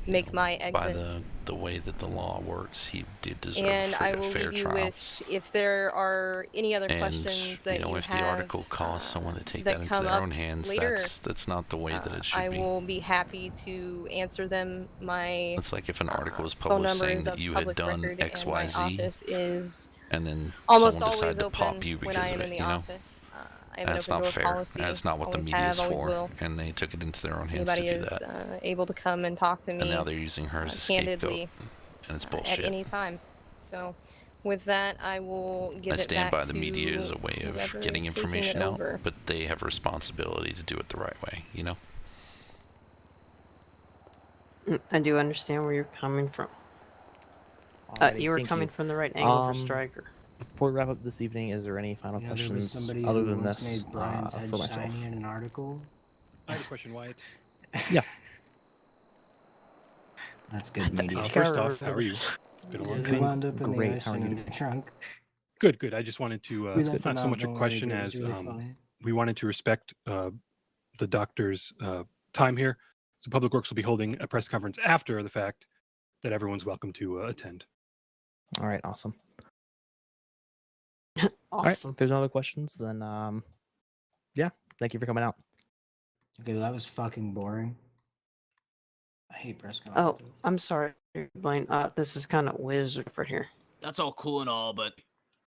[SPEAKER 9] make my exit.
[SPEAKER 1] By the way that the law works, he did deserve
[SPEAKER 9] and
[SPEAKER 1] a
[SPEAKER 9] I will
[SPEAKER 1] fair
[SPEAKER 9] leave you
[SPEAKER 1] trial.
[SPEAKER 9] with, if there are any other questions that you
[SPEAKER 1] if
[SPEAKER 9] have,
[SPEAKER 1] the article caused someone to take
[SPEAKER 9] that
[SPEAKER 1] that into
[SPEAKER 9] come
[SPEAKER 1] their
[SPEAKER 9] up
[SPEAKER 1] own hands,
[SPEAKER 9] later,
[SPEAKER 1] that's not the way that it should be.
[SPEAKER 9] I will be happy to answer them. My
[SPEAKER 1] It's like if an article was
[SPEAKER 9] phone
[SPEAKER 1] published
[SPEAKER 9] number
[SPEAKER 1] saying
[SPEAKER 9] is
[SPEAKER 1] that
[SPEAKER 9] of
[SPEAKER 1] you had
[SPEAKER 9] public
[SPEAKER 1] done
[SPEAKER 9] record,
[SPEAKER 1] X,
[SPEAKER 9] and
[SPEAKER 1] Y,
[SPEAKER 9] my
[SPEAKER 1] Z,
[SPEAKER 9] office is
[SPEAKER 1] and then
[SPEAKER 9] almost
[SPEAKER 1] someone
[SPEAKER 9] always
[SPEAKER 1] decided to
[SPEAKER 9] open
[SPEAKER 1] pop you
[SPEAKER 9] when
[SPEAKER 1] because
[SPEAKER 9] I
[SPEAKER 1] of
[SPEAKER 9] am
[SPEAKER 1] it,
[SPEAKER 9] in the
[SPEAKER 1] you know?
[SPEAKER 9] office. I have an
[SPEAKER 1] That's
[SPEAKER 9] open
[SPEAKER 1] not
[SPEAKER 9] door
[SPEAKER 1] fair.
[SPEAKER 9] policy.
[SPEAKER 1] That's not what the
[SPEAKER 9] Always
[SPEAKER 1] media
[SPEAKER 9] have,
[SPEAKER 1] is
[SPEAKER 9] always
[SPEAKER 1] for,
[SPEAKER 9] will.
[SPEAKER 1] and they took it into their own hands
[SPEAKER 9] Anybody
[SPEAKER 1] to do
[SPEAKER 9] is
[SPEAKER 1] that.
[SPEAKER 9] able to come and talk to me.
[SPEAKER 1] And now they're using her as a
[SPEAKER 9] candidly,
[SPEAKER 1] scapegoat, and it's
[SPEAKER 9] at
[SPEAKER 1] bullshit.
[SPEAKER 9] any time. So, with that, I will give
[SPEAKER 1] I
[SPEAKER 9] it
[SPEAKER 1] stand
[SPEAKER 9] back
[SPEAKER 1] by the
[SPEAKER 9] to
[SPEAKER 1] media as a way of
[SPEAKER 9] whoever
[SPEAKER 1] getting
[SPEAKER 9] is taking
[SPEAKER 1] information
[SPEAKER 9] it
[SPEAKER 1] out,
[SPEAKER 9] over.
[SPEAKER 1] but they have a responsibility to do it the right way, you know?
[SPEAKER 10] I do understand where you're coming from.
[SPEAKER 15] Alrighty,
[SPEAKER 10] You were
[SPEAKER 15] thank
[SPEAKER 10] coming
[SPEAKER 15] you.
[SPEAKER 10] from the right angle for Stryker.
[SPEAKER 15] Before we wrap up this evening, is there any final
[SPEAKER 13] You know, there was
[SPEAKER 15] questions
[SPEAKER 13] somebody
[SPEAKER 15] other
[SPEAKER 13] who
[SPEAKER 15] than
[SPEAKER 13] once
[SPEAKER 15] this
[SPEAKER 13] made Brian's head
[SPEAKER 15] for myself?
[SPEAKER 13] shiny in an article.
[SPEAKER 16] I have a question, Wyatt.
[SPEAKER 15] Yeah.
[SPEAKER 13] That's good media.
[SPEAKER 16] First off, how are you? Been a long
[SPEAKER 13] They
[SPEAKER 16] time.
[SPEAKER 13] wound up in the
[SPEAKER 15] Great, how are
[SPEAKER 13] ocean in
[SPEAKER 15] you?
[SPEAKER 13] the trunk.
[SPEAKER 16] Good, good. I just wanted to.
[SPEAKER 13] We
[SPEAKER 16] It's
[SPEAKER 13] left
[SPEAKER 16] not
[SPEAKER 13] them
[SPEAKER 16] so
[SPEAKER 13] out,
[SPEAKER 16] much a
[SPEAKER 13] don't worry,
[SPEAKER 16] question
[SPEAKER 13] but it was
[SPEAKER 16] as
[SPEAKER 13] really funny.
[SPEAKER 16] we wanted to respect the doctor's time here. So Public Works will be holding a press conference after the fact that everyone's welcome to attend.
[SPEAKER 15] All right, awesome.
[SPEAKER 10] Awesome.
[SPEAKER 15] All right, if there's no other questions, then yeah, thank you for coming out.
[SPEAKER 13] Okay, well, that was fucking boring. I hate press
[SPEAKER 10] Oh,
[SPEAKER 13] conferences.
[SPEAKER 10] I'm sorry, Blaine. This is kind of wizard for here.
[SPEAKER 17] That's all cool and all, but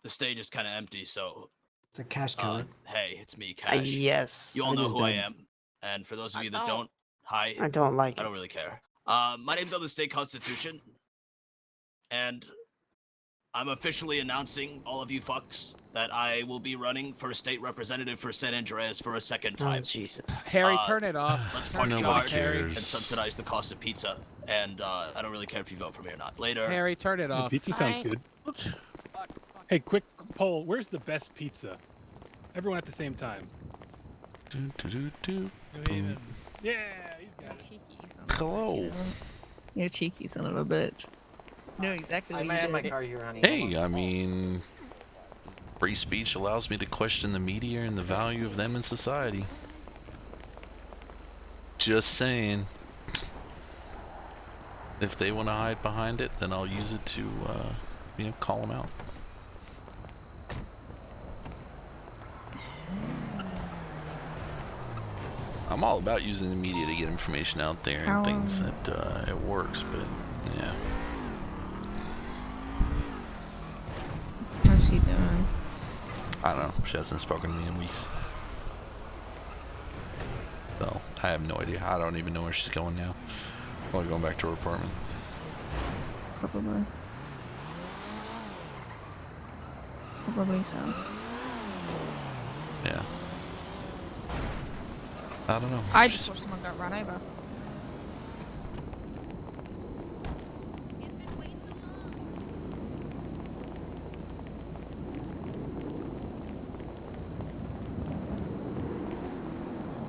[SPEAKER 17] the stage is kind of empty, so...
[SPEAKER 13] It's a cash killer.
[SPEAKER 17] Hey, it's me, Cash.
[SPEAKER 10] Yes.
[SPEAKER 17] You all know
[SPEAKER 13] just
[SPEAKER 17] who I
[SPEAKER 13] died.
[SPEAKER 17] am. And for those of you that don't, hi.
[SPEAKER 10] I don't like
[SPEAKER 17] I
[SPEAKER 10] it.
[SPEAKER 17] don't really care. My name's on the state constitution. And I'm officially announcing, all of you fucks, that I will be running for state representative for San Andreas for a second time.
[SPEAKER 10] Oh, Jesus.
[SPEAKER 12] Harry, turn it off.
[SPEAKER 17] Let's
[SPEAKER 12] Turn
[SPEAKER 17] party
[SPEAKER 12] it
[SPEAKER 17] hard
[SPEAKER 12] off, Harry.
[SPEAKER 17] and subsidize the cost of pizza. And I don't really care if you vote for me or not. Later.
[SPEAKER 12] Harry, turn it off.
[SPEAKER 16] Pizza sounds good. Hey, quick poll. Where's the best pizza? Everyone at the same time. Yeah, he's got it.
[SPEAKER 1] Hello.
[SPEAKER 18] You're cheeky son of a bitch. You know exactly what
[SPEAKER 8] I
[SPEAKER 18] you
[SPEAKER 8] might have my
[SPEAKER 18] did.
[SPEAKER 8] car here, honey.
[SPEAKER 1] Hey, I mean, free speech allows me to question the media and the value of them in society. Just saying. If they want to hide behind it, then I'll use it to, you know, call them out. I'm all about using the media to get information out there and things that it works, but yeah.
[SPEAKER 18] How's she doing?
[SPEAKER 1] I don't know. She hasn't spoken to me in weeks. So, I have no idea. I don't even know where she's going now. Probably going back to her apartment.
[SPEAKER 18] Probably. Probably so.
[SPEAKER 1] Yeah. I don't know.
[SPEAKER 18] I just wish someone got run over.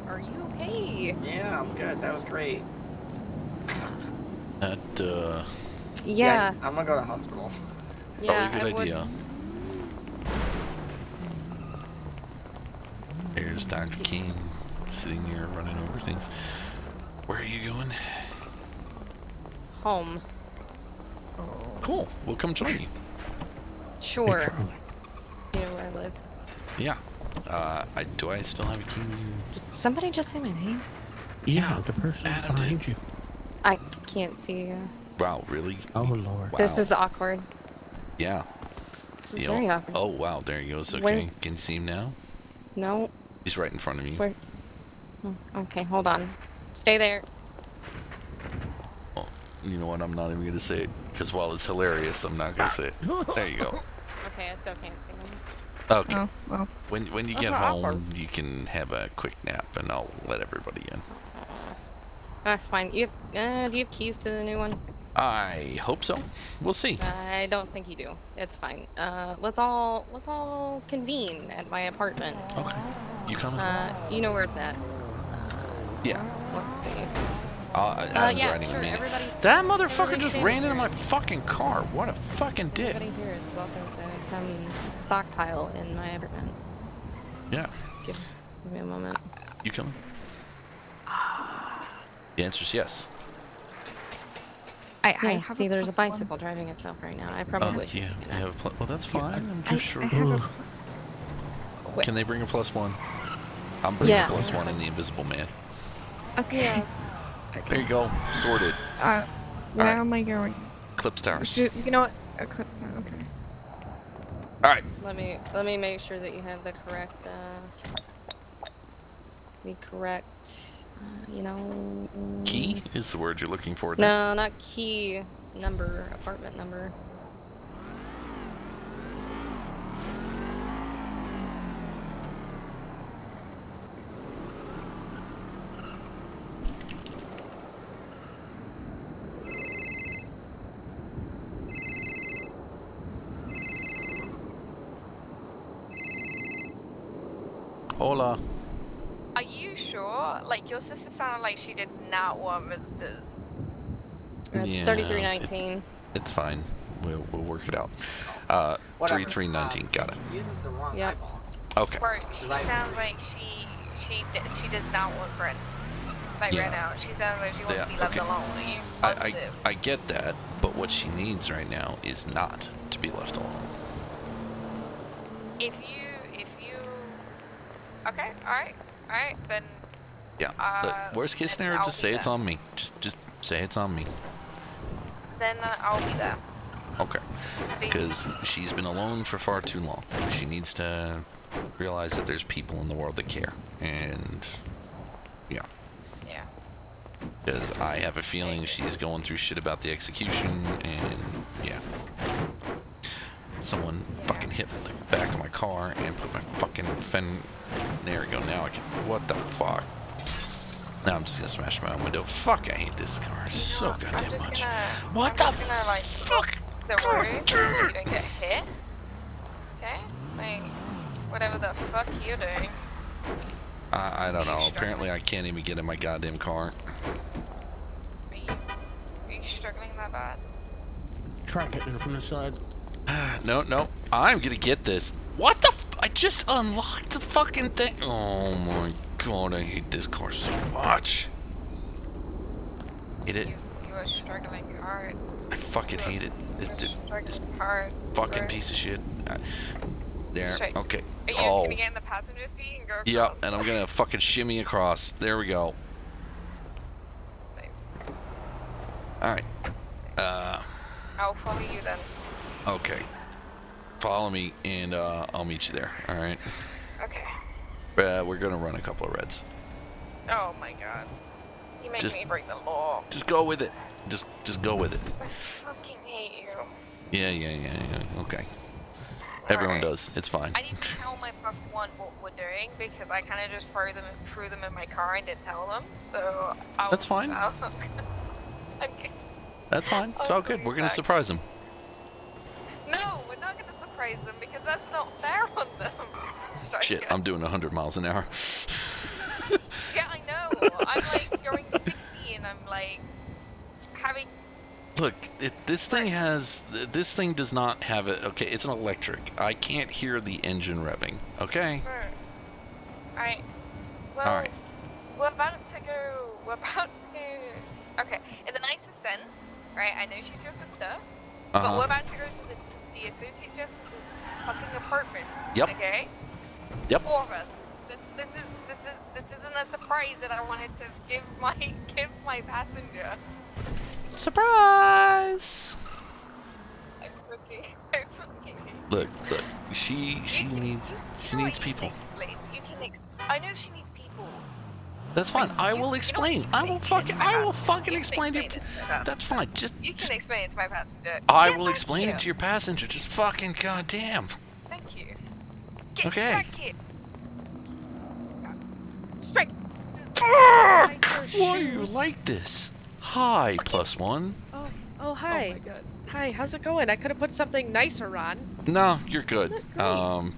[SPEAKER 9] Are you okay?
[SPEAKER 8] Yeah, I'm good. That was great.
[SPEAKER 1] That,
[SPEAKER 9] Yeah.
[SPEAKER 8] I'm gonna go to the hospital.
[SPEAKER 9] Yeah,
[SPEAKER 1] probably a
[SPEAKER 9] I
[SPEAKER 1] good idea. There's Dr. King sitting here running over things. Where are you going?
[SPEAKER 9] Home.
[SPEAKER 1] Cool. We'll come join you.
[SPEAKER 9] Sure. You know where I live.
[SPEAKER 1] Yeah. Do I still have a key?
[SPEAKER 9] Did somebody just say my name?
[SPEAKER 7] Yeah, the person behind you.
[SPEAKER 9] I can't see you.
[SPEAKER 1] Wow, really?
[SPEAKER 7] Oh, Lord.
[SPEAKER 1] Wow.
[SPEAKER 9] This is awkward.
[SPEAKER 1] Yeah.
[SPEAKER 9] This is
[SPEAKER 1] You know-
[SPEAKER 9] very awkward.
[SPEAKER 1] Oh, wow. There he goes. Okay.
[SPEAKER 9] Where's-
[SPEAKER 1] Can you see him now?
[SPEAKER 9] No.
[SPEAKER 1] He's right in front of you.
[SPEAKER 9] Where? Oh, okay, hold on. Stay there.
[SPEAKER 1] Oh, you know what? I'm not even going to say it. Because while it's hilarious, I'm not going to say it. There you go.
[SPEAKER 9] Okay, I still can't see him.
[SPEAKER 1] Okay.
[SPEAKER 18] Oh, well.
[SPEAKER 1] When you get home, you can have a quick nap, and I'll let everybody in.
[SPEAKER 9] Fine. Do you have keys to the new one?
[SPEAKER 1] I hope so. We'll see.
[SPEAKER 9] I don't think you do. It's fine. Let's all convene at my apartment.
[SPEAKER 1] Okay. You coming?
[SPEAKER 9] You know where it's at.
[SPEAKER 1] Yeah.
[SPEAKER 9] Let's see.
[SPEAKER 1] Adam's
[SPEAKER 9] Yeah,
[SPEAKER 1] riding
[SPEAKER 9] sure.
[SPEAKER 1] with me.
[SPEAKER 9] Everybody's
[SPEAKER 1] That motherfucker just
[SPEAKER 9] standing
[SPEAKER 1] ran into
[SPEAKER 9] here.
[SPEAKER 1] my fucking car. What a fucking dick.
[SPEAKER 9] Everybody here is welcome to come stockpile in my apartment.
[SPEAKER 1] Yeah.
[SPEAKER 9] Give me a moment.
[SPEAKER 1] You coming? The answer's yes.
[SPEAKER 9] Yeah, see, there's a bicycle driving itself right now. I probably should.
[SPEAKER 1] Yeah. You have a well, that's fine. I'm just sure.
[SPEAKER 9] Wait.
[SPEAKER 1] Can they bring a +1? I'm bringing
[SPEAKER 9] Yeah.
[SPEAKER 1] a +1 in the Invisible Man.
[SPEAKER 18] Okay.
[SPEAKER 9] Yeah.
[SPEAKER 1] There you go. Sorted.
[SPEAKER 18] Where
[SPEAKER 1] Alright.
[SPEAKER 18] am I going?
[SPEAKER 1] Clips Towers.
[SPEAKER 18] You know what? Eclipse now. Okay.
[SPEAKER 1] All right.
[SPEAKER 9] Let me make sure that you have the correct you know.
[SPEAKER 1] Key is the word you're looking for.
[SPEAKER 9] No, not key. Number. Apartment number.
[SPEAKER 1] Hola.
[SPEAKER 19] Are you sure? Like, your sister sounded like she did not want visitors.
[SPEAKER 9] It's
[SPEAKER 1] Yeah,
[SPEAKER 9] 3319.
[SPEAKER 1] It's fine. We'll work it out.
[SPEAKER 8] Whatever.
[SPEAKER 1] 3319. Got it.
[SPEAKER 8] Using the wrong
[SPEAKER 9] Yep.
[SPEAKER 8] eyeball.
[SPEAKER 1] Okay.
[SPEAKER 19] Bro, she sounds like she does not want friends. Like
[SPEAKER 1] Yeah.
[SPEAKER 19] right now, she sounds like she wants to be left
[SPEAKER 1] okay.
[SPEAKER 19] alone. Are you
[SPEAKER 1] I
[SPEAKER 19] positive?
[SPEAKER 1] get that, but what she needs right now is not to be left alone.
[SPEAKER 19] If you okay, alright, then
[SPEAKER 1] Yeah. The worst case
[SPEAKER 19] then
[SPEAKER 1] scenario,
[SPEAKER 19] I'll
[SPEAKER 1] just
[SPEAKER 19] be
[SPEAKER 1] say it's
[SPEAKER 19] there.
[SPEAKER 1] on me. Just say it's on me.
[SPEAKER 19] Then I'll be there.
[SPEAKER 1] Okay. Because she's been alone for far too long. She needs to realize that there's people in the world that care. And yeah.
[SPEAKER 19] Yeah.
[SPEAKER 1] Because I have a feeling she's going through shit about the execution, and yeah. Someone fucking hit the back of my car and put my fucking there we go, now I can, what the fuck? Now I'm just gonna smash my own window. Fuck, I hate this car so goddamn much. What the fuck?
[SPEAKER 19] The road so you don't get hit. Okay? Like, whatever the fuck you're doing.
[SPEAKER 1] I don't know, apparently I can't even get in my goddamn car.
[SPEAKER 19] Are you struggling that bad?
[SPEAKER 7] Try getting her from the side.
[SPEAKER 1] No, I'm gonna get this. What the I just unlocked the fucking thing. Oh my god, I hate this car so much. Hate it.
[SPEAKER 19] You are struggling hard.
[SPEAKER 1] I fucking hate it. This
[SPEAKER 19] Hard.
[SPEAKER 1] fucking
[SPEAKER 19] Right.
[SPEAKER 1] piece of shit. There,
[SPEAKER 19] Straight.
[SPEAKER 1] okay.
[SPEAKER 19] Are you just gonna get in the passenger seat and go across?
[SPEAKER 1] Yep, and I'm gonna fucking shimmy across. There we go.
[SPEAKER 19] Nice.
[SPEAKER 1] Alright.
[SPEAKER 19] I'll follow you then.
[SPEAKER 1] Okay. Follow me, and I'll meet you there. Alright.
[SPEAKER 19] Okay.
[SPEAKER 1] We're gonna run a couple of reds.
[SPEAKER 19] Oh my god. You make
[SPEAKER 1] Just-
[SPEAKER 19] me break the law.
[SPEAKER 1] Just go with it. Just go with it.
[SPEAKER 19] I fucking hate you.
[SPEAKER 1] Yeah. Okay. Everyone does. It's fine.
[SPEAKER 19] I need to tell my +1 what we're doing because I kind of just threw them in my car and didn't tell them. So
[SPEAKER 1] That's fine.
[SPEAKER 19] Okay.
[SPEAKER 1] That's fine. It's all good. We're gonna surprise them.
[SPEAKER 19] No, we're not gonna surprise them because that's not fair on them.
[SPEAKER 1] Shit, I'm doing 100 miles an hour.
[SPEAKER 19] Yeah, I know. I'm like going 60 and I'm like having.
[SPEAKER 1] Look, this thing does not have it. Okay, it's an electric. I can't hear the engine revving. Okay.
[SPEAKER 19] Alright. Well,
[SPEAKER 1] Alright.
[SPEAKER 19] We're about to go. Okay, in the nicest sense, right? I know she's your sister, but
[SPEAKER 1] Uh-huh.
[SPEAKER 19] we're about to go to the Associate Justice's fucking apartment.
[SPEAKER 1] Yep.
[SPEAKER 19] Okay.
[SPEAKER 1] Yep.
[SPEAKER 19] Four of us. This isn't a surprise that I wanted to give my passenger.
[SPEAKER 1] Surprise!
[SPEAKER 19] I fucking.
[SPEAKER 1] Look. She needs people.
[SPEAKER 19] I know she needs people.
[SPEAKER 1] That's fine. I will explain. I will fucking explain it. That's fine. Just
[SPEAKER 19] You can explain it to my passenger.
[SPEAKER 1] I
[SPEAKER 19] Get
[SPEAKER 1] will
[SPEAKER 19] back
[SPEAKER 1] explain
[SPEAKER 19] here.
[SPEAKER 1] it to your passenger. Just fucking goddamn.
[SPEAKER 19] Thank you. Get
[SPEAKER 1] Okay.
[SPEAKER 19] back here. Strike.
[SPEAKER 1] Why are you like this? Hi, +1.
[SPEAKER 20] Oh, hi.
[SPEAKER 19] Oh my god.
[SPEAKER 20] Hi, how's it going? I could have put something nicer on.
[SPEAKER 1] No, you're good. No,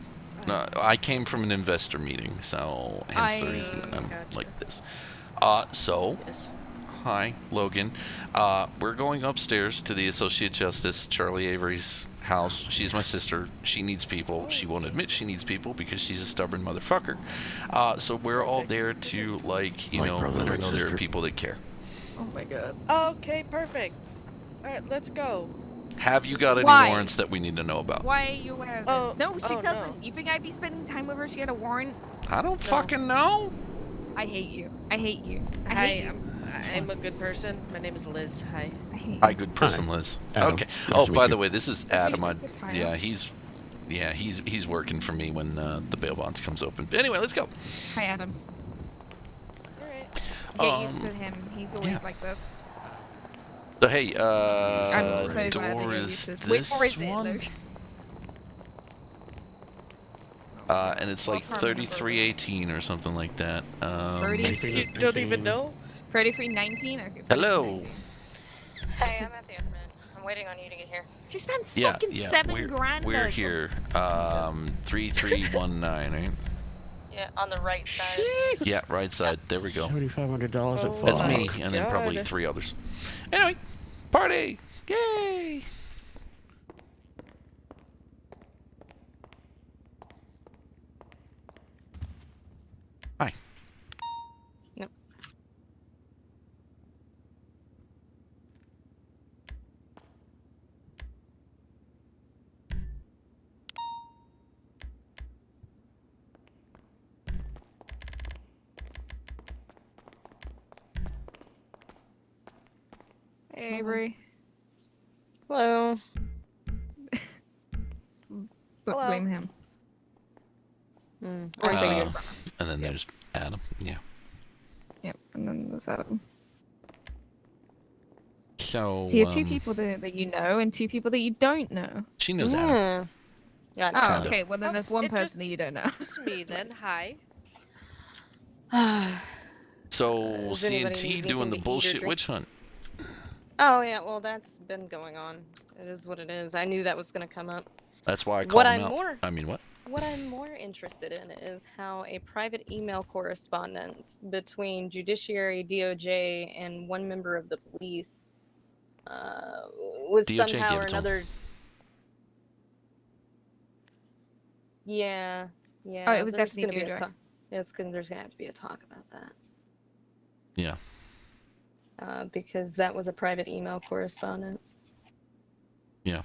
[SPEAKER 1] I came from an investor meeting, so hence the reason that I'm like this. Hi, Logan. We're going upstairs to the Associate Justice, Charlie Avery's house. She's my sister. She needs people. She won't admit she needs people because she's a stubborn motherfucker. So we're all there to, like, you know, let her know there are people that care.
[SPEAKER 20] Oh my god. Okay, perfect. Alright, let's go.
[SPEAKER 1] Have you got any
[SPEAKER 9] Why?
[SPEAKER 1] warrants that we need to know about?
[SPEAKER 9] Why are you aware of this?
[SPEAKER 20] Oh,
[SPEAKER 9] no, she
[SPEAKER 20] oh,
[SPEAKER 9] doesn't.
[SPEAKER 20] no.
[SPEAKER 9] You think I'd be spending time with her if she had a warrant?
[SPEAKER 1] I don't fucking know.
[SPEAKER 9] I hate you. I hate you. I
[SPEAKER 20] Hi,
[SPEAKER 9] hate you.
[SPEAKER 20] I'm a good person. My name is Liz. Hi.
[SPEAKER 1] Hi, good person, Liz.
[SPEAKER 7] Adam.
[SPEAKER 1] Okay.
[SPEAKER 7] Nice
[SPEAKER 1] Oh,
[SPEAKER 7] to
[SPEAKER 1] by
[SPEAKER 7] meet
[SPEAKER 1] the
[SPEAKER 7] you.
[SPEAKER 1] way, this is
[SPEAKER 9] Nice to
[SPEAKER 1] Adam.
[SPEAKER 9] meet you, Tyler.
[SPEAKER 1] He's working for me when the bail bonds comes open. But anyway, let's go.
[SPEAKER 9] Hi, Adam.
[SPEAKER 20] Alright.
[SPEAKER 9] Get used to him. He's always
[SPEAKER 1] yeah.
[SPEAKER 9] like this.
[SPEAKER 1] So hey,
[SPEAKER 9] I'm so glad that
[SPEAKER 1] door
[SPEAKER 9] you're
[SPEAKER 1] is
[SPEAKER 9] used to this.
[SPEAKER 1] this
[SPEAKER 9] Wait, where is
[SPEAKER 1] one?
[SPEAKER 9] it, Luke?
[SPEAKER 1] And it's like 3318 or something like that.
[SPEAKER 9] 30?
[SPEAKER 20] You don't even know?
[SPEAKER 9] 3319? Okay.
[SPEAKER 1] Hello.
[SPEAKER 19] Hey, I'm at the apartment. I'm waiting on you to get here.
[SPEAKER 9] She spends
[SPEAKER 1] Yeah,
[SPEAKER 9] fucking
[SPEAKER 1] yeah.
[SPEAKER 9] $7 grand.
[SPEAKER 1] We're here. 3319, right?
[SPEAKER 19] Yeah, Yeah, on the right side.
[SPEAKER 1] Yeah, right side. There we go.
[SPEAKER 7] $7,500 at
[SPEAKER 1] That's
[SPEAKER 7] Fallout.
[SPEAKER 1] me, and then probably
[SPEAKER 20] God.
[SPEAKER 1] 3 others. Anyway, party! Yay! Hi.
[SPEAKER 9] Yep.
[SPEAKER 18] Hey, Avery.
[SPEAKER 9] Hello.
[SPEAKER 20] Hello.
[SPEAKER 18] Blame him.
[SPEAKER 9] Or
[SPEAKER 18] take it.
[SPEAKER 1] And then there's Adam. Yeah.
[SPEAKER 18] Yep, and then there's Adam.
[SPEAKER 1] So,
[SPEAKER 18] So you have two people that you know and two people that you don't know.
[SPEAKER 1] She knows Adam.
[SPEAKER 9] Yeah.
[SPEAKER 18] Oh,
[SPEAKER 1] Kinda.
[SPEAKER 18] okay. Well, then there's one person that you don't know.
[SPEAKER 20] It's me then. Hi.
[SPEAKER 1] So,
[SPEAKER 9] Does anybody
[SPEAKER 1] CNT
[SPEAKER 9] need
[SPEAKER 1] doing
[SPEAKER 9] anything
[SPEAKER 1] the
[SPEAKER 9] to eat or
[SPEAKER 1] bullshit
[SPEAKER 9] drink?
[SPEAKER 1] witch hunt.
[SPEAKER 9] Oh yeah, well that's been going on. It is what it is. I knew that was gonna come up.
[SPEAKER 1] That's why I
[SPEAKER 9] What
[SPEAKER 1] called him
[SPEAKER 9] I'm
[SPEAKER 1] out.
[SPEAKER 9] more
[SPEAKER 1] I mean, what?
[SPEAKER 9] What I'm more interested in is how a private email correspondence between Judiciary, DOJ, and one member of the police was
[SPEAKER 1] DOJ
[SPEAKER 9] somehow
[SPEAKER 1] gave
[SPEAKER 9] or
[SPEAKER 1] it to him.
[SPEAKER 9] another. Yeah, yeah.
[SPEAKER 18] Oh, it was
[SPEAKER 9] there's
[SPEAKER 18] definitely
[SPEAKER 9] gonna be a
[SPEAKER 18] DOJ.
[SPEAKER 9] talk. There's gonna have to be a talk about that.
[SPEAKER 1] Yeah.
[SPEAKER 9] Because that was a private email correspondence.
[SPEAKER 1] Yeah.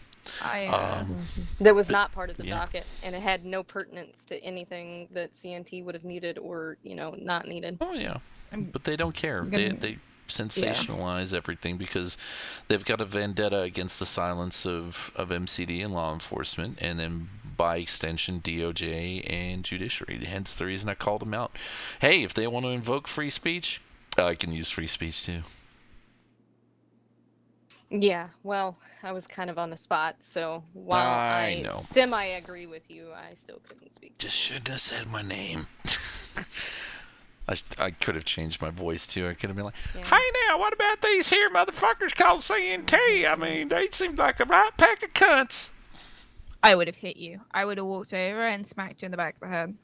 [SPEAKER 9] That was not part of the
[SPEAKER 1] yeah.
[SPEAKER 9] docket, and it had no pertinence to anything that CNT would have needed or, not needed.
[SPEAKER 1] Oh, yeah. But they don't care. They sensationalize everything because they've got a vendetta against the silence of MCD and law enforcement, and then by extension DOJ and judiciary. Hence the reason I called them out. Hey, if they want to invoke free speech, I can use free speech too.
[SPEAKER 9] Yeah, well, I was kind of on the spot, so while
[SPEAKER 1] I
[SPEAKER 9] I
[SPEAKER 1] know.
[SPEAKER 9] semi-agree with you, I still couldn't speak.
[SPEAKER 1] Just shouldn't have said my name. I could have changed my voice too. I could have been like, hey now, what about these here motherfuckers called CNT? I mean, they seem like a right pack of cunts.
[SPEAKER 18] I would have hit you. I would have walked over and smacked you in the back of the head.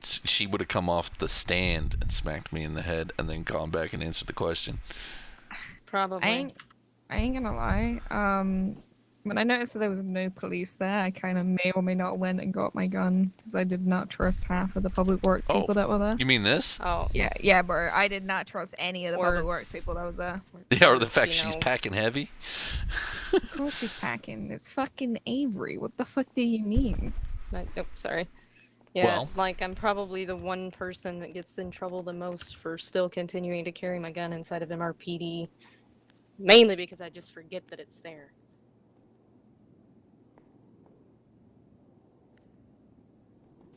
[SPEAKER 1] She would have come off the stand and smacked me in the head and then gone back and answered the question.
[SPEAKER 9] Probably.
[SPEAKER 18] I ain't gonna lie. When I noticed that there was no police there, I kind of may or may not went and got my gun because I did not trust half of the public works people that were there.
[SPEAKER 1] You mean this?
[SPEAKER 9] Oh.
[SPEAKER 18] Yeah, bro. I did not trust any of the public works people that was there.
[SPEAKER 1] Yeah, or the fact she's packing heavy.
[SPEAKER 18] Of course she's packing. It's fucking Avery. What the fuck do you mean?
[SPEAKER 9] Sorry. Yeah,
[SPEAKER 1] Well.
[SPEAKER 9] I'm probably the one person that gets in trouble the most for still continuing to carry my gun inside of MRPD. Mainly because I just forget that it's there.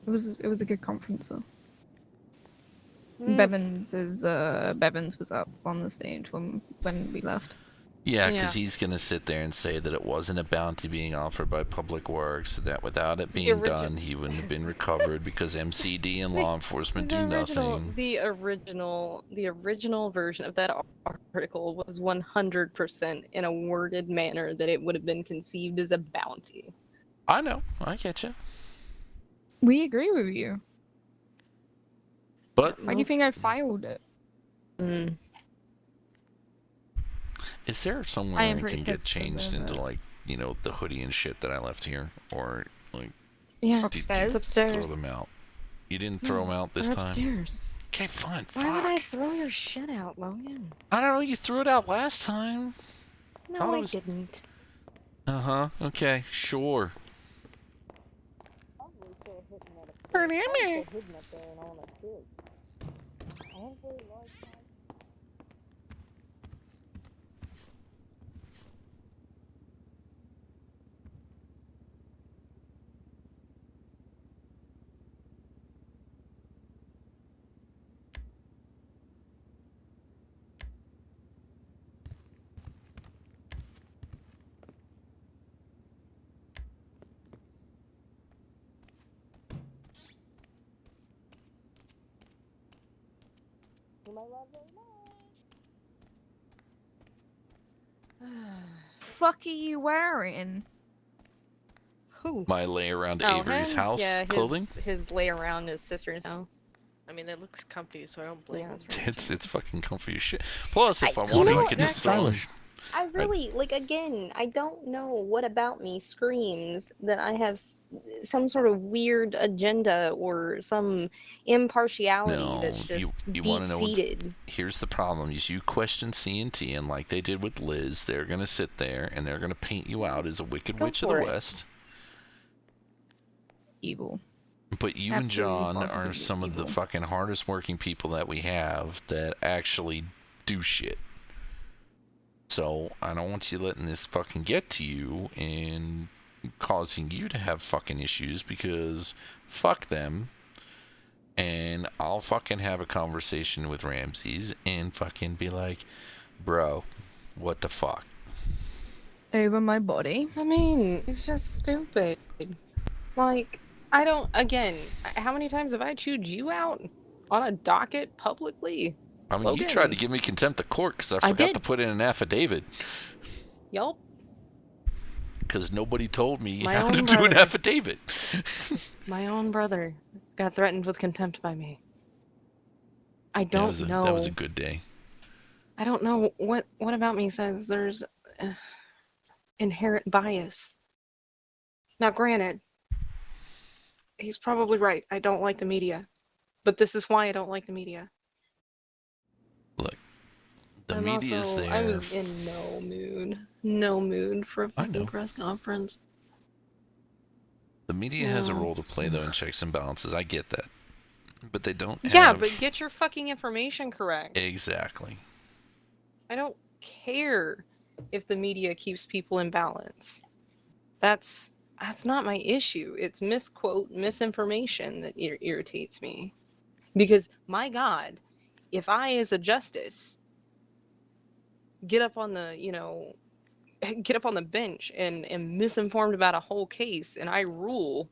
[SPEAKER 18] It was a good conference though.
[SPEAKER 9] Mm.
[SPEAKER 18] Bevins was up on the stage when we left.
[SPEAKER 1] Yeah, because he's going to sit there and say that it wasn't a bounty being offered by Public Works, that without it being done, he wouldn't have been recovered because MCD and law enforcement do nothing.
[SPEAKER 9] The original version of that article was 100% in a worded manner that it would have been conceived as a bounty.
[SPEAKER 1] I know. I get you.
[SPEAKER 18] We agree with you.
[SPEAKER 1] But
[SPEAKER 18] why do you think I filed it?
[SPEAKER 1] Is there somewhere I can get changed into the hoodie and shit that I left here, or
[SPEAKER 18] upstairs?
[SPEAKER 9] Upstairs.
[SPEAKER 1] Throw them out? You didn't throw them out this
[SPEAKER 9] They're
[SPEAKER 1] time.
[SPEAKER 9] Upstairs.
[SPEAKER 1] Okay, fine.
[SPEAKER 9] Why would I throw your shit out, Logan?
[SPEAKER 1] I don't know. You threw it out last time.
[SPEAKER 9] No, I didn't.
[SPEAKER 1] Okay. Sure.
[SPEAKER 18] Fuck are you wearing?
[SPEAKER 9] Who?
[SPEAKER 1] My lay around
[SPEAKER 9] Oh,
[SPEAKER 1] Avery's
[SPEAKER 9] him?
[SPEAKER 1] house
[SPEAKER 9] Yeah,
[SPEAKER 1] clothing.
[SPEAKER 9] his lay around his sister's house.
[SPEAKER 20] I mean, it looks comfy, so I don't blame him.
[SPEAKER 1] It's fucking comfy as shit. Plus, if I
[SPEAKER 9] You
[SPEAKER 1] wanted,
[SPEAKER 9] know,
[SPEAKER 1] we could just throw on.
[SPEAKER 7] stylish.
[SPEAKER 9] I really like. Again, I don't know what about me screams that I have some sort of weird agenda or some impartiality
[SPEAKER 1] No,
[SPEAKER 9] that's just
[SPEAKER 1] you want to know what?
[SPEAKER 9] deep-seated.
[SPEAKER 1] Here's the problem: is you question CNT, and like they did with Liz, they're gonna sit there and they're gonna paint you out as a wicked
[SPEAKER 9] Go
[SPEAKER 1] witch of the
[SPEAKER 9] for it.
[SPEAKER 1] West.
[SPEAKER 18] Evil.
[SPEAKER 1] But you and
[SPEAKER 18] Absolutely,
[SPEAKER 1] John are
[SPEAKER 18] positively
[SPEAKER 1] some of the
[SPEAKER 18] evil.
[SPEAKER 1] fucking hardest working people that we have that actually do shit. So I don't want you letting this fucking get to you and causing you to have fucking issues, because fuck them. And I'll fucking have a conversation with Ramses and fucking be like, bro, what the fuck?
[SPEAKER 18] Over my body.
[SPEAKER 9] I mean, it's just stupid. Like, I don't. Again, how many times have I chewed you out on a docket publicly?
[SPEAKER 1] I mean, you
[SPEAKER 9] Logan.
[SPEAKER 1] tried to give me contempt of court because I
[SPEAKER 9] I
[SPEAKER 1] forgot
[SPEAKER 9] did.
[SPEAKER 1] to put in an affidavit.
[SPEAKER 9] Yup.
[SPEAKER 1] Because nobody told me
[SPEAKER 9] My
[SPEAKER 1] how to
[SPEAKER 9] own
[SPEAKER 1] do an
[SPEAKER 9] brother.
[SPEAKER 1] affidavit.
[SPEAKER 9] My own brother got threatened with contempt by me. I don't know.
[SPEAKER 1] That was a good day.
[SPEAKER 9] I don't know what about me says there's inherent bias. Now, granted, he's probably right. I don't like the media, but this is why I don't like the media.
[SPEAKER 1] Look, the
[SPEAKER 9] I'm
[SPEAKER 1] media is
[SPEAKER 9] also,
[SPEAKER 1] there.
[SPEAKER 9] I was in no mood for a
[SPEAKER 1] I
[SPEAKER 9] fucking
[SPEAKER 1] know.
[SPEAKER 9] press conference.
[SPEAKER 1] The media has a
[SPEAKER 9] No.
[SPEAKER 1] role to play, though, in checks and balances. I get that. But they don't have...
[SPEAKER 9] Yeah, but get your fucking information correct.
[SPEAKER 1] Exactly.
[SPEAKER 9] I don't care if the media keeps people in balance. That's not my issue. It's misquote, misinformation that irritates me. Because, my God, if I, as a justice, get up on the bench and am misinformed about a whole case, and I rule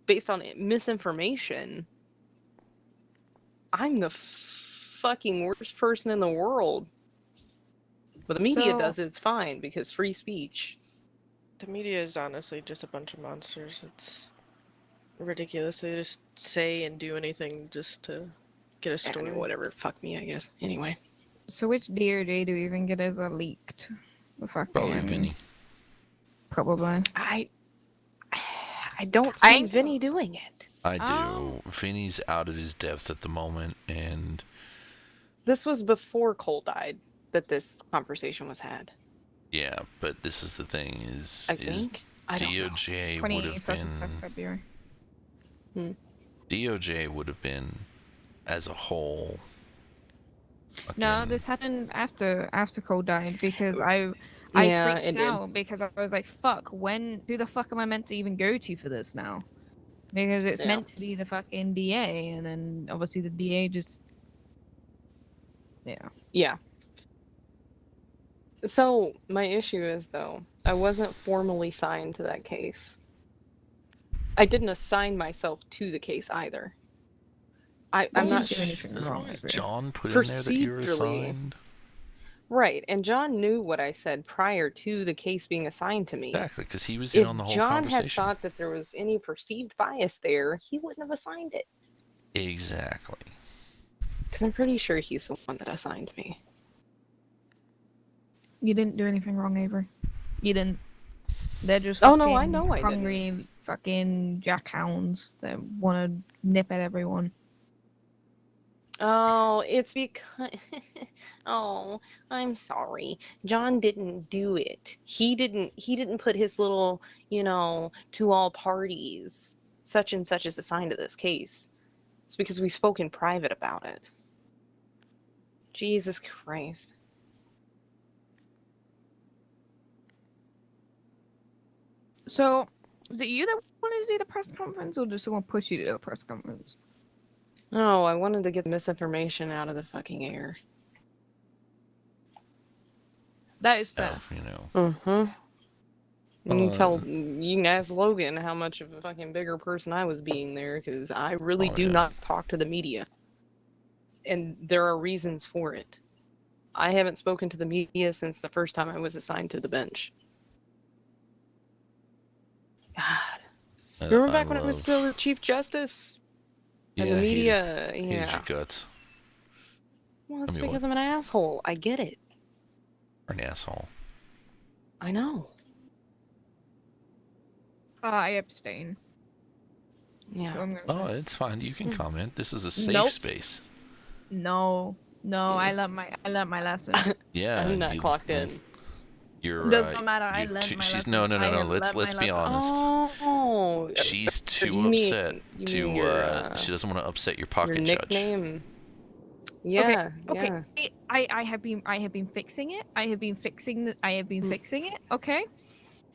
[SPEAKER 9] based on misinformation, I'm the fucking worst person in the world. But the media does it, it's fine, because free speech.
[SPEAKER 20] The media is honestly just a bunch of monsters. It's ridiculous. They just say and do anything just to get a story.
[SPEAKER 9] Whatever, fuck me, I guess. Anyway.
[SPEAKER 18] So which DOJ do you think it is that leaked? The fucking...
[SPEAKER 1] Probably Vinny.
[SPEAKER 18] Probably.
[SPEAKER 9] I don't see Vinny doing it.
[SPEAKER 1] I do. Vinny's out of his depth at the moment, and...
[SPEAKER 9] This was before Cole died that this conversation was had.
[SPEAKER 1] Yeah, but this is the thing, is
[SPEAKER 9] DOJ
[SPEAKER 1] would have been...
[SPEAKER 18] February.
[SPEAKER 1] DOJ would have been, as a whole...
[SPEAKER 18] No, this happened after Cole died, because I
[SPEAKER 9] Yeah,
[SPEAKER 18] freaked
[SPEAKER 9] it did.
[SPEAKER 18] out because I was like, fuck, who the fuck am I meant to even go to for this now? Because it's
[SPEAKER 9] Yeah.
[SPEAKER 18] meant to be the fucking DA, and then obviously the DA just...
[SPEAKER 9] Yeah. So, my issue is, though, I wasn't formally signed to that case. I didn't assign myself to the case either. I'm not
[SPEAKER 18] doing anything
[SPEAKER 1] As
[SPEAKER 18] wrong.
[SPEAKER 1] long as John put in there that you were assigned...
[SPEAKER 9] Right, and John knew what I said prior to the case being assigned to me.
[SPEAKER 1] Exactly, because he was in on the whole
[SPEAKER 9] If John
[SPEAKER 1] conversation.
[SPEAKER 9] had thought that there was any perceived bias there, he wouldn't have assigned it.
[SPEAKER 1] Exactly.
[SPEAKER 9] Because I'm pretty sure he's the one that assigned me.
[SPEAKER 18] You didn't do anything wrong, Avery. You didn't. They're just
[SPEAKER 9] Oh, no, I know I didn't.
[SPEAKER 18] hungry fucking jackhounds that want to nip at everyone.
[SPEAKER 9] Oh, it's because... Oh, I'm sorry. John didn't do it. He didn't put his little, to all parties, such and such is assigned to this case. It's because we spoke in private about it. Jesus Christ.
[SPEAKER 18] So, was it you that wanted to do the press conference, or did someone push you to do a press conference?
[SPEAKER 9] Oh, I wanted to get the misinformation out of the fucking air.
[SPEAKER 18] That is fair.
[SPEAKER 9] You can ask Logan how much of a fucking bigger person I was being there, because I really do not talk to the media. And there are reasons for it. I haven't spoken to the media since the first time I was assigned to the bench. God. Remember back when I was still the Chief Justice? And the media,
[SPEAKER 1] hated
[SPEAKER 9] yeah.
[SPEAKER 1] your guts.
[SPEAKER 9] Well, it's
[SPEAKER 1] I mean,
[SPEAKER 9] because I'm an asshole. I get it.
[SPEAKER 1] You're an asshole.
[SPEAKER 9] I know.
[SPEAKER 18] I abstain.
[SPEAKER 9] Yeah.
[SPEAKER 1] Oh, it's fine. You can comment. This is a safe
[SPEAKER 18] Nope.
[SPEAKER 1] space.
[SPEAKER 18] No, I learned my lesson.
[SPEAKER 1] Yeah.
[SPEAKER 9] I'm not clocked in.
[SPEAKER 1] You're
[SPEAKER 18] Does not matter. I learned my
[SPEAKER 1] she's
[SPEAKER 18] lesson.
[SPEAKER 1] no.
[SPEAKER 18] I have
[SPEAKER 1] Let's
[SPEAKER 18] learned my
[SPEAKER 1] be
[SPEAKER 18] lesson.
[SPEAKER 1] honest.
[SPEAKER 9] Oh.
[SPEAKER 1] She's too
[SPEAKER 9] You mean-
[SPEAKER 1] upset
[SPEAKER 9] you
[SPEAKER 1] to.
[SPEAKER 9] mean your,
[SPEAKER 1] she doesn't want to upset your pocket
[SPEAKER 9] Your
[SPEAKER 1] judge.
[SPEAKER 9] nickname. Yeah.
[SPEAKER 18] Okay.
[SPEAKER 9] Yeah.
[SPEAKER 18] I have been fixing it. I have been fixing it. Okay.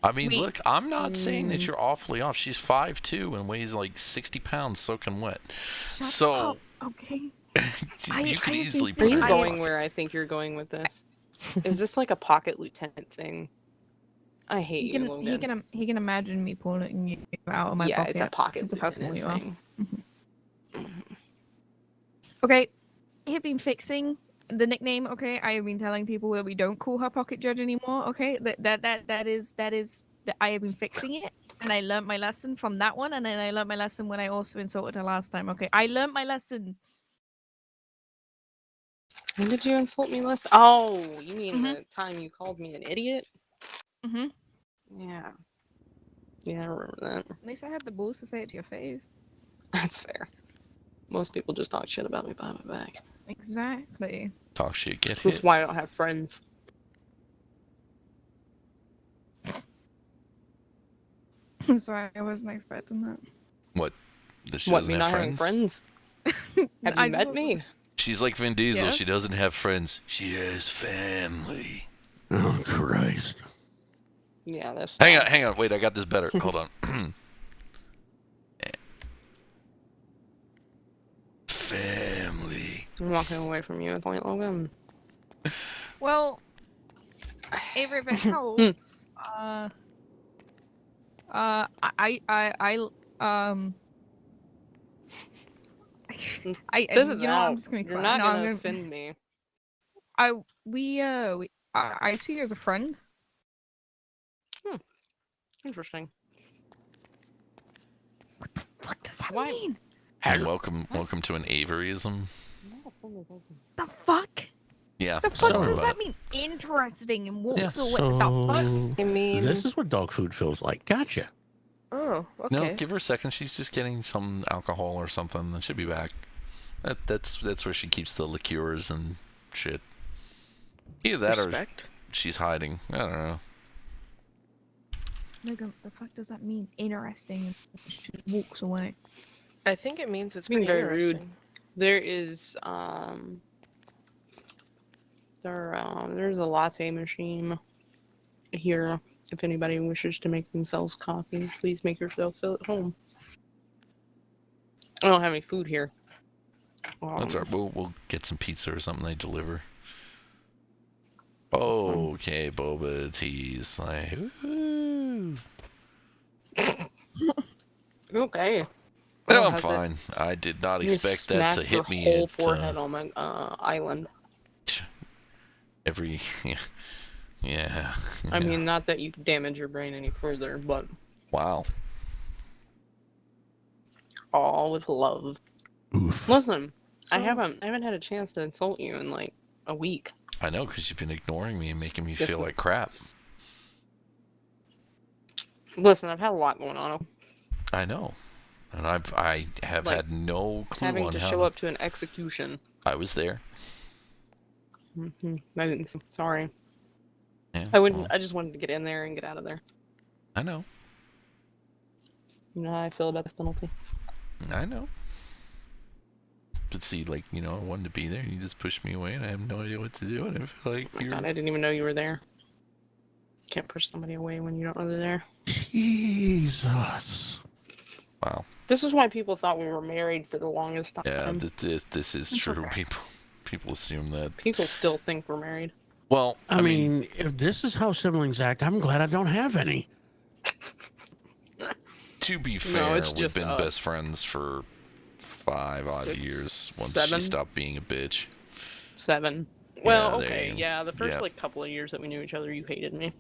[SPEAKER 1] I mean,
[SPEAKER 18] We-
[SPEAKER 1] look, I'm not saying that you're awfully off. She's 5'2" and weighs like 60 pounds soaking wet. So,
[SPEAKER 18] okay.
[SPEAKER 1] you could easily
[SPEAKER 9] Are
[SPEAKER 1] put her
[SPEAKER 9] you
[SPEAKER 1] in your
[SPEAKER 9] going
[SPEAKER 1] pocket.
[SPEAKER 9] where I think you're going with this? Is this like a pocket lieutenant thing? I hate
[SPEAKER 18] He
[SPEAKER 9] you,
[SPEAKER 18] can
[SPEAKER 9] Logan.
[SPEAKER 18] he can imagine me pulling you out of my
[SPEAKER 9] Yeah,
[SPEAKER 18] pocket.
[SPEAKER 9] it's a pocket
[SPEAKER 18] It's a personal
[SPEAKER 9] lieutenant
[SPEAKER 18] you are.
[SPEAKER 9] thing.
[SPEAKER 18] Okay, I have been fixing the nickname. Okay, I have been telling people that we don't call her Pocket Judge anymore. Okay, that is that I have been fixing it, and I learned my lesson from that one, and then I learned my lesson when I also insulted her last time. Okay, I learned my lesson.
[SPEAKER 9] When did you insult me last? Oh, you mean the time you called me an idiot?
[SPEAKER 18] Mhm.
[SPEAKER 9] Yeah. Yeah, I remember that.
[SPEAKER 18] At least I had the balls to say it to your face.
[SPEAKER 9] That's fair. Most people just talk shit about me behind my back.
[SPEAKER 18] Exactly.
[SPEAKER 1] Talk shit, get
[SPEAKER 9] That's
[SPEAKER 1] hit.
[SPEAKER 9] why I don't have friends.
[SPEAKER 18] Sorry, I wasn't expecting that.
[SPEAKER 1] What? That she
[SPEAKER 9] What,
[SPEAKER 1] doesn't
[SPEAKER 9] me
[SPEAKER 1] have
[SPEAKER 9] not having friends? Have you met me?
[SPEAKER 1] She's like Vin Diesel. She
[SPEAKER 18] Yes.
[SPEAKER 1] doesn't have friends. She has family.
[SPEAKER 7] Oh, Christ.
[SPEAKER 9] Yeah, that's.
[SPEAKER 1] Hang on. Wait, I got this better. Hold on. Family.
[SPEAKER 9] I'm walking away from you at point, Logan.
[SPEAKER 18] Well, Avery, if it helps, you know what, I'm just gonna
[SPEAKER 9] You're
[SPEAKER 18] cry.
[SPEAKER 9] not
[SPEAKER 18] No,
[SPEAKER 9] gonna
[SPEAKER 18] I'm gonna
[SPEAKER 9] offend me.
[SPEAKER 18] I see you as a friend.
[SPEAKER 9] Interesting.
[SPEAKER 18] What does that mean?
[SPEAKER 1] And welcome to an Averyism.
[SPEAKER 18] The fuck?
[SPEAKER 1] Yeah.
[SPEAKER 18] The fuck
[SPEAKER 1] don't worry
[SPEAKER 18] does
[SPEAKER 1] about
[SPEAKER 18] that mean? Interesting and walks
[SPEAKER 7] Yeah,
[SPEAKER 18] away.
[SPEAKER 7] so
[SPEAKER 18] The fuck?
[SPEAKER 9] I mean,
[SPEAKER 7] this is what dog food feels like. Gotcha.
[SPEAKER 20] Oh,
[SPEAKER 1] it. No, give her a second. She's just getting some alcohol or something, and she'll be back. That's where she keeps the liqueurs and shit. Either that
[SPEAKER 20] Respect.
[SPEAKER 1] or she's hiding. I don't know.
[SPEAKER 18] Logan, the fuck does that mean? Interesting and she walks away.
[SPEAKER 20] I think it means it's
[SPEAKER 9] being
[SPEAKER 20] pretty
[SPEAKER 9] very rude.
[SPEAKER 20] interesting.
[SPEAKER 9] There is there's a latte machine here. If anybody wishes to make themselves coffee, please make yourself at home. I don't have any food here.
[SPEAKER 1] That's alright. We'll get some pizza or something they deliver. Okay, boba teas. Like, ooh.
[SPEAKER 9] Okay.
[SPEAKER 1] No, I'm fine. I did not
[SPEAKER 9] You
[SPEAKER 1] expect that to
[SPEAKER 9] smacked your
[SPEAKER 1] hit me
[SPEAKER 9] whole
[SPEAKER 1] at
[SPEAKER 9] forehead on my island.
[SPEAKER 1] every. Yeah.
[SPEAKER 9] I mean, not that you damage your brain any further, but
[SPEAKER 1] Wow.
[SPEAKER 9] all with love. Listen, I haven't had a chance to insult you in like a week.
[SPEAKER 1] I know, because you've been ignoring me and making me
[SPEAKER 9] This
[SPEAKER 1] feel
[SPEAKER 9] was-
[SPEAKER 1] like crap.
[SPEAKER 9] Listen, I've had a lot going on.
[SPEAKER 1] I know, and I have
[SPEAKER 9] Like,
[SPEAKER 1] had no clue
[SPEAKER 9] Having
[SPEAKER 1] on
[SPEAKER 9] to
[SPEAKER 1] how
[SPEAKER 9] show up to an execution.
[SPEAKER 1] I was there.
[SPEAKER 9] I didn't. Sorry.
[SPEAKER 1] Yeah,
[SPEAKER 9] I wouldn't.
[SPEAKER 1] well,
[SPEAKER 9] I just wanted to get in there and get out of there.
[SPEAKER 1] I know.
[SPEAKER 9] You know how I feel about the penalty.
[SPEAKER 1] I know. But see, like, I wanted to be there, and you just pushed me away, and I have no idea what to do, and I feel like you're...
[SPEAKER 9] God, I didn't even know you were there. Can't push somebody away when you don't know they're there.
[SPEAKER 7] Jesus.
[SPEAKER 1] Wow.
[SPEAKER 9] This is why people thought we were married for the longest time.
[SPEAKER 1] Yeah, this is
[SPEAKER 9] It's
[SPEAKER 1] true.
[SPEAKER 9] okay.
[SPEAKER 1] People assume that.
[SPEAKER 9] People still think we're married.
[SPEAKER 1] Well,
[SPEAKER 7] I mean, if this is how siblings act, I'm glad I don't have any.
[SPEAKER 1] To be fair,
[SPEAKER 9] it's
[SPEAKER 1] we've
[SPEAKER 9] just
[SPEAKER 1] been
[SPEAKER 9] us.
[SPEAKER 1] best friends for 5 odd years once
[SPEAKER 9] 7?
[SPEAKER 1] she stopped being a bitch.
[SPEAKER 9] 7. Well,
[SPEAKER 1] there
[SPEAKER 9] okay,
[SPEAKER 1] you go.
[SPEAKER 9] yeah. The first
[SPEAKER 1] Yeah.
[SPEAKER 9] couple of years that we knew each other, you hated me.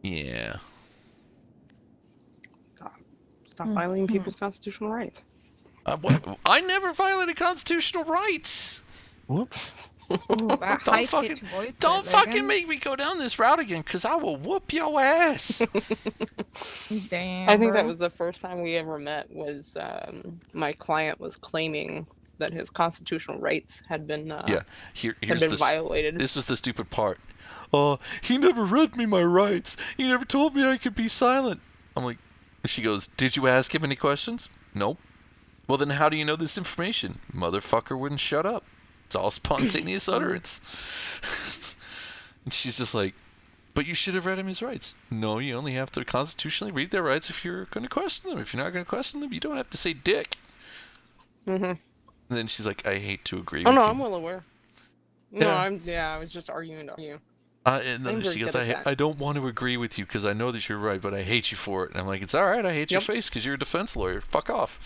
[SPEAKER 1] Yeah.
[SPEAKER 9] God. Stop violating people's constitutional rights.
[SPEAKER 1] I never violated constitutional rights.
[SPEAKER 7] Whoops.
[SPEAKER 18] That
[SPEAKER 1] Don't
[SPEAKER 18] high-pitched voice.
[SPEAKER 1] Don't
[SPEAKER 18] there,
[SPEAKER 1] fucking
[SPEAKER 18] Logan.
[SPEAKER 1] make me go down this route again, because I will whoop your ass.
[SPEAKER 18] Damn,
[SPEAKER 9] I think that
[SPEAKER 18] bro.
[SPEAKER 9] was the first time we ever met. Was my client was claiming that his constitutional rights had been
[SPEAKER 1] Yeah,
[SPEAKER 9] had been violated.
[SPEAKER 1] This was the stupid part. He never read me my rights. He never told me I could be silent. I'm like, she goes, did you ask him any questions? Nope. Well, then how do you know this information? Motherfucker wouldn't shut up. It's all spontaneous utterance. And she's just like, but you should have read him his rights. No, you only have to constitutionally read their rights if you're going to question them. If you're not going to question them, you don't have to say dick.
[SPEAKER 9] Mm-hmm.
[SPEAKER 1] And then she's like, I hate to agree
[SPEAKER 9] Oh
[SPEAKER 1] with
[SPEAKER 9] no,
[SPEAKER 1] you.
[SPEAKER 9] I'm well aware. No,
[SPEAKER 1] Yeah.
[SPEAKER 9] I was just arguing to you.
[SPEAKER 1] And then
[SPEAKER 9] I'm very
[SPEAKER 1] she goes,
[SPEAKER 9] good at that.
[SPEAKER 1] I don't want to agree with you because I know that you're right, but I hate you for it. And I'm like, it's alright, I hate your face because you're a defense lawyer. Fuck off.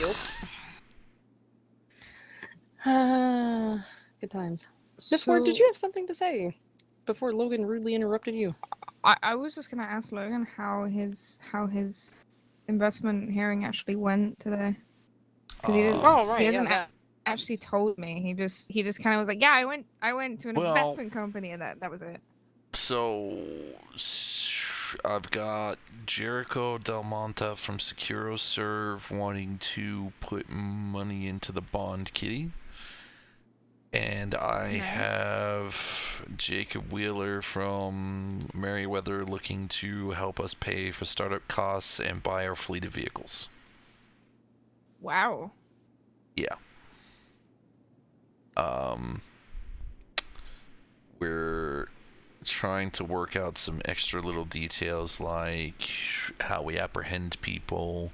[SPEAKER 9] Yep. Good times. Miss Ward, did you have something to say before Logan rudely interrupted you?
[SPEAKER 18] I was just gonna ask Logan how his investment hearing actually went today. Because he hasn't actually told me. He just kind of was like, yeah, I went to an investment company and that was it.
[SPEAKER 1] So I've got Jericho Del Monte from SecuroServe wanting to put money into the bond kitty. And I have Jacob Wheeler from Merriweather looking to help us pay for startup costs and buy our fleet of vehicles.
[SPEAKER 18] Wow.
[SPEAKER 1] Yeah. We're trying to work out some extra little details like how we apprehend people.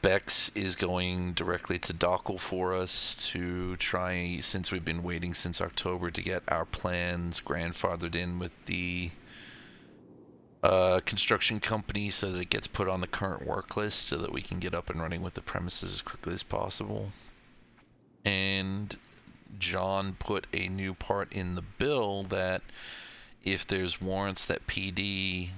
[SPEAKER 1] Bex is going directly to Dockel for us to try, since we've been waiting since October, to get our plans grandfathered in with the construction company so that it gets put on the current work list so that we can get up and running with the premises as quickly as possible. And John put a new part in the bill that if there's warrants that PD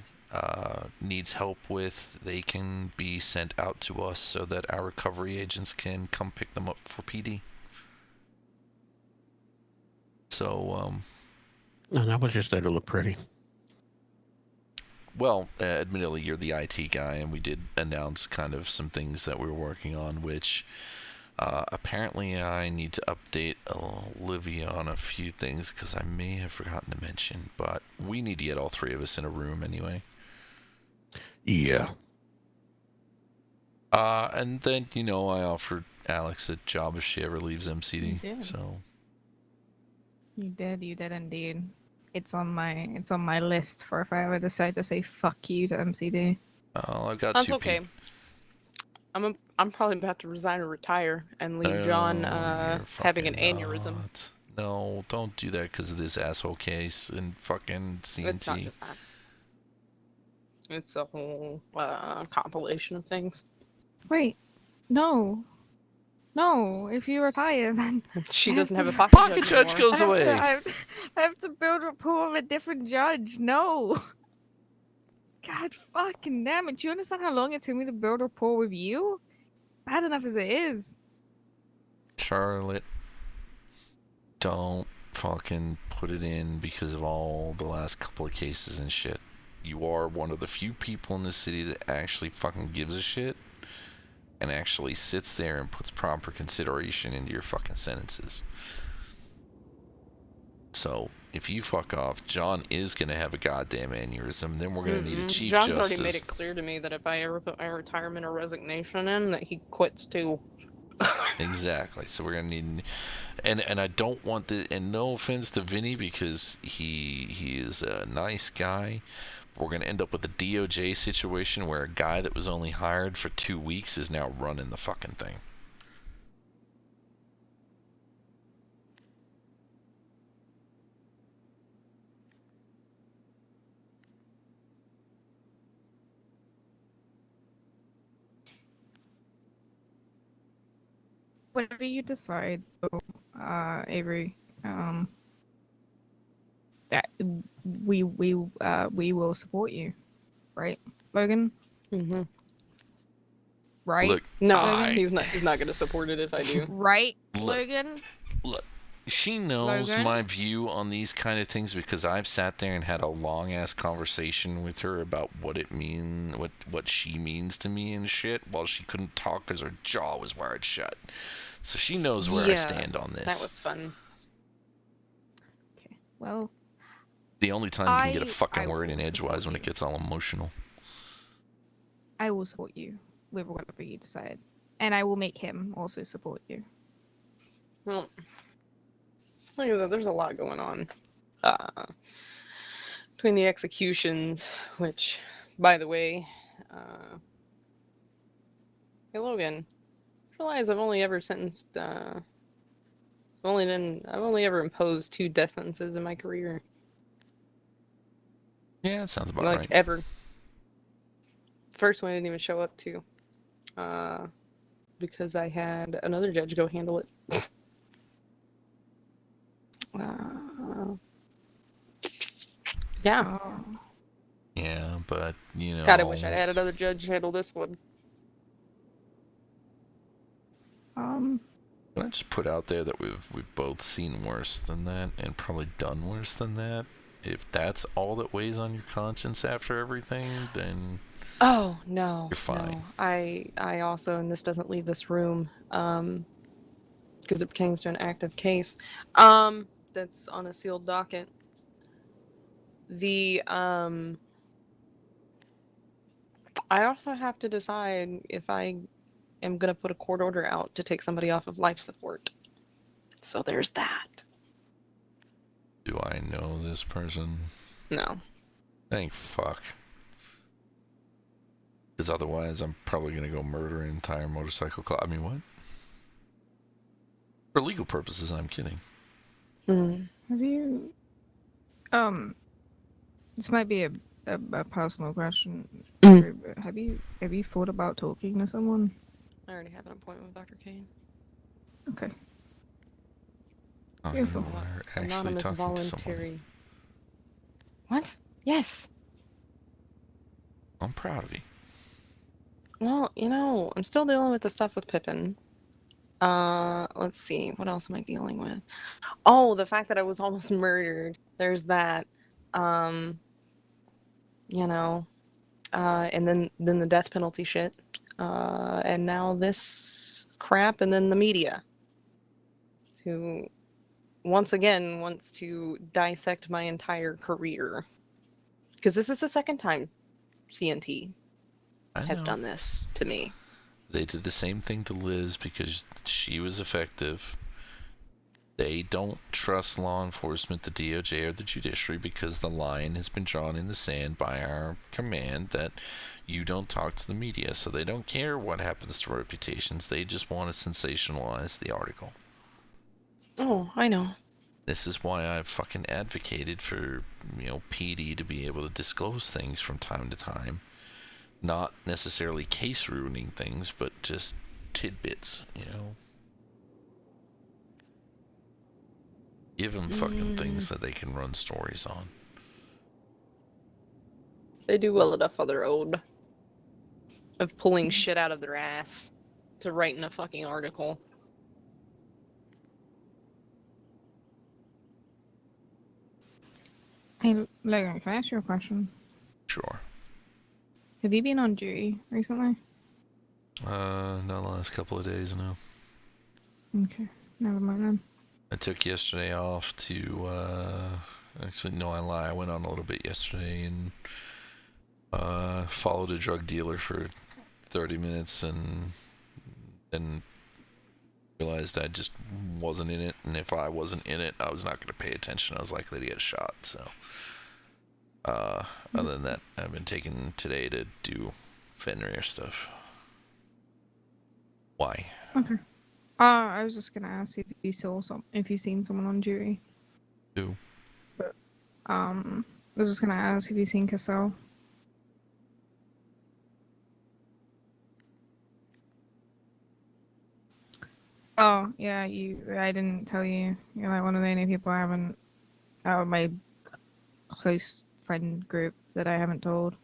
[SPEAKER 1] needs help with, they can be sent out to us so that our recovery agents can come pick them up for PD. So,
[SPEAKER 7] No, that was just there to look pretty.
[SPEAKER 1] well, admittedly, you're the IT guy, and we did announce kind of some things that we were working on, which apparently I need to update Olivia on a few things because I may have forgotten to mention, but we need to get all three of us in a room anyway.
[SPEAKER 7] Yeah.
[SPEAKER 1] And then, I offered Alex a job if she ever leaves MCD.
[SPEAKER 18] You did.
[SPEAKER 1] So
[SPEAKER 18] You did indeed. It's on my list for if I ever decide to say fuck you to MCD.
[SPEAKER 1] I've got
[SPEAKER 9] That's
[SPEAKER 1] two
[SPEAKER 9] okay. I'm probably about to resign or retire and leave John having an aneurysm.
[SPEAKER 1] No, don't do that because of this asshole case and fucking CNT.
[SPEAKER 9] It's not just that. It's a whole compilation of things.
[SPEAKER 18] Wait, no. If you retire, then
[SPEAKER 9] she doesn't have a pocket
[SPEAKER 1] judge goes away.
[SPEAKER 18] I have to build rapport with a different judge. No. God fucking damn it! Do you understand how long it took me to build rapport with you? It's bad enough as it is.
[SPEAKER 1] Charlotte, don't fucking put it in because of all the last couple of cases and shit. You are one of the few people in the city that actually fucking gives a shit and actually sits there and puts proper consideration into your fucking sentences. So, if you fuck off, John is going to have a goddamn aneurysm, then we're going to need a chief
[SPEAKER 9] John's
[SPEAKER 1] justice.
[SPEAKER 9] already made it clear to me that if I ever put my retirement or resignation in, that he quits too.
[SPEAKER 1] Exactly. So we're going to need... And I don't want the... And no offense to Vinny, because he is a nice guy. We're going to end up with a DOJ situation where a guy that was only hired for 2 weeks is now running the fucking thing.
[SPEAKER 18] Whatever you decide, Avery, that we will support you, right, Logan?
[SPEAKER 9] Mm-hmm.
[SPEAKER 18] Right?
[SPEAKER 1] Look,
[SPEAKER 9] No,
[SPEAKER 18] Logan?
[SPEAKER 9] he's not. He's not going to support it if I do.
[SPEAKER 18] Right,
[SPEAKER 1] Look.
[SPEAKER 18] Logan?
[SPEAKER 1] Look, she knows
[SPEAKER 18] Logan?
[SPEAKER 1] my view on these kind of things because I've sat there and had a long ass conversation with her about what she means to me and shit, while she couldn't talk because her jaw was wired shut. So she knows where I stand on this.
[SPEAKER 9] That was fun.
[SPEAKER 18] Okay. Well,
[SPEAKER 1] the only time you can get a
[SPEAKER 18] I
[SPEAKER 1] fucking word in
[SPEAKER 18] will
[SPEAKER 1] edgewise
[SPEAKER 18] support
[SPEAKER 1] when it
[SPEAKER 18] you.
[SPEAKER 1] gets all emotional.
[SPEAKER 18] I will support you with whatever you decide. And I will make him also support you.
[SPEAKER 9] Well, like I said, there's a lot going on. Between the executions, which, by the way, hey Logan, realize I've only ever sentenced, I've only ever imposed 2 death sentences in my career.
[SPEAKER 1] Yeah, that sounds about
[SPEAKER 9] Like,
[SPEAKER 1] right.
[SPEAKER 9] ever. First one I didn't even show up to. Because I had another judge go handle it. Yeah.
[SPEAKER 1] Yeah, but you know.
[SPEAKER 9] God, I wish I'd had another judge handle this one.
[SPEAKER 1] Can I just put out there that we've both seen worse than that and probably done worse than that? If that's all that weighs on your conscience after everything, then
[SPEAKER 9] Oh no,
[SPEAKER 1] you're fine.
[SPEAKER 9] no. I also, and this doesn't leave this room, because it pertains to an active case, that's on a sealed docket. I also have to decide if I am gonna put a court order out to take somebody off of life support. So there's that.
[SPEAKER 1] Do I know this person?
[SPEAKER 9] No.
[SPEAKER 1] Thank fuck. Because otherwise, I'm probably gonna go murder an entire motorcycle club. I mean, what? For legal purposes, I'm kidding.
[SPEAKER 18] Have you this might be a personal question. But have you thought about talking to someone?
[SPEAKER 9] I already have an appointment with Dr. Kane.
[SPEAKER 18] Okay.
[SPEAKER 1] Oh,
[SPEAKER 18] Beautiful.
[SPEAKER 1] you are actually
[SPEAKER 9] Anonymous
[SPEAKER 1] talking
[SPEAKER 9] voluntary.
[SPEAKER 1] to someone.
[SPEAKER 9] What? Yes.
[SPEAKER 1] I'm proud of you.
[SPEAKER 9] Well, I'm still dealing with the stuff with Pippin. Let's see. What else am I dealing with? Oh, the fact that I was almost murdered. There's that. And then the death penalty shit. And now this crap, and then the media, who once again wants to dissect my entire career. Because this is the second time CNT has done this to me.
[SPEAKER 1] They did the same thing to Liz because she was effective. They don't trust law enforcement, the DOJ, or the judiciary because the line has been drawn in the sand by our command that you don't talk to the media. So they don't care what happens to reputations. They just want to sensationalize the article.
[SPEAKER 9] Oh, I know.
[SPEAKER 1] This is why I've fucking advocated for, PD to be able to disclose things from time to time. Not necessarily case ruining things, but just tidbits, Give them fucking things that they can run stories on.
[SPEAKER 9] They do well enough on their own. Of pulling shit out of their ass to write in a fucking article.
[SPEAKER 18] Hey, Logan, can I ask you a question?
[SPEAKER 1] Sure.
[SPEAKER 18] Have you been on duty recently?
[SPEAKER 1] Not the last couple of days, no.
[SPEAKER 18] Okay, never mind then.
[SPEAKER 1] I took yesterday off to, actually, no, I lie. I went on a little bit yesterday and, followed a drug dealer for 30 minutes and then realized I just wasn't in it, and if I wasn't in it, I was not going to pay attention. I was likely to get shot, so. Other than that, I've been taking today to do Fenrir stuff. Why?
[SPEAKER 18] Okay. I was just gonna ask if you if you seen someone on duty.
[SPEAKER 1] Who?
[SPEAKER 18] I was just gonna ask if you seen Cassell. Oh yeah, I didn't tell you. You're like one of the only people I haven't out of my close friend group that I haven't told.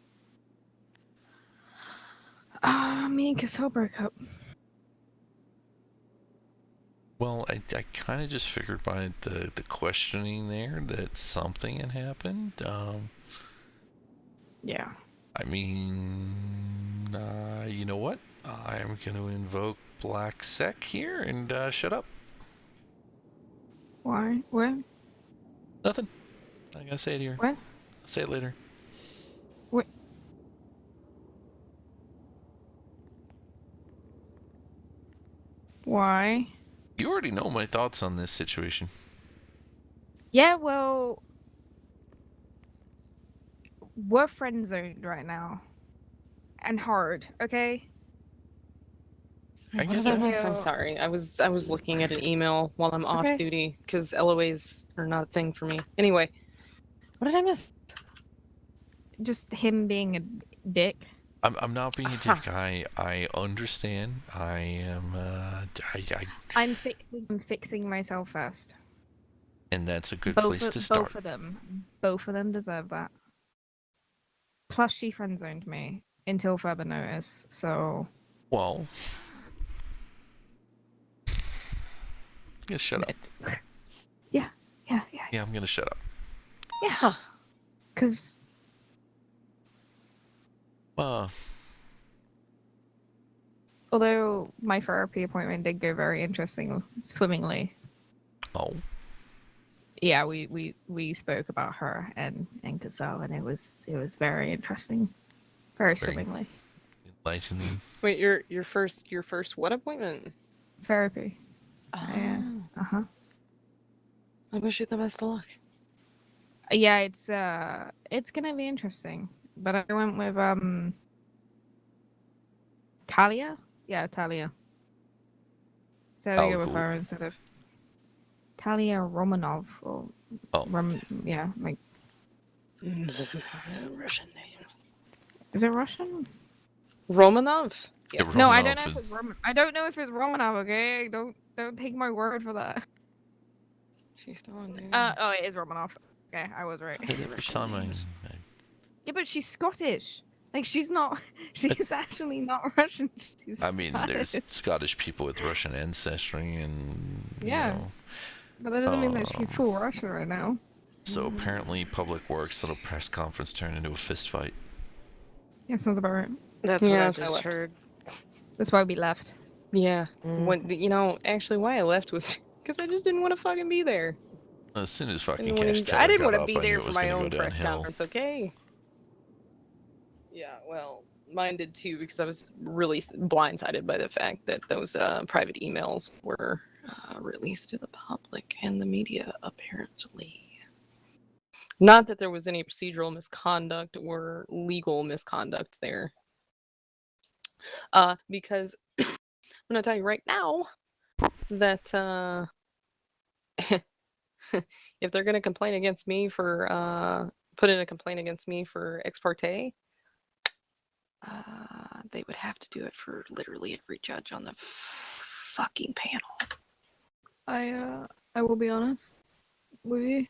[SPEAKER 18] me and Cassell broke up.
[SPEAKER 1] Well, I kind of just figured by the questioning there that something had happened.
[SPEAKER 18] Yeah.
[SPEAKER 1] I mean, you know what? I'm going to invoke Black Sec here and shut up.
[SPEAKER 18] Why? What?
[SPEAKER 1] Nothing. I gotta say it here.
[SPEAKER 18] What?
[SPEAKER 1] I'll say it later.
[SPEAKER 18] What? Why?
[SPEAKER 1] You already know my thoughts on this situation.
[SPEAKER 18] Yeah, well, we're friend zoned right now. And hard, okay?
[SPEAKER 1] I
[SPEAKER 9] What
[SPEAKER 1] get
[SPEAKER 9] did I
[SPEAKER 1] that.
[SPEAKER 9] miss? I'm sorry. I was looking at an email while I'm off
[SPEAKER 18] Okay.
[SPEAKER 9] duty because LOAs are not a thing for me. Anyway, what did I miss?
[SPEAKER 18] Just him being a dick.
[SPEAKER 1] I'm not being a dick. I understand. I am.
[SPEAKER 18] I'm fixing myself first.
[SPEAKER 1] And that's a good place to start.
[SPEAKER 18] Both of them deserve that. Plus, she friend zoned me until further notice. So.
[SPEAKER 1] Well, I'm gonna shut up.
[SPEAKER 18] Yeah.
[SPEAKER 1] Yeah, I'm gonna shut up.
[SPEAKER 18] Yeah. Cause. Although my therapy appointment did go very swimmingly.
[SPEAKER 1] Oh.
[SPEAKER 18] Yeah, we spoke about her and Cassell, and it was very interesting, very swimmingly.
[SPEAKER 1] Enlightening.
[SPEAKER 9] Wait, your first what appointment?
[SPEAKER 18] Therapy.
[SPEAKER 9] Oh.
[SPEAKER 18] Yeah.
[SPEAKER 9] I wish you the best of luck.
[SPEAKER 18] Yeah, it's gonna be interesting. But I went with Talia. Yeah, Talia. Talia with her instead of Talia Romanov or yeah, like
[SPEAKER 9] Russian names.
[SPEAKER 18] Is it Russian?
[SPEAKER 9] Romanov?
[SPEAKER 1] Yeah,
[SPEAKER 18] No, I don't know if it's Roman. I don't know if it's Romanov. Okay, don't take my word for that.
[SPEAKER 9] She's still on there.
[SPEAKER 18] Oh, it is Romanov. Okay, I was right. Yeah, but she's Scottish. Like she's not. She's actually not Russian. She's
[SPEAKER 1] I mean, there's
[SPEAKER 18] Scottish.
[SPEAKER 1] Scottish people with Russian ancestry, and
[SPEAKER 18] Yeah.
[SPEAKER 1] you know.
[SPEAKER 18] But that doesn't mean that she's full Russian right now.
[SPEAKER 1] So apparently, Public Works little press conference turned into a fist fight.
[SPEAKER 18] Yeah, sounds about right.
[SPEAKER 20] That's what I just heard.
[SPEAKER 18] That's why we left.
[SPEAKER 9] Yeah. When actually, why I left was because I just didn't want to fucking be there.
[SPEAKER 1] As soon as fucking
[SPEAKER 9] I
[SPEAKER 1] Cash Teller
[SPEAKER 9] didn't
[SPEAKER 1] got
[SPEAKER 9] want to
[SPEAKER 1] up,
[SPEAKER 9] be
[SPEAKER 1] I knew
[SPEAKER 9] there
[SPEAKER 1] it
[SPEAKER 9] for
[SPEAKER 1] was
[SPEAKER 9] my
[SPEAKER 1] gonna
[SPEAKER 9] own
[SPEAKER 1] go
[SPEAKER 9] press
[SPEAKER 1] downhill.
[SPEAKER 9] conference. Okay. Yeah, well, mine did too because I was really blindsided by the fact that those private emails were released to the public and the media, apparently. Not that there was any procedural misconduct or legal misconduct there. Because I'm going to tell you right now that if they're going to complain against me for, put in a complaint against me for ex parte, they would have to do it for literally every judge on the fucking panel.
[SPEAKER 18] I will be honest with you.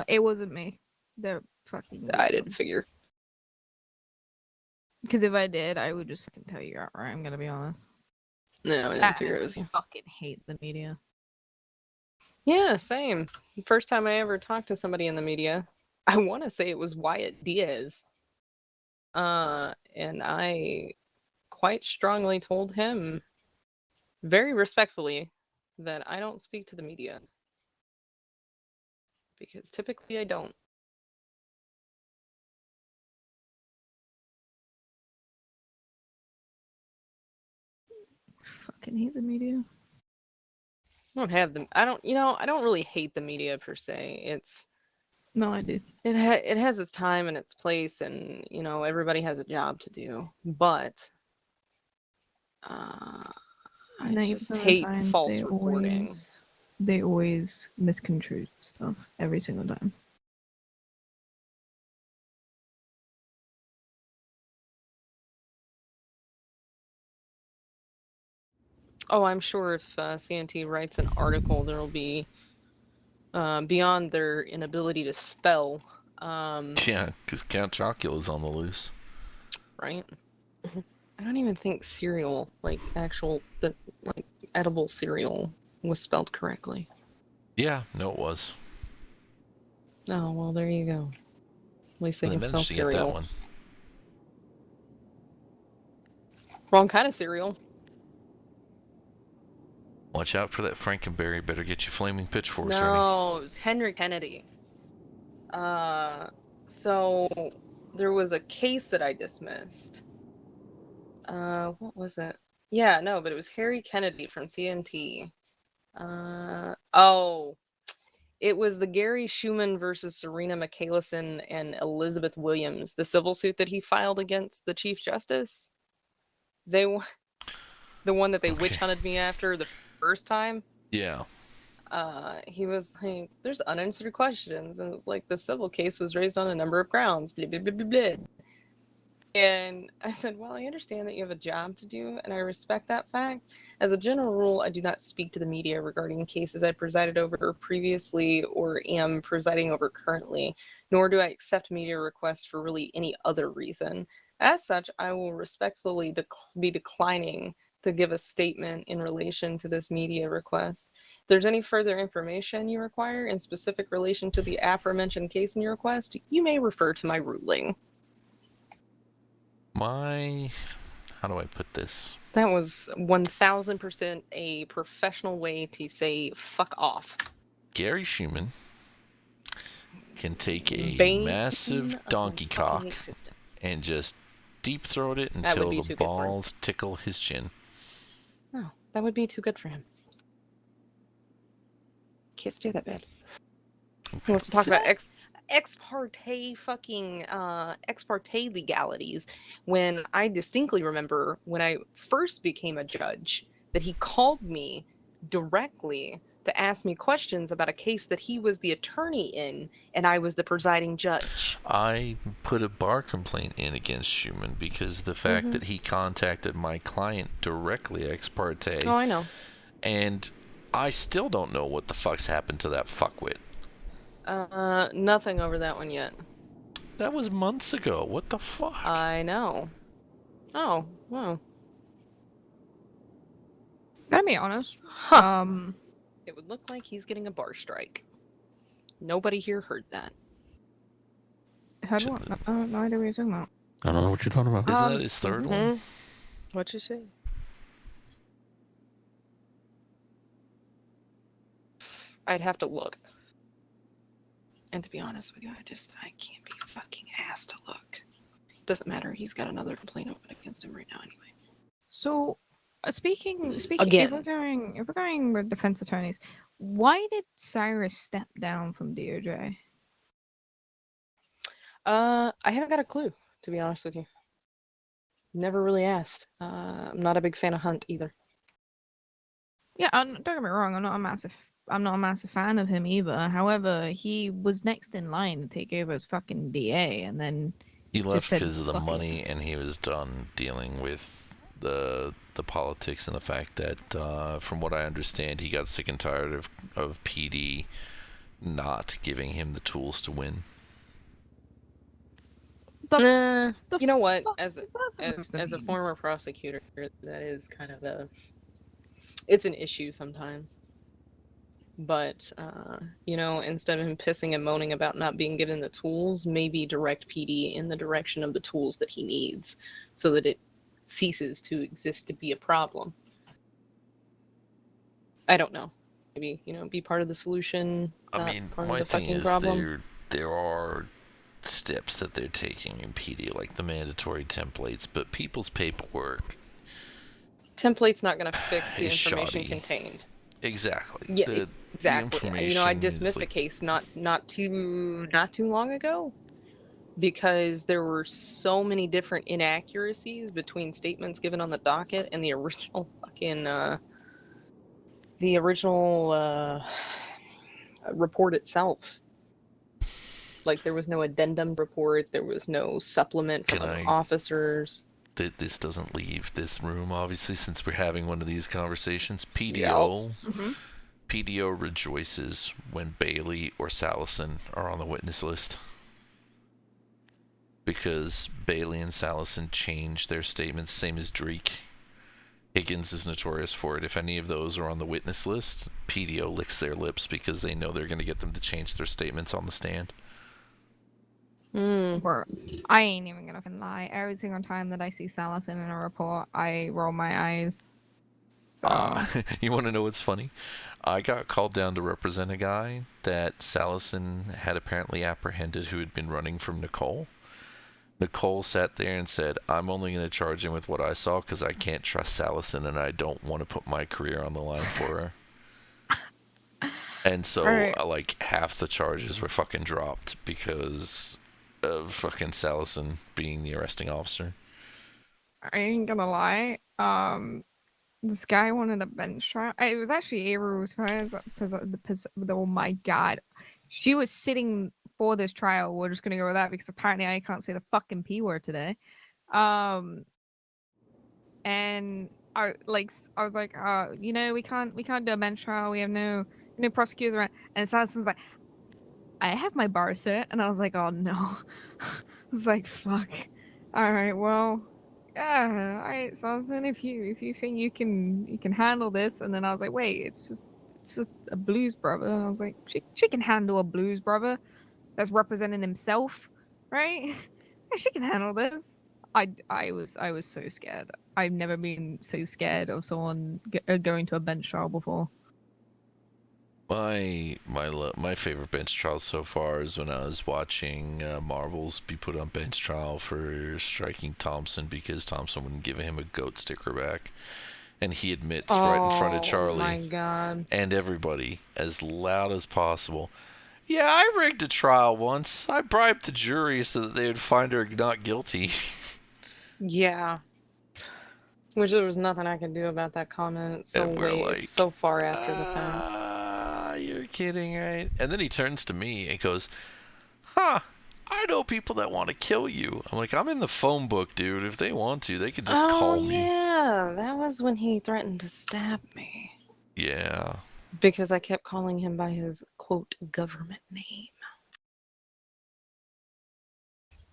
[SPEAKER 18] It wasn't me. They're fucking.
[SPEAKER 9] I didn't figure.
[SPEAKER 18] Because if I did, I would just fucking tell you outright. I'm gonna be honest.
[SPEAKER 9] No, I didn't figure it was you.
[SPEAKER 18] I fucking hate the media.
[SPEAKER 9] Yeah, same. The first time I ever talked to somebody in the media, I want to say it was Wyatt Diaz. And I quite strongly told him, very respectfully, that I don't speak to the media. Because typically I don't.
[SPEAKER 18] Fucking hate the media.
[SPEAKER 9] I don't have them. I don't really hate the media per se. It's
[SPEAKER 18] No, I do.
[SPEAKER 9] it has its time and its place, and everybody has a job to do. But I just hate false reporting.
[SPEAKER 18] They always misconstrue stuff every single time.
[SPEAKER 9] Oh, I'm sure if CNT writes an article, there'll be beyond their inability to spell.
[SPEAKER 1] Yeah, because Count Chocula's on the loose.
[SPEAKER 9] Right. I don't even think cereal, like like edible cereal, was spelled correctly.
[SPEAKER 1] Yeah, no, it was.
[SPEAKER 9] Oh, well, there you go. At least they
[SPEAKER 1] They
[SPEAKER 9] can spell
[SPEAKER 1] managed to get that
[SPEAKER 9] cereal.
[SPEAKER 1] one.
[SPEAKER 9] Wrong kind of cereal.
[SPEAKER 1] Watch out for that Frankenberry. Better get your flaming pitchforks ready.
[SPEAKER 9] No, it was Henry Kennedy. So there was a case that I dismissed. What was it? Yeah, no, but it was Harry Kennedy from CNT. Oh, it was the Gary Schumann versus Serena Michaelison and Elizabeth Williams, the civil suit that he filed against the Chief Justice. The one that they witch hunted me after the first time.
[SPEAKER 1] Yeah.
[SPEAKER 9] He was like, there's unanswered questions, and it's like the civil case was raised on a number of grounds, blah, blah, blah, blah, blah. And I said, well, I understand that you have a job to do, and I respect that fact. As a general rule, I do not speak to the media regarding cases I presided over previously or am presiding over currently, nor do I accept media requests for really any other reason. As such, I will respectfully be declining to give a statement in relation to this media request. If there's any further information you require in specific relation to the aforementioned case in your request, you may refer to my ruling.
[SPEAKER 1] How do I put this?
[SPEAKER 9] That was 1000% a professional way to say fuck off.
[SPEAKER 1] Gary Schumann can take a
[SPEAKER 9] Bane
[SPEAKER 1] massive
[SPEAKER 9] of
[SPEAKER 1] donkey
[SPEAKER 9] my
[SPEAKER 1] cock
[SPEAKER 9] fucking existence.
[SPEAKER 1] and just deep throat it
[SPEAKER 9] That would
[SPEAKER 1] until
[SPEAKER 9] be
[SPEAKER 1] the
[SPEAKER 9] too good for him.
[SPEAKER 1] balls tickle his chin.
[SPEAKER 9] No, that would be too good for him. Can't stay that bad. He wants to talk about ex parte legalities, when I distinctly remember when I first became a judge that he called me directly to ask me questions about a case that he was the attorney in and I was the presiding judge.
[SPEAKER 1] I put a bar complaint in against Schumann because the fact that he contacted my client directly ex parte.
[SPEAKER 9] Oh, I know.
[SPEAKER 1] And I still don't know what the fuck's happened to that fuckwit.
[SPEAKER 9] Nothing over that one yet.
[SPEAKER 1] That was months ago. What the fuck?
[SPEAKER 9] I know. Oh, wow.
[SPEAKER 18] Gotta be honest.
[SPEAKER 9] It would look like he's getting a bar strike. Nobody here heard that.
[SPEAKER 18] Heard what? No idea what you're talking about.
[SPEAKER 7] I don't know what you're talking about.
[SPEAKER 1] Isn't that his third one?
[SPEAKER 20] What'd you say?
[SPEAKER 9] I'd have to look. And to be honest with you, I can't be fucking asked to look. Doesn't matter. He's got another complaint open against him right now anyway.
[SPEAKER 18] So, speaking.
[SPEAKER 9] Again.
[SPEAKER 18] If we're going with defense attorneys, why did Cyrus step down from DOJ?
[SPEAKER 9] I haven't got a clue, to be honest with you. Never really asked. I'm not a big fan of Hunt either.
[SPEAKER 18] Yeah, don't get me wrong. I'm not a massive fan of him either. However, he was next in line to take over as fucking DA, and then
[SPEAKER 1] He
[SPEAKER 18] just
[SPEAKER 1] left
[SPEAKER 18] said,
[SPEAKER 1] because of the
[SPEAKER 18] "Fuck it."
[SPEAKER 1] money, and he was done dealing with the politics and the fact that, from what I understand, he got sick and tired of PD not giving him the tools to win.
[SPEAKER 9] You know what? As a former prosecutor, that is kind of it's an issue sometimes. But, instead of him pissing and moaning about not being given the tools, maybe direct PD in the direction of the tools that he needs so that it ceases to exist to be a problem. I don't know. Maybe, be part of the solution, not part of the fucking problem.
[SPEAKER 1] There are steps that they're taking in PD, like the mandatory templates, but people's paperwork...
[SPEAKER 9] Template's not going to fix the
[SPEAKER 1] is
[SPEAKER 9] information
[SPEAKER 1] shoddy.
[SPEAKER 9] contained.
[SPEAKER 1] Exactly.
[SPEAKER 9] Yeah, exactly. I dismissed
[SPEAKER 1] like...
[SPEAKER 9] a case not too long ago because there were so many different inaccuracies between statements given on the docket and the original report itself. Like, there was no addendum report, there was no supplement from other officers.
[SPEAKER 1] This doesn't leave this room, obviously, since we're having one of these conversations. PDO rejoices when Bailey or Salison are on the witness list. because Bailey and Salison changed their statements, same as Dreek. Higgins is notorious for it. If any of those are on the witness list, PDO licks their lips because they know they're going to get them to change their statements on the stand.
[SPEAKER 18] Bro, I ain't even gonna lie. Every single time that I see Salison in a report, I roll my eyes. So
[SPEAKER 1] You want to know what's funny? I got called down to represent a guy that Salison had apparently apprehended who had been running from Nicole. Nicole sat there and said, I'm only going to charge him with what I saw because I can't trust Salison and I don't want to put my career on the line for her. And so,
[SPEAKER 18] Right.
[SPEAKER 1] like, half the charges were fucking dropped because of fucking Salison being the arresting officer.
[SPEAKER 18] I ain't gonna lie. This guy wanted a bench trial. It was actually Avery's oh my god. She was sitting for this trial. We're just gonna go with that because apparently I can't say the fucking P word today. And I was like, we can't do a bench trial. We have no prosecutors around. And Salison's like, I have my bar set, and I was like, oh no. I was like, fuck. All right, well, yeah, all right, Salison, if you think you can handle this, and then I was like, wait, it's just a blues brother. I was like, she can handle a blues brother that's representing himself, right? Yeah, she can handle this. I was so scared. I've never been so scared of someone going to a bench trial before.
[SPEAKER 1] My favorite bench trial so far is when I was watching Marvels be put on bench trial for striking Thompson because Thompson wouldn't give him a goat sticker back, and he admits right in front of Charlie
[SPEAKER 9] my god.
[SPEAKER 1] and everybody as loud as possible, yeah, I rigged a trial once. I bribed the jury so that they would find her not guilty.
[SPEAKER 9] Yeah. Which there was nothing I could do about that comment. It's so
[SPEAKER 1] And we're like,
[SPEAKER 9] it's so far after the fact.
[SPEAKER 1] You're kidding, right? And then he turns to me and goes, huh, I know people that want to kill you. I'm like, I'm in the phone book, dude. If they want to, they could just call me.
[SPEAKER 9] Yeah, that was when he threatened to stab me.
[SPEAKER 1] Yeah.
[SPEAKER 9] Because I kept calling him by his quote government name.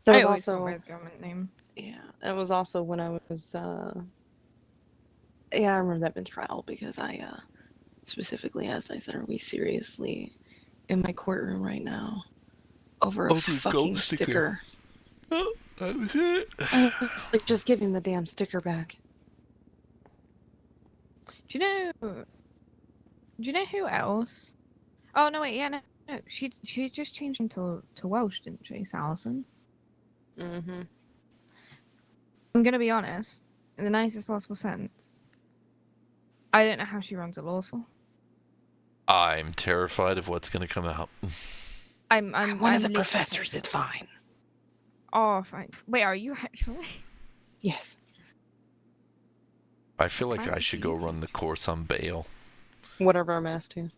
[SPEAKER 9] There was
[SPEAKER 18] always call
[SPEAKER 9] also
[SPEAKER 18] by his government name.
[SPEAKER 9] Yeah, it was also when I was yeah, I remember that bench trial because I specifically asked, I said, are we seriously in my courtroom right now over a fucking
[SPEAKER 1] gold
[SPEAKER 9] sticker?
[SPEAKER 1] Oh, that was it.
[SPEAKER 9] It's like, just give him the damn sticker back.
[SPEAKER 18] Do you know who else? Oh no, wait, yeah, no. She just changed into Welsh, didn't she, Salison?
[SPEAKER 9] Mm-hmm.
[SPEAKER 18] I'm gonna be honest, in the nicest possible sense. I don't know how she runs a law school.
[SPEAKER 1] I'm terrified of what's going to come out.
[SPEAKER 18] I'm
[SPEAKER 10] one of the
[SPEAKER 18] literally
[SPEAKER 10] professors. It's fine.
[SPEAKER 18] Oh, fine. Wait, are you actually?
[SPEAKER 10] Yes.
[SPEAKER 1] I feel like I should go run the course on bail.
[SPEAKER 9] Whatever I'm asked to.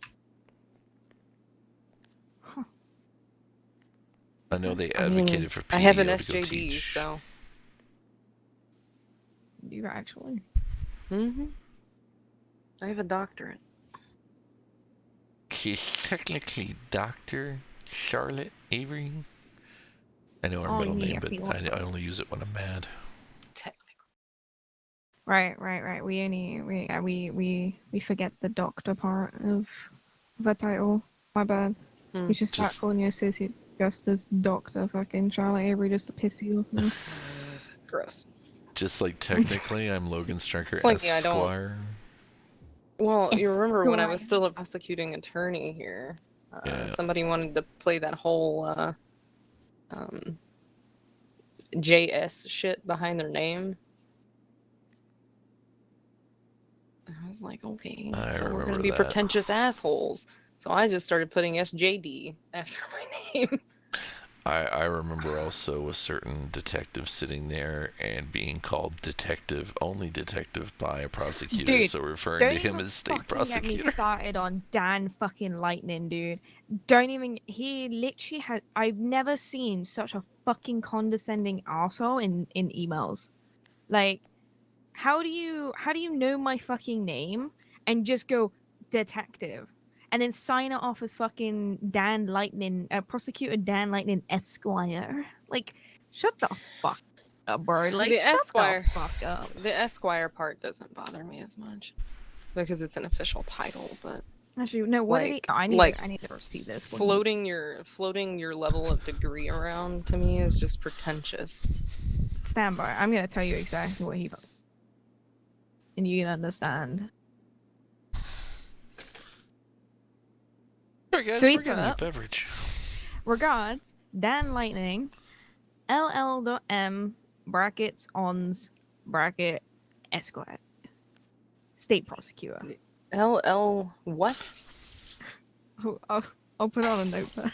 [SPEAKER 1] I know they
[SPEAKER 9] I mean,
[SPEAKER 1] advocated for PDO
[SPEAKER 9] I have an
[SPEAKER 1] to go
[SPEAKER 9] SJD,
[SPEAKER 1] teach.
[SPEAKER 9] so.
[SPEAKER 18] You actually?
[SPEAKER 9] Mm-hmm. I have a doctorate.
[SPEAKER 1] She's technically Dr. Charlotte Avery. I know her middle name, but I only use it when I'm mad.
[SPEAKER 18] Right. We forget the doctor part of the title. My bad. We should start calling you Associate Justice Doctor fucking Charlotte Avery just to piss you off now.
[SPEAKER 9] Gross.
[SPEAKER 1] Just like technically, I'm Logan Stryker
[SPEAKER 9] It's like, yeah, I don't-
[SPEAKER 1] Esquire.
[SPEAKER 9] Well, you remember when I was
[SPEAKER 18] Esquire.
[SPEAKER 9] still a prosecuting attorney here,
[SPEAKER 1] Yeah.
[SPEAKER 9] somebody wanted to play that whole JS shit behind their name. I was like, okay,
[SPEAKER 1] I
[SPEAKER 9] so we're gonna
[SPEAKER 1] remember
[SPEAKER 9] be
[SPEAKER 1] that.
[SPEAKER 9] pretentious assholes. So I just started putting SJD after my name.
[SPEAKER 1] I remember also a certain detective sitting there and being called detective, only detective by a prosecutor,
[SPEAKER 18] Dude,
[SPEAKER 1] so referring
[SPEAKER 18] don't
[SPEAKER 1] to him
[SPEAKER 18] even
[SPEAKER 1] as state
[SPEAKER 18] fucking get me
[SPEAKER 1] prosecutor.
[SPEAKER 18] started on Dan fucking Lightning, dude. Don't even. He literally had. I've never seen such a fucking condescending arsehole in emails. Like, how do you know my fucking name and just go detective and then sign it off as fucking Dan Lightning, prosecutor Dan Lightning Esquire? Like, Shut the fuck up, bro. Like,
[SPEAKER 9] the
[SPEAKER 18] shut
[SPEAKER 9] Esquire,
[SPEAKER 18] the fuck up.
[SPEAKER 9] the Esquire part doesn't bother me as much because it's an official title, but
[SPEAKER 18] Actually, no. What did he? Oh, I need to see this. What
[SPEAKER 9] floating your level of degree around to me is just pretentious.
[SPEAKER 18] Stand by. I'm gonna tell you exactly what he put, and you can understand.
[SPEAKER 1] Sorry guys,
[SPEAKER 18] So he
[SPEAKER 1] we're getting
[SPEAKER 18] put
[SPEAKER 1] a
[SPEAKER 18] up,
[SPEAKER 1] beverage.
[SPEAKER 18] regards, Dan Lightning, LL.M brackets ons bracket Esquire, state prosecutor.
[SPEAKER 9] LL what?
[SPEAKER 18] I'll put on a notepad.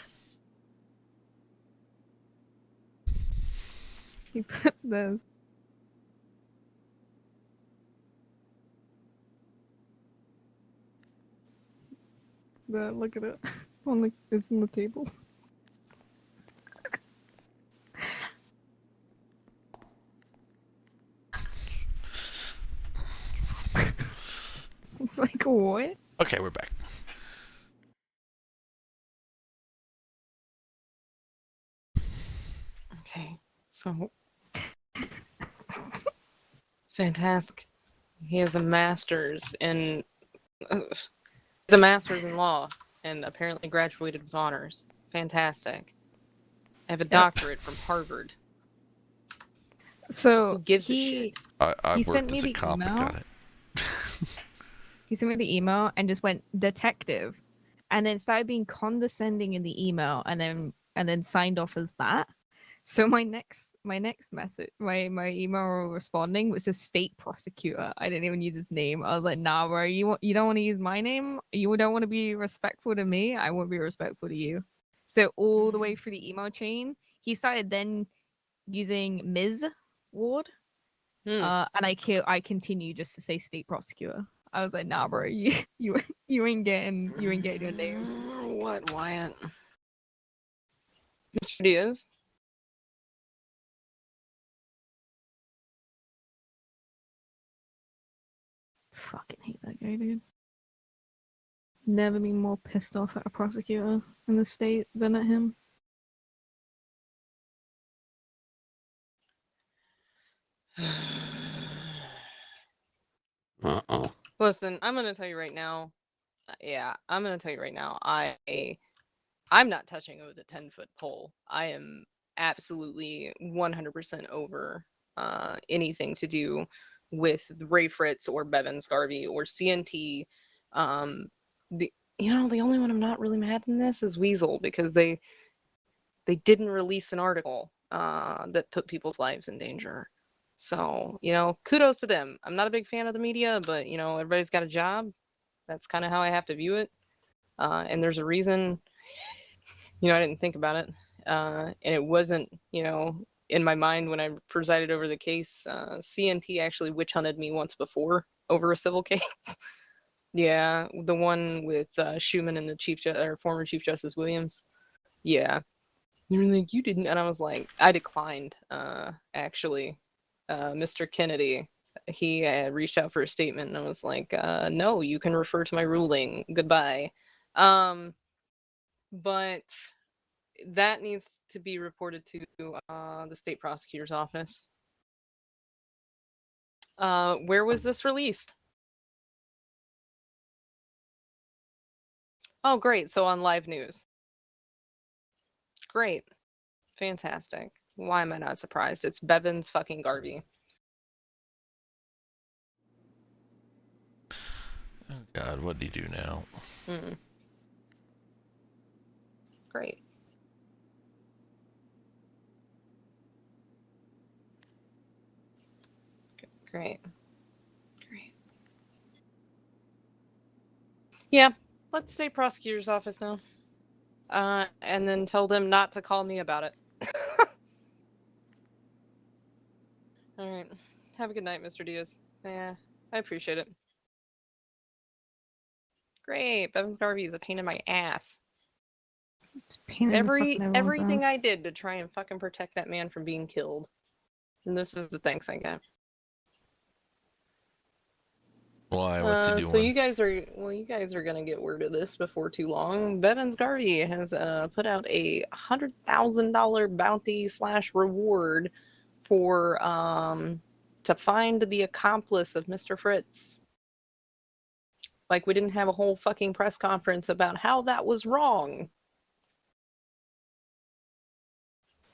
[SPEAKER 18] He put this. Look at it. It's on the table. It's like, what?
[SPEAKER 1] Okay, we're back.
[SPEAKER 9] Okay, so fantastic. He has a master's in law and apparently graduated with honors. Fantastic. I have a doctorate from Harvard.
[SPEAKER 18] So
[SPEAKER 9] Who gives a shit?
[SPEAKER 1] I
[SPEAKER 18] he
[SPEAKER 1] worked
[SPEAKER 18] sent me
[SPEAKER 1] as a
[SPEAKER 18] the
[SPEAKER 1] cop and
[SPEAKER 18] email.
[SPEAKER 1] got it.
[SPEAKER 18] He sent me the email and just went detective, and then started being condescending in the email, and then signed off as that. So my next message, my email responding was just state prosecutor. I didn't even use his name. I was like, nah, bro, you don't want to use my name? You don't want to be respectful to me? I won't be respectful to you. So all the way through the email chain, he started then using Ms. Ward. And I continue just to say state prosecutor. I was like, nah, bro, you ain't getting your name.
[SPEAKER 9] What, Wyatt? Mr. Diaz?
[SPEAKER 18] Fucking hate that guy, dude. Never been more pissed off at a prosecutor in the state than at him.
[SPEAKER 7] Uh-oh.
[SPEAKER 9] Listen, I'm gonna tell you right now. I'm gonna tell you right now. I'm not touching it with a 10-foot pole. I am absolutely 100% over anything to do with Ray Fritz or Bevins Garvey or CNT. The only one I'm not really mad in this is Weasel, because they didn't release an article that put people's lives in danger. So, kudos to them. I'm not a big fan of the media, but everybody's got a job. That's kind of how I have to view it. And there's a reason, I didn't think about it. And it wasn't, in my mind when I presided over the case. CNT actually witch hunted me once before over a civil case. Yeah, the one with Schumann and the former Chief Justice Williams. Yeah. They were like, you didn't. And I was like, I declined, actually. Mr. Kennedy, he reached out for a statement, and I was like, no, you can refer to my ruling. Goodbye. But that needs to be reported to the state prosecutor's office. Where was this released? Oh, great. So on live news. Great. Fantastic. Why am I not surprised? It's Bevins fucking Garvey.
[SPEAKER 1] Oh God, what did he do now?
[SPEAKER 9] Great. Great. Yeah, let the state prosecutor's office know. And then tell them not to call me about it. All right. Have a good night, Mr. Diaz. Yeah, I appreciate it. Great. Bevins Garvey is a pain in my ass. Everything I did to try and fucking protect that man from being killed. And this is the thanks I get.
[SPEAKER 1] Why? What's he doing?
[SPEAKER 9] So you guys are gonna get word of this before too long. Bevins Garvey has put out a $100,000 bounty / reward for to find the accomplice of Mr. Fritz. Like we didn't have a whole fucking press conference about how that was wrong.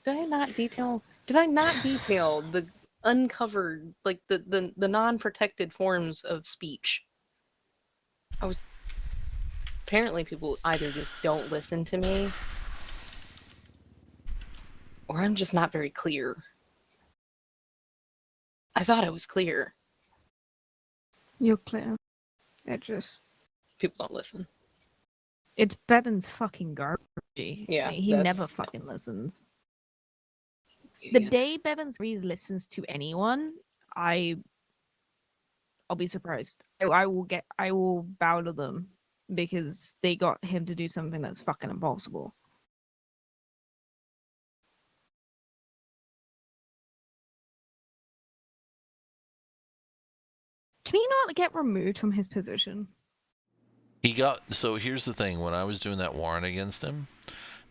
[SPEAKER 9] Did I not detail the uncovered, like the non-protected forms of speech? Apparently people either just don't listen to me or I'm just not very clear. I thought I was clear.
[SPEAKER 18] You're clear. It just
[SPEAKER 9] People don't listen.
[SPEAKER 18] it's Bevan's fucking garbage.
[SPEAKER 9] Yeah,
[SPEAKER 18] He never
[SPEAKER 9] that's-
[SPEAKER 18] fucking listens. The day Bevins listens to anyone, I'll be surprised. I will bow to them because they got him to do something that's fucking impossible. Can he not get removed from his position?
[SPEAKER 1] So here's the thing, when I was doing that warrant against him,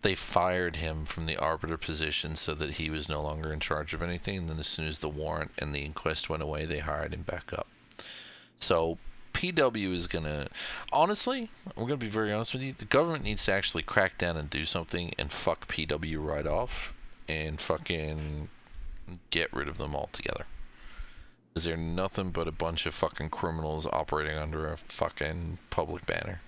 [SPEAKER 1] they fired him from the arbiter position so that he was no longer in charge of anything, and then as soon as the warrant and the inquest went away, they hired him back up. So PW is gonna, honestly, I'm gonna be very honest with you, the government needs to actually crack down and do something and fuck PW right off and fucking get rid of them altogether. Is there nothing but a bunch of fucking criminals operating under a fucking public banner?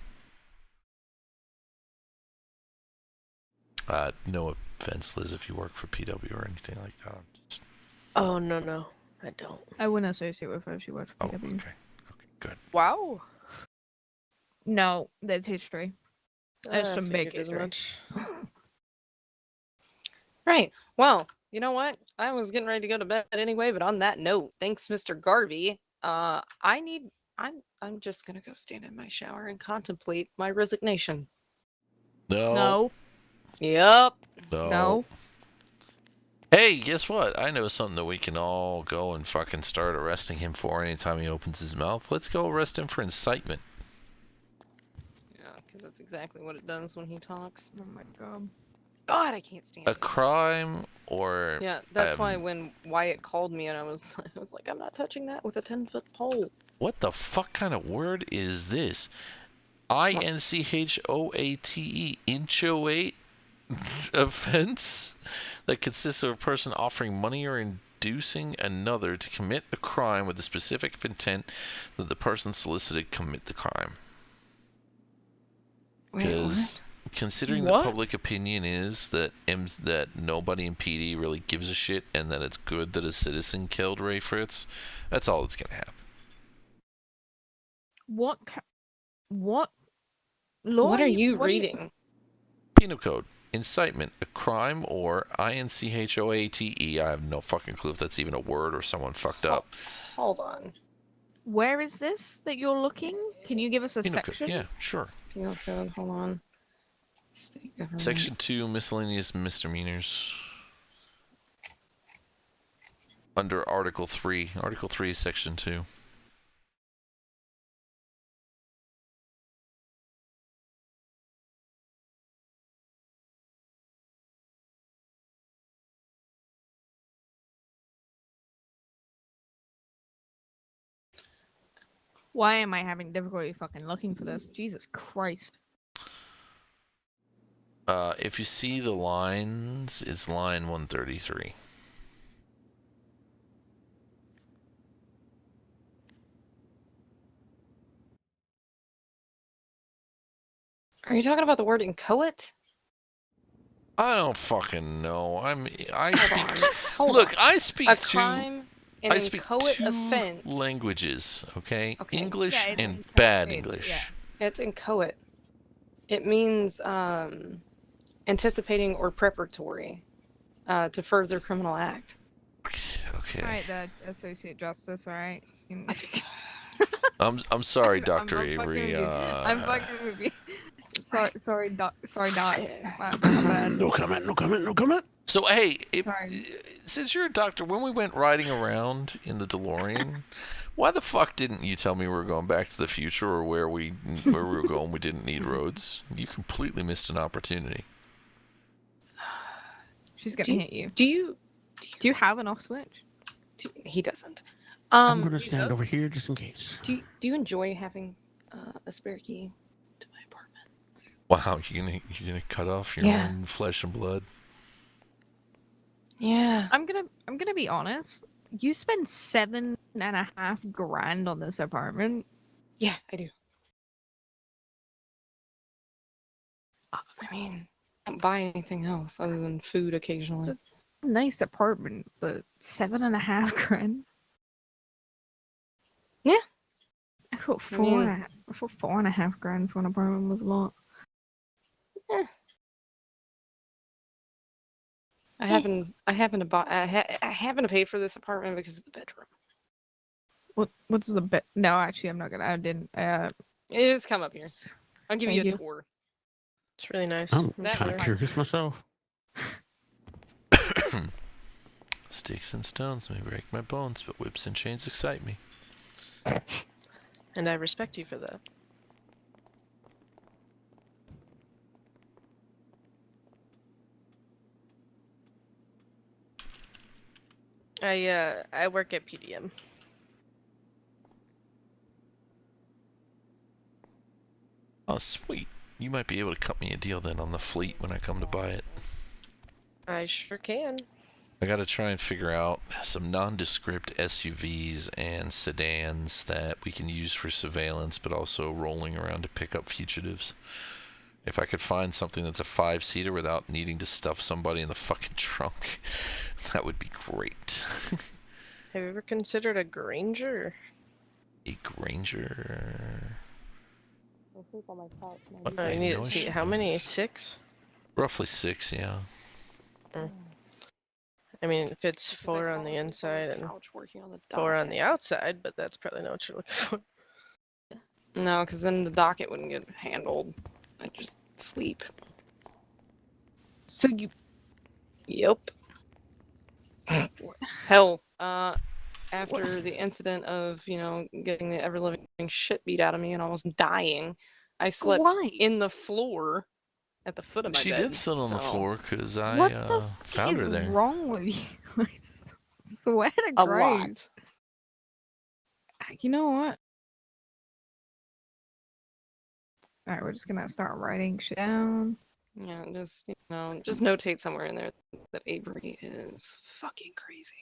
[SPEAKER 1] No offense, Liz, if you work for PW or anything like that. Just...
[SPEAKER 20] Oh, no, I don't.
[SPEAKER 18] I wouldn't associate with her if she worked for PW.
[SPEAKER 1] Okay, good.
[SPEAKER 20] Wow.
[SPEAKER 18] No, there's history. There's some big
[SPEAKER 20] figured as
[SPEAKER 18] history.
[SPEAKER 20] much.
[SPEAKER 9] Right. Well, you know what? I was getting ready to go to bed anyway, but on that note, thanks, Mr. Garvey. I'm just gonna go stand in my shower and contemplate my resignation.
[SPEAKER 1] No.
[SPEAKER 9] Yep.
[SPEAKER 1] No. Hey, guess what? I know something that we can all go and fucking start arresting him for anytime he opens his mouth. Let's go arrest him for incitement.
[SPEAKER 9] Yeah, because that's exactly what it does when he talks.
[SPEAKER 18] Oh my god.
[SPEAKER 9] God, I can't stand
[SPEAKER 1] A crime or...
[SPEAKER 9] Yeah, that's why when Wyatt called me and I was like, I'm not touching that with a 10-foot pole.
[SPEAKER 1] What the fuck kind of word is this? INCHOATE, inchoate offense that consists of a person offering money or inducing another to commit a crime with the specific intent that the person solicited commit the crime. Because considering that public opinion is that nobody in PD really gives a shit and that it's good that a citizen killed Ray Fritz, that's all that's gonna happen.
[SPEAKER 18] What
[SPEAKER 9] law? What are you reading?
[SPEAKER 1] Penal Code. Incitement, a crime, or INCHOATE. I have no fucking clue if that's even a word or someone fucked up.
[SPEAKER 9] Hold on.
[SPEAKER 18] Where is this that you're looking? Can you give us a
[SPEAKER 1] Penal
[SPEAKER 18] section?
[SPEAKER 1] Code. Yeah, sure.
[SPEAKER 9] Penal Code, hold on. State government.
[SPEAKER 1] Section 2, miscellaneous misdemeanors. Under Article 3. Article 3 is Section 2.
[SPEAKER 18] Why am I having difficulty fucking looking for this? Jesus Christ.
[SPEAKER 1] If you see the lines, it's line 133.
[SPEAKER 9] Are you talking about the word inchoate?
[SPEAKER 1] I don't fucking know. I speak
[SPEAKER 9] A crime, an
[SPEAKER 1] I speak
[SPEAKER 9] inchoate
[SPEAKER 1] two
[SPEAKER 9] offense.
[SPEAKER 1] languages, okay? English
[SPEAKER 9] Yeah, it's
[SPEAKER 1] and bad English.
[SPEAKER 9] It's inchoate. It means anticipating or preparatory to further criminal act.
[SPEAKER 1] Okay.
[SPEAKER 18] Alright, that's associate justice, alright.
[SPEAKER 1] I'm sorry, Dr. Avery.
[SPEAKER 18] I'm fucking with you. Sorry, Doc. My bad.
[SPEAKER 7] No comment, no comment, no comment.
[SPEAKER 1] So, hey,
[SPEAKER 18] Sorry.
[SPEAKER 1] since you're a doctor, when we went riding around in the DeLorean, Why the fuck didn't you tell me we were going back to the future or where we were going? We didn't need roads. You completely missed an opportunity.
[SPEAKER 18] She's gonna hit you.
[SPEAKER 9] Do you
[SPEAKER 18] have an off switch?
[SPEAKER 9] He doesn't.
[SPEAKER 7] I'm gonna stand over here just in case.
[SPEAKER 9] Do you enjoy having a spare key?
[SPEAKER 1] Wow, you're gonna cut off your own flesh and blood.
[SPEAKER 9] Yeah.
[SPEAKER 18] I'm gonna be honest. You spend $7.5 grand on this apartment.
[SPEAKER 9] Yeah, I do. I mean, I don't buy anything else other than food occasionally.
[SPEAKER 18] It's a nice apartment, but $7.5 grand.
[SPEAKER 9] Yeah.
[SPEAKER 18] I thought
[SPEAKER 9] I mean-
[SPEAKER 18] I thought 4.5 grand for an apartment was a lot.
[SPEAKER 9] I haven't to pay for this apartment because of the bedroom.
[SPEAKER 18] What's the bed? No, actually, I'm not gonna. I didn't.
[SPEAKER 9] You just come up here. I'll give you
[SPEAKER 18] Thank
[SPEAKER 9] a
[SPEAKER 18] you.
[SPEAKER 9] tour.
[SPEAKER 20] It's really nice.
[SPEAKER 7] I'm
[SPEAKER 9] That
[SPEAKER 7] kind
[SPEAKER 9] part.
[SPEAKER 7] of curious myself.
[SPEAKER 1] Sticks and stones may break my bones, but whips and chains excite me.
[SPEAKER 20] And I respect you for that. I work at PDM.
[SPEAKER 1] Oh, sweet. You might be able to cut me a deal then on the fleet when I come to buy it.
[SPEAKER 20] I sure can.
[SPEAKER 1] I gotta try and figure out some nondescript SUVs and sedans that we can use for surveillance, but also rolling around to pick up fugitives. If I could find something that's a 5-seater without needing to stuff somebody in the fucking trunk, that would be great.
[SPEAKER 20] Have you ever considered a Granger?
[SPEAKER 1] A Granger? What
[SPEAKER 20] I
[SPEAKER 1] a
[SPEAKER 20] need to see
[SPEAKER 1] notion.
[SPEAKER 20] how many? 6?
[SPEAKER 1] Roughly 6, yeah.
[SPEAKER 20] I mean, if it's 4 on the inside and 4 on the outside, but that's probably not what you're looking for.
[SPEAKER 9] No, because then the docket wouldn't get handled. I just sleep.
[SPEAKER 18] So you.
[SPEAKER 9] Yep. Hell, after the incident of, getting the ever-living shit beat out of me and almost dying, I slept in the floor at the foot of my
[SPEAKER 1] She
[SPEAKER 9] bed.
[SPEAKER 1] did sit on the floor because
[SPEAKER 18] What
[SPEAKER 1] I
[SPEAKER 18] the
[SPEAKER 1] found
[SPEAKER 18] is
[SPEAKER 1] her there.
[SPEAKER 18] wrong with you? I swear to
[SPEAKER 9] A
[SPEAKER 18] Christ.
[SPEAKER 9] lot.
[SPEAKER 18] You know what? Alright, we're just gonna start writing shit down.
[SPEAKER 9] Yeah, just notate somewhere in there that Avery is fucking crazy.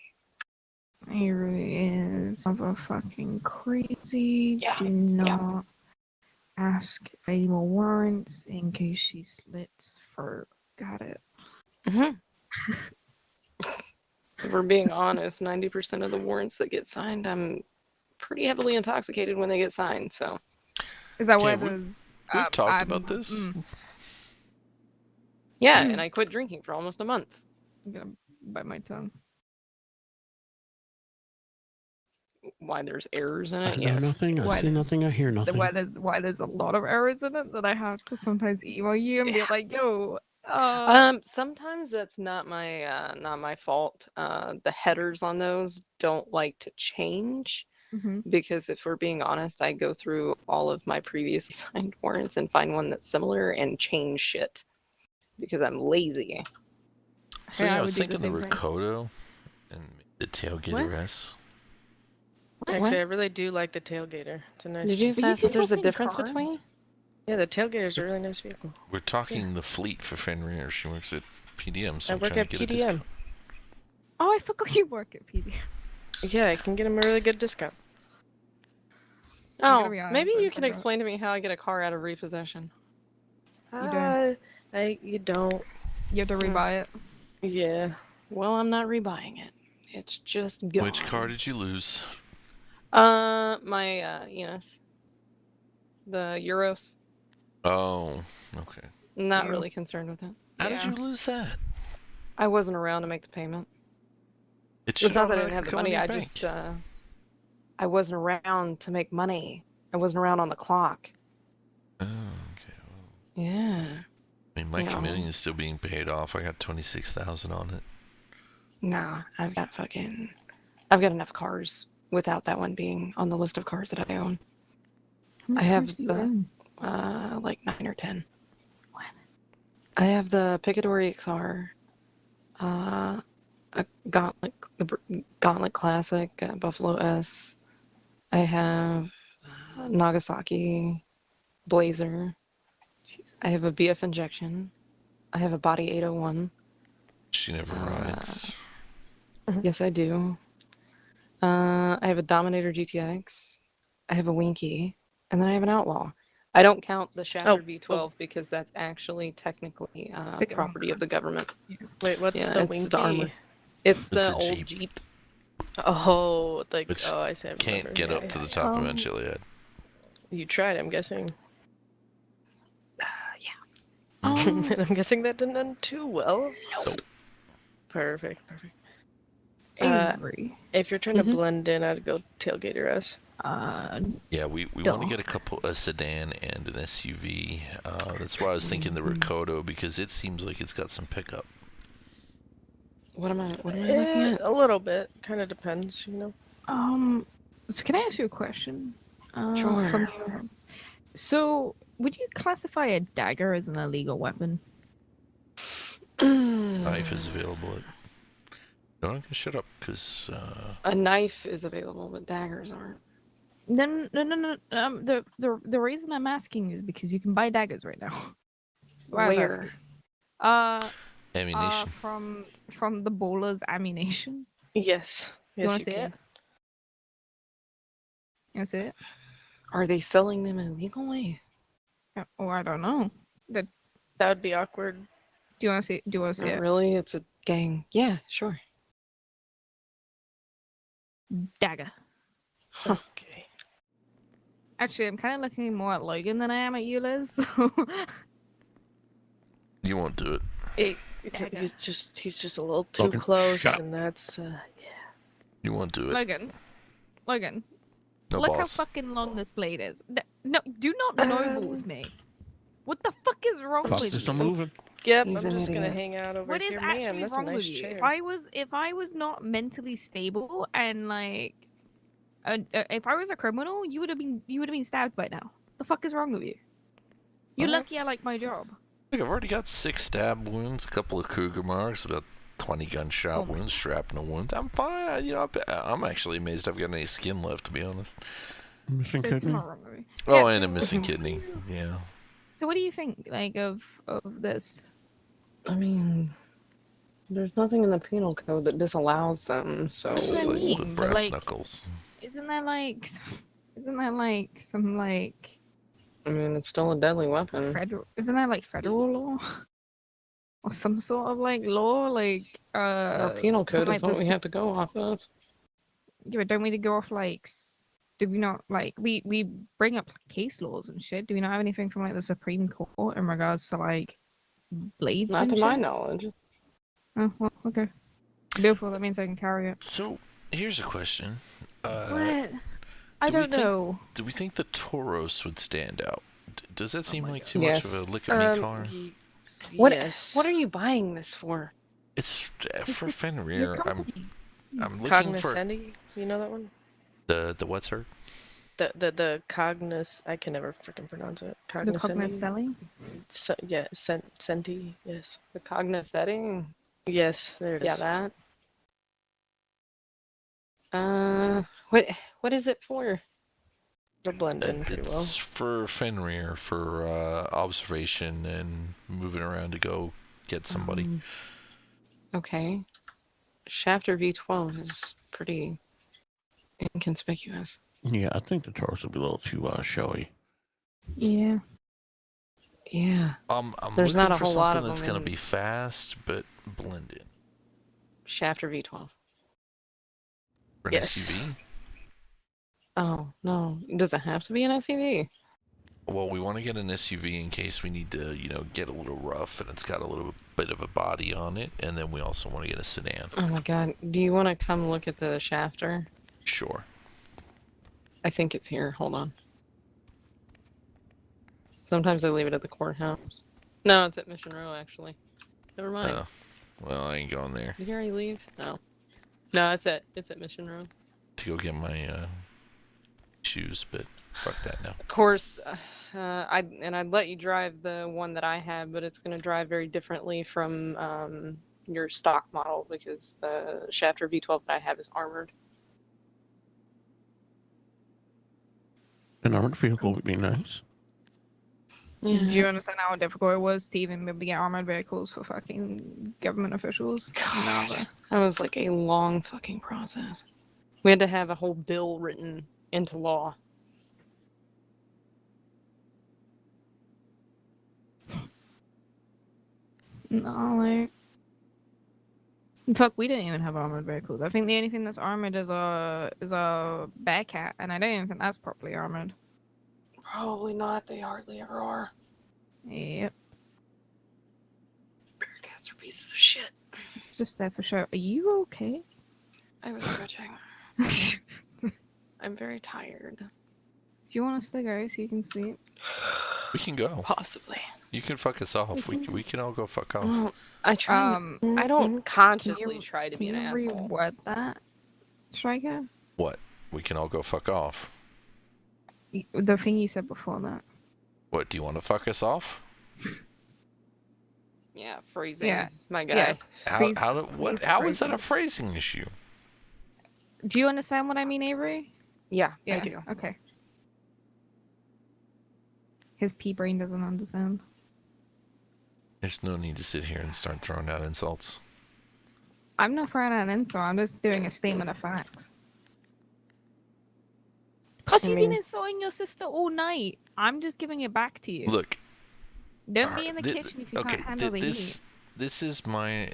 [SPEAKER 18] Avery is motherfucking crazy.
[SPEAKER 9] Yeah,
[SPEAKER 18] Do not ask any more warrants in case she slits for. Got it.
[SPEAKER 9] If we're being honest, 90% of the warrants that get signed, I'm pretty heavily intoxicated when they get signed, so.
[SPEAKER 18] Is that
[SPEAKER 1] Yeah,
[SPEAKER 18] where
[SPEAKER 1] we-
[SPEAKER 18] there's.
[SPEAKER 1] We've talked about this.
[SPEAKER 9] Yeah, and I quit drinking for almost a month.
[SPEAKER 18] I'm gonna bite my tongue.
[SPEAKER 9] Why there's errors in it?
[SPEAKER 7] I know nothing, I see nothing, I hear nothing.
[SPEAKER 18] Why there's a lot of errors in it that I have to sometimes email you and be like, yo.
[SPEAKER 9] Sometimes that's not my fault. The headers on those don't like to change. Because if we're being honest, I go through all of my previous signed warrants and find one that's similar and change shit because I'm lazy.
[SPEAKER 1] So
[SPEAKER 18] Yeah,
[SPEAKER 1] yeah,
[SPEAKER 18] I
[SPEAKER 1] I
[SPEAKER 18] would
[SPEAKER 1] was
[SPEAKER 18] do the
[SPEAKER 1] thinking the
[SPEAKER 18] same thing.
[SPEAKER 1] Ricoto and the tailgate
[SPEAKER 20] What?
[SPEAKER 1] arrests.
[SPEAKER 20] Actually, I really do like the Tailgater. It's a nice.
[SPEAKER 9] Did you
[SPEAKER 20] vehicle.
[SPEAKER 9] ask if there's a difference between?
[SPEAKER 20] Yeah, the Tailgater's a really nice vehicle.
[SPEAKER 1] We're talking the fleet for Fenrir. She works at PDM, so
[SPEAKER 20] I
[SPEAKER 1] I'm
[SPEAKER 20] work
[SPEAKER 1] trying
[SPEAKER 20] at
[SPEAKER 1] to get a
[SPEAKER 20] PDM.
[SPEAKER 1] discount.
[SPEAKER 18] Oh, I forgot you work at PD.
[SPEAKER 20] Yeah, I can get him a really good discount.
[SPEAKER 9] Oh,
[SPEAKER 18] gonna be honest,
[SPEAKER 9] maybe
[SPEAKER 18] I
[SPEAKER 9] you can
[SPEAKER 18] forgot.
[SPEAKER 9] explain to me how I get a car out of repossession.
[SPEAKER 20] You don't.
[SPEAKER 18] You have to rebuy it.
[SPEAKER 20] Yeah.
[SPEAKER 9] Well, I'm not rebuying it. It's just gone.
[SPEAKER 1] Which car did you lose?
[SPEAKER 9] My Enos. The Euros.
[SPEAKER 1] Oh, okay.
[SPEAKER 9] Not really concerned with it.
[SPEAKER 1] How did you lose that?
[SPEAKER 9] I wasn't around to make the payment.
[SPEAKER 1] It
[SPEAKER 9] It's not that I
[SPEAKER 1] automatically
[SPEAKER 9] didn't have the
[SPEAKER 1] come out of
[SPEAKER 9] money.
[SPEAKER 1] your
[SPEAKER 9] I
[SPEAKER 1] bank.
[SPEAKER 9] just I wasn't around to make money. I wasn't around on the clock.
[SPEAKER 1] Oh, okay. Well,
[SPEAKER 9] Yeah.
[SPEAKER 1] I mean, my
[SPEAKER 9] You know.
[SPEAKER 1] committing is still being paid off. I got 26,000 on it.
[SPEAKER 9] Nah, I've got enough cars without that one being on the list of cars that I own.
[SPEAKER 18] How many
[SPEAKER 9] I have
[SPEAKER 18] cars do you own?
[SPEAKER 9] like 9 or 10. What? I have the Picador XR, a Gauntlet, Gauntlet Classic, Buffalo S. I have Nagasaki Blazer. I have a BF Injection. I have a Body 801.
[SPEAKER 1] She never rides.
[SPEAKER 9] Yes, I do. I have a Dominator GTX. I have a Winky, and then I have an Outlaw. I don't count the Shafter V12 because that's actually technically property of the government.
[SPEAKER 20] Wait, what's
[SPEAKER 9] Yeah,
[SPEAKER 20] the
[SPEAKER 9] it's
[SPEAKER 20] Winky?
[SPEAKER 9] the armor. It's the
[SPEAKER 1] a
[SPEAKER 9] old
[SPEAKER 1] Jeep.
[SPEAKER 9] Jeep.
[SPEAKER 20] Oh, like
[SPEAKER 1] Which
[SPEAKER 20] I see. I
[SPEAKER 1] can't
[SPEAKER 20] remember.
[SPEAKER 1] get
[SPEAKER 20] Yeah,
[SPEAKER 1] up
[SPEAKER 20] yeah,
[SPEAKER 1] to the
[SPEAKER 20] yeah.
[SPEAKER 1] top of Mount Chiliad.
[SPEAKER 20] You tried, I'm guessing.
[SPEAKER 9] Yeah.
[SPEAKER 20] And I'm guessing that didn't end too well.
[SPEAKER 1] Nope.
[SPEAKER 20] Perfect.
[SPEAKER 18] Avery.
[SPEAKER 20] If you're trying to blend in, I'd go tailgate your ass.
[SPEAKER 1] Yeah, we want to get a sedan and an SUV. That's why I was thinking the Rakoto, because it seems like it's got some pickup.
[SPEAKER 9] What am I looking at?
[SPEAKER 20] A little bit. Kind of depends, you know.
[SPEAKER 18] So can I ask you a question?
[SPEAKER 9] Sure.
[SPEAKER 18] From your... So, would you classify a dagger as an illegal weapon?
[SPEAKER 1] Knife is available. Don't shut up, because
[SPEAKER 9] A knife is available, but daggers aren't.
[SPEAKER 18] No. The reason I'm asking is because you can buy daggers right now. So I was
[SPEAKER 9] Where?
[SPEAKER 18] asking.
[SPEAKER 1] Ammunition.
[SPEAKER 18] From the Bowler's Ammunition.
[SPEAKER 20] Yes.
[SPEAKER 18] You
[SPEAKER 20] Yes,
[SPEAKER 18] want
[SPEAKER 20] you
[SPEAKER 18] to see
[SPEAKER 20] can.
[SPEAKER 18] it? You want to see it?
[SPEAKER 9] Are they selling them illegally?
[SPEAKER 18] Oh, I don't know.
[SPEAKER 20] That would be awkward.
[SPEAKER 18] Do you want to see? Do you want to see
[SPEAKER 9] Not
[SPEAKER 18] it?
[SPEAKER 9] really. It's a gang. Yeah, sure.
[SPEAKER 18] Dagger.
[SPEAKER 20] Okay.
[SPEAKER 18] Actually, I'm kind of looking more at Logan than I am at you, Liz. So...
[SPEAKER 1] You won't do it.
[SPEAKER 20] He's just a little too
[SPEAKER 1] Logan,
[SPEAKER 20] close,
[SPEAKER 1] shut up.
[SPEAKER 20] and that's
[SPEAKER 1] You won't do it.
[SPEAKER 18] Logan.
[SPEAKER 1] No
[SPEAKER 18] Look
[SPEAKER 1] boss.
[SPEAKER 18] how fucking long this blade is. No, do not nobles me. What the fuck is wrong with
[SPEAKER 7] Fastest
[SPEAKER 18] you?
[SPEAKER 7] I'm moving.
[SPEAKER 20] Yep,
[SPEAKER 9] He's
[SPEAKER 20] I'm
[SPEAKER 9] an
[SPEAKER 20] just gonna
[SPEAKER 9] idiot.
[SPEAKER 20] hang out over
[SPEAKER 18] What is
[SPEAKER 20] here. Man,
[SPEAKER 18] actually
[SPEAKER 20] that's a
[SPEAKER 18] wrong
[SPEAKER 20] nice
[SPEAKER 18] with you?
[SPEAKER 20] chair.
[SPEAKER 18] If I was not mentally stable and like, if I was a criminal, you would have been stabbed by now. The fuck is wrong with you? You're lucky I like my job.
[SPEAKER 1] Look, I've already got 6 stab wounds, a couple of Cougar marks, about 20 gunshot wounds, shrapnel wounds. I'm fine. You know, I'm actually amazed I've got any skin left, to be honest.
[SPEAKER 7] Missing
[SPEAKER 18] That's
[SPEAKER 7] kidney.
[SPEAKER 18] not wrong with me.
[SPEAKER 1] Oh,
[SPEAKER 18] Yeah,
[SPEAKER 1] and
[SPEAKER 18] so-
[SPEAKER 1] a missing kidney. Yeah.
[SPEAKER 18] So what do you think, like, of this?
[SPEAKER 9] I mean, there's nothing in the penal code that disallows them, so...
[SPEAKER 1] This is
[SPEAKER 18] What do you
[SPEAKER 1] like the
[SPEAKER 18] mean? But,
[SPEAKER 1] brass
[SPEAKER 18] like,
[SPEAKER 1] knuckles.
[SPEAKER 18] Isn't that like some like?
[SPEAKER 9] I mean, it's still a deadly weapon.
[SPEAKER 18] Isn't that like federal law? Or some sort of like law, like
[SPEAKER 9] Our penal
[SPEAKER 18] from,
[SPEAKER 9] code
[SPEAKER 18] like,
[SPEAKER 9] is what
[SPEAKER 18] the
[SPEAKER 9] we have to go off of.
[SPEAKER 18] Yeah, but don't we go off like? Do we not like we bring up case laws and shit? Do we not have anything from like the Supreme Court in regards to like blades?
[SPEAKER 9] Not
[SPEAKER 18] and
[SPEAKER 9] to
[SPEAKER 18] shit?
[SPEAKER 9] my knowledge.
[SPEAKER 18] Oh well, okay. Beautiful. That means I can carry it.
[SPEAKER 1] So, here's a question.
[SPEAKER 18] What? I
[SPEAKER 1] do we
[SPEAKER 18] don't know.
[SPEAKER 1] Do we think the Tauros would stand out? Does that seem like too
[SPEAKER 9] Yes.
[SPEAKER 1] much of a lick of me car?
[SPEAKER 9] What are you buying this for?
[SPEAKER 1] It's for
[SPEAKER 20] His
[SPEAKER 1] Fenrir.
[SPEAKER 20] company.
[SPEAKER 1] I'm looking for
[SPEAKER 20] Cognoscendi, you know that one?
[SPEAKER 1] the what, sir?
[SPEAKER 20] The Cognos. I can never freaking pronounce it.
[SPEAKER 18] The Cognoscelli?
[SPEAKER 20] So, yeah, Senti. Yes.
[SPEAKER 9] The Cognoscetti?
[SPEAKER 20] Yes, there it is.
[SPEAKER 9] Yeah, that. What is it for?
[SPEAKER 20] They'll blend in pretty well.
[SPEAKER 1] It's for Fenrir, for observation and moving around to go get somebody.
[SPEAKER 9] Okay. Shafter V12 is pretty inconspicuous.
[SPEAKER 7] Yeah, I think the Taurus will be a little too showy.
[SPEAKER 18] Yeah.
[SPEAKER 9] Yeah.
[SPEAKER 1] I'm
[SPEAKER 9] There's
[SPEAKER 1] looking
[SPEAKER 9] not a
[SPEAKER 1] for
[SPEAKER 9] whole lot
[SPEAKER 1] something
[SPEAKER 9] of
[SPEAKER 1] that's
[SPEAKER 9] them
[SPEAKER 1] gonna
[SPEAKER 9] in
[SPEAKER 1] be fast but blended.
[SPEAKER 9] Shafter V12.
[SPEAKER 1] For an
[SPEAKER 20] Yes.
[SPEAKER 1] SUV?
[SPEAKER 9] Oh, no. Does it have to be an SUV?
[SPEAKER 1] Well, we want to get an SUV in case we need to, get a little rough and it's got a little bit of a body on it, and then we also want to get a sedan.
[SPEAKER 9] Oh my god. Do you want to come look at the Shafter?
[SPEAKER 1] Sure.
[SPEAKER 9] I think it's here. Hold on. Sometimes I leave it at the courthouse. No, it's at Mission Row, actually. Never mind.
[SPEAKER 1] Oh, well, I ain't going there.
[SPEAKER 9] Did you already leave? No. No, it's at Mission Row.
[SPEAKER 1] to go get my shoes, but fuck that now.
[SPEAKER 9] Of course, I'd let you drive the one that I have, but it's going to drive very differently from your stock model because the Shafter V12 that I have is armored.
[SPEAKER 7] An armored vehicle would be nice.
[SPEAKER 18] Do you understand how difficult it was to even be able to get armored vehicles for fucking government officials?
[SPEAKER 9] God, that was like a long fucking process. We had to have a whole bill written into law.
[SPEAKER 18] No, like, fuck, we don't even have armored vehicles. I think the only thing that's armored is a Bearcat, and I don't even think that's properly armored.
[SPEAKER 9] Probably not. They hardly ever are.
[SPEAKER 18] Yep.
[SPEAKER 9] Bearcats are pieces of shit.
[SPEAKER 18] It's just there for show. Are you okay?
[SPEAKER 9] I was stretching. I'm very tired.
[SPEAKER 18] Do you want us to go so you can sleep?
[SPEAKER 1] We can go.
[SPEAKER 9] Possibly.
[SPEAKER 1] You can fuck us off. We can all go fuck off.
[SPEAKER 9] Well, I try. I don't consciously try to be
[SPEAKER 18] Can
[SPEAKER 9] an
[SPEAKER 18] you
[SPEAKER 9] asshole.
[SPEAKER 18] reword that, Striker?
[SPEAKER 1] What? We can all go fuck off.
[SPEAKER 18] The thing you said before that.
[SPEAKER 1] What? Do you want to fuck us off?
[SPEAKER 9] Yeah, phrasing.
[SPEAKER 18] Yeah.
[SPEAKER 9] My guy.
[SPEAKER 18] Yeah.
[SPEAKER 1] How is that a phrasing issue?
[SPEAKER 18] Do you understand what I mean, Avery?
[SPEAKER 9] Yeah, I do.
[SPEAKER 18] Okay. His pea brain doesn't understand.
[SPEAKER 1] There's no need to sit here and start throwing out insults.
[SPEAKER 18] I'm not throwing out an insult. I'm just doing a statement of facts. Because you've been insulting your sister all night. I'm just giving it back to you.
[SPEAKER 1] Look.
[SPEAKER 18] Don't be in the kitchen if you can't handle the heat.
[SPEAKER 1] This is my.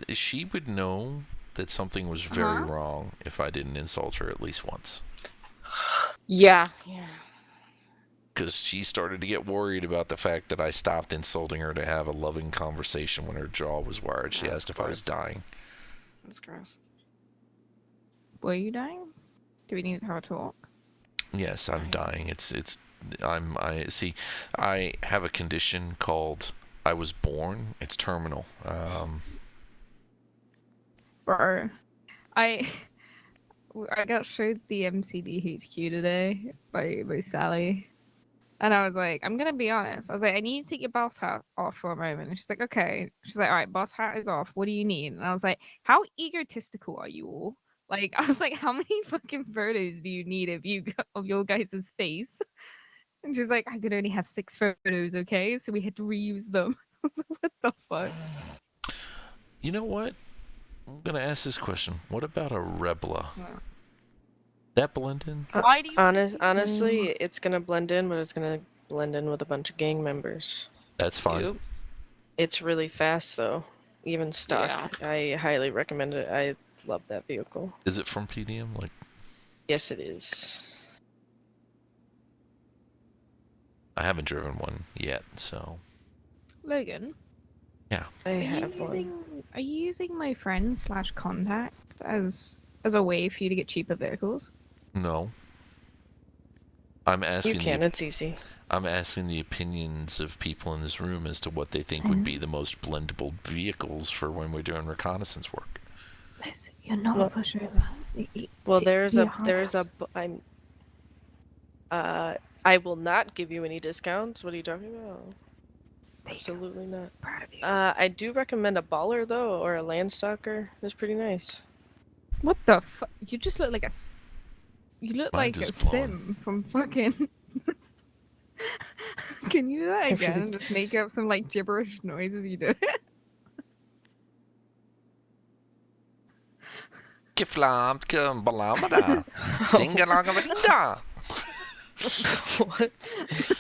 [SPEAKER 1] She would know that something was very wrong if I didn't insult her at least once.
[SPEAKER 9] Yeah.
[SPEAKER 1] Because she started to get worried about the fact that I stopped insulting her to have a loving conversation when her jaw was wired. She asked if I was dying.
[SPEAKER 9] That's gross.
[SPEAKER 18] Were you dying? Do we need to have a talk?
[SPEAKER 1] Yes, I'm dying. I have a condition called I was born. It's terminal.
[SPEAKER 18] Bro, I got showed the MCD HQ today by Sally. And I was like, I'm gonna be honest. I was like, I need you to take your boss hat off for a moment. And she's like, okay. She's like, all right, boss hat is off. What do you need? And I was like, how egotistical are you all? Like, I was like, how many fucking photos do you need of your guys' face? And she's like, I could only have 6 photos, okay? So we had to reuse them. I was like, what the fuck?
[SPEAKER 1] You know what? I'm gonna ask this question. What about a Rebla? That blend in?
[SPEAKER 18] Why do you
[SPEAKER 20] honestly, it's gonna blend in, but it's gonna blend in with a bunch of gang members.
[SPEAKER 1] That's fine.
[SPEAKER 20] Yep. It's really fast though, even stock.
[SPEAKER 9] Yeah.
[SPEAKER 20] I highly recommend it. I love that vehicle.
[SPEAKER 1] Is it from PDM? Like,
[SPEAKER 20] yes, it is.
[SPEAKER 1] I haven't driven one yet, so.
[SPEAKER 18] Logan?
[SPEAKER 1] Yeah.
[SPEAKER 20] I have
[SPEAKER 18] Are you using my friend / contact as a way for you to get cheaper vehicles?
[SPEAKER 1] No. I'm asking.
[SPEAKER 20] You can. It's easy.
[SPEAKER 1] I'm asking the opinions of people in this room as to what they think would be the most blendable vehicles for when we're doing reconnaissance work.
[SPEAKER 18] Listen, you're not a pushover.
[SPEAKER 20] Well, I will not give you any discounts. What are you talking about? Absolutely not.
[SPEAKER 18] Proud of you.
[SPEAKER 20] I do recommend a baller though, or a landstalker. It's pretty nice.
[SPEAKER 18] What the fuck? You just look like you look
[SPEAKER 1] Mind
[SPEAKER 18] like a
[SPEAKER 1] is
[SPEAKER 18] sim from fucking. Can you do that again and just make up some like gibberish noises you do?
[SPEAKER 20] What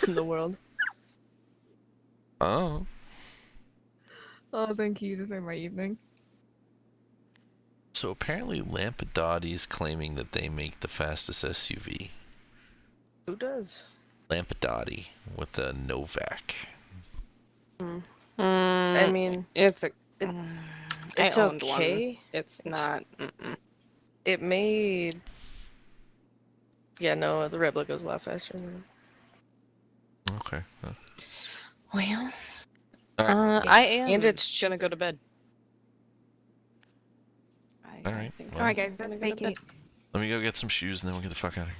[SPEAKER 20] in the world?
[SPEAKER 1] Oh.
[SPEAKER 18] Oh, thank you. You just made my evening.
[SPEAKER 1] So apparently Lampadati is claiming that they make the fastest SUV.
[SPEAKER 20] Who does?
[SPEAKER 1] Lampadati with the Novak.
[SPEAKER 20] I mean,
[SPEAKER 9] it's
[SPEAKER 20] it's
[SPEAKER 9] I owned
[SPEAKER 20] okay.
[SPEAKER 9] One. It's not.
[SPEAKER 20] It made. Yeah, no, the Rebla goes a lot faster than
[SPEAKER 1] Okay.
[SPEAKER 9] Well,
[SPEAKER 1] Alright.
[SPEAKER 9] I am
[SPEAKER 20] and it's
[SPEAKER 9] gonna go to bed.
[SPEAKER 1] Alright.
[SPEAKER 18] Alright, guys, let's vacate.
[SPEAKER 1] Let me go get some shoes and then we'll get the fuck out of here.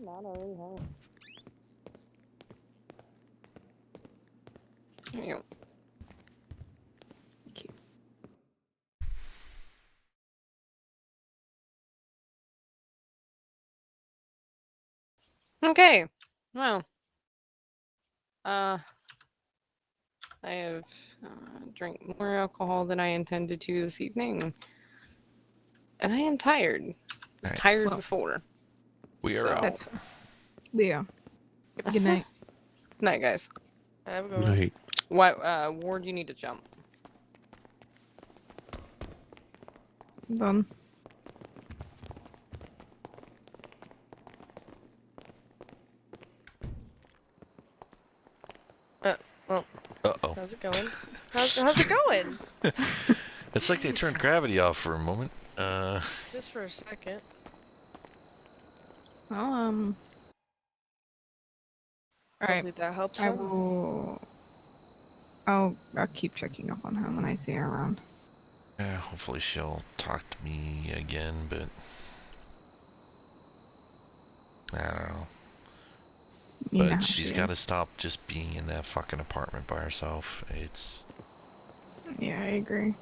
[SPEAKER 9] Not already home. There you go. Okay. Well. I have drank more alcohol than I intended to this evening. And I am tired. I was tired before.
[SPEAKER 1] We are out.
[SPEAKER 18] We are. Good night.
[SPEAKER 9] Night, guys.
[SPEAKER 20] Have a good
[SPEAKER 7] Night.
[SPEAKER 9] What, Ward, you need to jump.
[SPEAKER 18] Done.
[SPEAKER 20] Well.
[SPEAKER 1] Uh-oh.
[SPEAKER 20] How's it going? How's it going?
[SPEAKER 1] It's like they turned gravity off for a moment.
[SPEAKER 20] Just for a second.
[SPEAKER 18] Well, Alright.
[SPEAKER 20] Hopefully that helps
[SPEAKER 18] I
[SPEAKER 20] some.
[SPEAKER 18] will. I'll keep checking up on her when I see her around.
[SPEAKER 1] Yeah, hopefully she'll talk to me again, but I don't know.
[SPEAKER 18] You know
[SPEAKER 1] But
[SPEAKER 18] how
[SPEAKER 1] she's
[SPEAKER 18] she
[SPEAKER 1] got to
[SPEAKER 18] is.
[SPEAKER 1] stop just being in that fucking apartment by herself. It's...
[SPEAKER 18] Yeah, I agree.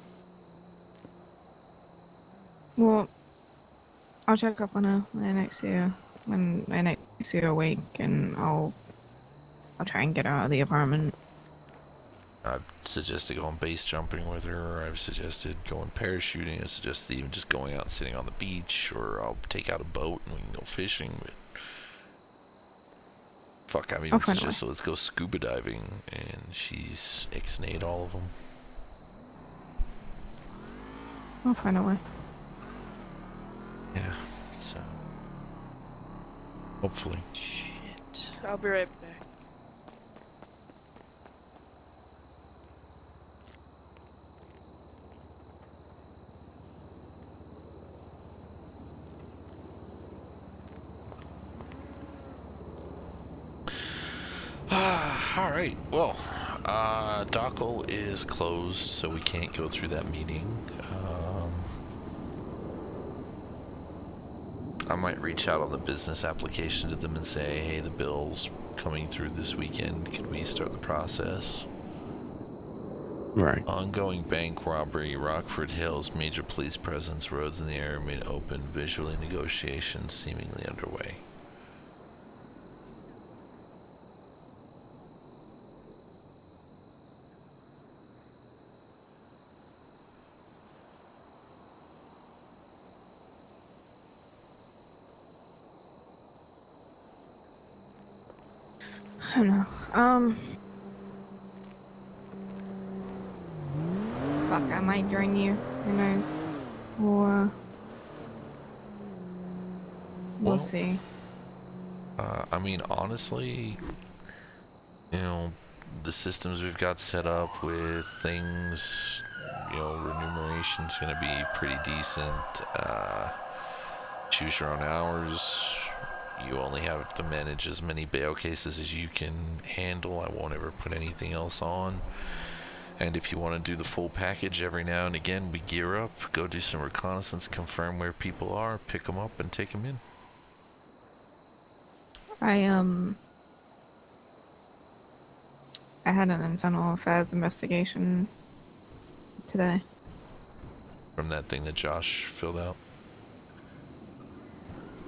[SPEAKER 18] Well, I'll check up on her when I next see her. When I next see her awake, and I'll try and get her out of the apartment.
[SPEAKER 1] I've suggested going base jumping with her, I've suggested going parachuting, I've suggested even just going out and sitting on the beach, or I'll take out a boat and we can go fishing, but... Fuck, I've even suggested let's go scuba diving, and she's ixnayed all of them.
[SPEAKER 18] I'll find a way.
[SPEAKER 1] Yeah, so... Hopefully.
[SPEAKER 20] Shit. I'll be right back.
[SPEAKER 1] Alright, well, Dockle is closed, so we can't go through that meeting. I might reach out on the business application to them and say, hey, the bill's coming through this weekend, can we start the process?
[SPEAKER 7] Right.
[SPEAKER 1] Ongoing bank robbery, Rockford Hills, major police presence, roads in the area made open, visually negotiations seemingly underway.
[SPEAKER 18] I don't know. Fuck, I might join you. Who knows? Or we'll see.
[SPEAKER 1] I mean, honestly, you know, the systems we've got set up with things, you know, remuneration's gonna be pretty decent. Choose your own hours. You only have to manage as many bail cases as you can handle. I won't ever put anything else on. And if you want to do the full package, every now and again we gear up, go do some reconnaissance, confirm where people are, pick them up and take them in.
[SPEAKER 18] I had an internal affairs investigation today.
[SPEAKER 1] From that thing that Josh filled out?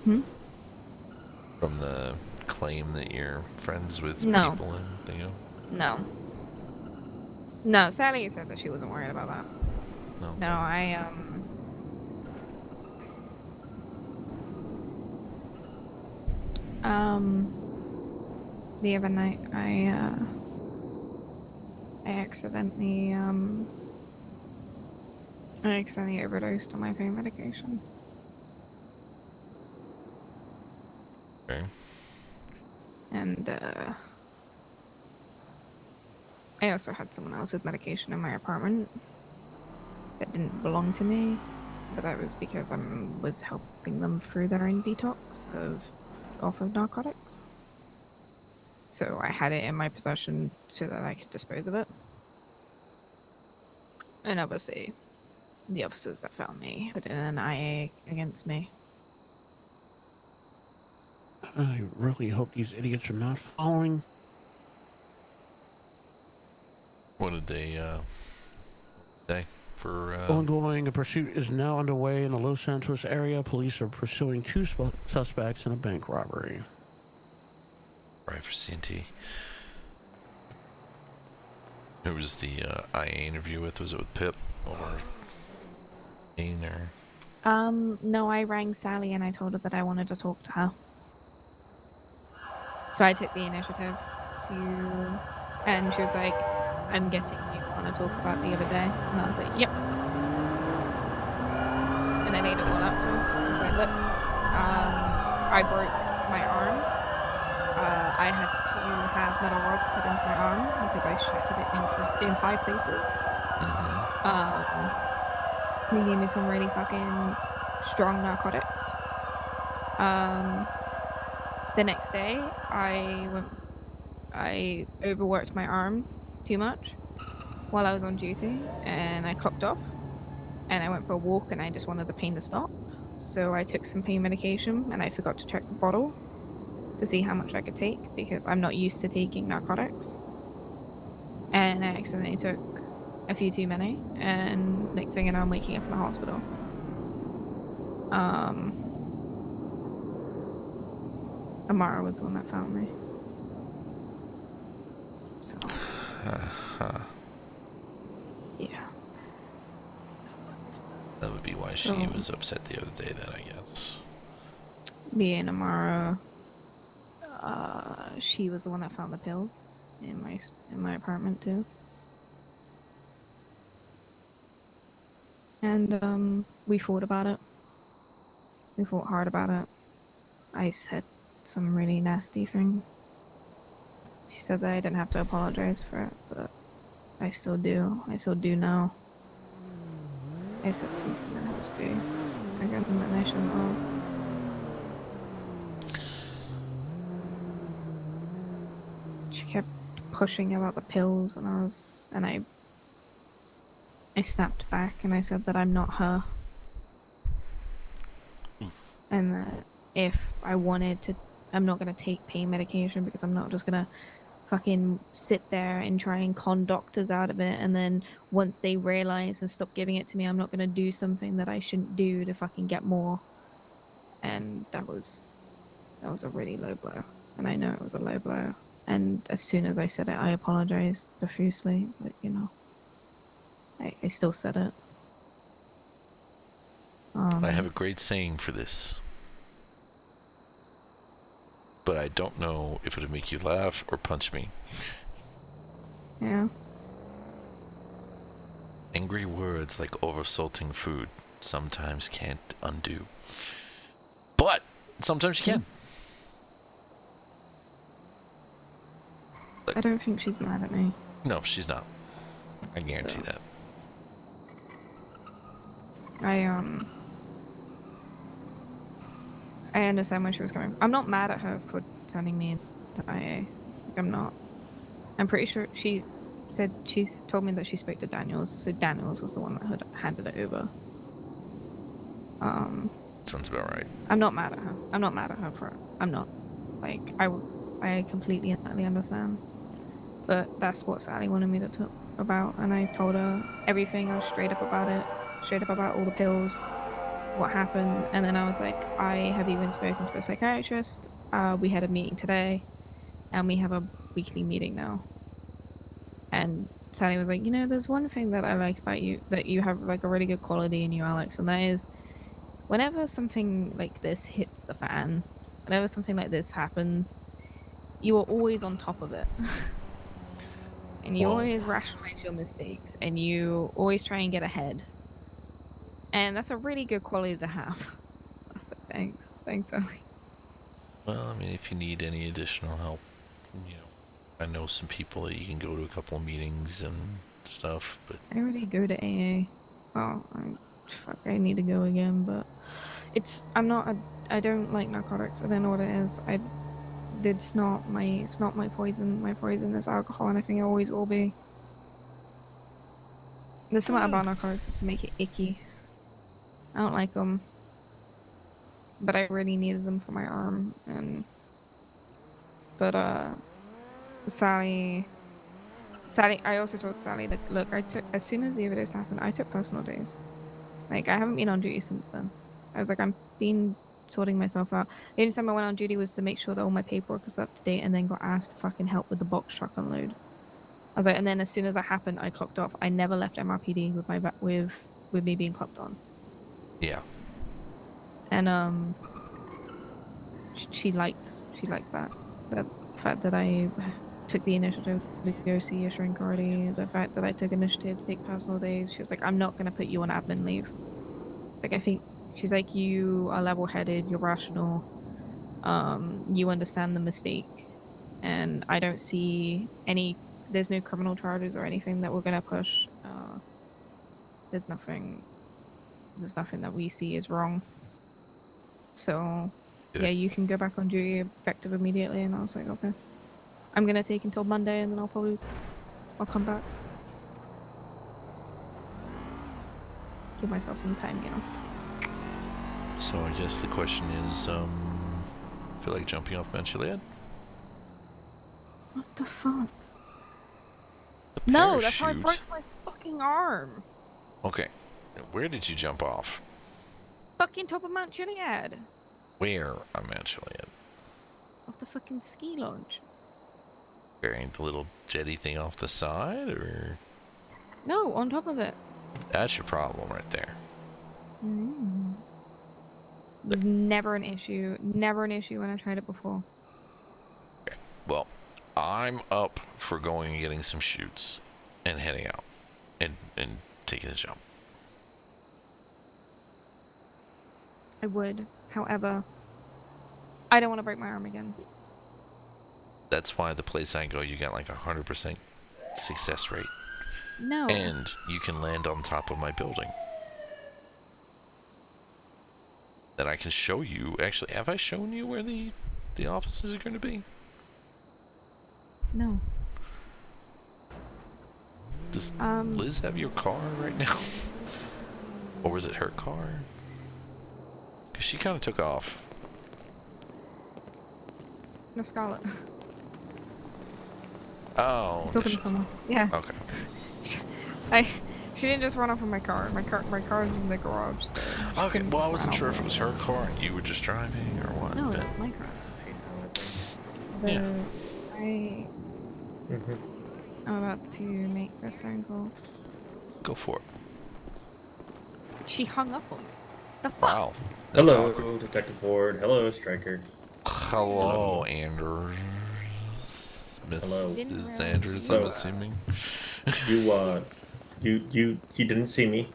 [SPEAKER 18] Hmm?
[SPEAKER 1] From the claim that you're friends with
[SPEAKER 18] No.
[SPEAKER 1] people and thing?
[SPEAKER 18] No. No, Sally said that she wasn't worried about that.
[SPEAKER 1] No.
[SPEAKER 18] No, the other night I accidentally overdosed on my pain medication.
[SPEAKER 1] Okay.
[SPEAKER 18] And I also had someone else's medication in my apartment that didn't belong to me. but that was because I was helping them through their own detox off of narcotics. So I had it in my possession so that I could dispose of it. And obviously, the officers that found me put in an IA against me.
[SPEAKER 7] I really hope these idiots are not following.
[SPEAKER 1] What did they say? For
[SPEAKER 7] Ongoing, a pursuit is now underway in the Los Santos area. Police are pursuing 2 suspects in a bank robbery.
[SPEAKER 1] right for CNT. Who was the IA interview with? Was it with Pip or Dean or?
[SPEAKER 18] No, I rang Sally and I told her that I wanted to talk to her. So I took the initiative to, and she was like, I'm guessing you want to talk about the other day. And I was like, yep. And I laid it all out to her. I was like, look, I broke my arm. I had to have metal rods put into my arm because I shattered it in 5 places. They gave me some really fucking strong narcotics. The next day, I overworked my arm too much while I was on duty, and I clocked off. And I went for a walk, and I just wanted the pain to stop. So I took some pain medication, and I forgot to check the bottle to see how much I could take because I'm not used to taking narcotics. And I accidentally took a few too many, and next thing you know, I'm waking up in the hospital. Amara was the one that found me. So. Yeah.
[SPEAKER 1] That would be why she was upset the other day then, I guess.
[SPEAKER 18] Me and Amara, she was the one that found the pills in my apartment too. And we fought about it. We fought hard about it. I said some really nasty things. She said that I didn't have to apologize for it, but I still do. I still do now. I said something nasty. Again, that I shouldn't have. She kept pushing about the pills, and I snapped back and I said that I'm not her. And that if I wanted to, I'm not gonna take pain medication because I'm not just gonna fucking sit there and try and con doctors out of it, and then once they realize and stop giving it to me, I'm not gonna do something that I shouldn't do to fucking get more. And that was a really low blow, and I know it was a low blow. And as soon as I said it, I apologized profusely, but you know, I still said it.
[SPEAKER 1] I have a great saying for this, but I don't know if it'll make you laugh or punch me.
[SPEAKER 18] Yeah.
[SPEAKER 1] Angry words like oversalting food sometimes can't undo. But sometimes you can.
[SPEAKER 18] I don't think she's mad at me.
[SPEAKER 1] No, she's not. I guarantee that.
[SPEAKER 18] I understand where she was coming from. I'm not mad at her for turning me into IA. Like, I'm not. I'm pretty sure she told me that she spoke to Daniels, so Daniels was the one that had handed it over.
[SPEAKER 1] Sounds about right.
[SPEAKER 18] I'm not mad at her. I'm not mad at her for it. I'm not. Like, I completely and utterly understand. But that's what Sally wanted me to talk about, and I told her everything. I was straight up about it, straight up about all the pills, what happened, and then I was like, I have even spoken to a psychiatrist. We had a meeting today, and we have a weekly meeting now. And Sally was like, you know, there's one thing that I like about you, that you have like a really good quality in you, Alex, and that is whenever something like this hits the fan, whenever something like this happens, you are always on top of it. And you always rationalize your mistakes, and you always try and get ahead. And that's a really good quality to have. I was like, thanks. Thanks, Sally.
[SPEAKER 1] Well, I mean, if you need any additional help, you know, I know some people that you can go to a couple of meetings and stuff, but...
[SPEAKER 18] I already go to AA. Well, fuck, I need to go again. But I don't like narcotics. I don't know what it is. It's not my poison. My poison is alcohol, and I think it always will be. There's something about narcotics that's to make it icky. I don't like them, but I really needed them for my arm, but Sally, I also told Sally that, look, as soon as the overdose happened, I took personal days. Like, I haven't been on duty since then. I was like, I'm been sorting myself out. The only time I went on duty was to make sure that all my paperwork was up to date, and then got asked to fucking help with the box truck unload. I was like, and then as soon as that happened, I clocked off. I never left MRPD with me being clocked on.
[SPEAKER 1] Yeah.
[SPEAKER 18] And she liked that fact that I took the initiative to go see a shrink already, the fact that I took initiative to take personal days. She was like, I'm not going to put you on admin leave. It's like, I think, she's like, you are level-headed, you're rational, you understand the mistake, and I don't see there's no criminal charges or anything that we're going to push. There's nothing that we see is wrong. So, yeah, you can go back on duty effective immediately. And I was like, okay. I'm going to take until Monday, and then I'll come back. Give myself some time, you know.
[SPEAKER 1] So I guess the question is, feel like jumping off Mount Chiliad?
[SPEAKER 18] What the fuck? No, that's how I broke my fucking arm.
[SPEAKER 1] Okay. Where did you jump off?
[SPEAKER 18] Fucking top of Mount Chiliad.
[SPEAKER 1] Where on Mount Chiliad?
[SPEAKER 18] Off the fucking ski lodge.
[SPEAKER 1] Carrying the little jetty thing off the side, or?
[SPEAKER 18] No, on top of it.
[SPEAKER 1] That's your problem right there.
[SPEAKER 18] It was never an issue. Never an issue when I tried it before.
[SPEAKER 1] Okay. Well, I'm up for going and getting some shoots and heading out and taking a jump.
[SPEAKER 18] I would. However, I don't want to break my arm again.
[SPEAKER 1] That's why the place I go, you get like 100% success rate.
[SPEAKER 18] No.
[SPEAKER 1] And you can land on top of my building. Then I can show you. Actually, have I shown you where the offices are going to be?
[SPEAKER 18] No.
[SPEAKER 1] Does Liz have your car right now? Or was it her car? Because she kind of took off.
[SPEAKER 18] No, Scarlet.
[SPEAKER 1] Oh.
[SPEAKER 18] She's talking to someone. Yeah.
[SPEAKER 1] Okay.
[SPEAKER 18] She didn't just run off with my car. My car's in the garage. So
[SPEAKER 1] Okay. Well, I wasn't sure if it was her car and you were just driving or what.
[SPEAKER 18] No,
[SPEAKER 1] but...
[SPEAKER 18] that's my car.
[SPEAKER 1] Yeah.
[SPEAKER 18] I'm about to make this phone call.
[SPEAKER 1] Go for it.
[SPEAKER 18] She hung up on me. The fuck?
[SPEAKER 1] Wow. That's
[SPEAKER 21] Hello,
[SPEAKER 1] awkward.
[SPEAKER 21] Detective Ward. Hello, Stryker.
[SPEAKER 1] Hello, Anders.
[SPEAKER 21] Hello.
[SPEAKER 1] Is Anders,
[SPEAKER 21] So,
[SPEAKER 1] I'm assuming.
[SPEAKER 21] You didn't see me,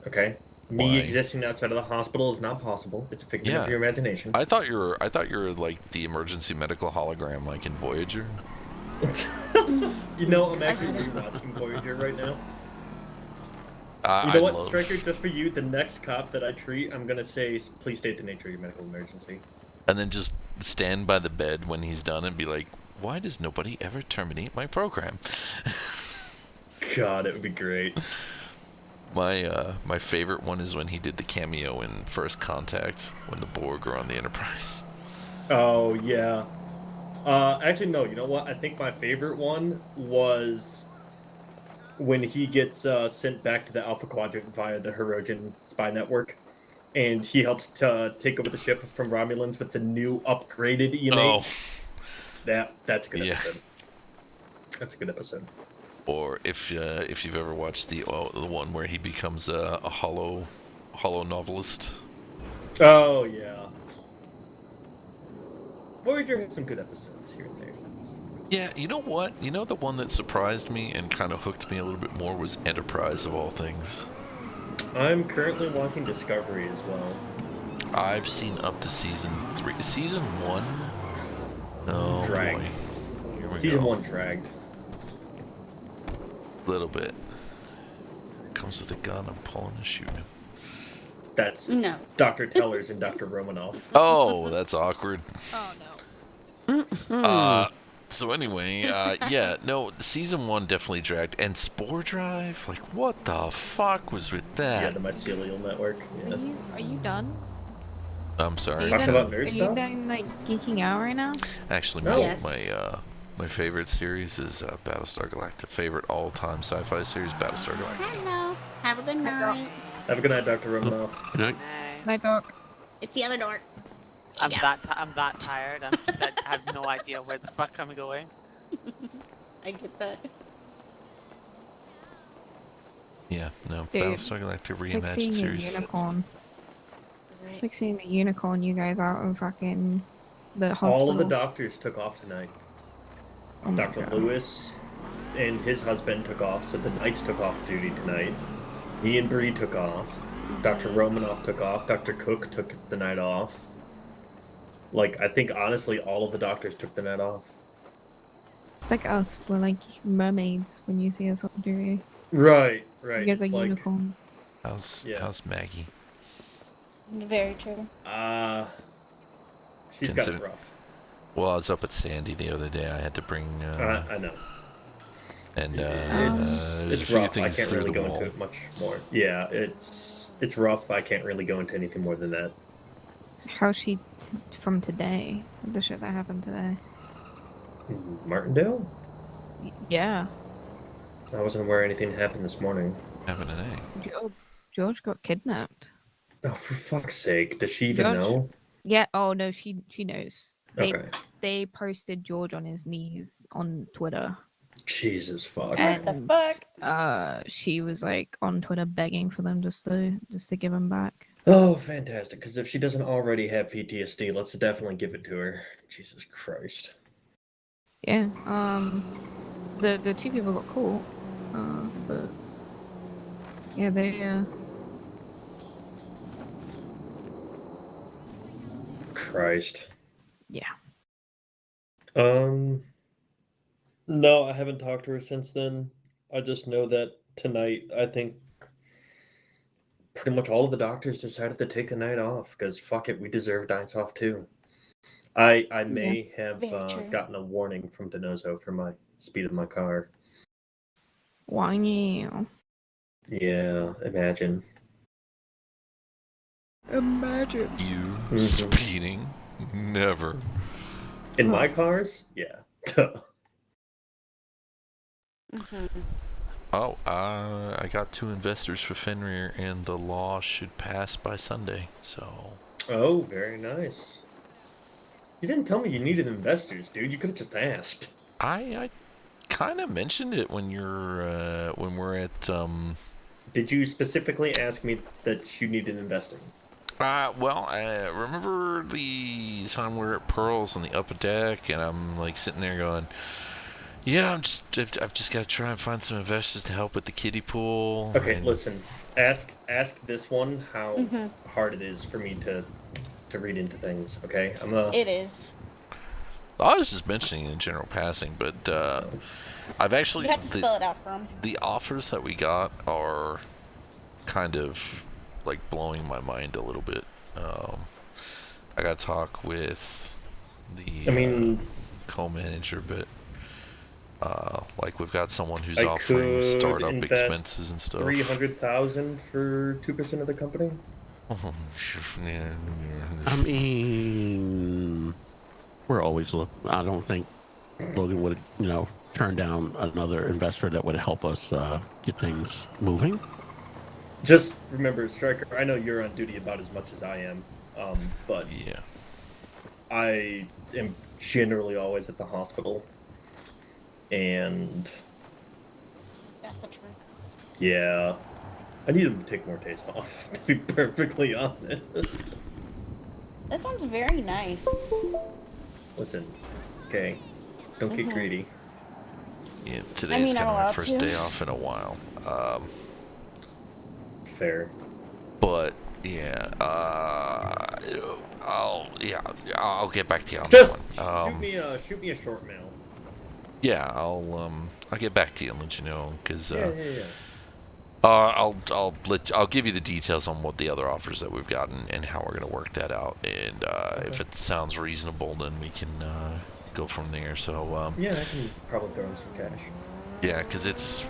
[SPEAKER 21] okay? Me
[SPEAKER 1] Why?
[SPEAKER 21] existing outside of the hospital is not possible. It's a figment of your imagination.
[SPEAKER 1] I thought you were like the emergency medical hologram, like in Voyager.
[SPEAKER 21] You know, I'm actually rewatching Voyager right now. You know
[SPEAKER 1] I
[SPEAKER 21] what,
[SPEAKER 1] love...
[SPEAKER 21] Stryker? Just for you, the next cop that I treat, I'm gonna say, please state the nature of your medical emergency.
[SPEAKER 1] And then just stand by the bed when he's done and be like, why does nobody ever terminate my program?
[SPEAKER 21] God, it would be great.
[SPEAKER 1] My favorite one is when he did the cameo in First Contact when the Borg are on the Enterprise.
[SPEAKER 21] Oh, yeah. Actually, no, you know what? I think my favorite one was when he gets sent back to the Alpha Quadrant via the Hirogen spy network, and he helps to take over the ship from Romulans with the new upgraded EMH.
[SPEAKER 1] Oh.
[SPEAKER 21] That's a good episode. That's a good episode.
[SPEAKER 1] Or if you've ever watched the one where he becomes a hollow novelist.
[SPEAKER 21] Oh yeah. Voyager has some good episodes here and there.
[SPEAKER 1] Yeah, you know what? You know the one that surprised me and kind of hooked me a little bit more was Enterprise of all things.
[SPEAKER 21] I'm currently watching Discovery as well.
[SPEAKER 1] I've seen up to season 3. Season 1? Oh
[SPEAKER 21] Dragged.
[SPEAKER 1] boy. Here we
[SPEAKER 21] Season
[SPEAKER 1] go.
[SPEAKER 21] 1 dragged.
[SPEAKER 1] Little bit. Comes with a gun, I'm pulling and shooting him.
[SPEAKER 21] That's
[SPEAKER 5] No.
[SPEAKER 21] Dr. Tellers and Dr. Romanoff.
[SPEAKER 1] Oh, that's awkward.
[SPEAKER 18] Oh no.
[SPEAKER 1] So anyway, yeah, no, season 1 definitely dragged, and Spore Drive, like, what the fuck was with that?
[SPEAKER 21] Yeah, the mycelial network. Yeah.
[SPEAKER 18] Are you done?
[SPEAKER 1] I'm
[SPEAKER 18] Are
[SPEAKER 1] sorry.
[SPEAKER 18] you
[SPEAKER 21] Talking
[SPEAKER 18] done,
[SPEAKER 21] about nerd
[SPEAKER 18] are you
[SPEAKER 21] stuff?
[SPEAKER 18] done like geeking out right now?
[SPEAKER 1] Actually,
[SPEAKER 21] No.
[SPEAKER 1] my
[SPEAKER 5] Yes.
[SPEAKER 1] my favorite series is Battlestar Galactica. Favorite all-time sci-fi series, Battlestar Galactica.
[SPEAKER 5] Hello. Have a good night.
[SPEAKER 21] Have a good night, Dr. Romanoff.
[SPEAKER 7] Good night.
[SPEAKER 18] Night, Doc.
[SPEAKER 5] It's the other door.
[SPEAKER 22] I'm that tired. I have no idea where the fuck I'm going.
[SPEAKER 5] I get that.
[SPEAKER 1] Yeah, no,
[SPEAKER 18] Dude,
[SPEAKER 1] Battlestar Galactica
[SPEAKER 18] It's like
[SPEAKER 1] reimagined
[SPEAKER 18] seeing a
[SPEAKER 1] series.
[SPEAKER 18] unicorn. It's like seeing a unicorn you guys out of fucking the hospital.
[SPEAKER 21] All of the doctors took off tonight.
[SPEAKER 18] Oh my
[SPEAKER 21] Dr.
[SPEAKER 18] God.
[SPEAKER 21] Lewis and his husband took off, so the Knights took off duty tonight. Me and Bree took off. Dr. Romanoff took off. Dr. Cook took the night off. Like, I think honestly, all of the doctors took the night off.
[SPEAKER 18] It's like us. We're like mermaids when you see us on duty.
[SPEAKER 21] Right.
[SPEAKER 18] You guys are unicorns.
[SPEAKER 1] How's Maggie?
[SPEAKER 5] Very true.
[SPEAKER 21] She's got it rough.
[SPEAKER 1] Well, I was up at Sandy the other day. I had to bring.
[SPEAKER 21] I know.
[SPEAKER 1] And
[SPEAKER 21] it's
[SPEAKER 1] there's a few
[SPEAKER 21] rough. I
[SPEAKER 1] things
[SPEAKER 21] can't
[SPEAKER 1] through
[SPEAKER 21] really
[SPEAKER 1] the
[SPEAKER 21] go
[SPEAKER 1] wall.
[SPEAKER 21] into it much more. Yeah, it's rough. I can't really go into anything more than that.
[SPEAKER 18] How's she from today? The shit that happened today.
[SPEAKER 21] Martindale?
[SPEAKER 18] Yeah.
[SPEAKER 21] I wasn't aware anything happened this morning.
[SPEAKER 1] Happened today.
[SPEAKER 18] George got kidnapped.
[SPEAKER 21] Oh, for fuck's sake! Does she even
[SPEAKER 18] George?
[SPEAKER 21] know?
[SPEAKER 18] Yeah. Oh no, she knows.
[SPEAKER 21] Okay.
[SPEAKER 18] They posted George on his knees on Twitter.
[SPEAKER 21] Jesus fuck.
[SPEAKER 18] And,
[SPEAKER 5] What the fuck?
[SPEAKER 18] she was like on Twitter begging for them just to give him back.
[SPEAKER 21] Oh, fantastic! Because if she doesn't already have PTSD, let's definitely give it to her. Jesus Christ.
[SPEAKER 18] Yeah. The two people got caught. But yeah, they
[SPEAKER 21] Christ.
[SPEAKER 18] Yeah.
[SPEAKER 21] No, I haven't talked to her since then. I just know that tonight, I think pretty much all of the doctors decided to take the night off because fuck it, we deserve nights off too. I may have
[SPEAKER 5] Very true.
[SPEAKER 21] gotten a warning from Denozo for my speed of my car.
[SPEAKER 18] Wow.
[SPEAKER 21] Yeah, imagine.
[SPEAKER 18] Imagine.
[SPEAKER 1] You speeding? Never.
[SPEAKER 21] In my cars? Yeah.
[SPEAKER 1] Oh, I got 2 investors for Fenrir, and the law should pass by Sunday. So.
[SPEAKER 21] Oh, very nice. You didn't tell me you needed investors, dude. You could have just asked.
[SPEAKER 1] I kind of mentioned it when when we're at
[SPEAKER 21] Did you specifically ask me that you needed investing?
[SPEAKER 1] Well, I remember the time we were at Pearl's on the upper deck, and I'm like sitting there going, "Yeah, I've just got to try and find some investors to help with the kiddie pool."
[SPEAKER 21] Okay,
[SPEAKER 1] and...
[SPEAKER 21] listen. Ask this one how hard it is for me to read into things. Okay,
[SPEAKER 5] It is.
[SPEAKER 1] I was just mentioning in general passing, but I've actually
[SPEAKER 5] You have to spell it out for him.
[SPEAKER 1] the offers that we got are kind of like blowing my mind a little bit. I got to talk with the co-manager, but like we've got someone who's offering startup expenses and stuff.
[SPEAKER 21] 300,000 for 2% of the company.
[SPEAKER 7] I mean, we're always look. I don't think Logan would, turn down another investor that would help us get things moving.
[SPEAKER 21] Just remember, Stryker, I know you're on duty about as much as I am, but
[SPEAKER 1] yeah,
[SPEAKER 21] I am generally always at the hospital, and
[SPEAKER 5] That's the truth.
[SPEAKER 21] yeah, I need him to take more days off, to be perfectly honest.
[SPEAKER 5] That sounds very nice.
[SPEAKER 21] Listen, okay, don't get greedy.
[SPEAKER 1] Yeah, today's
[SPEAKER 5] I'm
[SPEAKER 1] kind of my
[SPEAKER 5] allowed
[SPEAKER 1] first
[SPEAKER 5] to.
[SPEAKER 1] day off in a while.
[SPEAKER 21] Fair.
[SPEAKER 1] But yeah, I'll get back to you on
[SPEAKER 21] Just
[SPEAKER 1] that one.
[SPEAKER 21] shoot me a short mail.
[SPEAKER 1] Yeah, I'll get back to you and let you know, because
[SPEAKER 21] Yeah.
[SPEAKER 1] I'll give you the details on what the other offers that we've gotten and how we're gonna work that out. And if it sounds reasonable, then we can go from there. So
[SPEAKER 21] Yeah, I can probably throw in some cash.
[SPEAKER 1] yeah, because it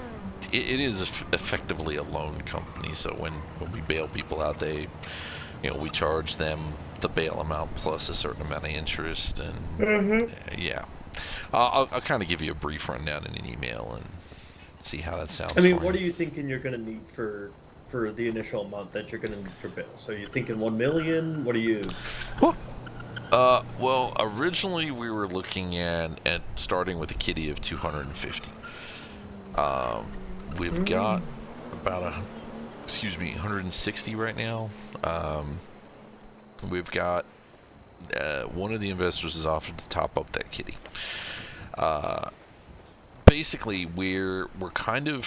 [SPEAKER 1] is effectively a loan company. So when we bail people out, we charge them the bail amount plus a certain amount of interest, and yeah, I'll kind of give you a brief rundown in an email and see how that sounds.
[SPEAKER 21] I mean, what are you thinking you're gonna need for the initial amount that you're gonna need for bail? So are you thinking 1 million? What are you?
[SPEAKER 1] Well, originally we were looking at starting with a kitty of 250. We've got about 160 right now. We've got one of the investors has offered to top up that kitty. Basically, we're kind of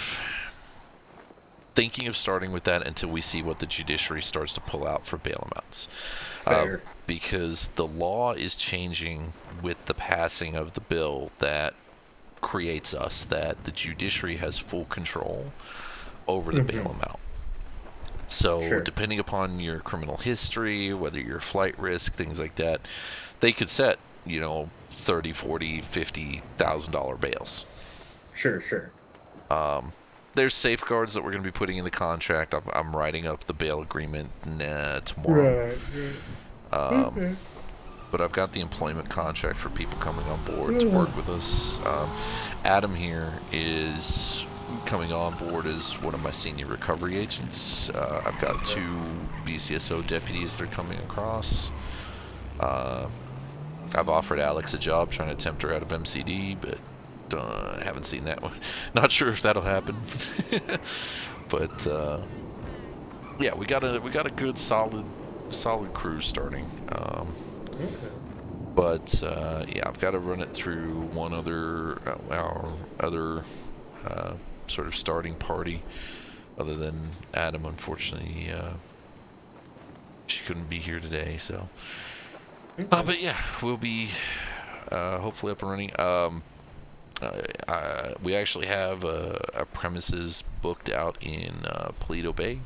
[SPEAKER 1] thinking of starting with that until we see what the judiciary starts to pull out for bail amounts.
[SPEAKER 21] Fair.
[SPEAKER 1] Because the law is changing with the passing of the bill that creates us, that the judiciary has full control over the bail amount. So depending upon your criminal history, whether you're flight risk, things like that, they could set, $30, $40, $50,000 bails.
[SPEAKER 21] Sure.
[SPEAKER 1] There's safeguards that we're going to be putting in the contract. I'm writing up the bail agreement tomorrow.
[SPEAKER 21] Right.
[SPEAKER 1] But I've got the employment contract for people coming on board to work with us. Adam here is coming on board as one of my senior recovery agents. I've got 2 BCSO deputies that are coming across. I've offered Alex a job trying to tempt her out of MCD, but I haven't seen that one. Not sure if that'll happen. But yeah, we got a good solid crew starting. But yeah, I've got to run it through one other our other sort of starting party, other than Adam. Unfortunately, she couldn't be here today. So, but yeah, we'll be hopefully up and running. We actually have a premises booked out in Paleto Bay.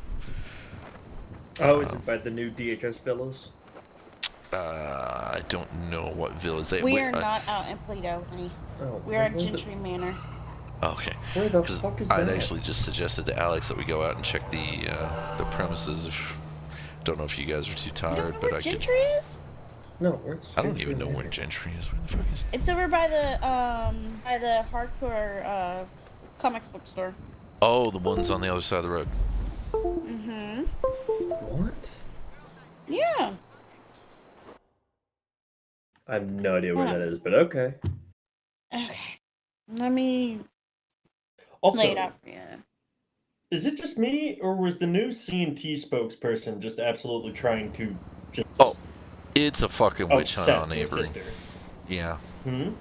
[SPEAKER 21] Oh, is it by the new DHS villas?
[SPEAKER 1] I don't know what villas they.
[SPEAKER 5] We are not out in Paleto, honey.
[SPEAKER 21] Oh,
[SPEAKER 5] We're at Gentry Manor.
[SPEAKER 1] Okay.
[SPEAKER 21] Where the fuck is
[SPEAKER 1] I'd
[SPEAKER 21] that?
[SPEAKER 1] actually just suggested to Alex that we go out and check the premises. Don't know if you guys are too tired, but I
[SPEAKER 5] Gentry is?
[SPEAKER 21] No, where's
[SPEAKER 1] I don't even know where Gentry is. Where the fuck is it?
[SPEAKER 5] It's over by the hardcore comic book store.
[SPEAKER 1] Oh, the ones on the other side of the road.
[SPEAKER 5] Mm-hmm.
[SPEAKER 21] What?
[SPEAKER 5] Yeah.
[SPEAKER 21] I have no idea where that is, but okay.
[SPEAKER 5] Okay. Let me
[SPEAKER 21] Also,
[SPEAKER 5] lay it out for you.
[SPEAKER 21] Is it just me, or was the new C&T spokesperson just absolutely trying to just...
[SPEAKER 1] Oh, it's a fucking witch hunt on Avery.
[SPEAKER 21] Sister?
[SPEAKER 1] Yeah.
[SPEAKER 21] Hmm?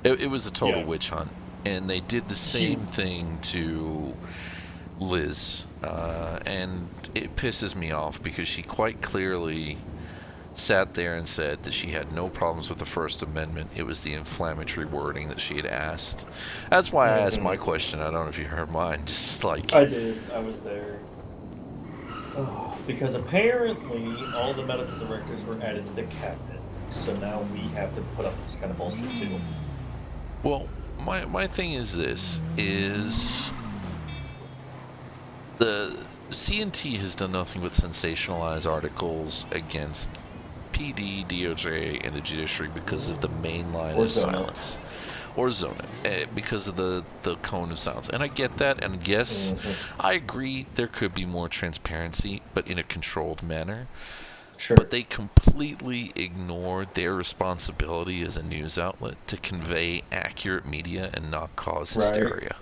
[SPEAKER 1] It was a total witch hunt. And they did the same thing to Liz. And it pisses me off because she quite clearly sat there and said that she had no problems with the First Amendment. It was the inflammatory wording that she had asked. That's why I asked my question. I don't know if you heard mine. Just like...
[SPEAKER 21] I did. I was there. Oh, because apparently all the medical directors were added to the cabinet. So now we have to put up this kind of bullshit too.
[SPEAKER 1] Well, my thing is this, is the C&T has done nothing but sensationalize articles against PD, DOJ, and the judiciary because of the main line of silence. Or zone it, because of the cone of silence. And I get that, and yes, I agree there could be more transparency, but in a controlled manner.
[SPEAKER 21] Sure.
[SPEAKER 1] But they completely ignored their responsibility as a news outlet to convey accurate media and not cause hysteria.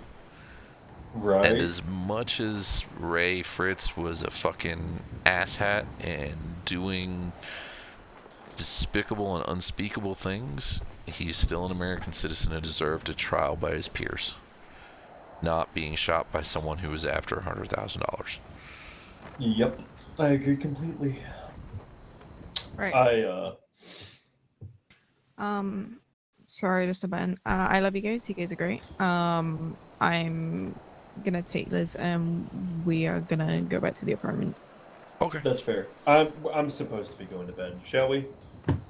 [SPEAKER 21] Right.
[SPEAKER 1] And as much as Ray Fritz was a fucking asshat and doing despicable and unspeakable things, he's still an American citizen and deserved a trial by his peers, not being shot by someone who was after $100,000.
[SPEAKER 21] Yep, I agree completely.
[SPEAKER 18] Right. Sorry, just a button. I love you guys. You guys are great. I'm gonna take Liz and we are gonna go back to the apartment.
[SPEAKER 1] Okay.
[SPEAKER 21] That's fair. I'm supposed to be going to bed. Shall we?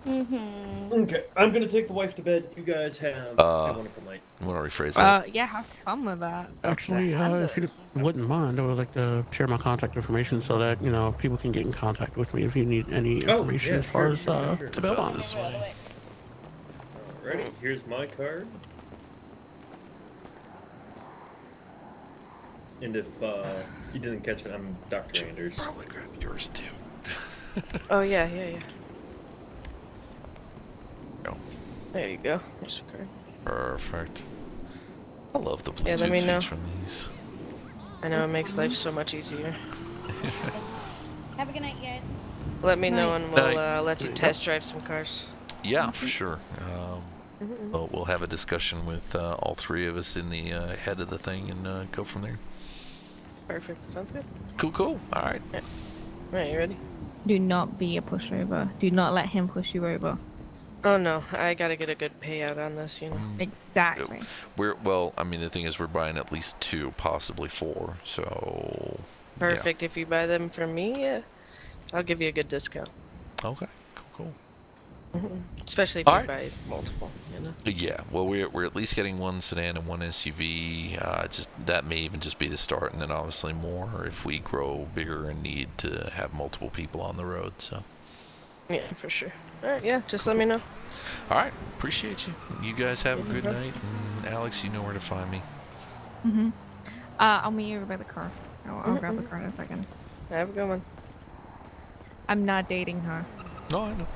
[SPEAKER 5] Mm-hmm.
[SPEAKER 21] Okay. I'm gonna take the wife to bed. You guys have a wonderful night.
[SPEAKER 1] You want to rephrase that?
[SPEAKER 18] Yeah, have fun with that.
[SPEAKER 7] Actually, if you wouldn't mind, I would like to share my contact information so that people can get in contact with me if you need any information as far as to build on.
[SPEAKER 1] This way.
[SPEAKER 21] Alrighty, here's my card. And if you didn't catch it, I'm Dr. Anders.
[SPEAKER 1] Probably grab yours too.
[SPEAKER 20] Oh yeah.
[SPEAKER 1] No.
[SPEAKER 20] There you go. There's a card.
[SPEAKER 1] Perfect. I love the Bluetooth
[SPEAKER 20] Yeah, let me know.
[SPEAKER 1] feeds from these.
[SPEAKER 20] I know it makes life so much easier.
[SPEAKER 5] Have a good night, guys.
[SPEAKER 20] Let me know and we'll
[SPEAKER 1] Night.
[SPEAKER 20] let you test drive some cars.
[SPEAKER 1] Yeah, for sure. We'll have a discussion with all three of us in the head of the thing and go from there.
[SPEAKER 20] Perfect. Sounds good.
[SPEAKER 1] Cool. All right.
[SPEAKER 20] Yeah. Right, you ready?
[SPEAKER 18] Do not be a pushover. Do not let him push you over.
[SPEAKER 20] Oh no, I gotta get a good payout on this, you know.
[SPEAKER 18] Exactly.
[SPEAKER 1] I mean, the thing is, we're buying at least 2, possibly 4. So.
[SPEAKER 20] Perfect. If you buy them from me, I'll give you a good discount.
[SPEAKER 1] Okay. Cool.
[SPEAKER 20] Especially if you buy multiple, you know.
[SPEAKER 1] Yeah. Well, we're at least getting 1 sedan and 1 SUV. Just that may even just be the start, and then obviously more if we grow bigger and need to have multiple people on the road. So.
[SPEAKER 20] Yeah, for sure. Alright, yeah, just let me know.
[SPEAKER 1] Alright, appreciate you. You guys have a good night. And Alex, you know where to find me.
[SPEAKER 18] I'll meet you by the car. I'll grab the car in a second.
[SPEAKER 20] Have a good one.
[SPEAKER 18] I'm not dating her.
[SPEAKER 1] No, I know.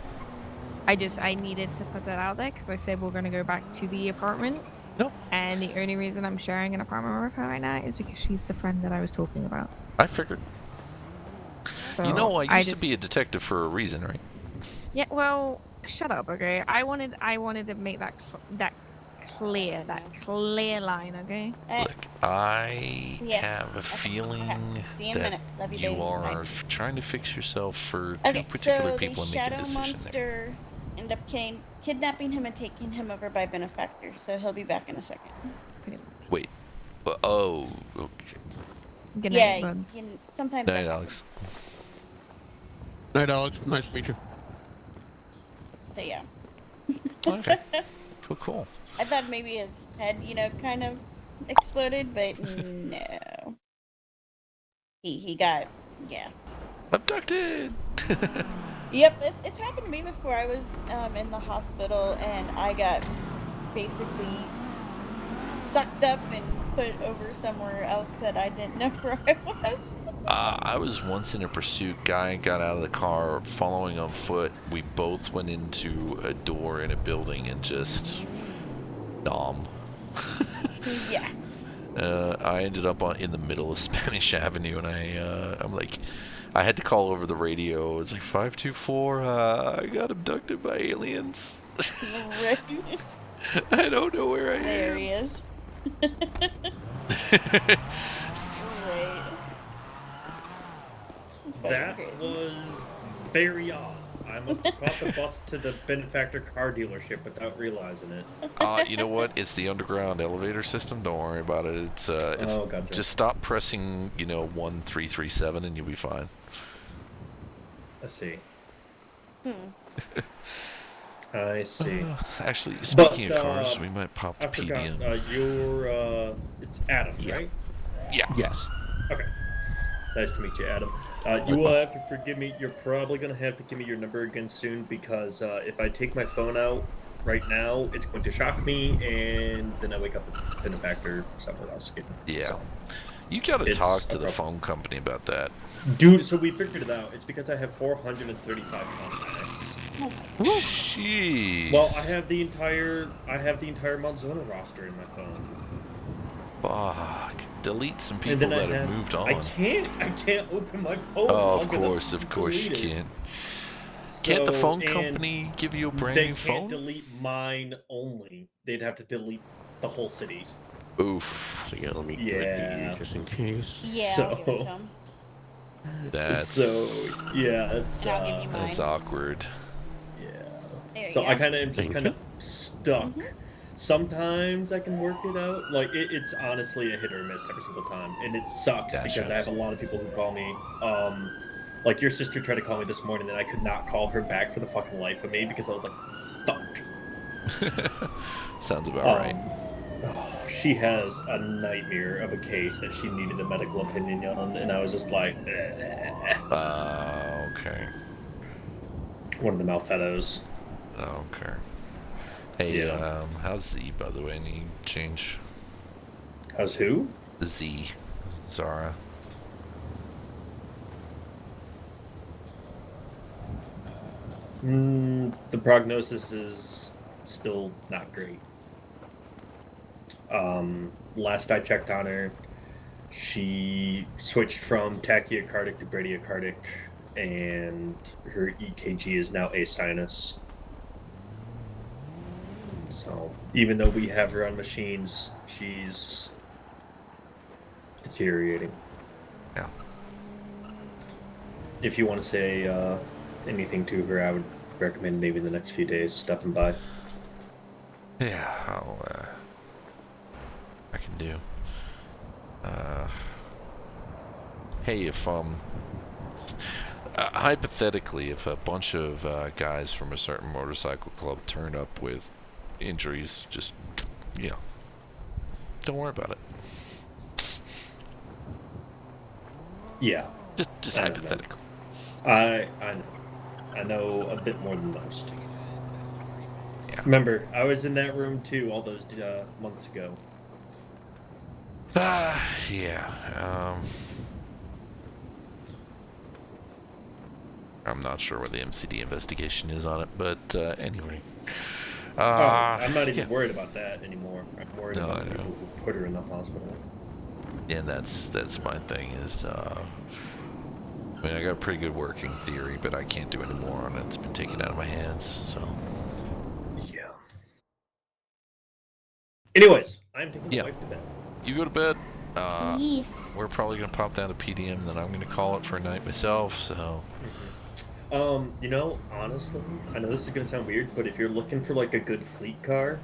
[SPEAKER 18] I needed to put that out there because I said we're gonna go back to the apartment.
[SPEAKER 1] No.
[SPEAKER 18] And the only reason I'm sharing an apartment with her right now is because she's the friend that I was talking about.
[SPEAKER 1] I figured.
[SPEAKER 18] So
[SPEAKER 1] You know, I used to be a detective for a reason, right?
[SPEAKER 18] Yeah, well, shut up, okay? I wanted to make that clear line, okay?
[SPEAKER 1] Look, I have a feeling
[SPEAKER 5] See you in a
[SPEAKER 1] that
[SPEAKER 5] minute. Love you,
[SPEAKER 1] you
[SPEAKER 5] baby.
[SPEAKER 1] are
[SPEAKER 5] Bye.
[SPEAKER 1] trying to fix yourself for 2
[SPEAKER 5] Okay,
[SPEAKER 1] particular
[SPEAKER 5] so
[SPEAKER 1] people
[SPEAKER 5] the
[SPEAKER 1] and make a
[SPEAKER 5] shadow
[SPEAKER 1] decision there.
[SPEAKER 5] monster ended up kidnapping him and taking him over by benefactor, so he'll be back in a second.
[SPEAKER 1] Wait. Oh, okay.
[SPEAKER 18] Good
[SPEAKER 5] Yeah,
[SPEAKER 18] night, bud.
[SPEAKER 5] sometimes
[SPEAKER 1] Night,
[SPEAKER 5] that
[SPEAKER 1] Alex.
[SPEAKER 5] happens.
[SPEAKER 7] Night, Alex. Nice to meet you.
[SPEAKER 5] So yeah.
[SPEAKER 1] Okay. Cool.
[SPEAKER 5] I thought maybe his head, kind of exploded, but no. He got,
[SPEAKER 1] Abducted!
[SPEAKER 5] Yep, it's happened to me before. I was in the hospital and I got basically sucked up and put over somewhere else that I didn't know where I was.
[SPEAKER 1] I was once in a pursuit. Guy got out of the car, following on foot. We both went into a door in a building and just nom.
[SPEAKER 5] Yeah.
[SPEAKER 1] I ended up in the middle of Spanish Avenue, and I'm like, I had to call over the radio. It's like 524. I got abducted by aliens.
[SPEAKER 5] Right.
[SPEAKER 1] I don't know where I am.
[SPEAKER 5] There he is. Right.
[SPEAKER 21] That was very odd. I must have caught the bus to the benefactor car dealership without realizing it.
[SPEAKER 1] You know what? It's the underground elevator system. Don't worry about it. It's
[SPEAKER 21] gotcha.
[SPEAKER 1] Just stop pressing, 1337 and you'll be fine.
[SPEAKER 21] I see. I see.
[SPEAKER 1] Actually, speaking of cars, we might pop the PD in.
[SPEAKER 21] It's Adam, right?
[SPEAKER 1] Yeah.
[SPEAKER 7] Yes.
[SPEAKER 21] Okay. Nice to meet you, Adam. You will have to forgive me. You're probably going to have to give me your number again soon because if I take my phone out right now, it's going to shock me, and then I wake up with benefactor somewhere else again.
[SPEAKER 1] Yeah.
[SPEAKER 21] So,
[SPEAKER 1] You gotta talk to the phone company about that.
[SPEAKER 21] Dude, so we figured it out. It's because I have 435 contacts.
[SPEAKER 1] Jeez.
[SPEAKER 21] Well, I have the entire Mount Zona roster in my phone.
[SPEAKER 1] Fuck. Delete some
[SPEAKER 21] And
[SPEAKER 1] people
[SPEAKER 21] then
[SPEAKER 1] that have moved on.
[SPEAKER 21] I can't open my phone.
[SPEAKER 1] Oh,
[SPEAKER 21] I'm
[SPEAKER 1] of
[SPEAKER 21] gonna
[SPEAKER 1] course you
[SPEAKER 21] delete it.
[SPEAKER 1] can't. Can't the
[SPEAKER 21] So,
[SPEAKER 1] phone
[SPEAKER 21] and
[SPEAKER 1] company give you a brand
[SPEAKER 21] they
[SPEAKER 1] new
[SPEAKER 21] can't
[SPEAKER 1] phone?
[SPEAKER 21] delete mine only. They'd have to delete the whole city.
[SPEAKER 1] Oof.
[SPEAKER 7] So yeah, let me
[SPEAKER 21] Yeah.
[SPEAKER 7] just in case.
[SPEAKER 5] Yeah, I'll give it to him.
[SPEAKER 1] That's
[SPEAKER 21] it's
[SPEAKER 5] And I'll give you mine.
[SPEAKER 1] that's awkward.
[SPEAKER 5] There
[SPEAKER 21] So
[SPEAKER 5] you
[SPEAKER 21] I
[SPEAKER 5] go.
[SPEAKER 21] kind of am just kind of stuck Sometimes I can work it out. Like it's honestly a hit or miss every single time, and it sucks because I have a lot of people who call me. Like your sister tried to call me this morning, and I could not call her back for the fucking life of me because I was like, "Fuck."
[SPEAKER 1] Sounds about right.
[SPEAKER 21] Oh, she has a nightmare of a case that she needed a medical opinion on, and I was just like,
[SPEAKER 1] okay.
[SPEAKER 21] One of the Malfettos.
[SPEAKER 1] Okay. Hey,
[SPEAKER 21] Yeah.
[SPEAKER 1] how's Z, by the way? Any change?
[SPEAKER 21] How's who?
[SPEAKER 1] Z. Zara.
[SPEAKER 21] The prognosis is still not great. Last I checked on her, she switched from tachycardic to bradycardic, and her EKG is now asinus. So even though we have her on machines, she's deteriorating.
[SPEAKER 1] Yeah.
[SPEAKER 21] If you want to say anything to her, I would recommend maybe in the next few days stopping by.
[SPEAKER 1] Yeah, I can do. Hey, if hypothetically, if a bunch of guys from a certain motorcycle club turned up with injuries, just, you know, don't worry about it.
[SPEAKER 21] Yeah.
[SPEAKER 1] Just hypothetically.
[SPEAKER 21] I know a bit more than most.
[SPEAKER 1] Yeah.
[SPEAKER 21] Remember, I was in that room too all those months ago.
[SPEAKER 1] Yeah. I'm not sure where the MCD investigation is on it, but anyway.
[SPEAKER 21] I'm not even
[SPEAKER 1] yeah.
[SPEAKER 21] worried about that anymore. I'm worried about the people who put her in the hospital.
[SPEAKER 1] And that's my thing is, I mean, I got a pretty good working theory, but I can't do any more on it. It's been taken out of my hands, so.
[SPEAKER 21] Yeah. Anyways, I'm taking the wife to bed.
[SPEAKER 1] You go to bed.
[SPEAKER 2] Yes.
[SPEAKER 1] We're probably gonna pop down to PDM, then I'm gonna call it for a night myself. So.
[SPEAKER 21] You know, honestly, I know this is gonna sound weird, but if you're looking for like a good fleet car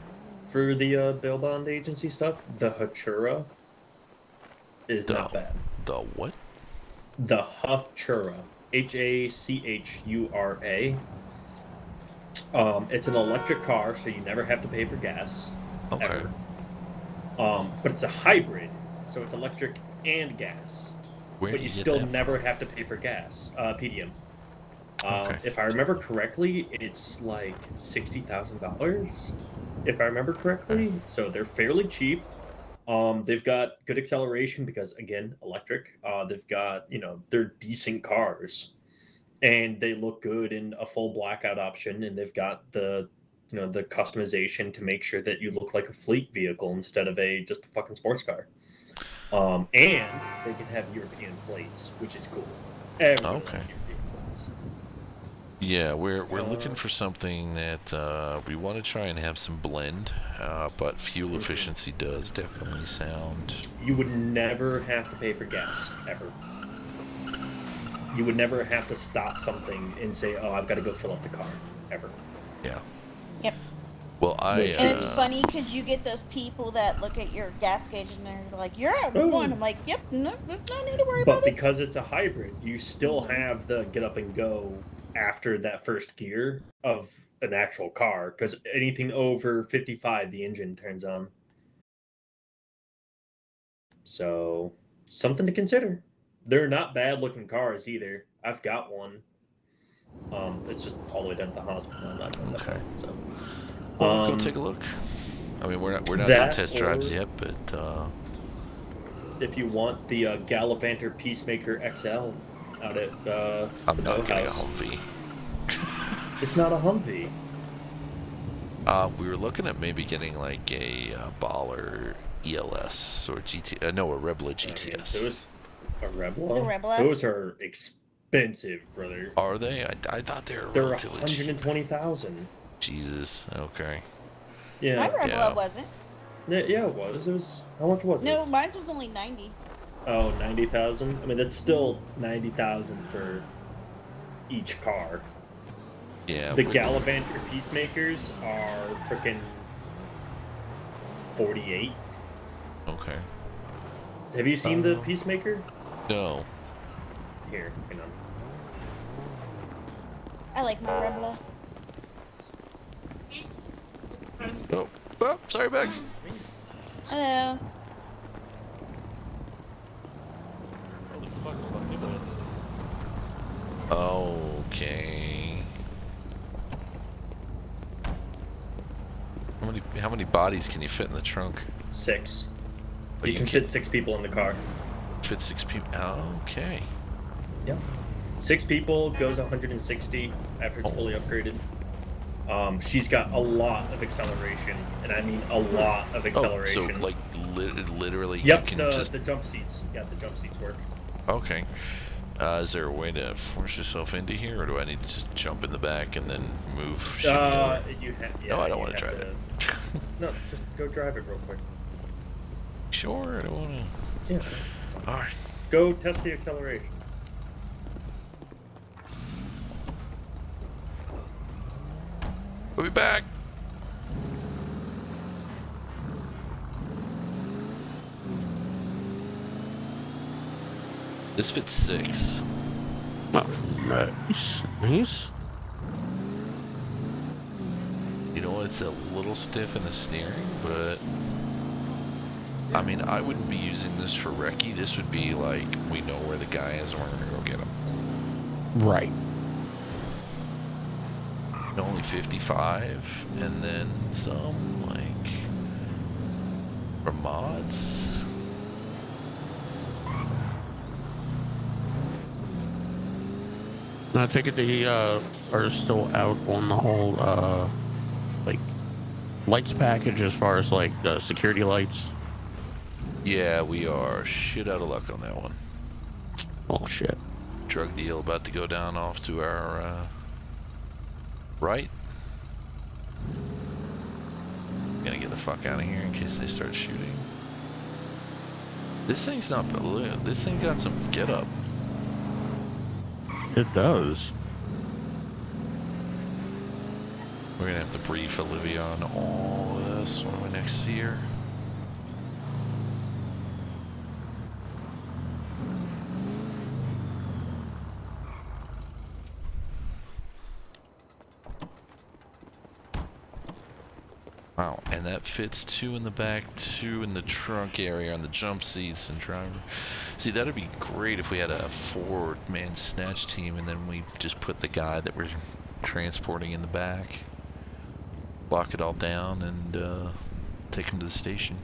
[SPEAKER 21] for the bail bond agency stuff, the Hachura is not bad.
[SPEAKER 1] The what?
[SPEAKER 21] The Hachura, Hachura. It's an electric car, so you never have to pay for gas.
[SPEAKER 1] Okay.
[SPEAKER 21] Ever. But it's a hybrid, so it's electric and gas.
[SPEAKER 1] Where
[SPEAKER 21] but
[SPEAKER 1] do
[SPEAKER 21] you
[SPEAKER 1] you get
[SPEAKER 21] still
[SPEAKER 1] that
[SPEAKER 21] never have to pay for gas. PDM.
[SPEAKER 1] Okay.
[SPEAKER 21] If I remember correctly, it's like $60,000. If I remember correctly, so they're fairly cheap. They've got good acceleration because again, electric. They've got they're decent cars, and they look good in a full blackout option, and they've got the the customization to make sure that you look like a fleet vehicle instead of just a fucking sports car. And they can have European plates, which is cool. Everybody likes European plates.
[SPEAKER 1] Yeah, we're looking for something that we want to try and have some blend, but fuel efficiency does definitely sound.
[SPEAKER 21] You would never have to pay for gas ever. You would never have to stop something and say, "Oh, I've got to go fill up the car," ever.
[SPEAKER 1] Yeah.
[SPEAKER 5] Yep.
[SPEAKER 1] Well,
[SPEAKER 5] And it's funny because you get those people that look at your gas gauge and they're like, "You're at one." I'm like, "Yep, no, there's no need to worry
[SPEAKER 21] But
[SPEAKER 5] about it."
[SPEAKER 21] because it's a hybrid, you still have the get up and go after that first gear of an actual car. Because anything over 55, the engine turns on. So something to consider. They're not bad looking cars either. I've got one. It's just all the way down to the hospital. I'm not going that far. So.
[SPEAKER 1] Well, come take a look. I mean, we're not doing test drives yet, but
[SPEAKER 21] if you want the Gallivanter Peacemaker XL out at
[SPEAKER 1] I'm not getting a Humvee.
[SPEAKER 21] It's not a Humvee.
[SPEAKER 1] We were looking at maybe getting like a Baller ELS or GT. No, a Rebla GTS.
[SPEAKER 21] A Rebla?
[SPEAKER 5] The Rebla?
[SPEAKER 21] Those are expensive, brother.
[SPEAKER 1] Are they? I thought they were
[SPEAKER 21] They're
[SPEAKER 1] relatively cheap.
[SPEAKER 21] 120,000.
[SPEAKER 1] Jesus. Okay.
[SPEAKER 21] Yeah.
[SPEAKER 5] My Rebla wasn't.
[SPEAKER 21] Yeah, it was. It was. How much was it?
[SPEAKER 5] No, mine was only 90.
[SPEAKER 21] Oh, 90,000. I mean, that's still 90,000 for each car.
[SPEAKER 1] Yeah.
[SPEAKER 21] The Gallivanter Peacemakers are freaking 48.
[SPEAKER 1] Okay.
[SPEAKER 21] Have you seen the Peacemaker?
[SPEAKER 1] No.
[SPEAKER 21] Here, hang on.
[SPEAKER 5] I like my Rebla.
[SPEAKER 1] Oh, sorry, Bex.
[SPEAKER 5] Hello.
[SPEAKER 1] Okay. How many bodies can you fit in the trunk?
[SPEAKER 21] 6.
[SPEAKER 1] But
[SPEAKER 21] you can fit 6 people in the car.
[SPEAKER 1] Fit 6 people. Okay.
[SPEAKER 21] Yep. 6 people goes 160 after it's fully upgraded. She's got a lot of acceleration, and I mean a lot of acceleration.
[SPEAKER 1] Oh, so like literally,
[SPEAKER 21] yep,
[SPEAKER 1] you can
[SPEAKER 21] the jump seats. Yeah, the jump seats work.
[SPEAKER 1] Okay. Is there a way to force yourself into here, or do I need to just jump in the back and then move?
[SPEAKER 21] Yeah,
[SPEAKER 1] no, I don't want to drive it.
[SPEAKER 21] No, just go drive it real quick.
[SPEAKER 1] Sure, I don't want to.
[SPEAKER 21] Yeah.
[SPEAKER 1] All right.
[SPEAKER 21] Go test the acceleration.
[SPEAKER 1] We'll be back. This fits 6.
[SPEAKER 7] Oh, nice.
[SPEAKER 1] You know what? It's a little stiff in the steering, but I mean, I wouldn't be using this for recce. This would be like, we know where the guy is and we're gonna go get him.
[SPEAKER 7] Right.
[SPEAKER 1] Only 55, and then some, like, for mods.
[SPEAKER 7] I take it they are still out on the whole like lights package as far as like the security lights.
[SPEAKER 1] Yeah, we are shit out of luck on that one.
[SPEAKER 7] Oh shit.
[SPEAKER 1] Drug deal about to go down off to our right. Gonna get the fuck out of here in case they start shooting. This thing's not. This thing got some get up.
[SPEAKER 7] It does.
[SPEAKER 1] We're gonna have to brief Olivia on all of this when we next see her. Wow, and that fits 2 in the back, 2 in the trunk area on the jump seats and driver. See, that'd be great if we had a 4-man snatch team and then we just put the guy that we're transporting in the back, lock it all down, and take him to the station.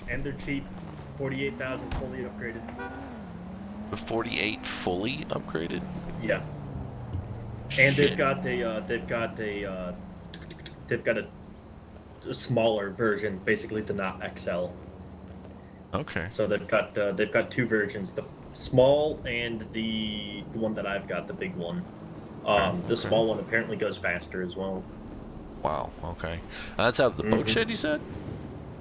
[SPEAKER 21] And they're cheap. 48,000 fully upgraded.
[SPEAKER 1] The 48 fully upgraded?
[SPEAKER 21] Yeah. And
[SPEAKER 1] Shit.
[SPEAKER 21] they've got a smaller version, basically the not XL.
[SPEAKER 1] Okay.
[SPEAKER 21] So they've got 2 versions, the small and the one that I've got, the big one. The small one apparently goes faster as well.
[SPEAKER 1] Wow. Okay. That's out of the boat shed, you said?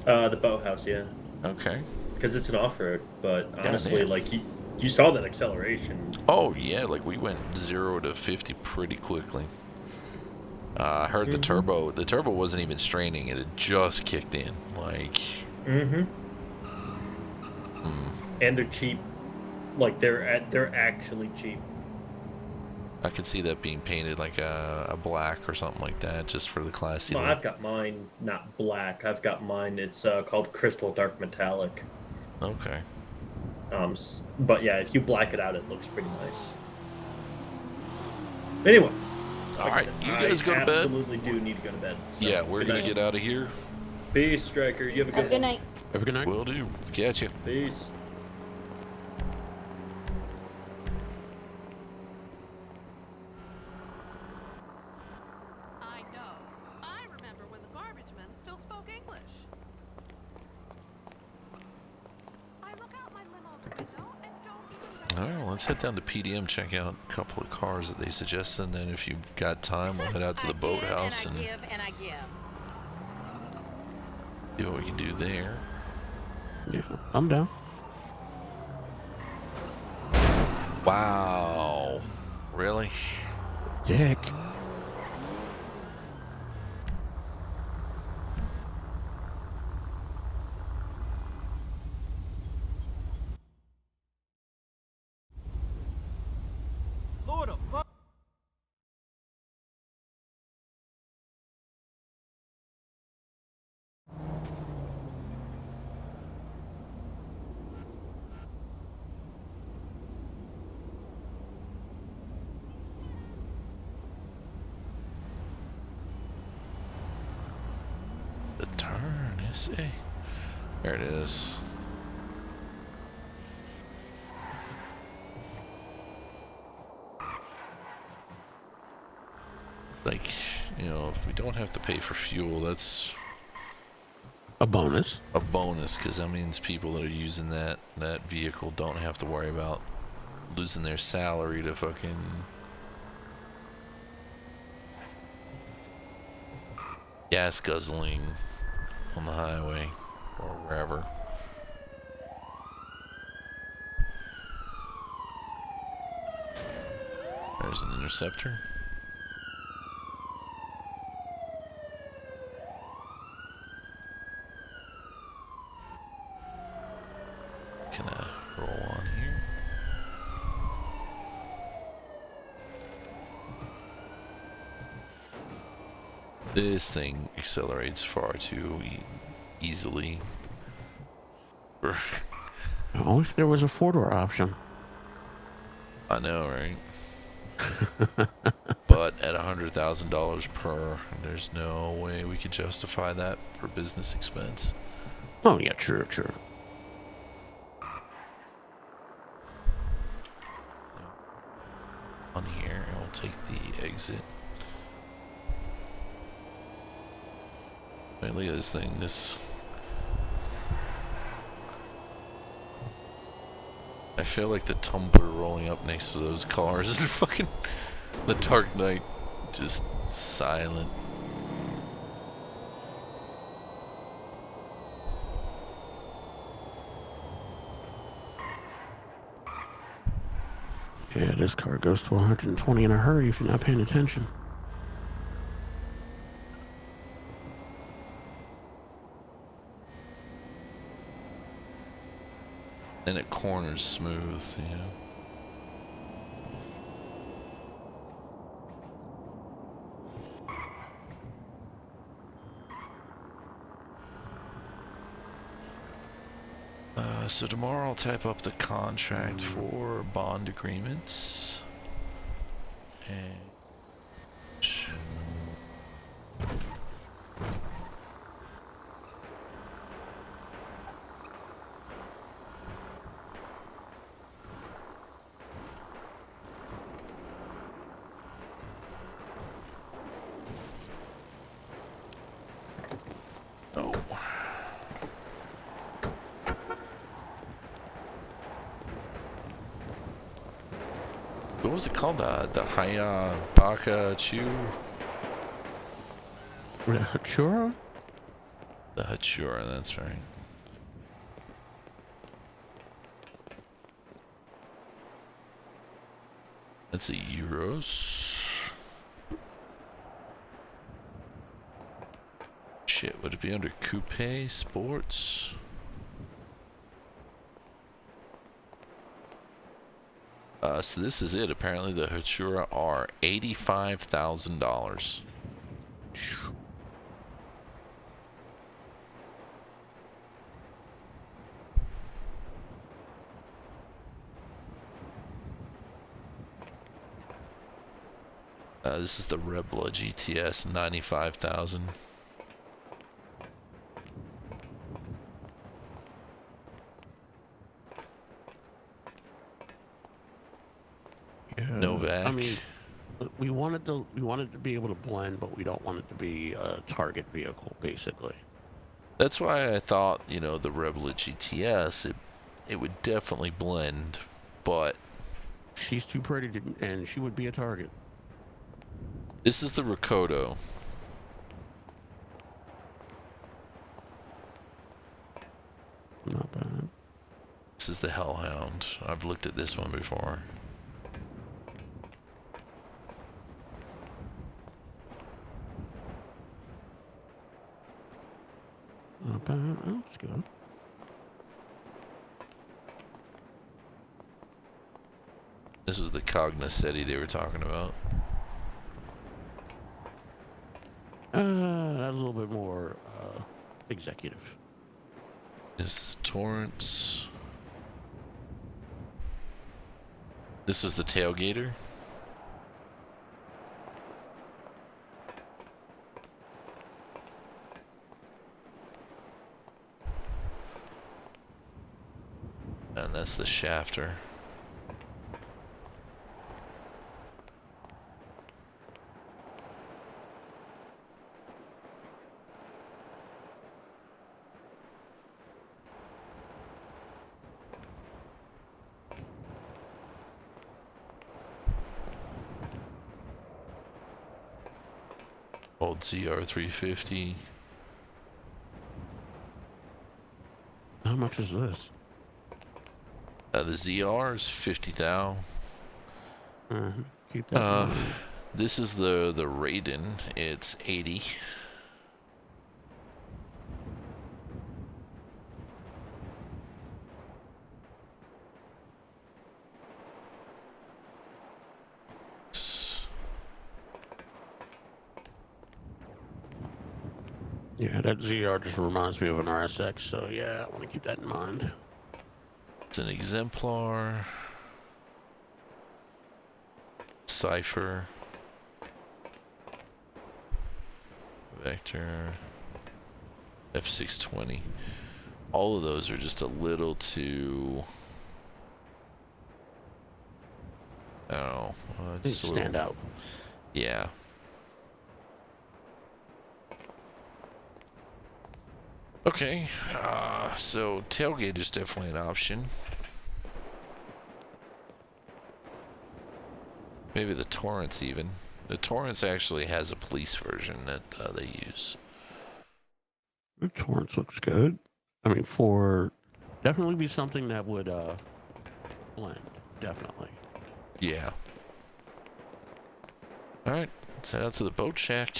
[SPEAKER 21] The boathouse, yeah.
[SPEAKER 1] Okay.
[SPEAKER 21] Because it's an off-road, but honestly,
[SPEAKER 1] damn.
[SPEAKER 21] like you saw that acceleration.
[SPEAKER 1] Oh yeah, like we went 0 to 50 pretty quickly. I heard the turbo wasn't even straining, it had just kicked in, like.
[SPEAKER 21] And they're cheap. Like they're actually cheap.
[SPEAKER 1] I could see that being painted like a black or something like that, just for the classy
[SPEAKER 21] Well,
[SPEAKER 1] look.
[SPEAKER 21] I've got mine not black. I've got mine. It's called Crystal Dark Metallic.
[SPEAKER 1] Okay.
[SPEAKER 21] But yeah, if you black it out, it looks pretty nice. Anyway.
[SPEAKER 1] All right, you guys go to bed.
[SPEAKER 21] I absolutely do need to go to bed. So
[SPEAKER 1] Yeah, we're gonna get out of here.
[SPEAKER 21] Peace, Stryker. You have a good
[SPEAKER 5] night.
[SPEAKER 7] Have a good night.
[SPEAKER 1] Will do. Catch you.
[SPEAKER 21] Peace.
[SPEAKER 3] I know. I remember when the garbage men still spoke English. I look out my limo's window and don't even
[SPEAKER 1] All right, let's head down to PDM, check out a couple of cars that they suggested, and then if you've got time, we'll head out to the boathouse and
[SPEAKER 3] and I give.
[SPEAKER 1] see what we can do there.
[SPEAKER 7] Yeah, I'm down.
[SPEAKER 1] Wow. Really?
[SPEAKER 7] Dick.
[SPEAKER 1] USA. There it is. Like, you know, if we don't have to pay for fuel, that's
[SPEAKER 7] a bonus.
[SPEAKER 1] A bonus, because that means people that are using that vehicle don't have to worry about losing their salary to fucking gas guzzling on the highway or wherever. There's an interceptor. Can I roll on here? This thing accelerates far too easily.
[SPEAKER 7] I wish there was a four-door option.
[SPEAKER 1] I know, right? But at $100,000 per, there's no way we could justify that for business expense.
[SPEAKER 7] Oh yeah, true.
[SPEAKER 1] On here, and we'll take the exit. Wait, look at this thing. I feel like the tumbler rolling up next to those cars is fucking the Dark Knight, just silent.
[SPEAKER 7] Yeah, this car goes to 120 in a hurry if you're not paying attention.
[SPEAKER 1] And it corners smooth, you know. So tomorrow I'll type up the contract for bond agreements. And oh. What was it called? The Hayabaka Chu?
[SPEAKER 7] The Hachura?
[SPEAKER 1] The Hachura, that's right. That's a Euros. Shit, would it be under Coupe Sports? So this is it. Apparently the Hachura are $85,000. This is the Rebla GTS, 95,000.
[SPEAKER 7] Yeah.
[SPEAKER 1] Novak.
[SPEAKER 7] I mean, we wanted to be able to blend, but we don't want it to be a target vehicle, basically.
[SPEAKER 1] That's why I thought, you know, the Rebla GTS, it would definitely blend, but
[SPEAKER 7] she's too pretty to, and she would be a target.
[SPEAKER 1] This is the Rakoto.
[SPEAKER 7] Not bad.
[SPEAKER 1] This is the Hellhound. I've looked at this one before.
[SPEAKER 7] Not bad. Oh, that's good.
[SPEAKER 1] This is the Cognoscenti they were talking about.
[SPEAKER 7] A little bit more executive.
[SPEAKER 1] This is Torrance. This is the Tailgater. And that's the shafter. Old ZR350.
[SPEAKER 7] How much is this?
[SPEAKER 1] The ZR is 50,000.
[SPEAKER 7] Keep that in mind.
[SPEAKER 1] This is the Raiden. It's 80.
[SPEAKER 7] Yeah, that ZR just reminds me of an RSX, so yeah, I want to keep that in mind.
[SPEAKER 1] It's an exemplar. Cypher. Vector. F620. All of those are just a little too... I don't know. Just
[SPEAKER 7] stand out.
[SPEAKER 1] Yeah. Okay, so tailgate is definitely an option. Maybe the Torrents even. The Torrents actually has a police version that they use.
[SPEAKER 7] The Torrents looks good. I mean, definitely be something that would blend. Definitely.
[SPEAKER 1] Yeah. Alright, let's head out to the boat shack.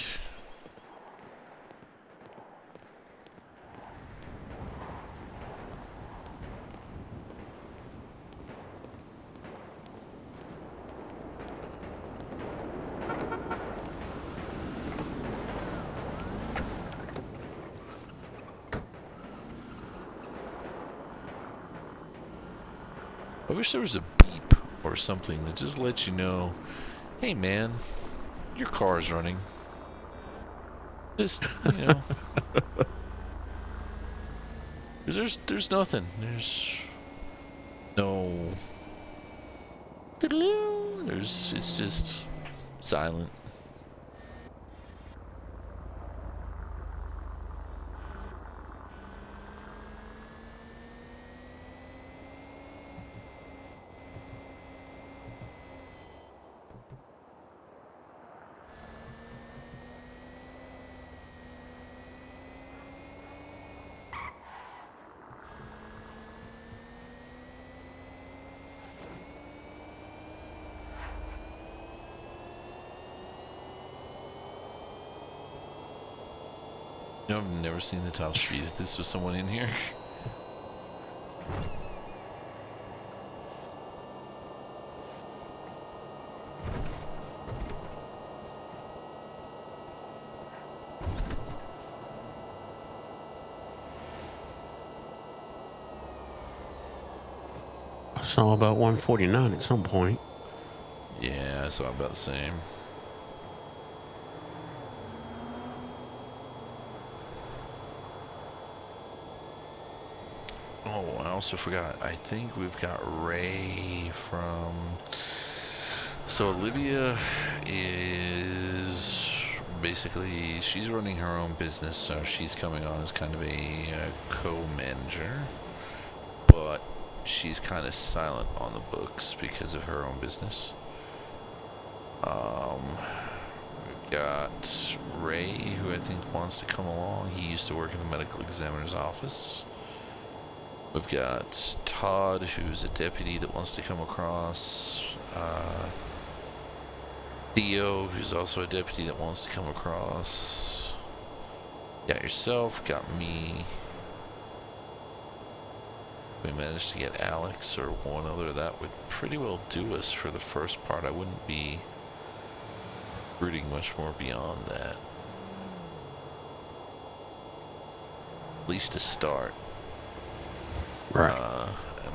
[SPEAKER 1] I wish there was a beep or something that just lets you know, hey man, your car's running. Just, you know. There's nothing. There's no... it's just silent. You know, I've never seen the top speed. If this was someone in here.
[SPEAKER 7] I saw about 149 at some point.
[SPEAKER 1] Yeah, I saw about the same. Oh, I also forgot. I think we've got Ray from... So Olivia is basically, she's running her own business, so she's coming on as kind of a co-manager. But she's kind of silent on the books because of her own business. We've got Ray, who I think wants to come along. He used to work in the medical examiner's office. We've got Todd, who's a deputy that wants to come across. Theo, who's also a deputy that wants to come across. Got yourself, got me. We managed to get Alex or one other. That would pretty well do us for the first part. I wouldn't be brooding much more beyond that. At least to start.
[SPEAKER 7] Right.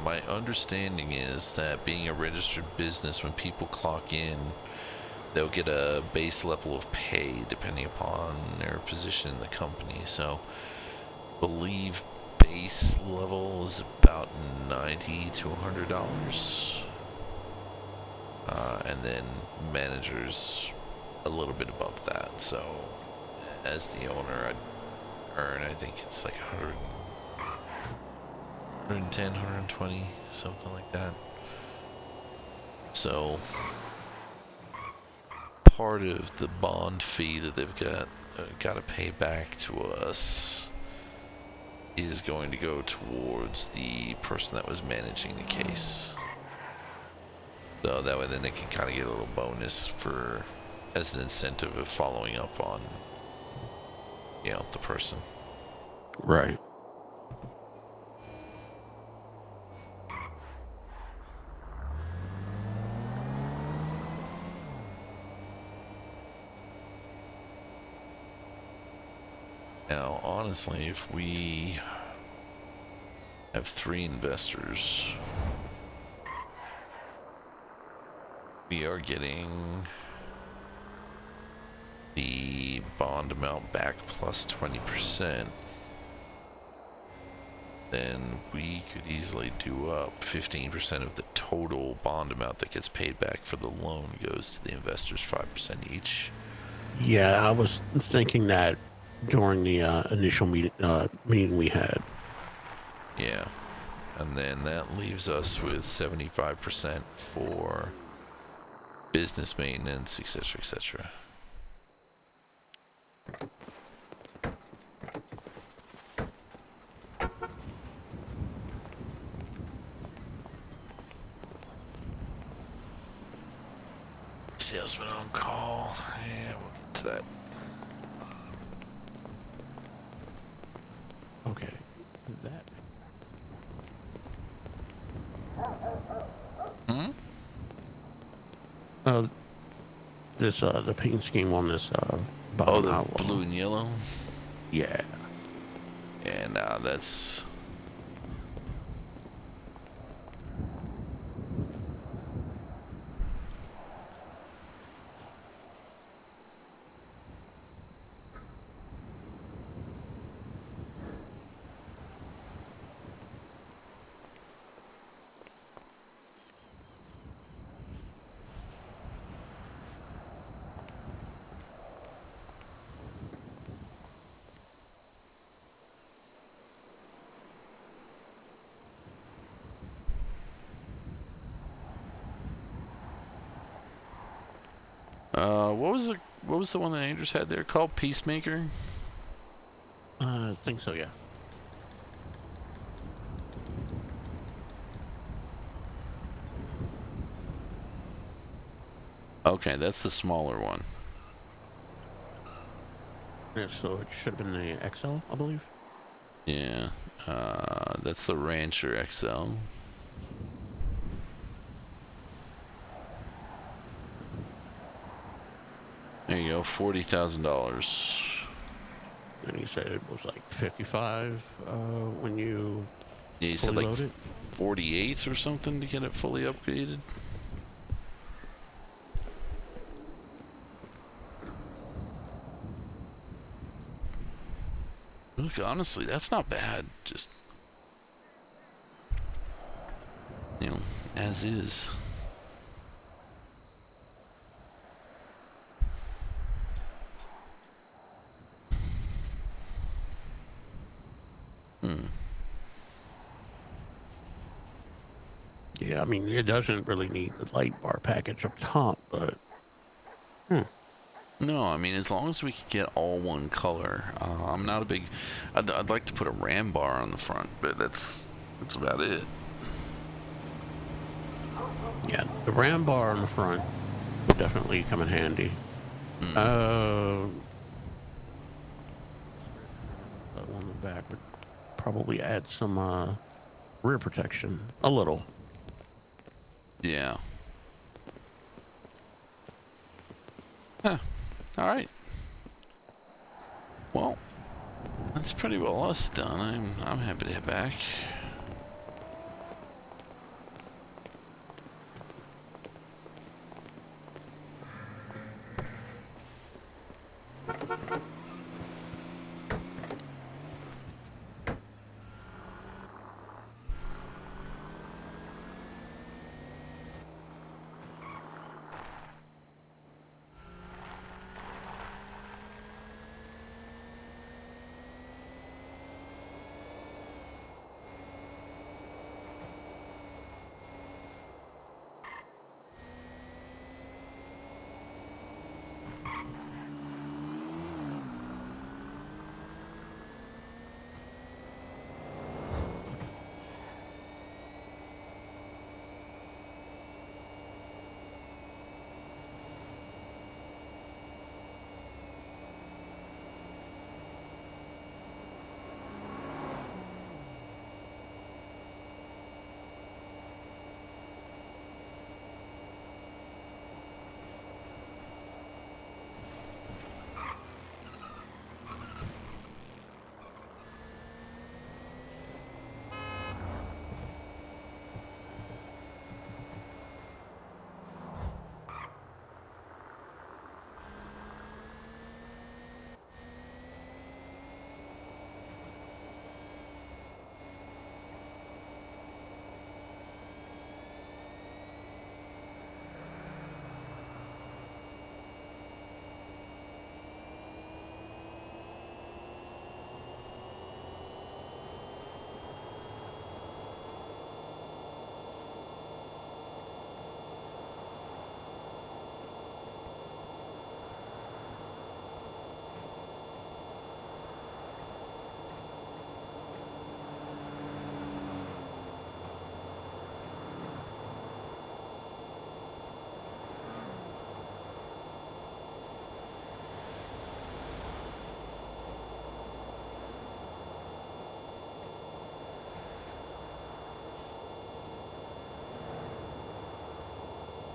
[SPEAKER 1] My understanding is that being a registered business, when people clock in, they'll get a base level of pay depending upon their position in the company. So, I believe base level is about about $90 to $100. And then managers a little bit above that. So as the owner, I'd earn, I think it's like 110, 120, something like that. So part of the bond fee that they've got to pay back to us is going to go towards the person that was managing the case. So that way then they can kind of get a little bonus for, as an incentive of following up on, you know, the person.
[SPEAKER 7] Right.
[SPEAKER 1] Now, honestly, if we have 3 investors, we are getting the bond amount back plus 20%. Then we could easily do up 15% of the total bond amount that gets paid back for the loan goes to the investors, 5% each.
[SPEAKER 7] Yeah, I was thinking that during the initial meeting we had.
[SPEAKER 1] Yeah. And then that leaves us with 75% for business maintenance, etc., etc. Salesman on call. Yeah, we'll get to that.
[SPEAKER 7] Okay. That.
[SPEAKER 1] Hmm?
[SPEAKER 7] The paint scheme on this bottom
[SPEAKER 1] Oh, the
[SPEAKER 7] outlaw.
[SPEAKER 1] blue and yellow?
[SPEAKER 7] Yeah.
[SPEAKER 1] And that's... what was the one that Andrews had there called? Peacemaker?
[SPEAKER 7] I think so, yeah.
[SPEAKER 1] Okay, that's the smaller one.
[SPEAKER 7] Yeah, so it should have been the XL, I believe.
[SPEAKER 1] Yeah, that's the Rancher XL. There you go, $40,000.
[SPEAKER 7] And he said it was like 55 when you
[SPEAKER 1] Yeah, you said
[SPEAKER 7] fully
[SPEAKER 1] like
[SPEAKER 7] load it.
[SPEAKER 1] 48 or something to get it fully upgraded. Look, honestly, that's not bad. Just, you know, as is.
[SPEAKER 7] Yeah, I mean, it doesn't really need the light bar package up top, but...
[SPEAKER 1] No, I mean, as long as we can get all one color. I'm not a big... I'd like to put a ram bar on the front, but that's about it.
[SPEAKER 7] Yeah, the ram bar on the front would definitely come in handy. That one in the back would probably add some rear protection. A little.
[SPEAKER 1] Yeah. Huh. Alright. Well, that's pretty well us done. I'm happy to head back.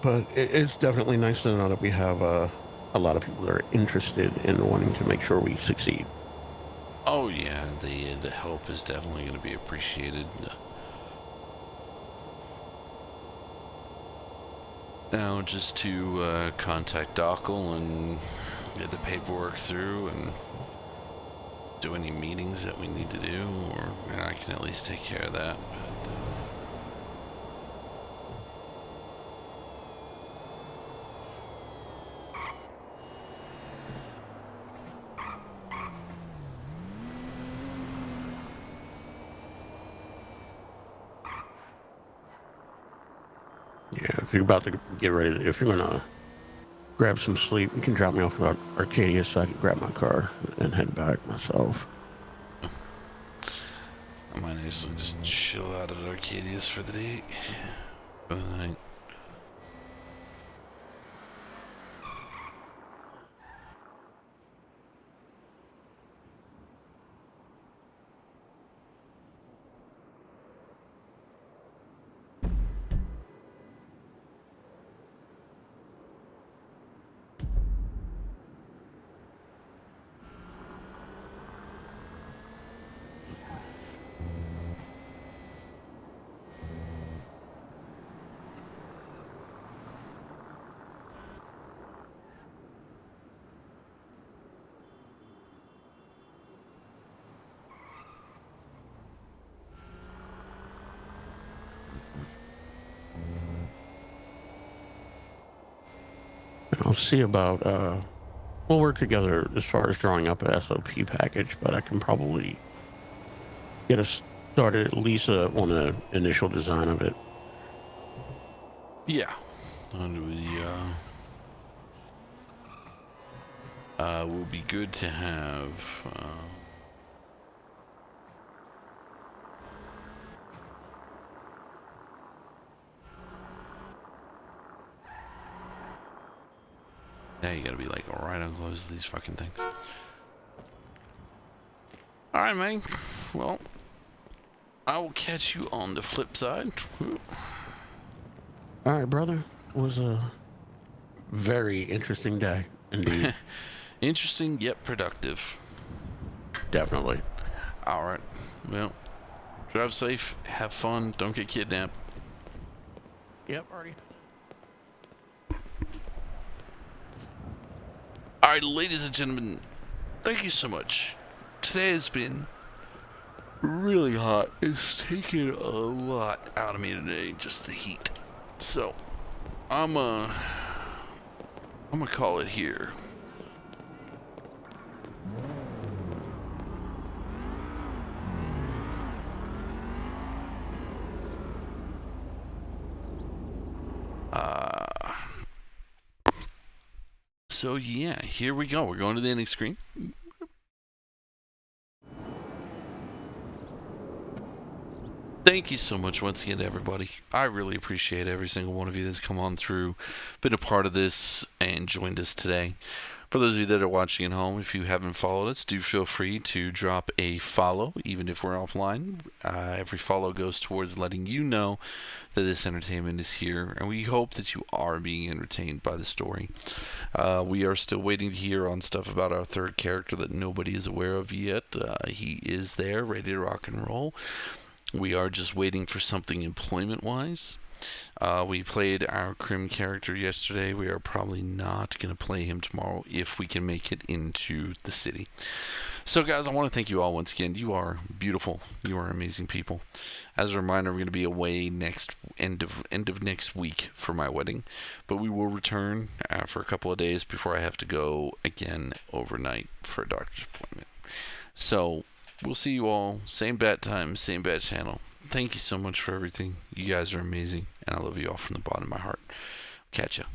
[SPEAKER 7] but it's definitely nice to know that we have a lot of people that are interested in wanting to make sure we succeed.
[SPEAKER 1] Oh yeah, the help is definitely going to be appreciated. Now just to contact Dockle and get the paperwork through and do any meetings that we need to do, or I can at least take care of that.
[SPEAKER 7] Yeah, if you're about to get ready, if you're gonna grab some sleep, you can drop me off at Arcadia so I can grab my car and head back myself.
[SPEAKER 1] I might actually just chill out at Arcadia's for the day. For the night.
[SPEAKER 7] And I'll see about, we'll work together as far as drawing up a SOP package, but I can probably get us started at least on the initial design of it.
[SPEAKER 1] Yeah. Under the will be good to have yeah, you gotta be like right on close to these fucking things. Alright, man. Well, I will catch you on the flip side.
[SPEAKER 7] All right, brother. It was a very interesting day, indeed.
[SPEAKER 1] Interesting yet productive.
[SPEAKER 7] Definitely.
[SPEAKER 1] Alright. Well, drive safe, have fun, don't get kidnapped.
[SPEAKER 7] Yep, already.
[SPEAKER 1] Alright, ladies and gentlemen, thank you so much. Today has been really hot. It's taken a lot out of me today, just the heat. So, I'm gonna call it here. So yeah, here we go. We're going to the ending screen. Thank you so much once again to everybody. I really appreciate every single one of you that's come on through, been a part of this, and joined us today. For those of you that are watching at home, if you haven't followed us, do feel free to drop a follow, even if we're offline. Every follow goes towards letting you know that this entertainment is here, and we hope that you are being entertained by the story. We are still waiting to hear on stuff about our third character that nobody is aware of yet. He is there, ready to rock and roll. We are just waiting for something employment-wise. We played our Crim character yesterday. We are probably not going to play him tomorrow if we can make it into the city. So guys, I want to thank you all once again. You are beautiful. You are amazing people. As a reminder, I'm going to be away end of next week for my wedding, but we will return for a couple of days before I have to go again overnight for a doctor's appointment. So we'll see you all, same bat time, same bat channel. Thank you so much for everything. You guys are amazing, and I love you all from the bottom of my heart. Catch ya.